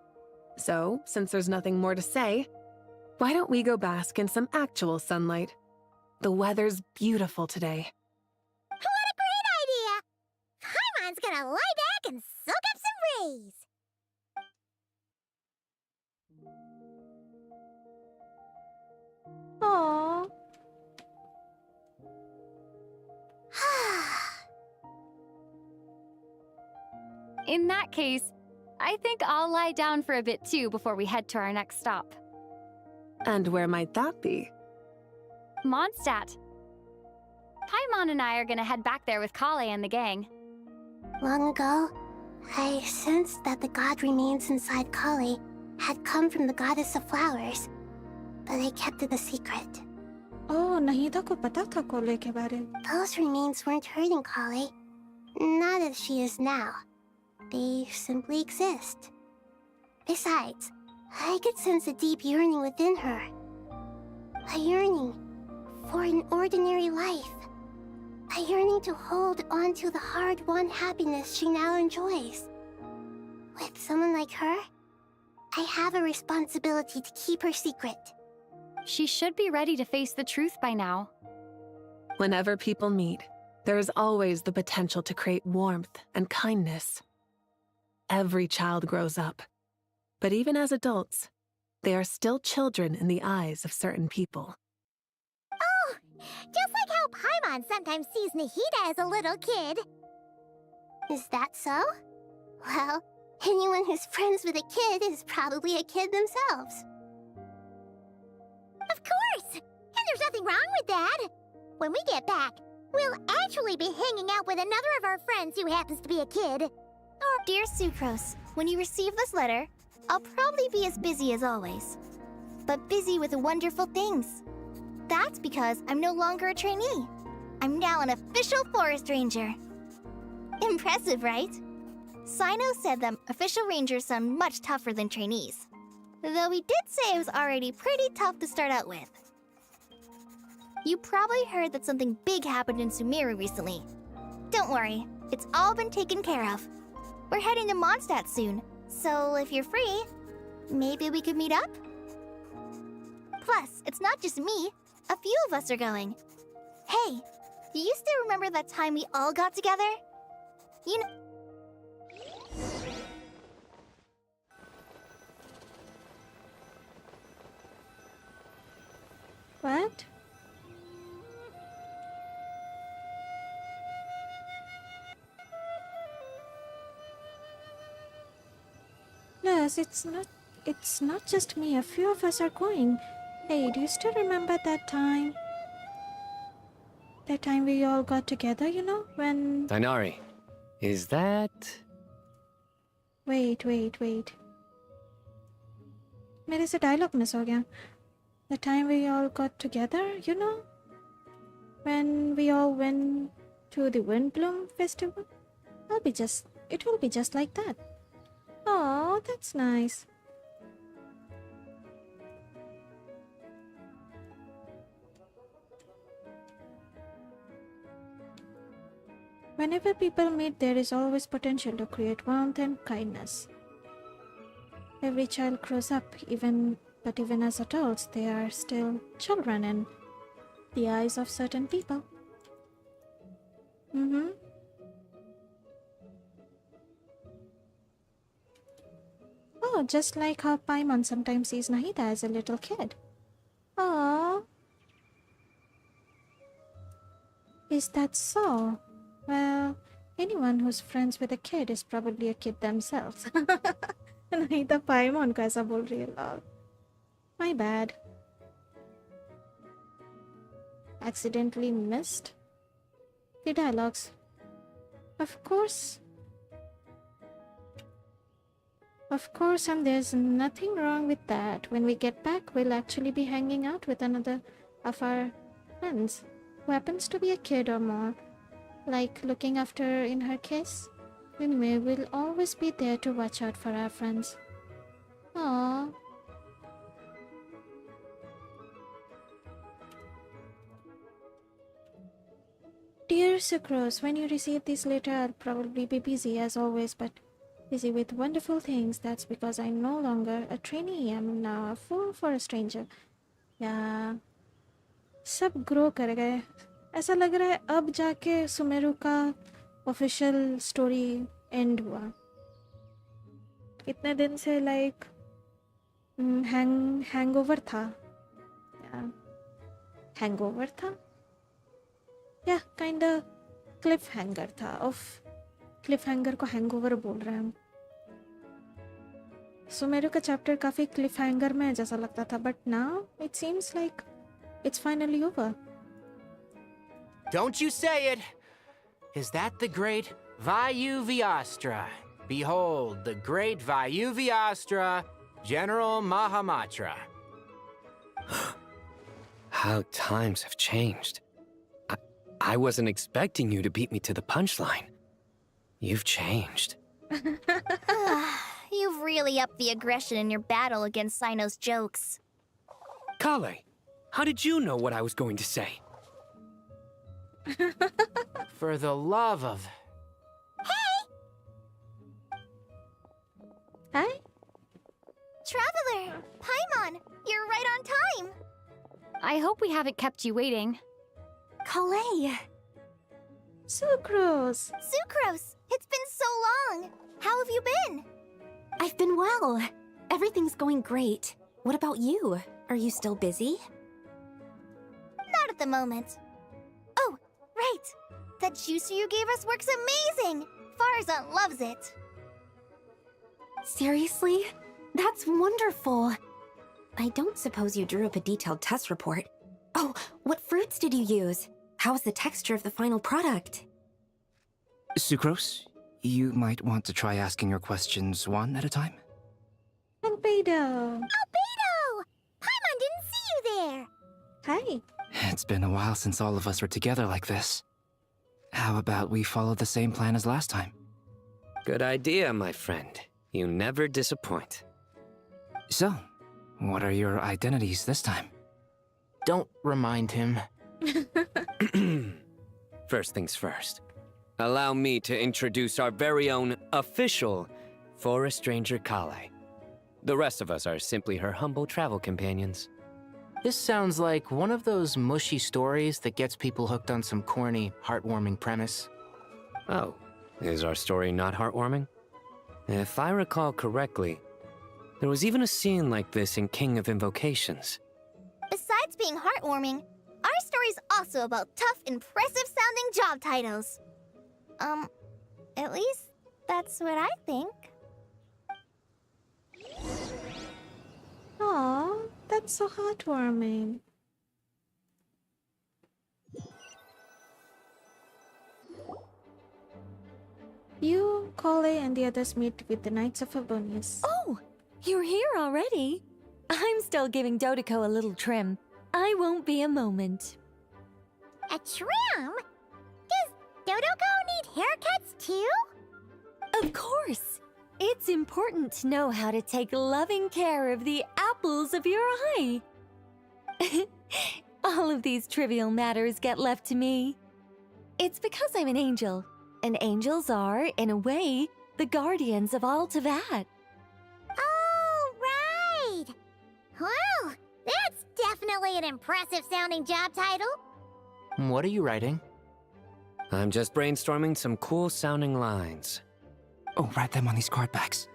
So, since there's nothing more to say, why don't we go bask in some actual sunlight? The weather's beautiful today. What a great idea! Paimon's gonna lie back and soak up some rays. Aww. In that case, I think I'll lie down for a bit too before we head to our next stop. And where might that be? Mondstadt. Paimon and I are gonna head back there with Kale and the gang. Long ago, I sensed that the god remains inside Kali had come from the goddess of flowers, but I kept it a secret. Oh, नहीं था को पता था कोले के बारे. Those remains weren't hurting Kali, not as she is now. They simply exist. Besides, I could sense a deep yearning within her. A yearning for an ordinary life. A yearning to hold on to the hard-won happiness she now enjoys. With someone like her, I have a responsibility to keep her secret. She should be ready to face the truth by now. Whenever people meet, there is always the potential to create warmth and kindness. Every child grows up, but even as adults, they are still children in the eyes of certain people. Oh, just like how Paimon sometimes sees Nahida as a little kid. Is that so? Well, anyone who's friends with a kid is probably a kid themselves. Of course! And there's nothing wrong with that. When we get back, we'll actually be hanging out with another of our friends who happens to be a kid. Dear Sucrose, when you receive this letter, I'll probably be as busy as always. But busy with wonderful things. That's because I'm no longer a trainee. I'm now an official forest ranger. Impressive, right? Sino said that official rangers sound much tougher than trainees. Though he did say it was already pretty tough to start out with. You probably heard that something big happened in Sumeru recently. Don't worry, it's all been taken care of. We're heading to Mondstadt soon, so if you're free, maybe we could meet up? Plus, it's not just me. A few of us are going. Hey, do you still remember that time we all got together? You know... What? Plus, it's not just me. A few of us are going. Hey, do you still remember that time? That time we all got together, you know, when... Dainari, is that... Wait. मेरे से dialogue miss हो गया. The time we all got together, you know? When we all went to the Windbloom Festival? It will be just like that. Oh, that's nice. Whenever people meet, there is always potential to create warmth and kindness. Every child grows up, but even as adults, they are still children in the eyes of certain people. Oh, just like how Paimon sometimes sees Nahida as a little kid. Aww. Is that so? Well, anyone who's friends with a kid is probably a kid themselves. Nahida Paimon को ऐसा बोल रही है lol. My bad. Accidentally missed the dialogues. Of course, and there's nothing wrong with that. When we get back, we'll actually be hanging out with another of our friends who happens to be a kid or more, like looking after her in her case. We will always be there to watch out for our friends. Aww. Dear Sucrose, when you receive this letter, I'll probably be busy as always, but busy with wonderful things. That's because I'm no longer a trainee. I'm now a fool for a stranger. Yeah. सब grow कर गए. ऐसा लग रहा है अब जाके सुमेरु का ऑफिशियल स्टोरी एंड हुआ. इतने दिन से लाइक हैंगओवर था. हैंगओवर था. या काइंड क्लिफ हैंगर था. ऑफ क्लिफ हैंगर को हैंगओवर बोल रहे हैं हम. सुमेरु का चैप्टर काफी क्लिफ हैंगर में जैसा लगता था, but now it seems like it's finally over. Don't you say it! Is that the great Vayuvyastra? Behold, the great Vayuvyastra, General Mahamatra. How times have changed. I wasn't expecting you to beat me to the punchline. You've changed. You've really upped the aggression in your battle against Sino's jokes. Kale, how did you know what I was going to say? For the love of... Hi? Traveler! Paimon! You're right on time! I hope we haven't kept you waiting. Kalei! Sucrose! Sucrose! It's been so long! How have you been? I've been well. Everything's going great. What about you? Are you still busy? Not at the moment. Oh, right! That juicer you gave us works amazing! Farzan loves it! Seriously? That's wonderful. I don't suppose you drew up a detailed test report. Oh, what fruits did you use? How's the texture of the final product? Sucrose, you might want to try asking your questions one at a time. Albedo! Albedo! Paimon didn't see you there! Hi. It's been a while since all of us were together like this. How about we follow the same plan as last time? Good idea, my friend. You never disappoint. So, what are your identities this time? Don't remind him. First things first. Allow me to introduce our very own official Forest Ranger Kale. The rest of us are simply her humble travel companions. This sounds like one of those mushy stories that gets people hooked on some corny, heartwarming premise. Oh, is our story not heartwarming? If I recall correctly, there was even a scene like this in King of Invocations. Besides being heartwarming, our story's also about tough, impressive-sounding job titles. At least that's what I think. Aw, that's so heartwarming. You, Kale, and the others meet with the Knights of Favonius. Oh, you're here already? I'm still giving Dodeko a little trim. I won't be a moment. A trim? Does Dodeko need haircuts too? Of course. It's important to know how to take loving care of the apples of your eye. All of these trivial matters get left to me. It's because I'm an angel, and angels are, in a way, the guardians of all Teyvat. Oh, right! Well, that's definitely an impressive-sounding job title. What are you writing? I'm just brainstorming some cool-sounding lines. Oh, write them on these card backs.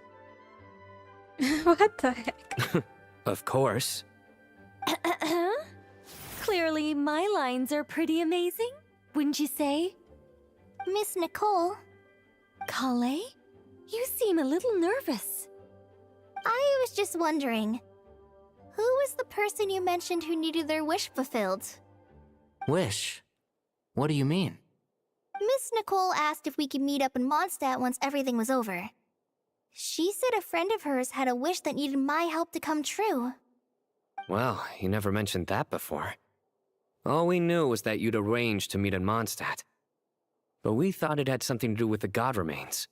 What the heck? Of course. Clearly, my lines are pretty amazing, wouldn't you say? Miss Nicole. Kale? You seem a little nervous. I was just wondering, who is the person you mentioned who needed their wish fulfilled? Wish? What do you mean? Miss Nicole asked if we could meet up in Mondstadt once everything was over. She said a friend of hers had a wish that needed my help to come true. Well, you never mentioned that before. All we knew was that you'd arranged to meet in Mondstadt. But we thought it had something to do with the god remains.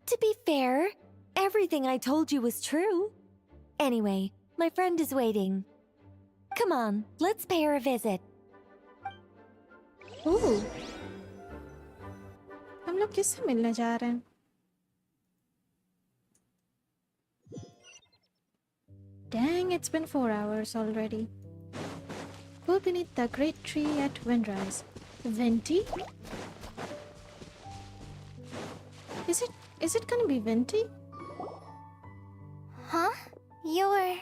To be fair, everything I told you was true. Anyway, my friend is waiting. Come on, let's pay her a visit. Ooh. हम लोग किससे मिलने जा रहे हैं? Dang, it's been 4 hours already. Go beneath the great tree at windrise. Venti? Is it gonna be Venti? Huh? You're...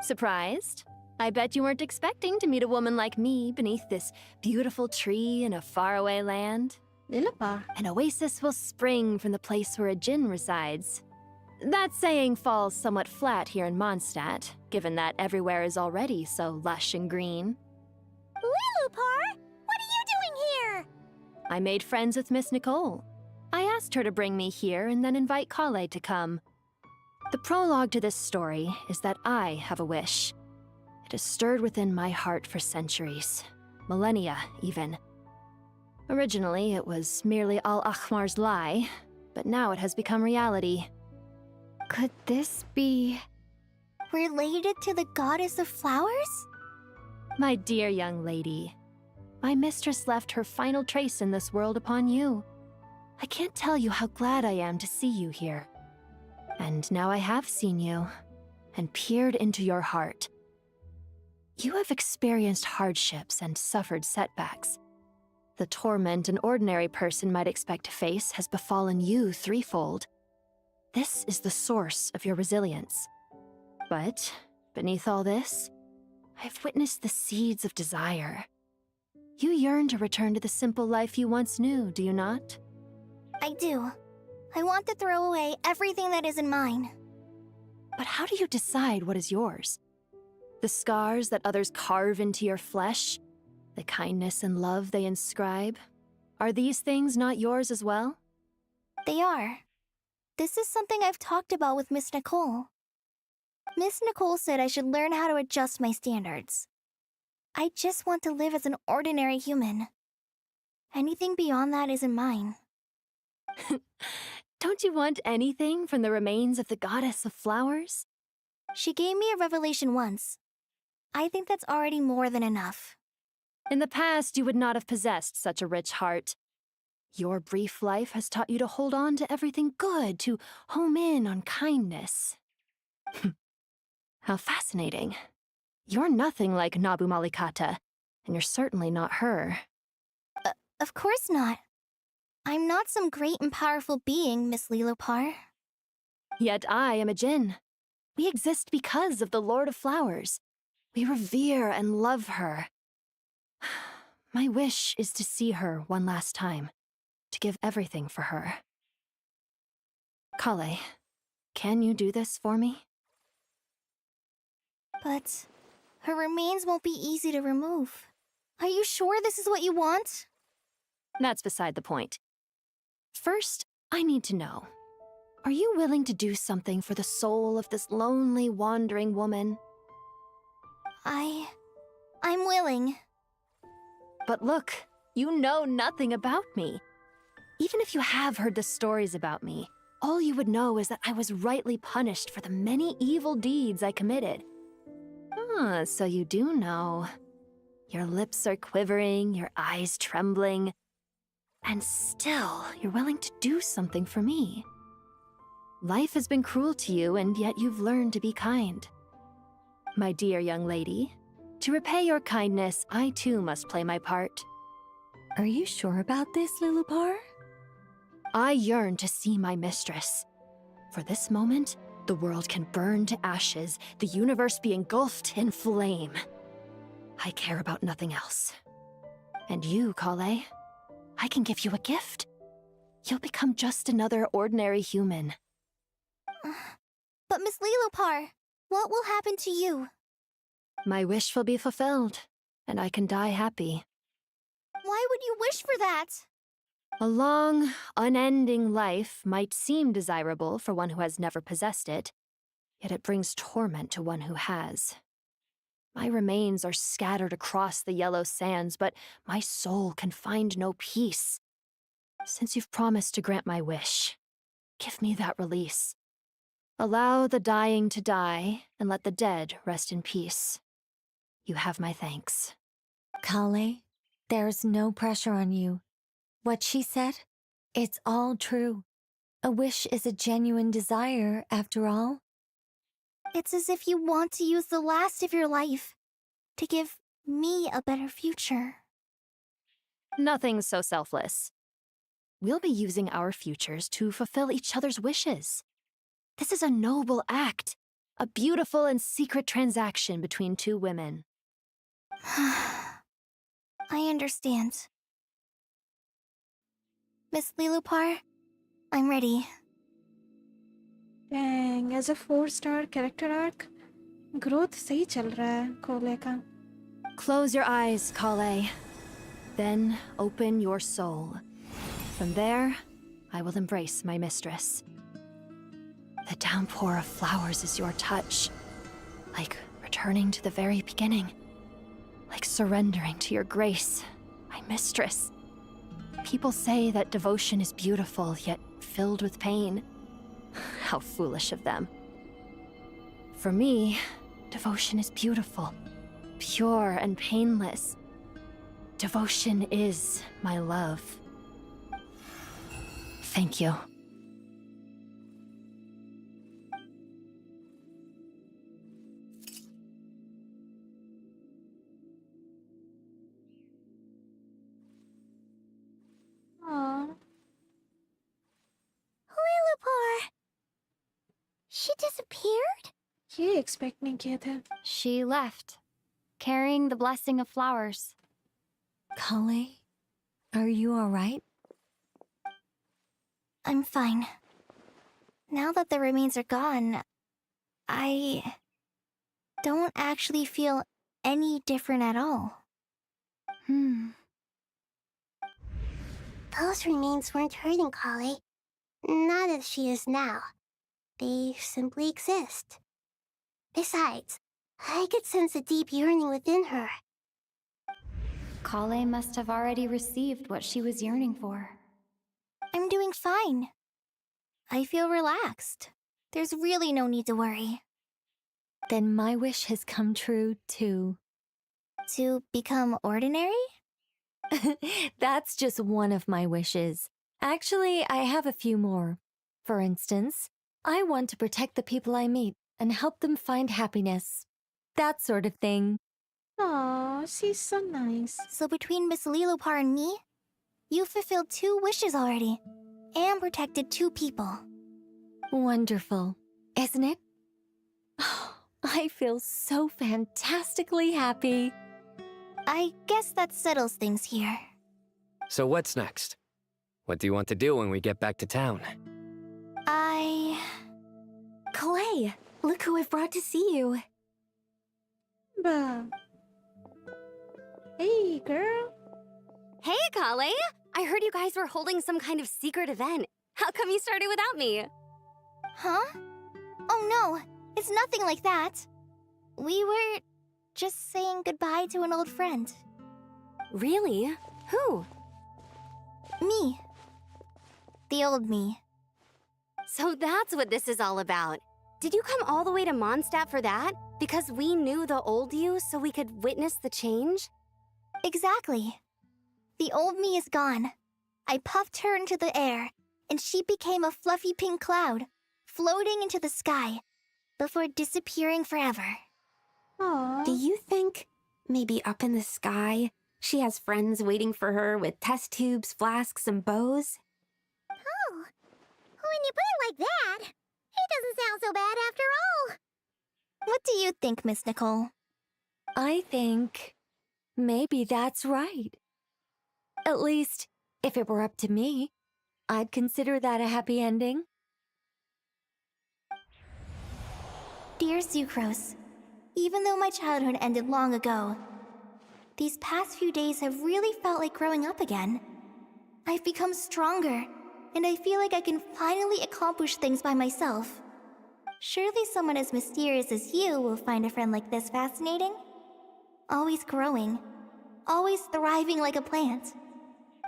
Surprised? I bet you weren't expecting to meet a woman like me beneath this beautiful tree in a faraway land. An oasis will spring from the place where a djinn resides. That saying falls somewhat flat here in Mondstadt, given that everywhere is already so lush and green. Lilupar, what are you doing here? I made friends with Miss Nicole. I asked her to bring me here and then invite Kale to come. The prologue to this story is that I have a wish. It has stirred within my heart for centuries, millennia even. Originally, it was merely Al-Ahmar's lie, but now it has become reality. Could this be... related to the goddess of flowers? My dear young lady, my mistress left her final trace in this world upon you. I can't tell you how glad I am to see you here. And now I have seen you, and peered into your heart. You have experienced hardships and suffered setbacks. The torment an ordinary person might expect to face has befallen you threefold. This is the source of your resilience. But, beneath all this, I've witnessed the seeds of desire. You yearn to return to the simple life you once knew, do you not? I do. I want to throw away everything that isn't mine. But how do you decide what is yours? The scars that others carve into your flesh? The kindness and love they inscribe? Are these things not yours as well? They are. This is something I've talked about with Miss Nicole. Miss Nicole said I should learn how to adjust my standards. I just want to live as an ordinary human. Anything beyond that isn't mine. Don't you want anything from the remains of the goddess of flowers? She gave me a revelation once. I think that's already more than enough. In the past, you would not have possessed such a rich heart. Your brief life has taught you to hold on to everything good, to home in on kindness. How fascinating. You're nothing like Nabu Malikata, and you're certainly not her. Of course not. I'm not some great and powerful being, Miss Lilupar. Yet I am a djinn. We exist because of the Lord of Flowers. We revere and love her. My wish is to see her one last time, to give everything for her. Kale, can you do this for me? But her remains won't be easy to remove. Are you sure this is what you want? That's beside the point. First, I need to know, are you willing to do something for the soul of this lonely, wandering woman? I'm willing. But look, you know nothing about me. Even if you have heard the stories about me, all you would know is that I was rightly punished for the many evil deeds I committed. Ah, so you do know. Your lips are quivering, your eyes trembling. And still, you're willing to do something for me. Life has been cruel to you, and yet you've learned to be kind. My dear young lady, to repay your kindness, I too must play my part. Are you sure about this, Lilupar? I yearn to see my mistress. For this moment, the world can burn to ashes, the universe be engulfed in flame. I care about nothing else. And you, Kale, I can give you a gift. You'll become just another ordinary human. But Miss Lilupar... What will happen to you? My wish will be fulfilled, and I can die happy. Why would you wish for that? A long, unending life might seem desirable for one who has never possessed it, yet it brings torment to one who has. My remains are scattered across the yellow sands, but my soul can find no peace. Since you've promised to grant my wish, give me that release. Allow the dying to die, and let the dead rest in peace. You have my thanks. Kale, there's no pressure on you. What she said, it's all true. A wish is a genuine desire, after all. It's as if you want to use the last of your life to give me a better future. Nothing's so selfless. We'll be using our futures to fulfill each other's wishes. This is a noble act, a beautiful and secret transaction between two women. I understand. Miss Lilupar, I'm ready. Dang, as a 4-star character arc, growth सही चल रहा है कोले का. Close your eyes, Kale. Then open your soul. From there, I will embrace my mistress. The downpour of flowers is your touch, like returning to the very beginning, like surrendering to your grace, my mistress. People say that devotion is beautiful, yet filled with pain. How foolish of them. For me, devotion is beautiful, pure and painless. Devotion is my love. Thank you. Aww. Lilupar! She disappeared? ये expect नहीं किया था. She left, carrying the blessing of flowers. Kale, are you alright? I'm fine. Now that the remains are gone, I don't actually feel any different at all. Those remains weren't hurting Kale. Not as she is now. They simply exist. Besides, I could sense a deep yearning within her. Kale must have already received what she was yearning for. I'm doing fine. I feel relaxed. There's really no need to worry. Then my wish has come true, too. To become ordinary? That's just one of my wishes. Actually, I have a few more. For instance, I want to protect the people I meet and help them find happiness. That sort of thing. Aw, she's so nice. So between Miss Lilupar and me, you've fulfilled 2 wishes already, and protected 2 people. Wonderful, isn't it? I feel so fantastically happy. I guess that settles things here. So what's next? What do you want to do when we get back to town? Clay, look who I've brought to see you. Bah. Hey, girl. Hey, Kale! I heard you guys were holding some kind of secret event. How come you started without me? Huh? Oh no, it's nothing like that. We were just saying goodbye to an old friend. Really? Who? Me. The old me. So that's what this is all about. Did you come all the way to Mondstadt for that? Because we knew the old you so we could witness the change? Exactly. The old me is gone. I puffed her into the air, and she became a fluffy pink cloud, floating into the sky, before disappearing forever. Aww. Do you think, maybe up in the sky, she has friends waiting for her with test tubes, flasks, and bows? Oh, when you put it like that, it doesn't sound so bad after all. What do you think, Miss Nicole? I think maybe that's right. At least, if it were up to me, I'd consider that a happy ending. Dear Sucrose, even though my childhood ended long ago, these past few days have really felt like growing up again. I've become stronger, and I feel like I can finally accomplish things by myself. Surely someone as mysterious as you will find a friend like this fascinating? Always growing, always thriving like a plant.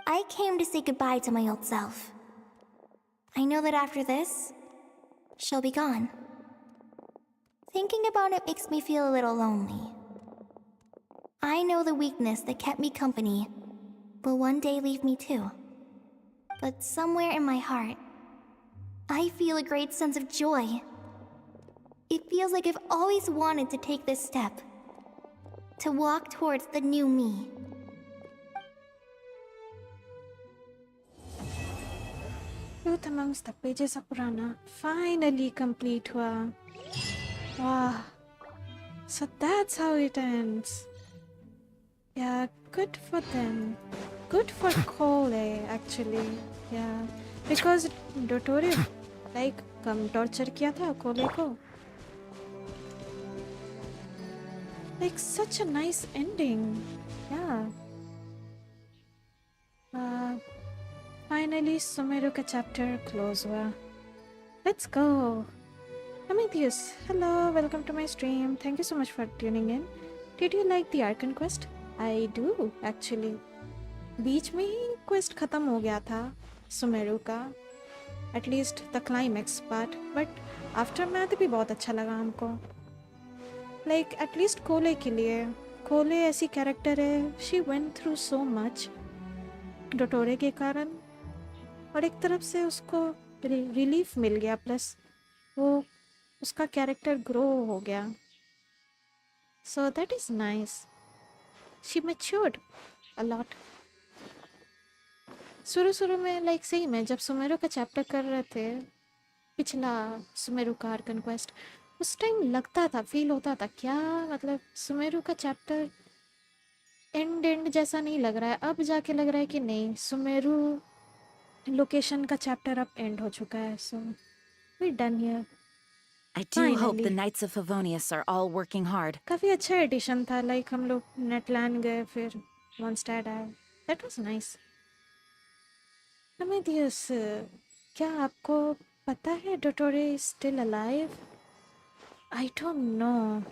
I came to say goodbye to my old self. I know that after this, she'll be gone. Thinking about it makes me feel a little lonely. I know the weakness that kept me company will one day leave me too. But somewhere in my heart, I feel a great sense of joy. It feels like I've always wanted to take this step, to walk towards the new me. Truth amongst the pages of Purana finally complete hua. Wow. So that's how it ends. Yeah, good for them. Good for Cole, actually. Yeah. Because Dottore, like, torture kiya tha Cole ko. Like, such a nice ending. Yeah. Finally, Sumeru ka chapter close hua. Let's go. Amethyst, hello, welcome to my stream. Thank you so much for tuning in. Did you like the Archon quest? I do, actually. बीच में ही quest खत्म हो गया था सुमेरु का, at least the climax part. But aftermath भी बहुत अच्छा लगा हमको. Like at least कोले के लिए. कोले ऐसी character है. She went through so much. डोटोरे के कारण. और एक तरफ से उसको relief मिल गया. Plus वो उसका character grow हो गया. So that is nice. She matured a lot. शुरू में लाइक सही में जब सुमेरु का चैप्टर कर रहे थे, पिछला सुमेरु का आर्कन क्वेस्ट, उस टाइम लगता था, फील होता था क्या मतलब सुमेरु का चैप्टर एंड जैसा नहीं लग रहा है. अब जाके लग रहा है कि नहीं, सुमेरु लोकेशन का चैप्टर अब एंड हो चुका है. So we done here. I do hope the Knights of Favonius are all working hard. काफी अच्छा एडिशन था. लाइक हम लोग नेटलैंड गए, फिर मॉन्स्टैड आया. That was nice. Amethyst, क्या आपको पता है डोटोरे is still alive? I don't know.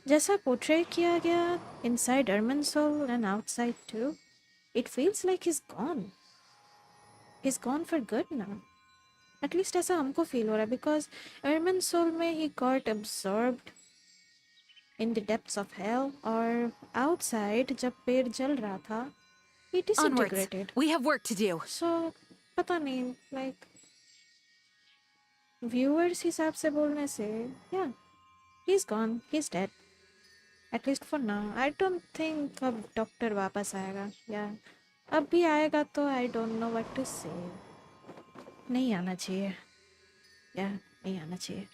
जैसा पोर्ट्रे किया गया inside Irminsul and outside too, it feels like he's gone. He's gone for good now. At least ऐसा हमको feel हो रहा है because Irminsul में he got absorbed in the depths of hell, और outside जब पेड़ जल रहा था he disintegrated. Onwards. We have work to do. So पता नहीं, like viewers हिसाब से बोलने से, yeah, he's gone, he's dead. At least for now. I don't think अब डॉक्टर वापस आएगा. Yeah, अब भी आएगा तो I don't know what to say. नहीं आना चाहिए. Yeah, नहीं आना चाहिए.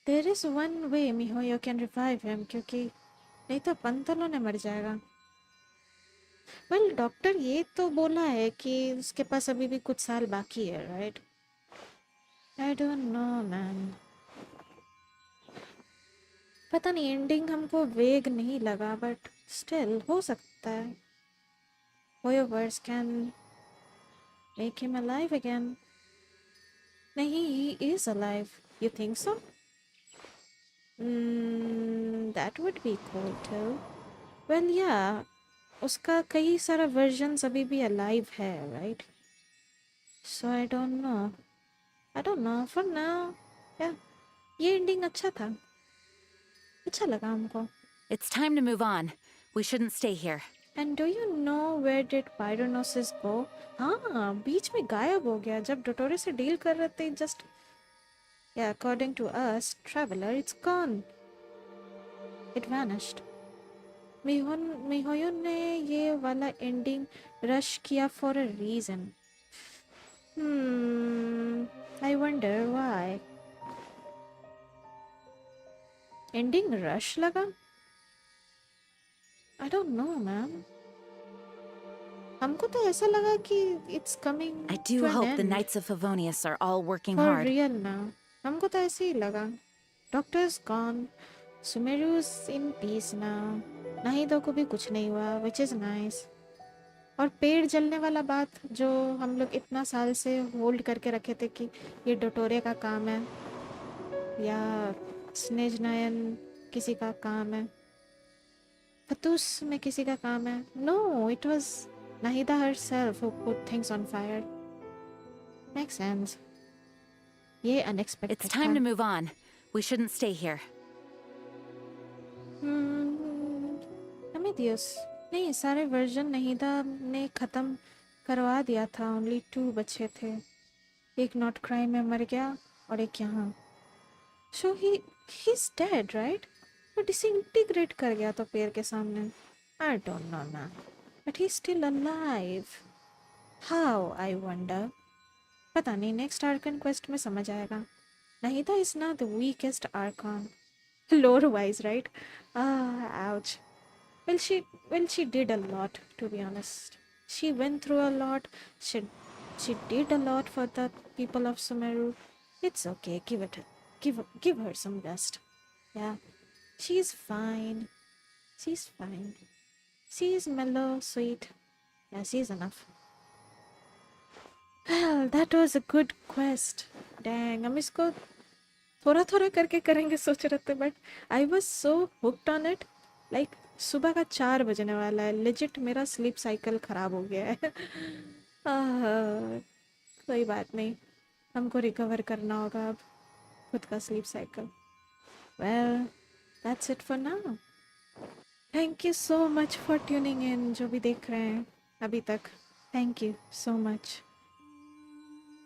There is one way Mihoyo can revive him, क्योंकि नहीं तो पंतलो ने मर जाएगा. वेल डॉक्टर ये तो बोला है कि उसके पास अभी भी कुछ साल बाकी है, right? I don't no man. पता नहीं, एंडिंग हमको वेग नहीं लगा, बट स्टिल हो सकता है. Hoyoverse can make him alive again. नहीं, he is alive. You think so? That would be cool too. Well, yeah. उसका कई सारा वर्जन्स अभी भी अलाइव है, right? So I don't know for now. या ये एंडिंग अच्छा था, अच्छा लगा हमको. It's time to move on. We shouldn't stay here. And do you know where did Pyronosis go? हाँ, बीच में गायब हो गया जब डोटोरे से डील कर रहे थे. Just yeah according to us traveller, it's gone. It vanished. MiHoYo ने ये वाला एंडिंग रश किया for a reason. I wonder why. Ending rush लगा. I don't know ma'am. हमको तो ऐसा लगा कि it's coming. I do hope the Knights of Favonius are all working for hard. real now. हमको तो ऐसे ही लगा. Doctor's gone. Sumeru's in peace now. नाहिदो को भी कुछ नहीं हुआ, which is nice. और पेड़ जलने वाला बात जो हम लोग इतना साल से होल्ड करके रखे थे कि ये डोटोरे का काम है या स्नेज नयन किसी का काम है, फतूस में किसी का काम है. No, it was Nahida herself who put things on fire. Makes sense. ये unexpected. It's time to move on. We shouldn't stay here. Amadeus, नहीं, सारे वर्जन नहीदा ने खत्म करवा दिया था. Only 2 बचे थे. एक नॉट क्राइम में मर गया और एक यहाँ. So he's dead, right? वो disintegrate कर गया तो पेड़ के सामने. I don't know man. But he's still alive. How, I wonder? पता नहीं, next Archon quest में समझ आएगा. Nahida is now the weakest Archon. Lore wise, right? Ouch. Well, she did a lot, to be honest. She went through a lot. She did a lot for the people of Sumeru. It's okay. Give her some rest. Yeah, she's fine. She's fine. She's mellow, sweet. Yeah, she's enough. Well, that was a good quest. Dang, हम इसको थोड़ा करके करेंगे सोच रहे थे, but I was so hooked on it. Like सुबह का 4 बजने वाला है. Legit मेरा sleep cycle खराब हो गया है. कोई बात नहीं, हमको recover करना होगा अब खुद का sleep cycle. Well, that's it for now. Thank you so much for tuning in. जो भी देख रहे हैं अभी तक, thank you so much.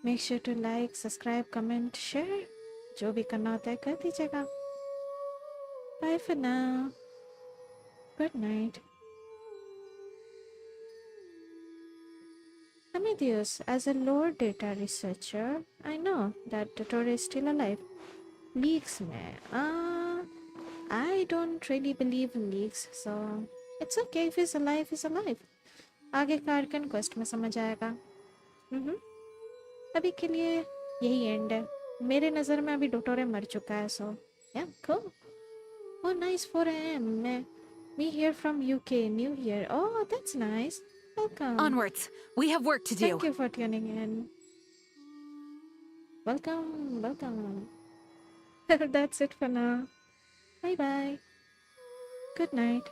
Make sure to like, subscribe, comment, share. जो भी करना होता है कर दीजिएगा. Bye for now. Good night. Amadeus, as a lore data researcher, I know that Dottore is still alive. Leaks mein. I don't really believe in leaks, so it's okay if he's alive, he's alive. आगे का Archon quest में समझ आएगा. अभी के लिए यही and है. मेरे नज़र में अभी डोटोरे मर चुका है, so yeah, cool. Oh, nice 4 AM. Me here from UK, new year. Oh, that's nice. Welcome. Onwards. We have work to do. Thank you for tuning in. Welcome. That's it for now. Bye. Good night.